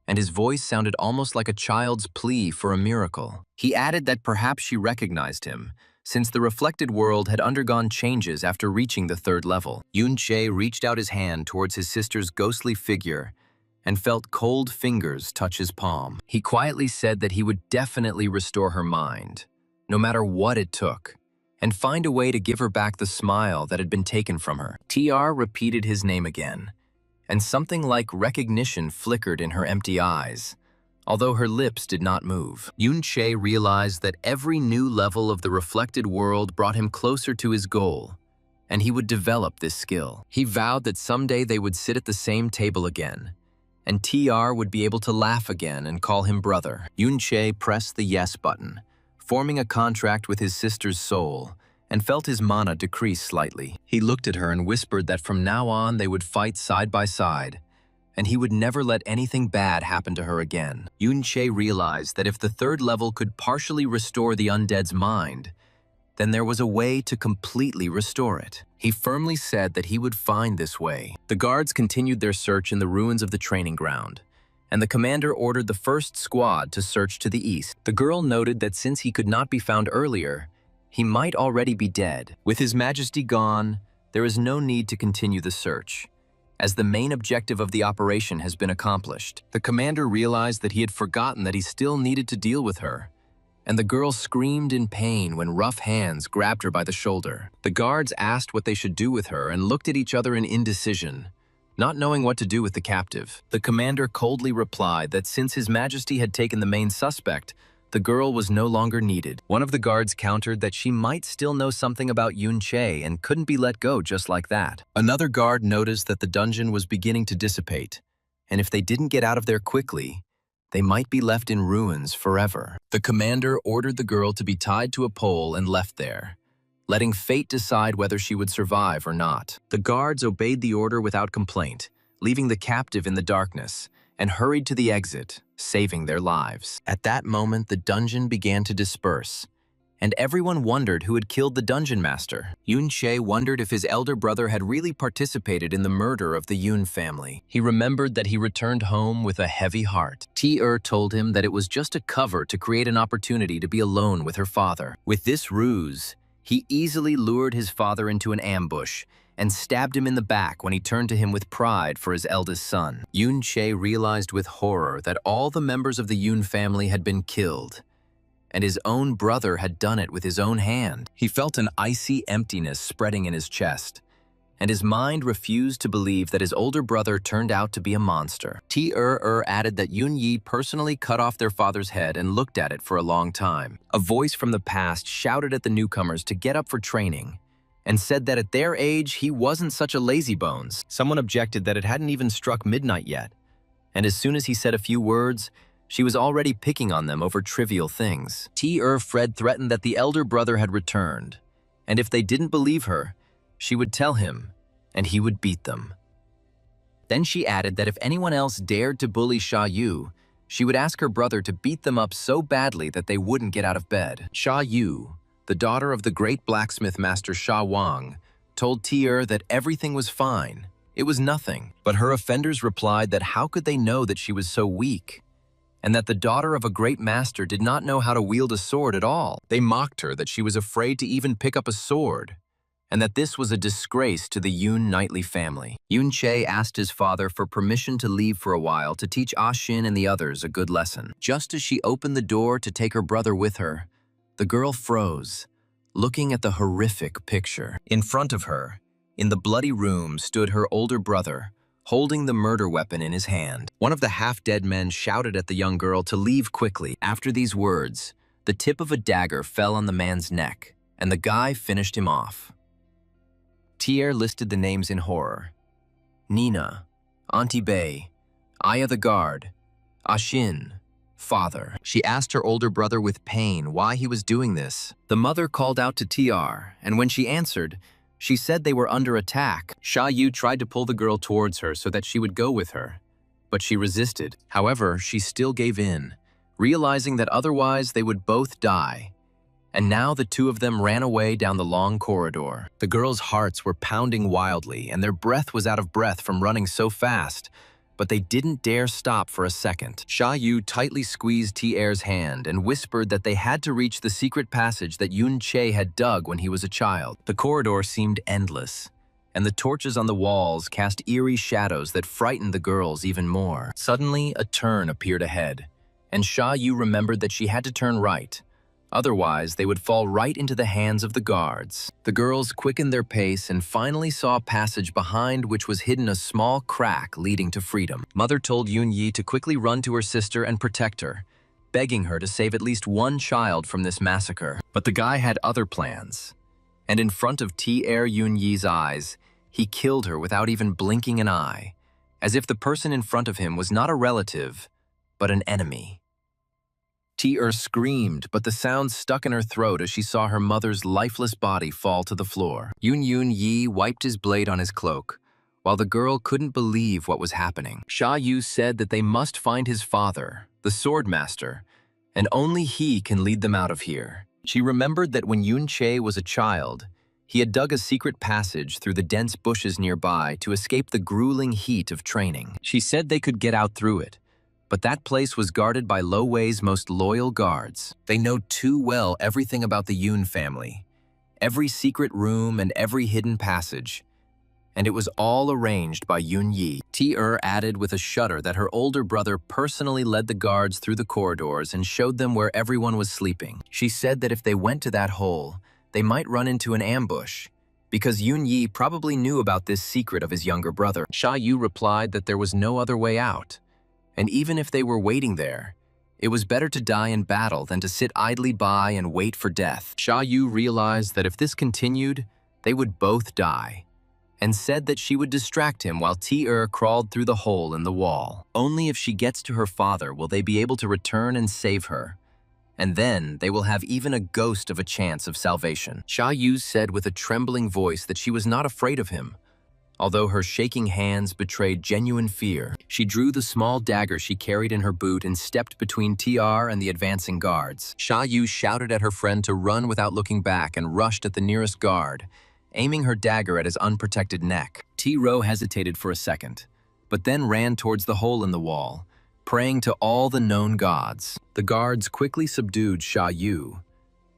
S1: and his voice sounded almost like a child's plea for a miracle. He added that perhaps she recognized him, since the reflected world had undergone changes after reaching the third level. Yun Che reached out his hand towards his sister's ghostly figure and felt cold fingers touch his palm. He quietly said that he would definitely restore her mind, no matter what it took, and find a way to give her back the smile that had been taken from her. TR repeated his name again, and something like recognition flickered in her empty eyes, although her lips did not move. Yun Che realized that every new level of the reflected world brought him closer to his goal, and he would develop this skill. He vowed that someday they would sit at the same table again, and TR would be able to laugh again and call him brother. Yun Che pressed the yes button, forming a contract with his sister's soul, and felt his mana decrease slightly. He looked at her and whispered that from now on they would fight side by side, and he would never let anything bad happen to her again. Yun Che realized that if the third level could partially restore the undead's mind, then there was a way to completely restore it. He firmly said that he would find this way. The guards continued their search in the ruins of the training ground, and the commander ordered the first squad to search to the east. The girl noted that since he could not be found earlier, he might already be dead. With His Majesty gone, there is no need to continue the search, as the main objective of the operation has been accomplished. The commander realized that he had forgotten that he still needed to deal with her, and the girl screamed in pain when rough hands grabbed her by the shoulder. The guards asked what they should do with her and looked at each other in indecision, not knowing what to do with the captive. The commander coldly replied that since His Majesty had taken the main suspect, the girl was no longer needed. One of the guards countered that she might still know something about Yun Che and couldn't be let go just like that. Another guard noticed that the dungeon was beginning to dissipate, and if they didn't get out of there quickly, they might be left in ruins forever. The commander ordered the girl to be tied to a pole and left there, letting fate decide whether she would survive or not. The guards obeyed the order without complaint, leaving the captive in the darkness, and hurried to the exit, saving their lives. At that moment, the dungeon began to disperse, and everyone wondered who had killed the dungeon master. Yun Che wondered if his elder brother had really participated in the murder of the Yun family. He remembered that he returned home with a heavy heart. T-Er told him that it was just a cover to create an opportunity to be alone with her father. With this ruse, he easily lured his father into an ambush and stabbed him in the back when he turned to him with pride for his eldest son. Yun Che realized with horror that all the members of the Yun family had been killed, and his own brother had done it with his own hand. He felt an icy emptiness spreading in his chest, and his mind refused to believe that his older brother turned out to be a monster. T-Er added that Yun Yi personally cut off their father's head and looked at it for a long time. A voice from the past shouted at the newcomers to get up for training, and said that at their age, he wasn't such a lazybones. Someone objected that it hadn't even struck midnight yet, and as soon as he said a few words, she was already picking on them over trivial things. Fred threatened that the elder brother had returned, and if they didn't believe her, she would tell him, and he would beat them. Then she added that if anyone else dared to bully Sha Yu, she would ask her brother to beat them up so badly that they wouldn't get out of bed. Sha Yu, the daughter of the great blacksmith master Sha Wang, told Tier that everything was fine. It was nothing. But her offenders replied that how could they know that she was so weak, and that the daughter of a great master did not know how to wield a sword at all. They mocked her that she was afraid to even pick up a sword, and that this was a disgrace to the Yun knightly family. Yun Che asked his father for permission to leave for a while to teach Ah Xin and the others a good lesson. Just as she opened the door to take her brother with her, the girl froze, looking at the horrific picture. In front of her, in the bloody room, stood her older brother, holding the murder weapon in his hand. One of the half-dead men shouted at the young girl to leave quickly. After these words, the tip of a dagger fell on the man's neck, and the guy finished him off. Tier listed the names in horror. Nina, Auntie Bay, Aya the guard, Ashin, father. She asked her older brother with pain why he was doing this. The mother called out to Tier, and when she answered, she said they were under attack. Sha Yu tried to pull the girl towards her so that she would go with her, but she resisted. However, she still gave in, realizing that otherwise they would both die. And now the two of them ran away down the long corridor. The girls' hearts were pounding wildly, and their breath was out of breath from running so fast, but they didn't dare stop for a second. Sha Yu tightly squeezed Tier's hand and whispered that they had to reach the secret passage that Yun Che had dug when he was a child. The corridor seemed endless, and the torches on the walls cast eerie shadows that frightened the girls even more. Suddenly, a turn appeared ahead, and Sha Yu remembered that she had to turn right. Otherwise, they would fall right into the hands of the guards. The girls quickened their pace and finally saw a passage behind which was hidden a small crack leading to freedom. Mother told Yun Yi to quickly run to her sister and protect her, begging her to save at least one child from this massacre. But the guy had other plans, and in front of Tier Yun Yi's eyes, he killed her without even blinking an eye, as if the person in front of him was not a relative, but an enemy. Tier screamed, but the sound stuck in her throat as she saw her mother's lifeless body fall to the floor. Yun Yi wiped his blade on his cloak, while the girl couldn't believe what was happening. Sha Yu said that they must find his father, the sword master, and only he can lead them out of here. She remembered that when Yun Che was a child, he had dug a secret passage through the dense bushes nearby to escape the grueling heat of training. She said they could get out through it, but that place was guarded by Lo Wei's most loyal guards. They know too well everything about the Yun family, every secret room and every hidden passage, and it was all arranged by Yun Yi. Tier added with a shudder that her older brother personally led the guards through the corridors and showed them where everyone was sleeping. She said that if they went to that hole, they might run into an ambush, because Yun Yi probably knew about this secret of his younger brother. Sha Yu replied that there was no other way out, and even if they were waiting there, it was better to die in battle than to sit idly by and wait for death. Sha Yu realized that if this continued, they would both die, and said that she would distract him while Tier crawled through the hole in the wall. Only if she gets to her father will they be able to return and save her, and then they will have even a ghost of a chance of salvation. Sha Yu said with a trembling voice that she was not afraid of him, although her shaking hands betrayed genuine fear. She drew the small dagger she carried in her boot and stepped between Tier and the advancing guards. Sha Yu shouted at her friend to run without looking back and rushed at the nearest guard, aiming her dagger at his unprotected neck. Tier hesitated for a second, but then ran towards the hole in the wall, praying to all the known gods. The guards quickly subdued Sha Yu,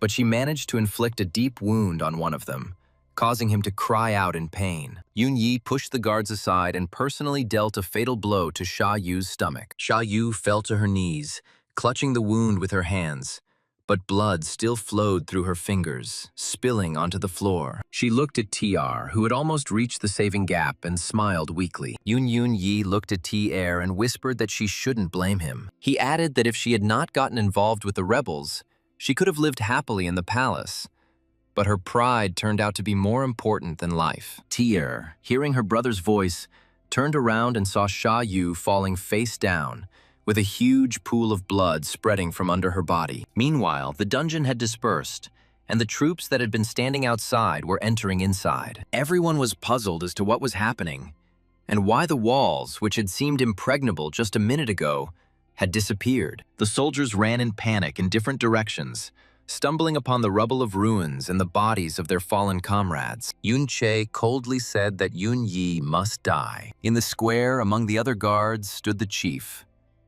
S1: but she managed to inflict a deep wound on one of them, causing him to cry out in pain. Yun Yi pushed the guards aside and personally dealt a fatal blow to Sha Yu's stomach. Sha Yu fell to her knees, clutching the wound with her hands, but blood still flowed through her fingers, spilling onto the floor. She looked at Tier, who had almost reached the saving gap, and smiled weakly. Yun Yi looked at Tier and whispered that she shouldn't blame him. He added that if she had not gotten involved with the rebels, she could have lived happily in the palace. But her pride turned out to be more important than life. Tier, hearing her brother's voice, turned around and saw Sha Yu falling face down, with a huge pool of blood spreading from under her body. Meanwhile, the dungeon had dispersed, and the troops that had been standing outside were entering inside. Everyone was puzzled as to what was happening, and why the walls, which had seemed impregnable just a minute ago, had disappeared. The soldiers ran in panic in different directions, stumbling upon the rubble of ruins and the bodies of their fallen comrades. Yun Che coldly said that Yun Yi must die. In the square, among the other guards, stood the chief,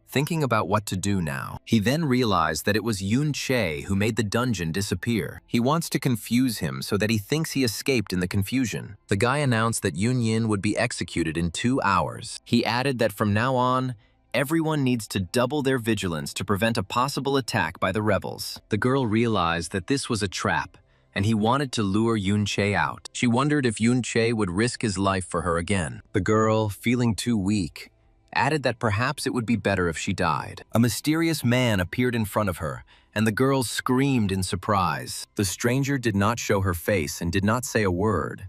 S1: thinking about what to do now. He then realized that it was Yun Che who made the dungeon disappear. He wants to confuse him so that he thinks he escaped in the confusion. The guy announced that Yun Yin would be executed in 2 hours. He added that from now on, everyone needs to double their vigilance to prevent a possible attack by the rebels. The girl realized that this was a trap, and he wanted to lure Yun Che out. She wondered if Yun Che would risk his life for her again. The girl, feeling too weak, added that perhaps it would be better if she died. A mysterious man appeared in front of her, and the girl screamed in surprise. The stranger did not show her face and did not say a word.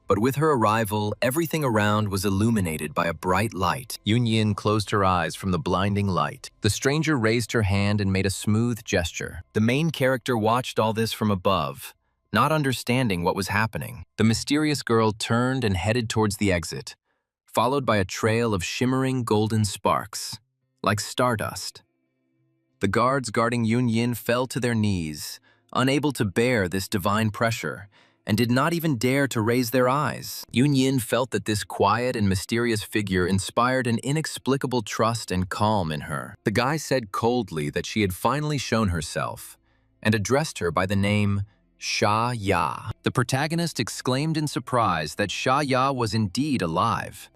S1: But with her arrival, everything around was illuminated by a bright light. Yun Yin closed her eyes from the blinding light. The stranger raised her hand and made a smooth gesture. The main character watched all this from above, not understanding what was happening. The mysterious girl turned and headed towards the exit, followed by a trail of shimmering golden sparks, like stardust. The guards guarding Yun Yin fell to their knees, unable to bear this divine pressure, and did not even dare to raise their eyes. Yun Yin felt that this quiet and mysterious figure inspired an inexplicable trust and calm in her. The guy said coldly that she had finally shown herself, and addressed her by the name Sha Ya. The protagonist exclaimed in surprise that Sha Ya was indeed alive.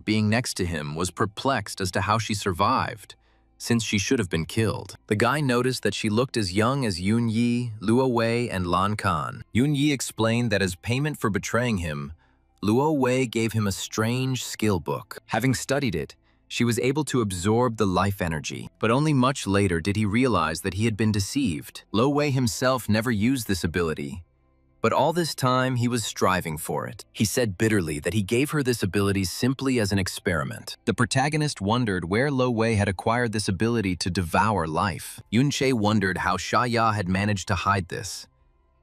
S1: Being next to him, was perplexed as to how she survived, since she should have been killed. The guy noticed that she looked as young as Yun Yi, Luo Wei, and Lan Kan. Yun Yi explained that as payment for betraying him, Luo Wei gave him a strange skill book. Having studied it, she was able to absorb the life energy. But only much later did he realize that he had been deceived. Luo Wei himself never used this ability, but all this time he was striving for it. He said bitterly that he gave her this ability simply as an experiment. The protagonist wondered where Lo Wei had acquired this ability to devour life. Yun Che wondered how Sha Ya had managed to hide this,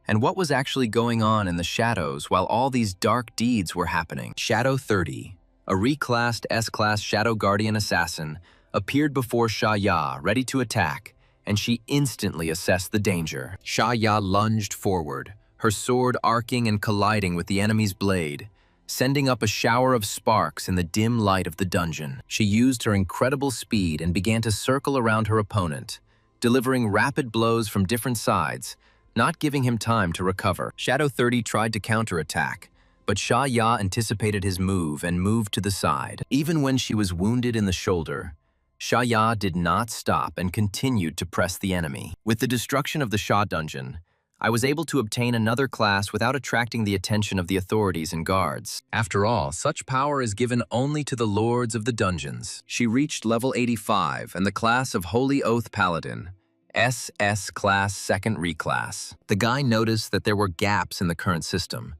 S1: and what was actually going on in the shadows while all these dark deeds were happening. Shadow 30, a reclassed S-Class Shadow Guardian assassin, appeared before Sha Ya, ready to attack, and she instantly assessed the danger. Sha Ya lunged forward, her sword arcing and colliding with the enemy's blade, sending up a shower of sparks in the dim light of the dungeon. She used her incredible speed and began to circle around her opponent, delivering rapid blows from different sides, not giving him time to recover. Shadow 30 tried to counterattack, but Sha Ya anticipated his move and moved to the side. Even when she was wounded in the shoulder, Sha Ya did not stop and continued to press the enemy. With the destruction of the Sha dungeon, I was able to obtain another class without attracting the attention of the authorities and guards. After all, such power is given only to the lords of the dungeons. She reached level 85 and the class of Holy Oath Paladin, SS Class 2nd Reclass. The guy noticed that there were gaps in the current system,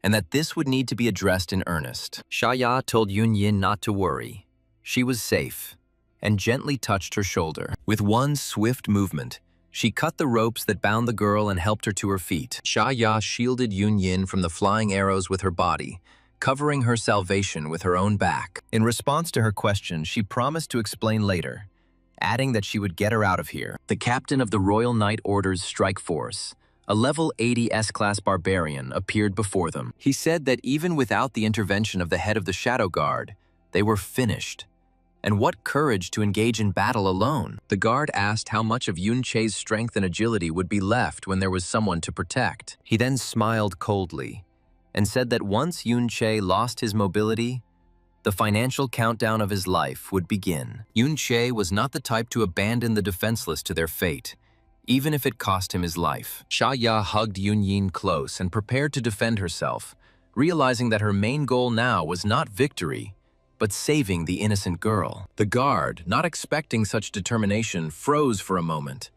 S1: and that this would need to be addressed in earnest. Sha Ya told Yun Yin not to worry. She was safe, and gently touched her shoulder. With one swift movement, she cut the ropes that bound the girl and helped her to her feet. Sha Ya shielded Yun Yin from the flying arrows with her body, covering her salvation with her own back. In response to her question, she promised to explain later, adding that she would get her out of here. The captain of the Royal Knight Order's strike force, a level 80 S-Class barbarian, appeared before them. He said that even without the intervention of the head of the Shadow Guard, they were finished. And what courage to engage in battle alone? The guard asked how much of Yun Che's strength and agility would be left when there was someone to protect. He then smiled coldly and said that once Yun Che lost his mobility, the financial countdown of his life would begin. Yun Che was not the type to abandon the defenseless to their fate, even if it cost him his life. Sha Ya hugged Yun Yin close and prepared to defend herself, realizing that her main goal now was not victory, but saving the innocent girl. The guard, not expecting such determination, froze for a moment,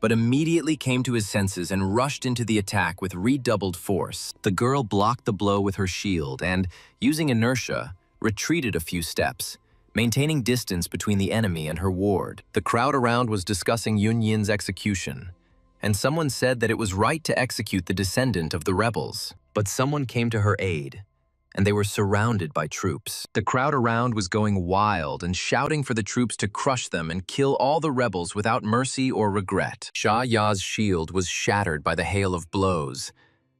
S1: but immediately came to his senses and rushed into the attack with redoubled force. The girl blocked the blow with her shield and, using inertia, retreated a few steps, maintaining distance between the enemy and her ward. The crowd around was discussing Yun Yin's execution, and someone said that it was right to execute the descendant of the rebels. But someone came to her aid, and they were surrounded by troops. The crowd around was going wild and shouting for the troops to crush them and kill all the rebels without mercy or regret. Sha Ya's shield was shattered by the hail of blows,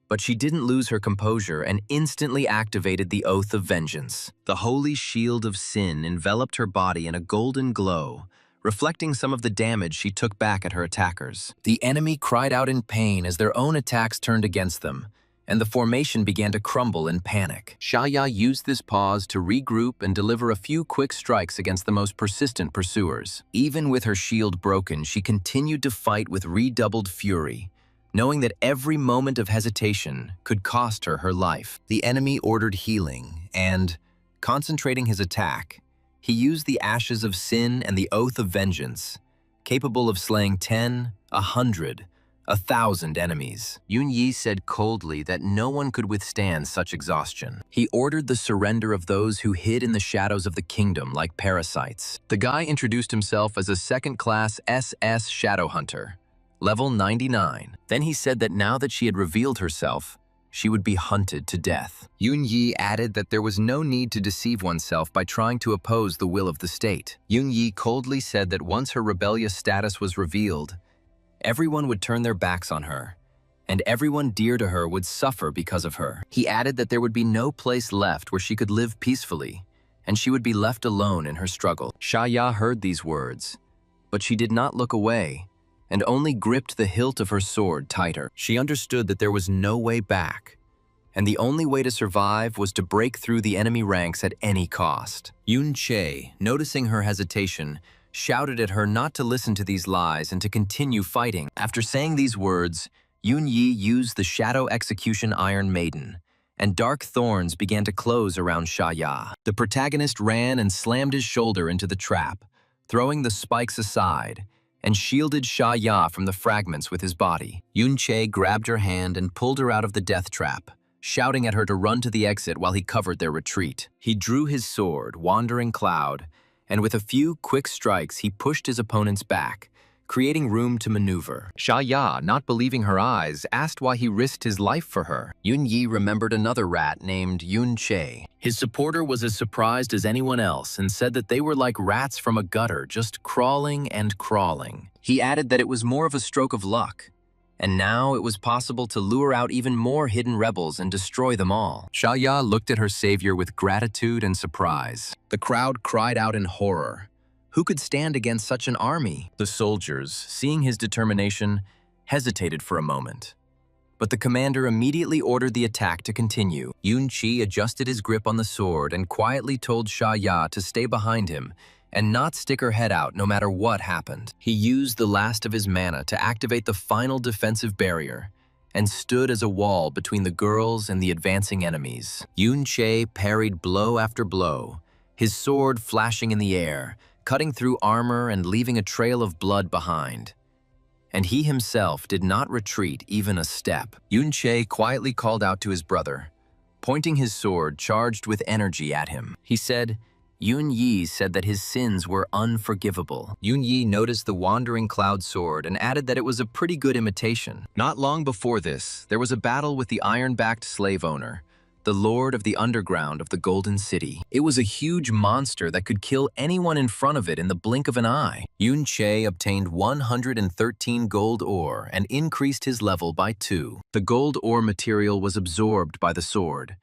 S1: but she didn't lose her composure and instantly activated the Oath of Vengeance. The holy shield of sin enveloped her body in a golden glow, reflecting some of the damage she took back at her attackers. The enemy cried out in pain as their own attacks turned against them, and the formation began to crumble in panic. Sha Ya used this pause to regroup and deliver a few quick strikes against the most persistent pursuers. Even with her shield broken, she continued to fight with redoubled fury, knowing that every moment of hesitation could cost her her life. The enemy ordered healing, and, concentrating his attack, he used the Ashes of Sin and the Oath of Vengeance, capable of slaying 10, 100, 1,000 enemies. Yun Yi said coldly that no one could withstand such exhaustion. He ordered the surrender of those who hid in the shadows of the kingdom like parasites. The guy introduced himself as a second-class SS Shadow Hunter, level 99. Then he said that now that she had revealed herself, she would be hunted to death. Yun Yi added that there was no need to deceive oneself by trying to oppose the will of the state. Yun Yi coldly said that once her rebellious status was revealed, everyone would turn their backs on her, and everyone dear to her would suffer because of her. He added that there would be no place left where she could live peacefully, and she would be left alone in her struggle. Sha Ya heard these words, but she did not look away, and only gripped the hilt of her sword tighter. She understood that there was no way back, and the only way to survive was to break through the enemy ranks at any cost. Yun Che, noticing her hesitation, shouted at her not to listen to these lies and to continue fighting. After saying these words, Yun Yi used the Shadow Execution Iron Maiden, and dark thorns began to close around Sha Ya. The protagonist ran and slammed his shoulder into the trap, throwing the spikes aside, and shielded Sha Ya from the fragments with his body. Yun Che grabbed her hand and pulled her out of the death trap, shouting at her to run to the exit while he covered their retreat. He drew his sword, Wandering Cloud, and with a few quick strikes he pushed his opponents back, creating room to maneuver. Sha Ya, not believing her eyes, asked why he risked his life for her. Yun Yi remembered another rat named Yun Che. His supporter was as surprised as anyone else and said that they were like rats from a gutter, just crawling and crawling. He added that it was more of a stroke of luck, and now it was possible to lure out even more hidden rebels and destroy them all. Sha Ya looked at her savior with gratitude and surprise. The crowd cried out in horror. Who could stand against such an army? The soldiers, seeing his determination, hesitated for a moment. But the commander immediately ordered the attack to continue. Yun Chi adjusted his grip on the sword and quietly told Sha Ya to stay behind him and not stick her head out no matter what happened. He used the last of his mana to activate the final defensive barrier and stood as a wall between the girls and the advancing enemies. Yun Che parried blow after blow, his sword flashing in the air, cutting through armor and leaving a trail of blood behind. And he himself did not retreat even a step. Yun Che quietly called out to his brother, pointing his sword charged with energy at him. He said, Yun Yi said that his sins were unforgivable. Yun Yi noticed the Wandering Cloud sword and added that it was a pretty good imitation. Not long before this, there was a battle with the iron-backed slave owner, the Lord of the Underground of the Golden City. It was a huge monster that could kill anyone in front of it in the blink of an eye. Yun Che obtained 113 gold ore and increased his level by 2. The gold ore material was absorbed by the sword,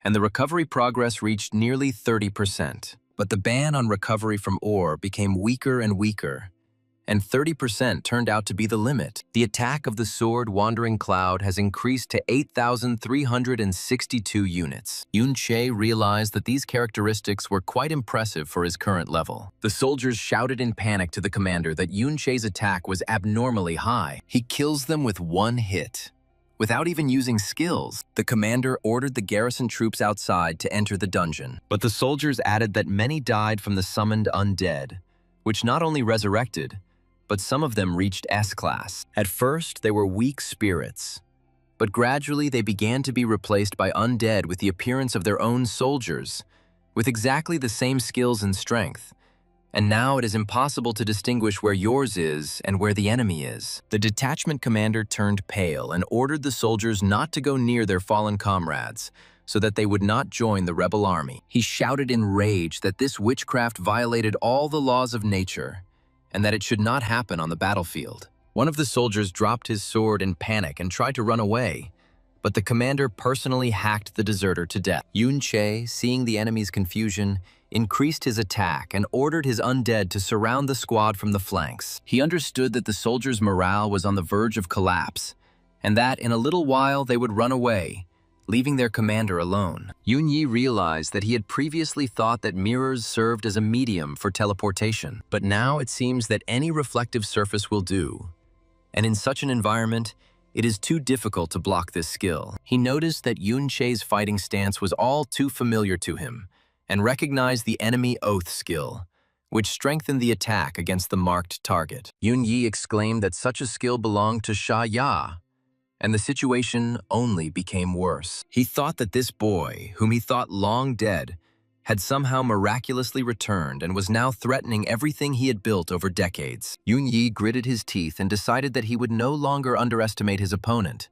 S1: and the recovery progress reached nearly 30%. But the ban on recovery from ore became weaker and weaker, and 30% turned out to be the limit. The attack of the sword Wandering Cloud has increased to 8,362 units. Yun Che realized that these characteristics were quite impressive for his current level. The soldiers shouted in panic to the commander that Yun Che's attack was abnormally high. He kills them with one hit, without even using skills. The commander ordered the garrison troops outside to enter the dungeon. But the soldiers added that many died from the summoned undead, which not only resurrected, but some of them reached S-class. At first, they were weak spirits, but gradually they began to be replaced by undead with the appearance of their own soldiers, with exactly the same skills and strength. And now it is impossible to distinguish where yours is and where the enemy is. The detachment commander turned pale and ordered the soldiers not to go near their fallen comrades, so that they would not join the rebel army. He shouted in rage that this witchcraft violated all the laws of nature and that it should not happen on the battlefield. One of the soldiers dropped his sword in panic and tried to run away, but the commander personally hacked the deserter to death. Yun-che, seeing the enemy's confusion, increased his attack and ordered his undead to surround the squad from the flanks. He understood that the soldiers' morale was on the verge of collapse, and that in a little while they would run away, leaving their commander alone. Yun-yi realized that he had previously thought that mirrors served as a medium for teleportation, but now it seems that any reflective surface will do. And in such an environment, it is too difficult to block this skill. He noticed that Yun-che's fighting stance was all too familiar to him, and recognized the enemy oath skill, which strengthened the attack against the marked target. Yun-yi exclaimed that such a skill belonged to Sha Ya, and the situation only became worse. He thought that this boy, whom he thought long dead, had somehow miraculously returned and was now threatening everything he had built over decades. Yun-yi gritted his teeth and decided that he would no longer underestimate his opponent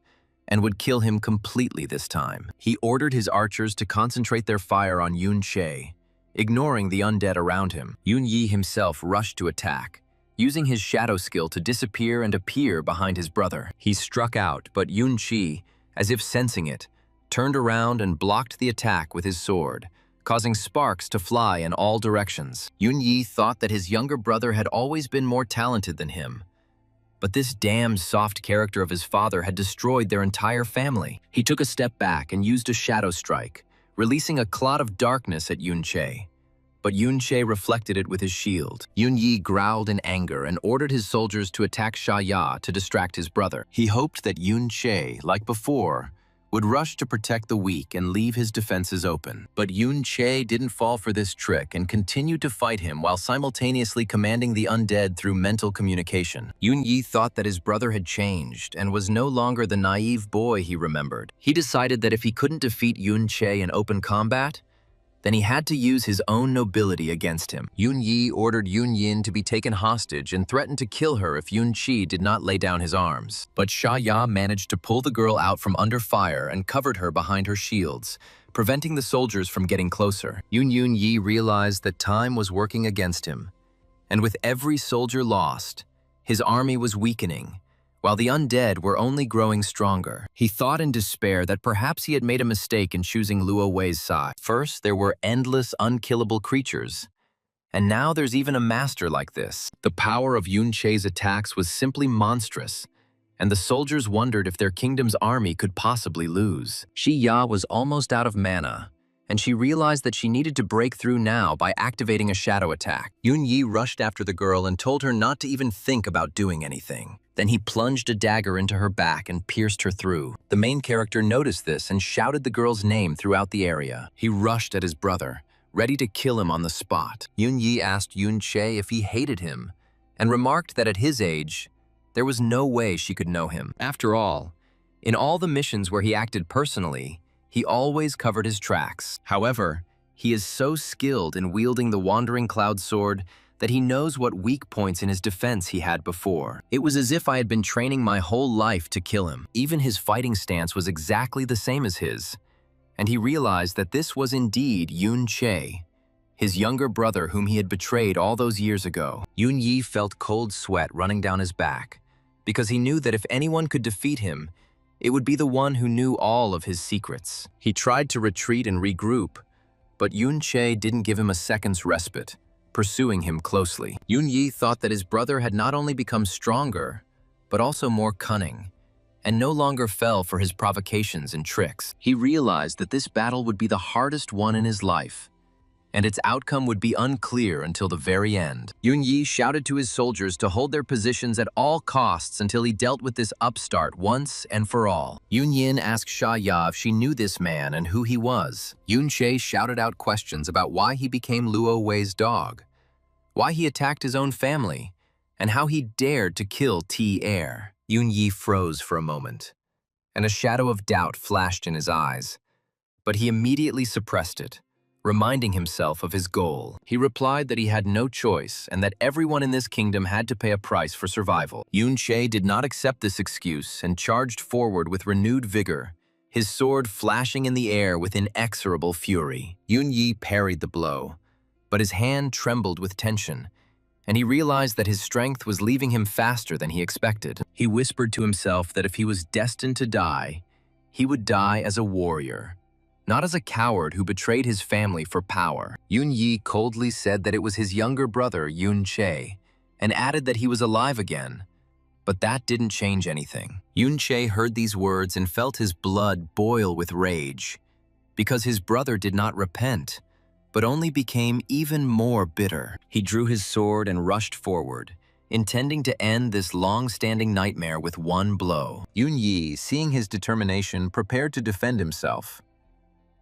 S1: and would kill him completely this time. He ordered his archers to concentrate their fire on Yun-che, ignoring the undead around him. Yun-yi himself rushed to attack, using his shadow skill to disappear and appear behind his brother. He struck out, but Yun-chi, as if sensing it, turned around and blocked the attack with his sword, causing sparks to fly in all directions. Yun-yi thought that his younger brother had always been more talented than him, but this damned soft character of his father had destroyed their entire family. He took a step back and used a shadow strike, releasing a clot of darkness at Yun-che. But Yun-che reflected it with his shield. Yun-yi growled in anger and ordered his soldiers to attack Sha Ya to distract his brother. He hoped that Yun-che, like before, would rush to protect the weak and leave his defenses open. But Yun-che didn't fall for this trick and continued to fight him while simultaneously commanding the undead through mental communication. Yun-yi thought that his brother had changed and was no longer the naive boy he remembered. He decided that if he couldn't defeat Yun-che in open combat, then he had to use his own nobility against him. Yun-yi ordered Yun-yin to be taken hostage and threatened to kill her if Yun-chi did not lay down his arms. But Sha Ya managed to pull the girl out from under fire and covered her behind her shields, preventing the soldiers from getting closer. Yun-yi realized that time was working against him, and with every soldier lost, his army was weakening, while the undead were only growing stronger. He thought in despair that perhaps he had made a mistake in choosing Luo Wei's side. First, there were endless, unkillable creatures, and now there's even a master like this. The power of Yun-che's attacks was simply monstrous, and the soldiers wondered if their kingdom's army could possibly lose. Shi Ya was almost out of mana, and she realized that she needed to break through now by activating a shadow attack. Yun-yi rushed after the girl and told her not to even think about doing anything. Then he plunged a dagger into her back and pierced her through. The main character noticed this and shouted the girl's name throughout the area. He rushed at his brother, ready to kill him on the spot. Yun-yi asked Yun-che if he hated him, and remarked that at his age, there was no way she could know him. After all, in all the missions where he acted personally, he always covered his tracks. However, he is so skilled in wielding the Wandering Cloud Sword that he knows what weak points in his defense he had before. It was as if I had been training my whole life to kill him. Even his fighting stance was exactly the same as his, and he realized that this was indeed Yun-che, his younger brother whom he had betrayed all those years ago. Yun-yi felt cold sweat running down his back, because he knew that if anyone could defeat him, it would be the one who knew all of his secrets. He tried to retreat and regroup, but Yun-che didn't give him a second's respite, pursuing him closely. Yun-yi thought that his brother had not only become stronger, but also more cunning, and no longer fell for his provocations and tricks. He realized that this battle would be the hardest one in his life, and its outcome would be unclear until the very end. Yun-yi shouted to his soldiers to hold their positions at all costs until he dealt with this upstart once and for all. Yun-yin asked Sha Ya if she knew this man and who he was. Yun-che shouted out questions about why he became Luo Wei's dog, why he attacked his own family, and how he dared to kill T-Air. Yun-yi froze for a moment, and a shadow of doubt flashed in his eyes, but he immediately suppressed it, reminding himself of his goal. He replied that he had no choice and that everyone in this kingdom had to pay a price for survival. Yun-che did not accept this excuse and charged forward with renewed vigor, his sword flashing in the air with inexorable fury. Yun Yi parried the blow, but his hand trembled with tension, and he realized that his strength was leaving him faster than he expected. He whispered to himself that if he was destined to die, he would die as a warrior, not as a coward who betrayed his family for power. Yun Yi coldly said that it was his younger brother, Yun Che, and added that he was alive again. But that didn't change anything. Yun Che heard these words and felt his blood boil with rage, because his brother did not repent, but only became even more bitter. He drew his sword and rushed forward, intending to end this long-standing nightmare with one blow. Yun Yi, seeing his determination, prepared to defend himself.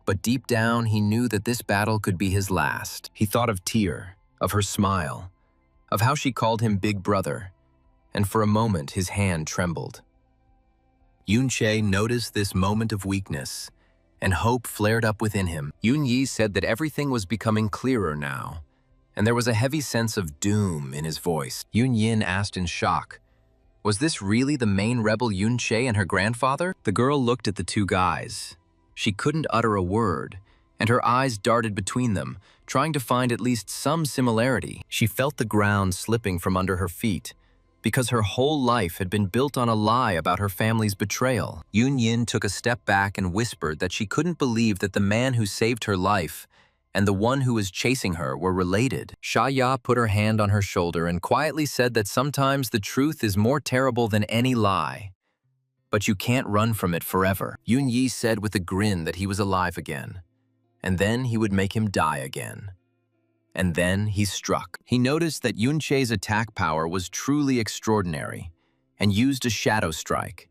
S1: But deep down, he knew that this battle could be his last. He thought of Tyr, of her smile, of how she called him Big Brother, and for a moment his hand trembled. Yun Che noticed this moment of weakness, and hope flared up within him. Yun Yi said that everything was becoming clearer now, and there was a heavy sense of doom in his voice. Yun Yin asked in shock, was this really the main rebel Yun Che and her grandfather? The girl looked at the two guys. She couldn't utter a word, and her eyes darted between them, trying to find at least some similarity. She felt the ground slipping from under her feet, because her whole life had been built on a lie about her family's betrayal. Yun Yin took a step back and whispered that she couldn't believe that the man who saved her life and the one who was chasing her were related. Sha Ya put her hand on her shoulder and quietly said that sometimes the truth is more terrible than any lie. But you can't run from it forever. Yun Yi said with a grin that he was alive again, and then he would make him die again. And then he struck. He noticed that Yun Che's attack power was truly extraordinary, and used a shadow strike,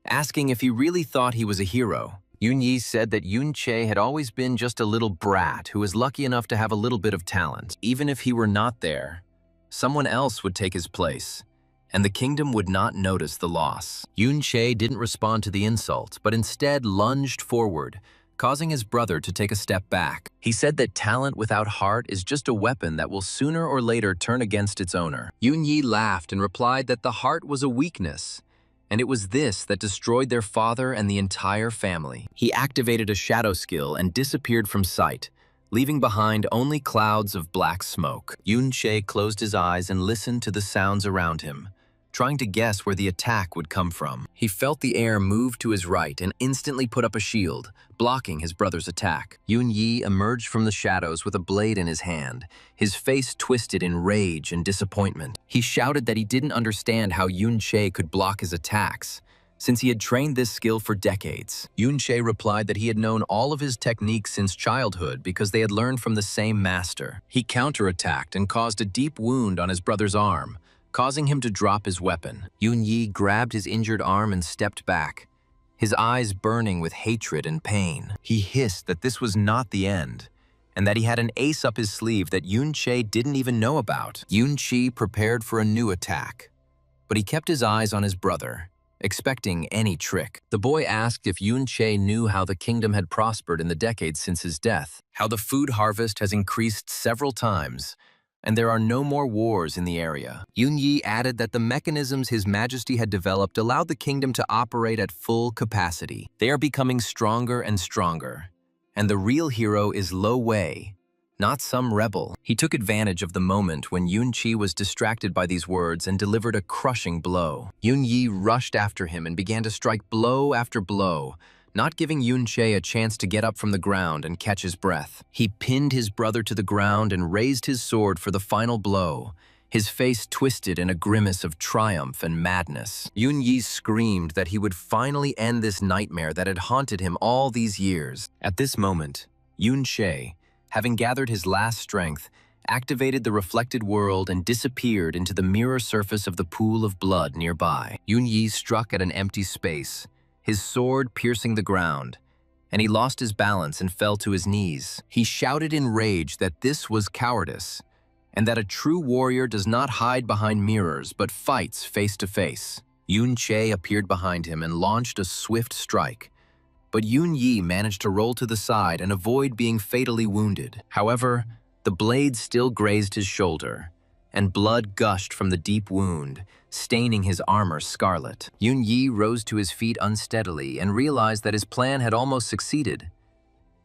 S1: asking if he really thought he was a hero. Yun Yi said that Yun Che had always been just a little brat who was lucky enough to have a little bit of talent. Even if he were not there, someone else would take his place, and the kingdom would not notice the loss. Yun Che didn't respond to the insult, but instead lunged forward, causing his brother to take a step back. He said that talent without heart is just a weapon that will sooner or later turn against its owner. Yun Yi laughed and replied that the heart was a weakness, and it was this that destroyed their father and the entire family. He activated a shadow skill and disappeared from sight, leaving behind only clouds of black smoke. Yun Che closed his eyes and listened to the sounds around him, trying to guess where the attack would come from. He felt the air move to his right and instantly put up a shield, blocking his brother's attack. Yun Yi emerged from the shadows with a blade in his hand, his face twisted in rage and disappointment. He shouted that he didn't understand how Yun Che could block his attacks, since he had trained this skill for decades. Yun Che replied that he had known all of his techniques since childhood because they had learned from the same master. He counterattacked and caused a deep wound on his brother's arm, causing him to drop his weapon. Yun Yi grabbed his injured arm and stepped back, his eyes burning with hatred and pain. He hissed that this was not the end, and that he had an ace up his sleeve that Yun Che didn't even know about. Yun Chi prepared for a new attack, but he kept his eyes on his brother, expecting any trick. The boy asked if Yun Che knew how the kingdom had prospered in the decades since his death, how the food harvest has increased several times, and there are no more wars in the area. Yun Yi added that the mechanisms His Majesty had developed allowed the kingdom to operate at full capacity. They are becoming stronger and stronger, and the real hero is Lo Wei, not some rebel. He took advantage of the moment when Yun Chi was distracted by these words and delivered a crushing blow. Yun Yi rushed after him and began to strike blow after blow, not giving Yun Che a chance to get up from the ground and catch his breath. He pinned his brother to the ground and raised his sword for the final blow, his face twisted in a grimace of triumph and madness. Yun Yi screamed that he would finally end this nightmare that had haunted him all these years. At this moment, Yun Che, having gathered his last strength, activated the reflected world and disappeared into the mirror surface of the pool of blood nearby. Yun Yi struck at an empty space, his sword piercing the ground, and he lost his balance and fell to his knees. He shouted in rage that this was cowardice, and that a true warrior does not hide behind mirrors but fights face to face. Yun Che appeared behind him and launched a swift strike, but Yun Yi managed to roll to the side and avoid being fatally wounded. However, the blade still grazed his shoulder, and blood gushed from the deep wound, staining his armor scarlet. Yun-Yi rose to his feet unsteadily and realized that his plan had almost succeeded.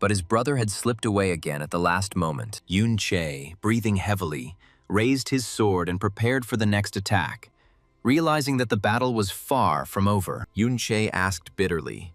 S1: But his brother had slipped away again at the last moment. Yun-Che, breathing heavily, raised his sword and prepared for the next attack. Realizing that the battle was far from over, Yun-Che asked bitterly,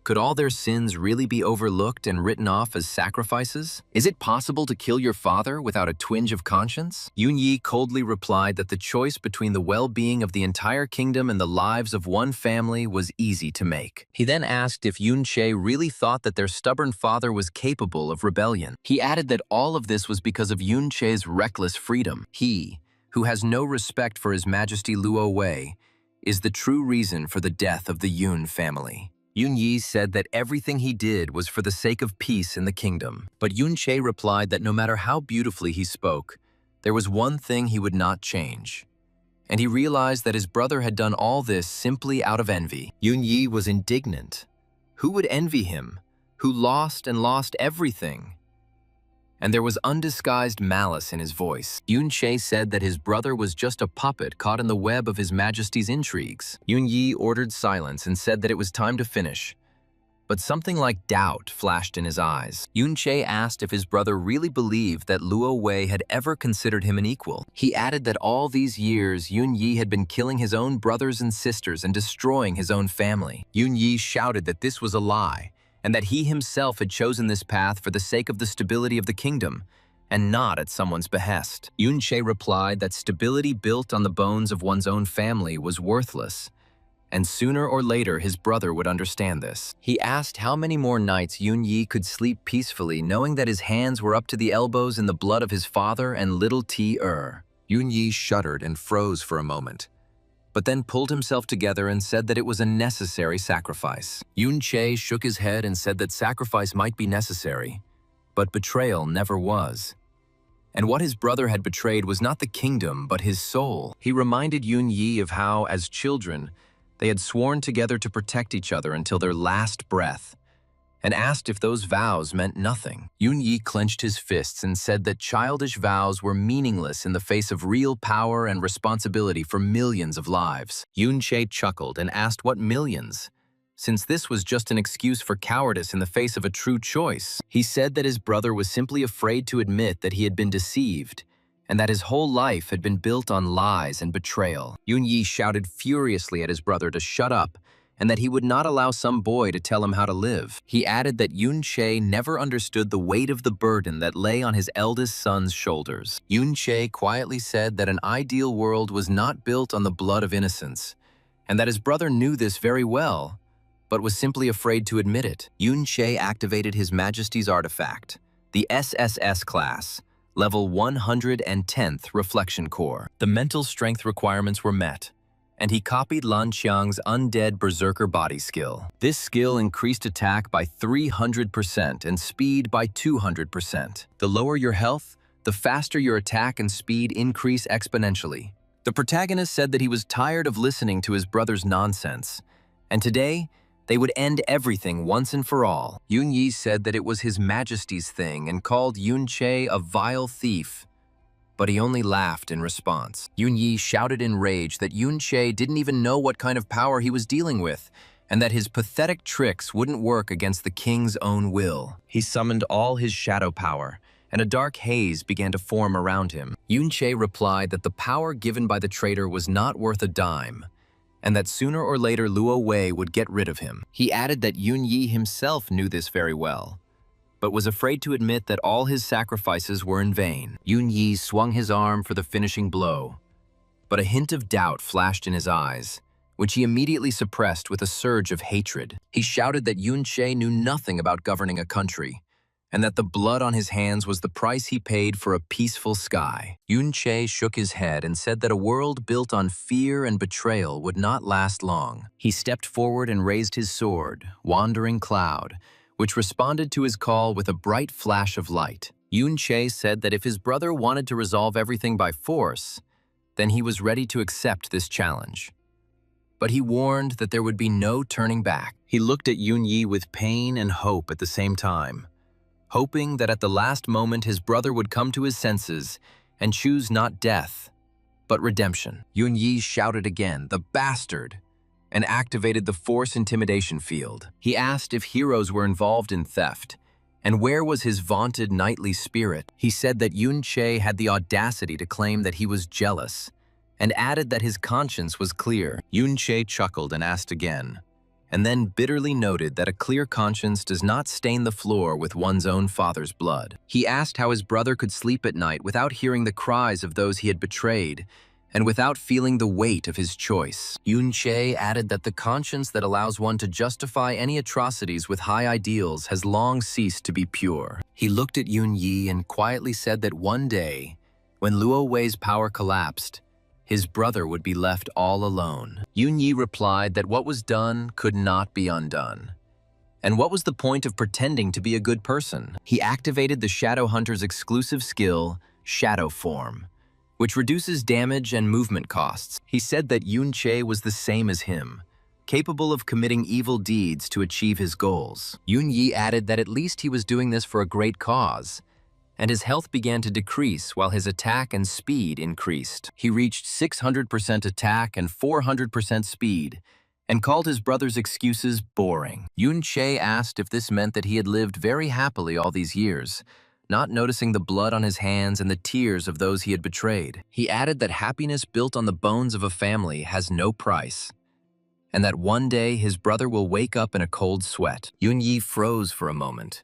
S1: "Could all their sins really be overlooked and written off as sacrifices? Is it possible to kill your father without a twinge of conscience?" Yun-Yi coldly replied that the choice between the well-being of the entire kingdom and the lives of one family was easy to make. He then asked if Yun-Che really thought that their stubborn father was capable of rebellion. He added that all of this was because of Yun-Che's reckless freedom. He, who has no respect for His Majesty Luo Wei, is the true reason for the death of the Yun family. Yun-Yi said that everything he did was for the sake of peace in the kingdom. But Yun-Che replied that no matter how beautifully he spoke, there was one thing he would not change. And he realized that his brother had done all this simply out of envy. Yun-Yi was indignant. Who would envy him, who lost everything? And there was undisguised malice in his voice. Yun-Che said that his brother was just a puppet caught in the web of His Majesty's intrigues. Yun-Yi ordered silence and said that it was time to finish. But something like doubt flashed in his eyes. Yun-Che asked if his brother really believed that Luo Wei had ever considered him an equal. He added that all these years Yun-Yi had been killing his own brothers and sisters and destroying his own family. Yun-Yi shouted that this was a lie, and that he himself had chosen this path for the sake of the stability of the kingdom, and not at someone's behest. Yun-Che replied that stability built on the bones of one's own family was worthless, and sooner or later his brother would understand this. He asked how many more nights Yun-Yi could sleep peacefully knowing that his hands were up to the elbows in the blood of his father and little T-Er. Yun-Yi shuddered and froze for a moment, but then pulled himself together and said that it was a necessary sacrifice. Yun-Che shook his head and said that sacrifice might be necessary, but betrayal never was. And what his brother had betrayed was not the kingdom, but his soul. He reminded Yun-Yi of how, as children, they had sworn together to protect each other until their last breath, and asked if those vows meant nothing. Yun-Yi clenched his fists and said that childish vows were meaningless in the face of real power and responsibility for millions of lives. Yun-Che chuckled and asked what millions, since this was just an excuse for cowardice in the face of a true choice. He said that his brother was simply afraid to admit that he had been deceived, and that his whole life had been built on lies and betrayal. Yun-Yi shouted furiously at his brother to shut up, and that he would not allow some boy to tell him how to live. He added that Yun-Che never understood the weight of the burden that lay on his eldest son's shoulders. Yun-Che quietly said that an ideal world was not built on the blood of innocence, and that his brother knew this very well, but was simply afraid to admit it. Yun-Che activated His Majesty's artifact, the SSS class, level 110th Reflection Core. The mental strength requirements were met, and he copied Lan Qiang's Undead Berserker body skill. This skill increased attack by 300% and speed by 200%. The lower your health, the faster your attack and speed increase exponentially. The protagonist said that he was tired of listening to his brother's nonsense, and today, they would end everything once and for all. Yun-Yi said that it was His Majesty's thing and called Yun-Che a vile thief, but he only laughed in response. Yun-Yi shouted in rage that Yun-Che didn't even know what kind of power he was dealing with, and that his pathetic tricks wouldn't work against the king's own will. He summoned all his shadow power, and a dark haze began to form around him. Yun-Che replied that the power given by the traitor was not worth a dime, and that sooner or later Luo Wei would get rid of him. He added that Yun-Yi himself knew this very well, but was afraid to admit that all his sacrifices were in vain. Yun-Yi swung his arm for the finishing blow, but a hint of doubt flashed in his eyes, which he immediately suppressed with a surge of hatred. He shouted that Yun-Che knew nothing about governing a country, and that the blood on his hands was the price he paid for a peaceful sky. Yun-Che shook his head and said that a world built on fear and betrayal would not last long. He stepped forward and raised his sword, Wandering Cloud, which responded to his call with a bright flash of light. Yun-Che said that if his brother wanted to resolve everything by force, then he was ready to accept this challenge. But he warned that there would be no turning back. He looked at Yun-Yi with pain and hope at the same time, hoping that at the last moment his brother would come to his senses and choose not death, but redemption. Yunyi shouted again, "The bastard!" and activated the force intimidation field. He asked if heroes were involved in theft, and where was his vaunted knightly spirit. He said that Yunche had the audacity to claim that he was jealous, and added that his conscience was clear. Yunche chuckled and asked again, and then bitterly noted that a clear conscience does not stain the floor with one's own father's blood. He asked how his brother could sleep at night without hearing the cries of those he had betrayed, and without feeling the weight of his choice. Yunche added that the conscience that allows one to justify any atrocities with high ideals has long ceased to be pure. He looked at Yunyi and quietly said that one day, when Luo Wei's power collapsed, his brother would be left all alone. Yunyi replied that what was done could not be undone. And what was the point of pretending to be a good person? He activated the Shadow Hunter's exclusive skill, Shadow Form, which reduces damage and movement costs. He said that Yunche was the same as him, capable of committing evil deeds to achieve his goals. Yunyi added that at least he was doing this for a great cause, and his health began to decrease while his attack and speed increased. He reached 600% attack and 400% speed, and called his brother's excuses boring. Yunche asked if this meant that he had lived very happily all these years, not noticing the blood on his hands and the tears of those he had betrayed. He added that happiness built on the bones of a family has no price, and that one day his brother will wake up in a cold sweat. Yunyi froze for a moment,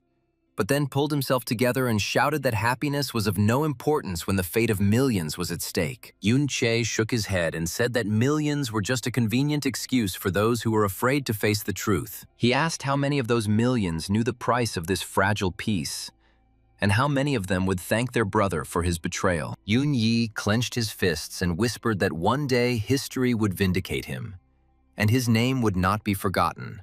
S1: but then pulled himself together and shouted that happiness was of no importance when the fate of millions was at stake. Yunche shook his head and said that millions were just a convenient excuse for those who were afraid to face the truth. He asked how many of those millions knew the price of this fragile peace, and how many of them would thank their brother for his betrayal. Yunyi clenched his fists and whispered that one day history would vindicate him, and his name would not be forgotten,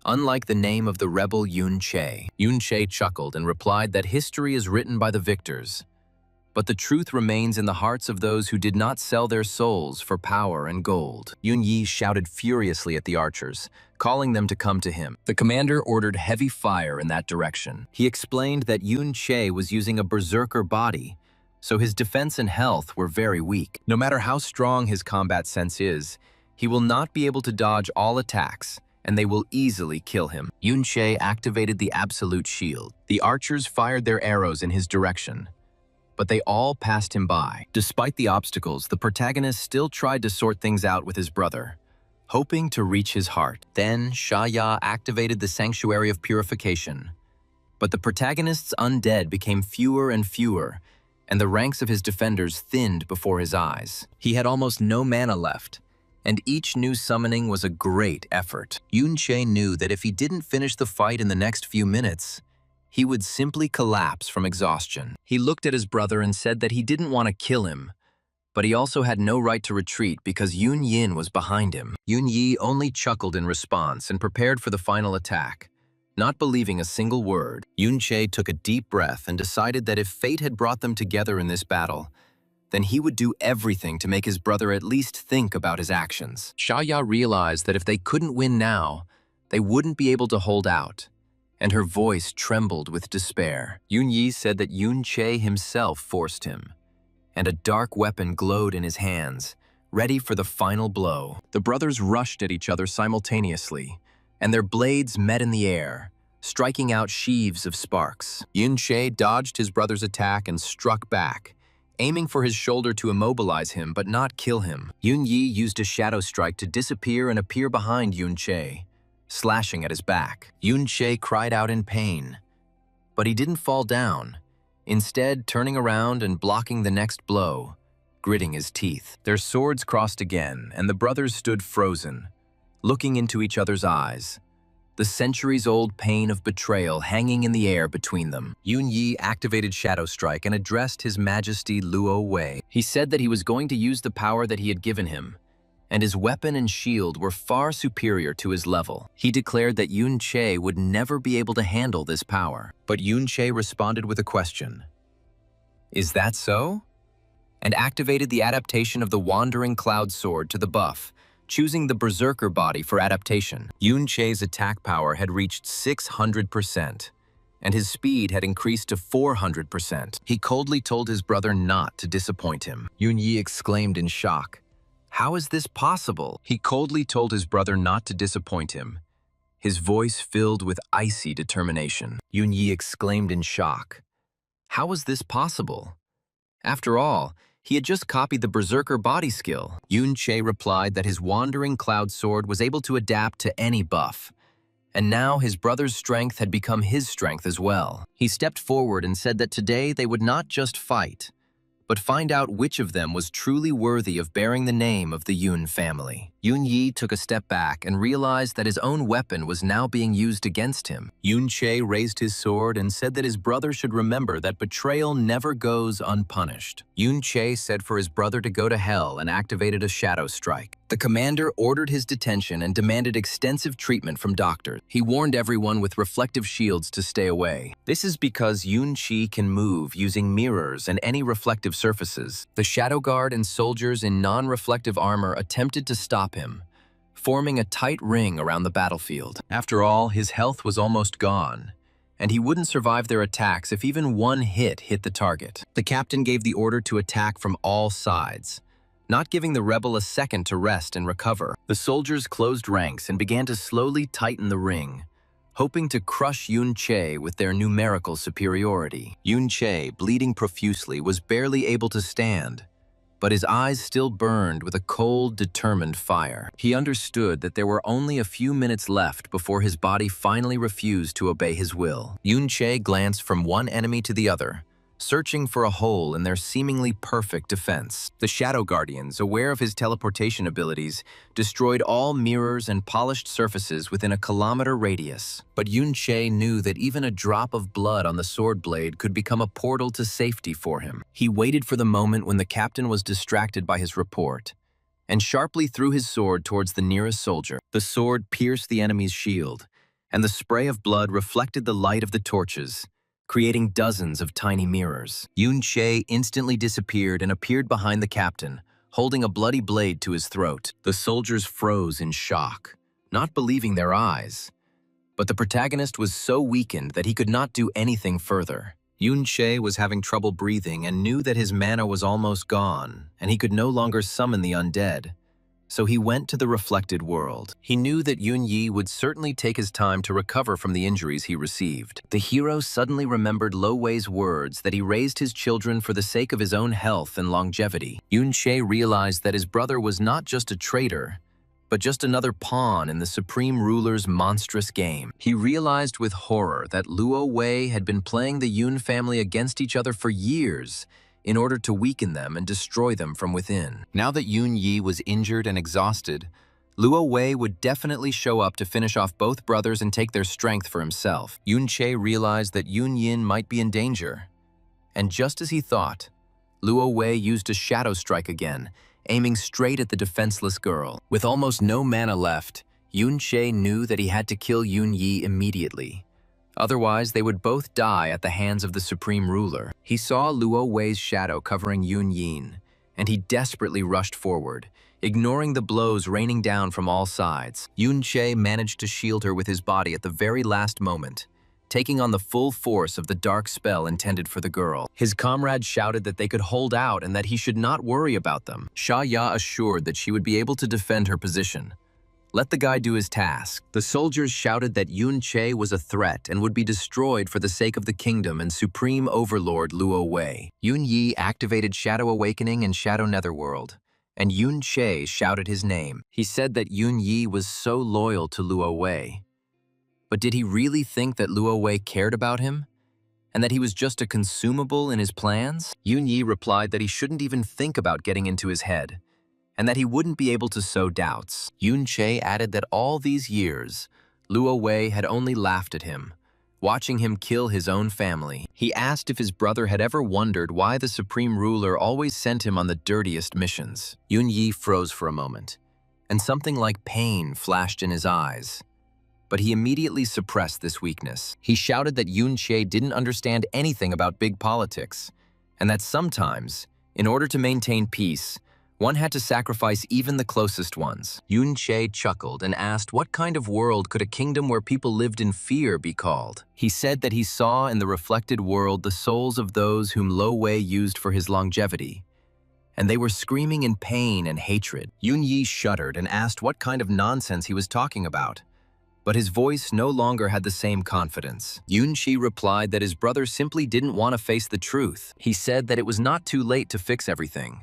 S1: unlike the name of the rebel Yunche. Yunche chuckled and replied that history is written by the victors, but the truth remains in the hearts of those who did not sell their souls for power and gold. Yunyi shouted furiously at the archers, calling them to come to him. The commander ordered heavy fire in that direction. He explained that Yunche was using a berserker body, so his defense and health were very weak. No matter how strong his combat sense is, he will not be able to dodge all attacks, and they will easily kill him. Yunche activated the absolute shield. The archers fired their arrows in his direction, but they all passed him by. Despite the obstacles, the protagonist still tried to sort things out with his brother, hoping to reach his heart. Then Shaya activated the Sanctuary of Purification, but the protagonist's undead became fewer and fewer, and the ranks of his defenders thinned before his eyes. He had almost no mana left, and each new summoning was a great effort. Yunche knew that if he didn't finish the fight in the next few minutes, he would simply collapse from exhaustion. He looked at his brother and said that he didn't want to kill him, but he also had no right to retreat because Yun Yin was behind him. Yun Yi only chuckled in response and prepared for the final attack, not believing a single word. Yunche took a deep breath and decided that if fate had brought them together in this battle, then he would do everything to make his brother at least think about his actions. Shaya realized that if they couldn't win now, they wouldn't be able to hold out, and her voice trembled with despair. Yun Yi said that Yunche himself forced him, and a dark weapon glowed in his hands, ready for the final blow. The brothers rushed at each other simultaneously, and their blades met in the air, striking out sheaves of sparks. Yunche dodged his brother's attack and struck back, aiming for his shoulder to immobilize him but not kill him. Yun Yi used a shadow strike to disappear and appear behind Yunche, slashing at his back. Yunche cried out in pain, but he didn't fall down, instead turning around and blocking the next blow, gritting his teeth. Their swords crossed again, and the brothers stood frozen, looking into each other's eyes, the centuries-old pain of betrayal hanging in the air between them. Yun Yi activated Shadow Strike and addressed His Majesty Luo Wei. He said that he was going to use the power that he had given him, and his weapon and shield were far superior to his level. He declared that Yunche would never be able to handle this power. But Yunche responded with a question. "Is that so?" And activated the adaptation of the Wandering Cloud Sword to the buff, choosing the Berserker body for adaptation. Yunche's attack power had reached 600%, and his speed had increased to 400%. He coldly told his brother not to disappoint him. Yunyi exclaimed in shock. How is this possible? He coldly told his brother not to disappoint him, his voice filled with icy determination. Yunyi exclaimed in shock. How was this possible? After all, he had just copied the berserker body skill. Yunche replied that his wandering cloud sword was able to adapt to any buff, and now his brother's strength had become his strength as well. He stepped forward and said that today they would not just fight, but find out which of them was truly worthy of bearing the name of the Yun family. Yunyi took a step back and realized that his own weapon was now being used against him. Yunche raised his sword and said that his brother should remember that betrayal never goes unpunished. Yunche said for his brother to go to hell and activated a shadow strike. The commander ordered his detention and demanded extensive treatment from doctors. He warned everyone with reflective shields to stay away. This is because Yunchi can move using mirrors and any reflective surfaces. The shadow guard and soldiers in non-reflective armor attempted to stop him, forming a tight ring around the battlefield. After all, his health was almost gone, and he wouldn't survive their attacks if even one hit the target. The captain gave the order to attack from all sides, not giving the rebel a second to rest and recover. The soldiers closed ranks and began to slowly tighten the ring, hoping to crush Yunche with their numerical superiority. Yunche, bleeding profusely, was barely able to stand, but his eyes still burned with a cold, determined fire. He understood that there were only a few minutes left before his body finally refused to obey his will. Yunche glanced from one enemy to the other, searching for a hole in their seemingly perfect defense. The Shadow Guardians, aware of his teleportation abilities, destroyed all mirrors and polished surfaces within a kilometer radius. But Yunche knew that even a drop of blood on the sword blade could become a portal to safety for him. He waited for the moment when the captain was distracted by his report, and sharply threw his sword towards the nearest soldier. The sword pierced the enemy's shield, and the spray of blood reflected the light of the torches, creating dozens of tiny mirrors. Yunche instantly disappeared and appeared behind the captain, holding a bloody blade to his throat. The soldiers froze in shock, not believing their eyes. But the protagonist was so weakened that he could not do anything further. Yunche was having trouble breathing and knew that his mana was almost gone, and he could no longer summon the undead. So he went to the reflected world. He knew that Yunyi would certainly take his time to recover from the injuries he received. The hero suddenly remembered Lo Wei's words that he raised his children for the sake of his own health and longevity. Yunche realized that his brother was not just a traitor, but just another pawn in the supreme ruler's monstrous game. He realized with horror that Luo Wei had been playing the Yun family against each other for years, in order to weaken them and destroy them from within. Now that Yun Yi was injured and exhausted, Luo Wei would definitely show up to finish off both brothers and take their strength for himself. Yun Che realized that Yun Yin might be in danger. And just as he thought, Luo Wei used a shadow strike again, aiming straight at the defenseless girl. With almost no mana left, Yun Che knew that he had to kill Yun Yi immediately. Otherwise, they would both die at the hands of the supreme ruler. He saw Luo Wei's shadow covering Yun Yin, and he desperately rushed forward, ignoring the blows raining down from all sides. Yun Che managed to shield her with his body at the very last moment, taking on the full force of the dark spell intended for the girl. His comrades shouted that they could hold out and that he should not worry about them. Sha Ya assured that she would be able to defend her position. Let the guy do his task. The soldiers shouted that Yun Che was a threat and would be destroyed for the sake of the kingdom and supreme overlord Luo Wei. Yun Yi activated Shadow Awakening and Shadow Netherworld, and Yun Che shouted his name. He said that Yun Yi was so loyal to Luo Wei. But did he really think that Luo Wei cared about him? And that he was just a consumable in his plans? Yun Yi replied that he shouldn't even think about getting into his head, and that he wouldn't be able to sow doubts. Yun Che added that all these years, Luo Wei had only laughed at him, watching him kill his own family. He asked if his brother had ever wondered why the supreme ruler always sent him on the dirtiest missions. Yun Yi froze for a moment, and something like pain flashed in his eyes. But he immediately suppressed this weakness. He shouted that Yun Che didn't understand anything about big politics, and that sometimes, in order to maintain peace, One had to sacrifice even the closest ones. Yun-che chuckled and asked what kind of world could a kingdom where people lived in fear be called. He said that he saw in the reflected world the souls of those whom Lo Wei used for his longevity, and they were screaming in pain and hatred. Yun-yi shuddered and asked what kind of nonsense he was talking about, but his voice no longer had the same confidence. Yun-chi replied that his brother simply didn't want to face the truth. He said that it was not too late to fix everything,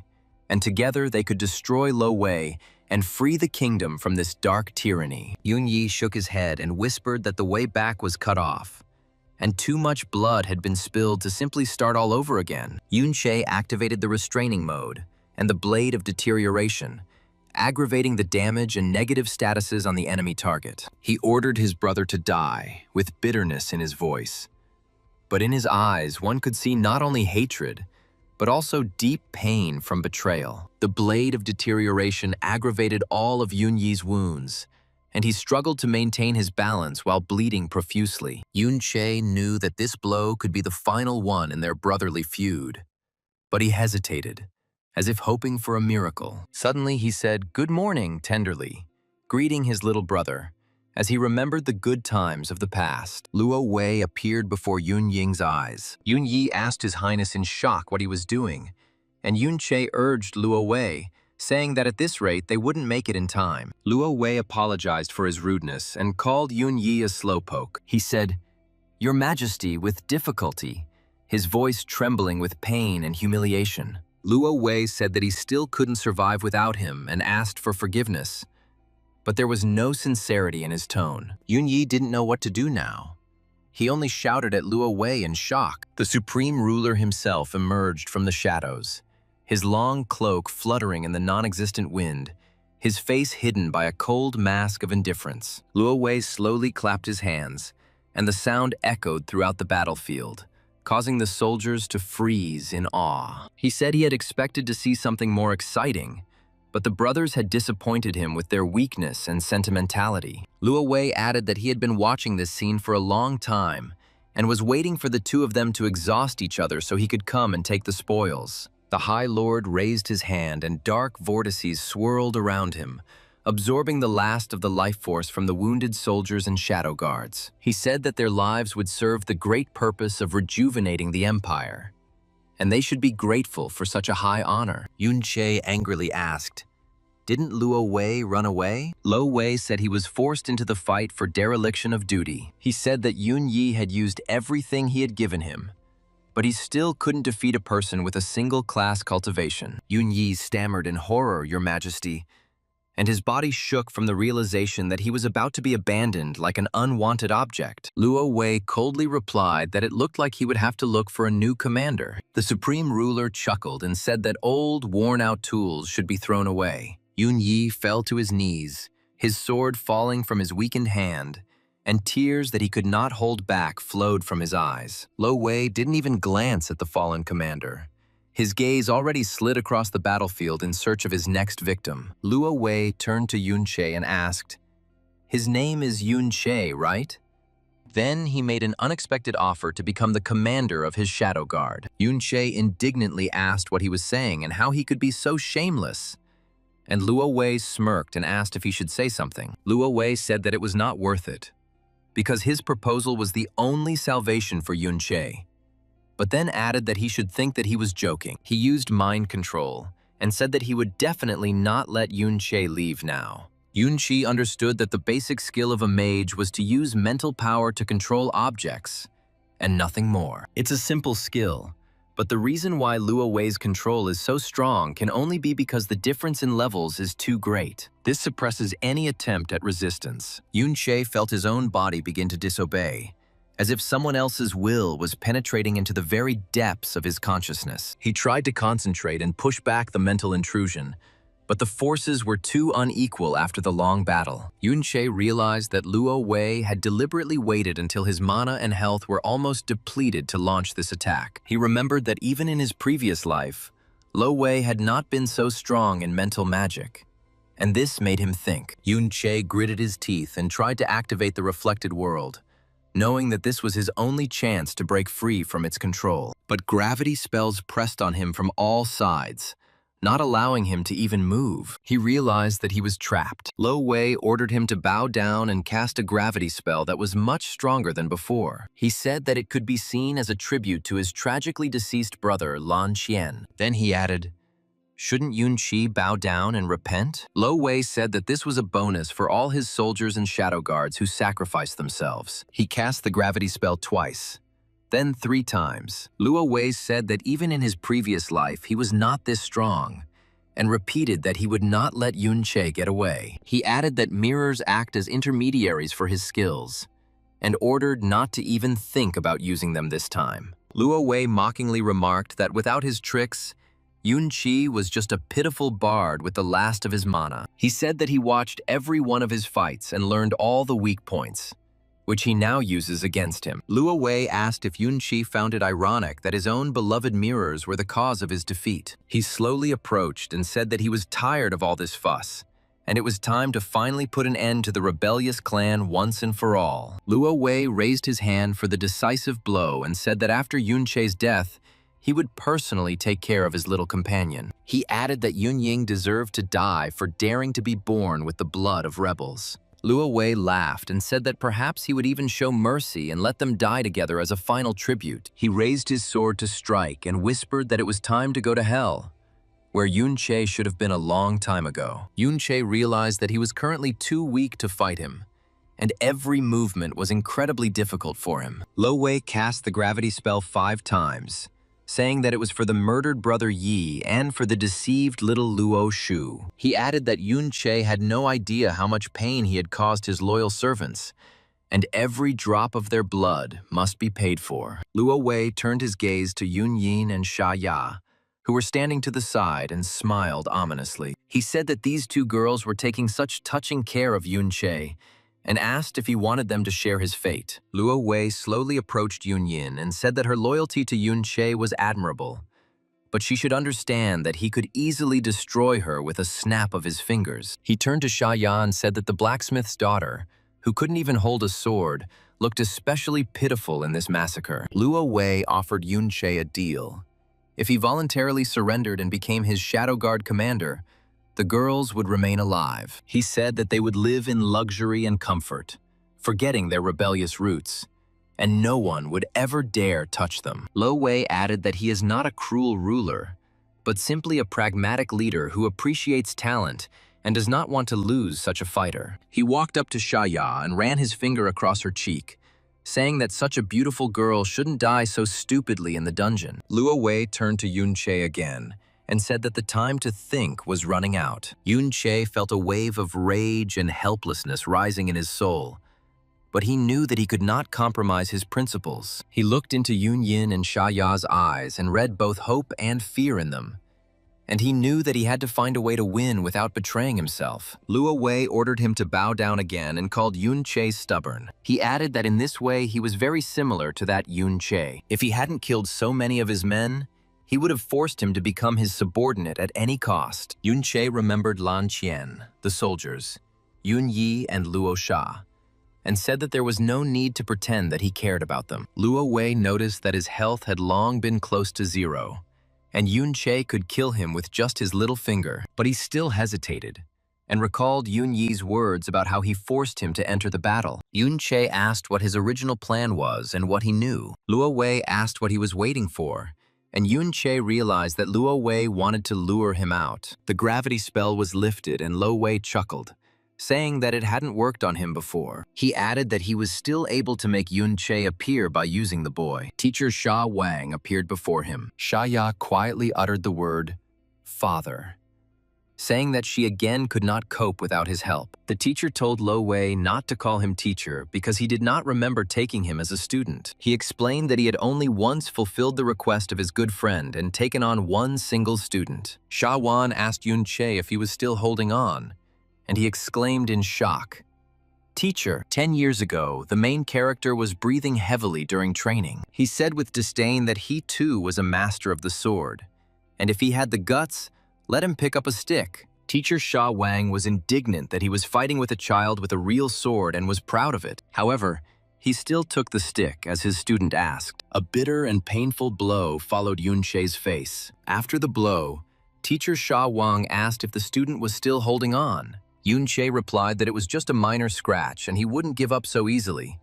S1: and together they could destroy Lo Wei and free the kingdom from this dark tyranny. Yun-yi shook his head and whispered that the way back was cut off, and too much blood had been spilled to simply start all over again. Yun-che activated the restraining mode and the blade of deterioration, aggravating the damage and negative statuses on the enemy target. He ordered his brother to die, with bitterness in his voice. But in his eyes, one could see not only hatred, but also deep pain from betrayal. The blade of deterioration aggravated all of Yun-yi's wounds, and he struggled to maintain his balance while bleeding profusely. Yun-che knew that this blow could be the final one in their brotherly feud, but he hesitated, as if hoping for a miracle. Suddenly he said, "Good morning," tenderly, greeting his little brother, as he remembered the good times of the past. Luo Wei appeared before Yun-ying's eyes. Yun-yi asked His Highness in shock what he was doing, and Yun-che urged Luo Wei, saying that at this rate they wouldn't make it in time. Luo Wei apologized for his rudeness and called Yun-yi a slowpoke. He said, "Your Majesty," with difficulty, his voice trembling with pain and humiliation. Luo Wei said that he still couldn't survive without him and asked for forgiveness, but there was no sincerity in his tone. Yun-yi didn't know what to do now. He only shouted at Luo Wei in shock. The supreme ruler himself emerged from the shadows, his long cloak fluttering in the non-existent wind, his face hidden by a cold mask of indifference. Luo Wei slowly clapped his hands, and the sound echoed throughout the battlefield, causing the soldiers to freeze in awe. He said he had expected to see something more exciting, but the brothers had disappointed him with their weakness and sentimentality. Luo Wei added that he had been watching this scene for a long time and was waiting for the two of them to exhaust each other so he could come and take the spoils. The High Lord raised his hand and dark vortices swirled around him, absorbing the last of the life force from the wounded soldiers and shadow guards. He said that their lives would serve the great purpose of rejuvenating the empire, and they should be grateful for such a high honor. Yun-che angrily asked, "Didn't Luo Wei run away?" Lo Wei said he was forced into the fight for dereliction of duty. He said that Yun-yi had used everything he had given him, but he still couldn't defeat a person with a single class cultivation. Yun-yi stammered in horror, "Your Majesty," and his body shook from the realization that he was about to be abandoned like an unwanted object. Luo Wei coldly replied that it looked like he would have to look for a new commander. The supreme ruler chuckled and said that old, worn-out tools should be thrown away. Yun-yi fell to his knees, his sword falling from his weakened hand, and tears that he could not hold back flowed from his eyes. Lo Wei didn't even glance at the fallen commander. His gaze already slid across the battlefield in search of his next victim. Luo Wei turned to Yun-che and asked, "His name is Yun-che, right?" Then he made an unexpected offer to become the commander of his shadow guard. Yun-che indignantly asked what he was saying and how he could be so shameless. And Luo Wei smirked and asked if he should say something. Luo Wei said that it was not worth it, because his proposal was the only salvation for Yun-che, but then added that he should think that he was joking. He used mind control and said that he would definitely not let Yun-che leave now. Yun-chi understood that the basic skill of a mage was to use mental power to control objects, and nothing more. It's a simple skill, but the reason why Luo Wei's control is so strong can only be because the difference in levels is too great. This suppresses any attempt at resistance. Yun-che felt his own body begin to disobey, as if someone else's will was penetrating into the very depths of his consciousness. He tried to concentrate and push back the mental intrusion, but the forces were too unequal after the long battle. Yun-che realized that Luo Wei had deliberately waited until his mana and health were almost depleted to launch this attack. He remembered that even in his previous life, Lo Wei had not been so strong in mental magic, and this made him think. Yun-che gritted his teeth and tried to activate the reflected world, knowing that this was his only chance to break free from its control. But gravity spells pressed on him from all sides, not allowing him to even move. He realized that he was trapped. Lo Wei ordered him to bow down and cast a gravity spell that was much stronger than before. He said that it could be seen as a tribute to his tragically deceased brother, Lan Qian. Then he added, "Shouldn't Yun Qi bow down and repent?" Lo Wei said that this was a bonus for all his soldiers and shadow guards who sacrificed themselves. He cast the gravity spell twice, then 3 times. Luo Wei said that even in his previous life, he was not this strong, and repeated that he would not let Yun Che get away. He added that mirrors act as intermediaries for his skills, and ordered not to even think about using them this time. Luo Wei mockingly remarked that without his tricks, Yun Qi was just a pitiful bard with the last of his mana. He said that he watched every one of his fights and learned all the weak points, which he now uses against him. Luo Wei asked if Yun Qi found it ironic that his own beloved mirrors were the cause of his defeat. He slowly approached and said that he was tired of all this fuss, and it was time to finally put an end to the rebellious clan once and for all. Luo Wei raised his hand for the decisive blow and said that after Yun Che's death, he would personally take care of his little companion. He added that Yun Ying deserved to die for daring to be born with the blood of rebels. Luo Wei laughed and said that perhaps he would even show mercy and let them die together as a final tribute. He raised his sword to strike and whispered that it was time to go to hell, where Yun Che should have been a long time ago. Yun Che realized that he was currently too weak to fight him, and every movement was incredibly difficult for him. Lo Wei cast the gravity spell 5 times, saying that it was for the murdered brother Yi and for the deceived little Luo Shu. He added that Yun Che had no idea how much pain he had caused his loyal servants, and every drop of their blood must be paid for. Luo Wei turned his gaze to Yun Yin and Sha Ya, who were standing to the side, and smiled ominously. He said that these 2 girls were taking such touching care of Yun Che, and asked if he wanted them to share his fate. Luo Wei slowly approached Yun Yin and said that her loyalty to Yun Che was admirable, but she should understand that he could easily destroy her with a snap of his fingers. He turned to Sha Ya and said that the blacksmith's daughter, who couldn't even hold a sword, looked especially pitiful in this massacre. Luo Wei offered Yun Che a deal. If he voluntarily surrendered and became his Shadow Guard commander, the girls would remain alive. He said that they would live in luxury and comfort, forgetting their rebellious roots, and no one would ever dare touch them. Lo Wei added that he is not a cruel ruler, but simply a pragmatic leader who appreciates talent and does not want to lose such a fighter. He walked up to Sha Ya and ran his finger across her cheek, saying that such a beautiful girl shouldn't die so stupidly in the dungeon. Luo Wei turned to Yun Che again and said that the time to think was running out. Yun Che felt a wave of rage and helplessness rising in his soul, but he knew that he could not compromise his principles. He looked into Yun Yin and Sha Ya's eyes and read both hope and fear in them, and he knew that he had to find a way to win without betraying himself. Luo Wei ordered him to bow down again and called Yun Che stubborn. He added that in this way he was very similar to that Yun Che. If he hadn't killed so many of his men, he would have forced him to become his subordinate at any cost. Yun Che remembered Lan Qian, the soldiers, Yun Yi and Luo Sha, and said that there was no need to pretend that he cared about them. Luo Wei noticed that his health had long been close to 0, and Yun Che could kill him with just his little finger, but he still hesitated, and recalled Yun Yi's words about how he forced him to enter the battle. Yun Che asked what his original plan was and what he knew. Luo Wei asked what he was waiting for, and Yun Che realized that Luo Wei wanted to lure him out. The gravity spell was lifted and Luo Wei chuckled, saying that it hadn't worked on him before. He added that he was still able to make Yun Che appear by using the boy. Teacher Sha Wang appeared before him. Sha Ya quietly uttered the word, "Father," saying that she again could not cope without his help. The teacher told Lo Wei not to call him teacher because he did not remember taking him as a student. He explained that he had only once fulfilled the request of his good friend and taken on one single student. Sha Wan asked Yun Che if he was still holding on, and he exclaimed in shock, "Teacher, 10 years ago, the main character was breathing heavily during training. He said with disdain that he too was a master of the sword, and if he had the guts, let him pick up a stick." Teacher Sha Wang was indignant that he was fighting with a child with a real sword and was proud of it. However, he still took the stick as his student asked. A bitter and painful blow followed Yun Che's face. After the blow, Teacher Sha Wang asked if the student was still holding on. Yun-che replied that it was just a minor scratch and he wouldn't give up so easily,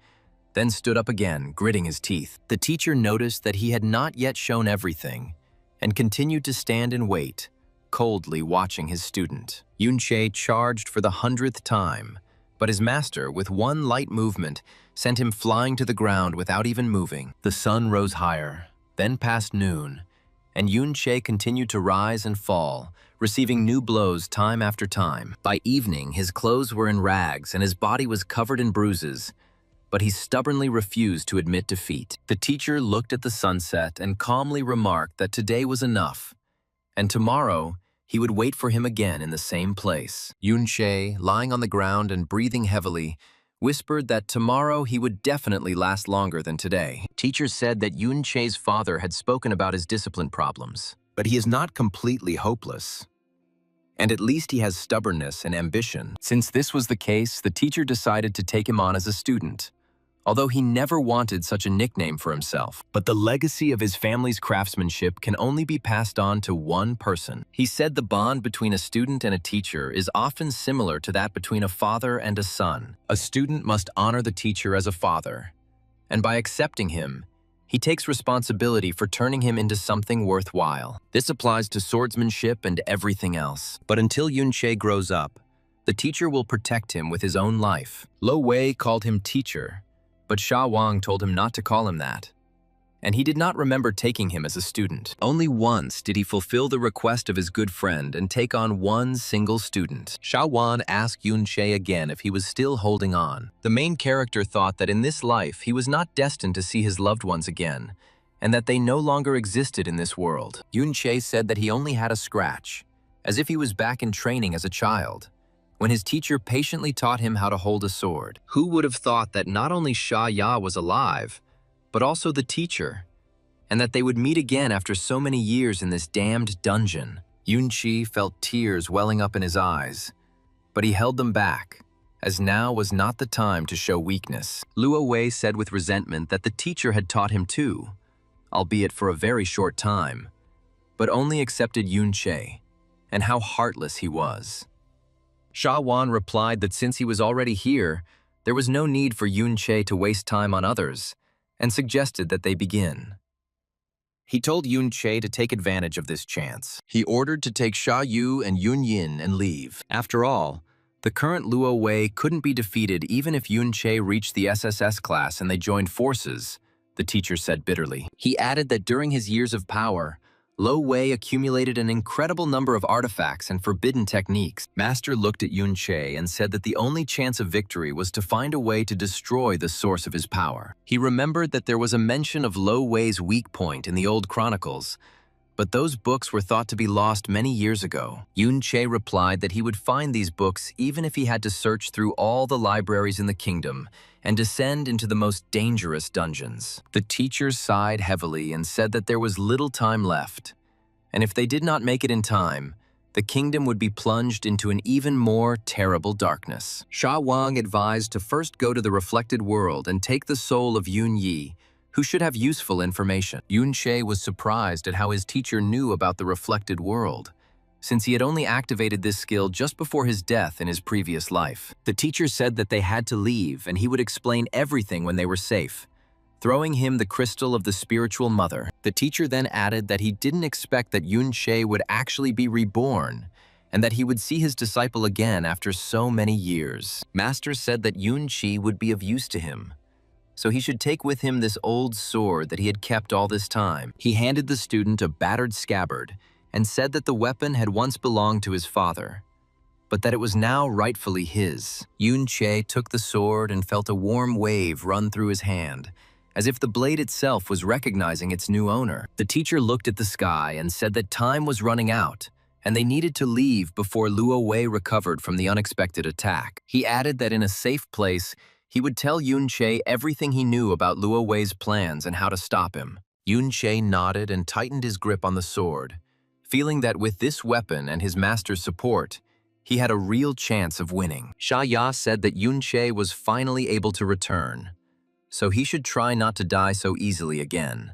S1: then stood up again, gritting his teeth. The teacher noticed that he had not yet shown everything and continued to stand and wait, coldly watching his student. Yun-che charged for the 100th time, but his master, with one light movement, sent him flying to the ground without even moving. The sun rose higher, then past noon, and Yun-che continued to rise and fall, receiving new blows time after time. By evening, his clothes were in rags and his body was covered in bruises, but he stubbornly refused to admit defeat. The teacher looked at the sunset and calmly remarked that today was enough, and tomorrow he would wait for him again in the same place. Yun-che, lying on the ground and breathing heavily, whispered that tomorrow he would definitely last longer than today. Teachers said that Yun-che's father had spoken about his discipline problems, but he is not completely hopeless. And at least he has stubbornness and ambition. Since this was the case, the teacher decided to take him on as a student, although he never wanted such a nickname for himself. But the legacy of his family's craftsmanship can only be passed on to one person. He said the bond between a student and a teacher is often similar to that between a father and a son. A student must honor the teacher as a father, and by accepting him, he takes responsibility for turning him into something worthwhile. This applies to swordsmanship and everything else. But until Yun-che grows up, the teacher will protect him with his own life. Lo Wei called him teacher, but Sha Wang told him not to call him that, and he did not remember taking him as a student. Only once did he fulfill the request of his good friend and take on one single student. Sha Wang asked Yun-che again if he was still holding on. The main character thought that in this life he was not destined to see his loved ones again, and that they no longer existed in this world. Yun-che said that he only had a scratch, as if he was back in training as a child, when his teacher patiently taught him how to hold a sword. Who would have thought that not only Sha Ya was alive, but also the teacher, and that they would meet again after so many years in this damned dungeon? Yun-che felt tears welling up in his eyes, but he held them back, as now was not the time to show weakness. Luo Wei said with resentment that the teacher had taught him too, albeit for a very short time, but only accepted Yun-che, and how heartless he was. Sha Wan replied that since he was already here, there was no need for Yun-che to waste time on others, and suggested that they begin. He told Yun-che to take advantage of this chance. He ordered to take Sha Yu and Yun Yin and leave. After all, the current Luo Wei couldn't be defeated even if Yun-che reached the SSS class and they joined forces, the teacher said bitterly. He added that during his years of power, Lo Wei accumulated an incredible number of artifacts and forbidden techniques. Master looked at Yun-che and said that the only chance of victory was to find a way to destroy the source of his power. He remembered that there was a mention of Lo Wei's weak point in the old chronicles, but those books were thought to be lost many years ago. Yun-che replied that he would find these books even if he had to search through all the libraries in the kingdom and descend into the most dangerous dungeons. The teacher sighed heavily and said that there was little time left, and if they did not make it in time, the kingdom would be plunged into an even more terrible darkness. Sha Wang advised to first go to the reflected world and take the soul of Yun Yi, who should have useful information. Yun-che was surprised at how his teacher knew about the reflected world, since he had only activated this skill just before his death in his previous life. The teacher said that they had to leave and he would explain everything when they were safe, throwing him the crystal of the spiritual mother. The teacher then added that he didn't expect that Yun-che would actually be reborn and that he would see his disciple again after so many years. Master said that Yun-chi would be of use to him, so he should take with him this old sword that he had kept all this time. He handed the student a battered scabbard and said that the weapon had once belonged to his father, but that it was now rightfully his. Yun-che took the sword and felt a warm wave run through his hand, as if the blade itself was recognizing its new owner. The teacher looked at the sky and said that time was running out, and they needed to leave before Luo Wei recovered from the unexpected attack. He added that in a safe place, he would tell Yun-che everything he knew about Luo Wei's plans and how to stop him. Yun-che nodded and tightened his grip on the sword, feeling that with this weapon and his master's support, he had a real chance of winning. Sha Ya said that Yun-che was finally able to return, so he should try not to die so easily again,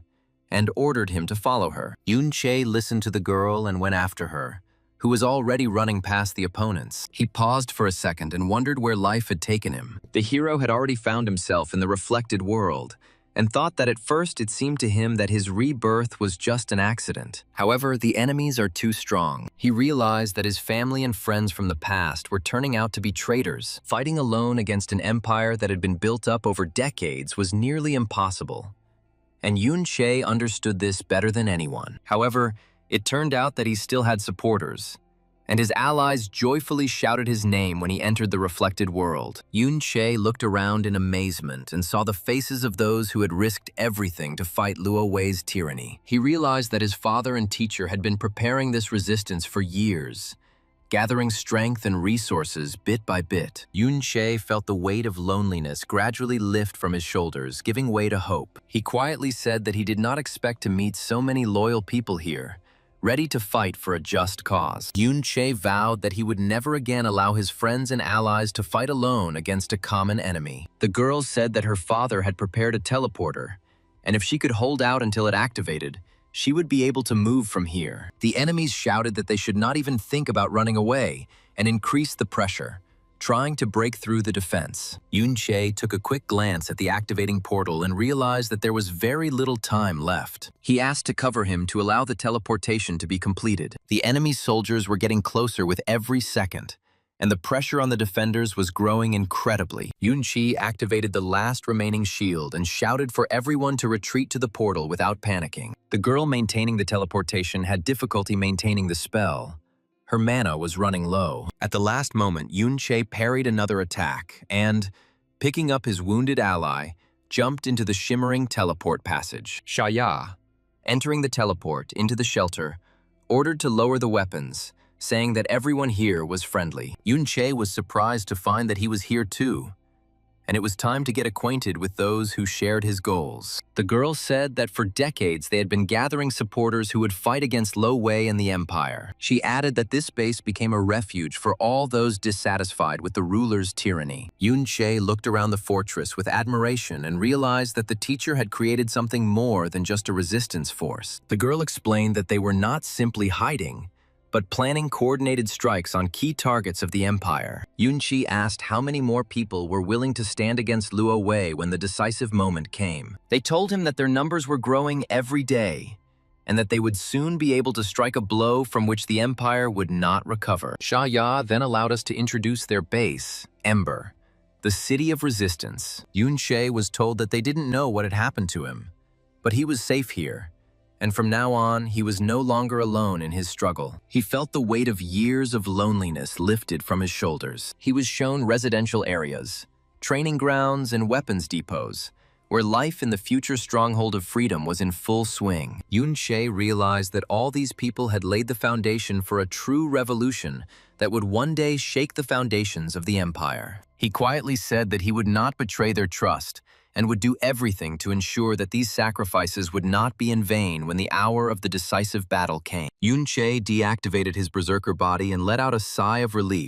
S1: and ordered him to follow her. Yun-che listened to the girl and went after her, who was already running past the opponents. He paused for a second and wondered where life had taken him. The hero had already found himself in the reflected world, and thought that at first it seemed to him that his rebirth was just an accident. However, the enemies are too strong. He realized that his family and friends from the past were turning out to be traitors. Fighting alone against an empire that had been built up over decades was nearly impossible. And Yun-che understood this better than anyone. However, it turned out that he still had supporters, and his allies joyfully shouted his name when he entered the reflected world. Yun-che looked around in amazement and saw the faces of those who had risked everything to fight Luo Wei's tyranny. He realized that his father and teacher had been preparing this resistance for years, gathering strength and resources bit by bit. Yun-che felt the weight of loneliness gradually lift from his shoulders, giving way to hope. He quietly said that he did not expect to meet so many loyal people here, ready to fight for a just cause. Yun-che vowed that he would never again allow his friends and allies to fight alone against a common enemy. The girl said that her father had prepared a teleporter, and if she could hold out until it activated, she would be able to move from here. The enemies shouted that they should not even think about running away and increased the pressure, trying to break through the defense. Yun-che took a quick glance at the activating portal and realized that there was very little time left. He asked to cover him to allow the teleportation to be completed. The enemy soldiers were getting closer with every second, and the pressure on the defenders was growing incredibly. Yun-che activated the last remaining shield and shouted for everyone to retreat to the portal without panicking. The girl maintaining the teleportation had difficulty maintaining the spell. Her mana was running low. At the last moment, Yun-che parried another attack and, picking up his wounded ally, jumped into the shimmering teleport passage. Shaya, entering the teleport into the shelter, ordered to lower the weapons, saying that everyone here was friendly. Yun-che was surprised to find that he was here too, and it was time to get acquainted with those who shared his goals. The girl said that for decades they had been gathering supporters who would fight against Luo Wei and the Empire. She added that this base became a refuge for all those dissatisfied with the ruler's tyranny. Yun-che looked around the fortress with admiration and realized that the teacher had created something more than just a resistance force. The girl explained that they were not simply hiding, but planning coordinated strikes on key targets of the empire. Yun-che asked how many more people were willing to stand against Luo Wei when the decisive moment came. They told him that their numbers were growing every day, and that they would soon be able to strike a blow from which the empire would not recover. Sha Ya then allowed us to introduce their base, Ember, the city of resistance. Yun-che was told that they didn't know what had happened to him, but he was safe here. And from now on, he was no longer alone in his struggle. He felt the weight of years of loneliness lifted from his shoulders. He was shown residential areas, training grounds, and weapons depots, where life in the future stronghold of freedom was in full swing. Yun-che realized that all these people had laid the foundation for a true revolution that would one day shake the foundations of the empire. He quietly said that he would not betray their trust, and would do everything to ensure that these sacrifices would not be in vain when the hour of the decisive battle came. Yun-che deactivated his berserker body and let out a sigh of relief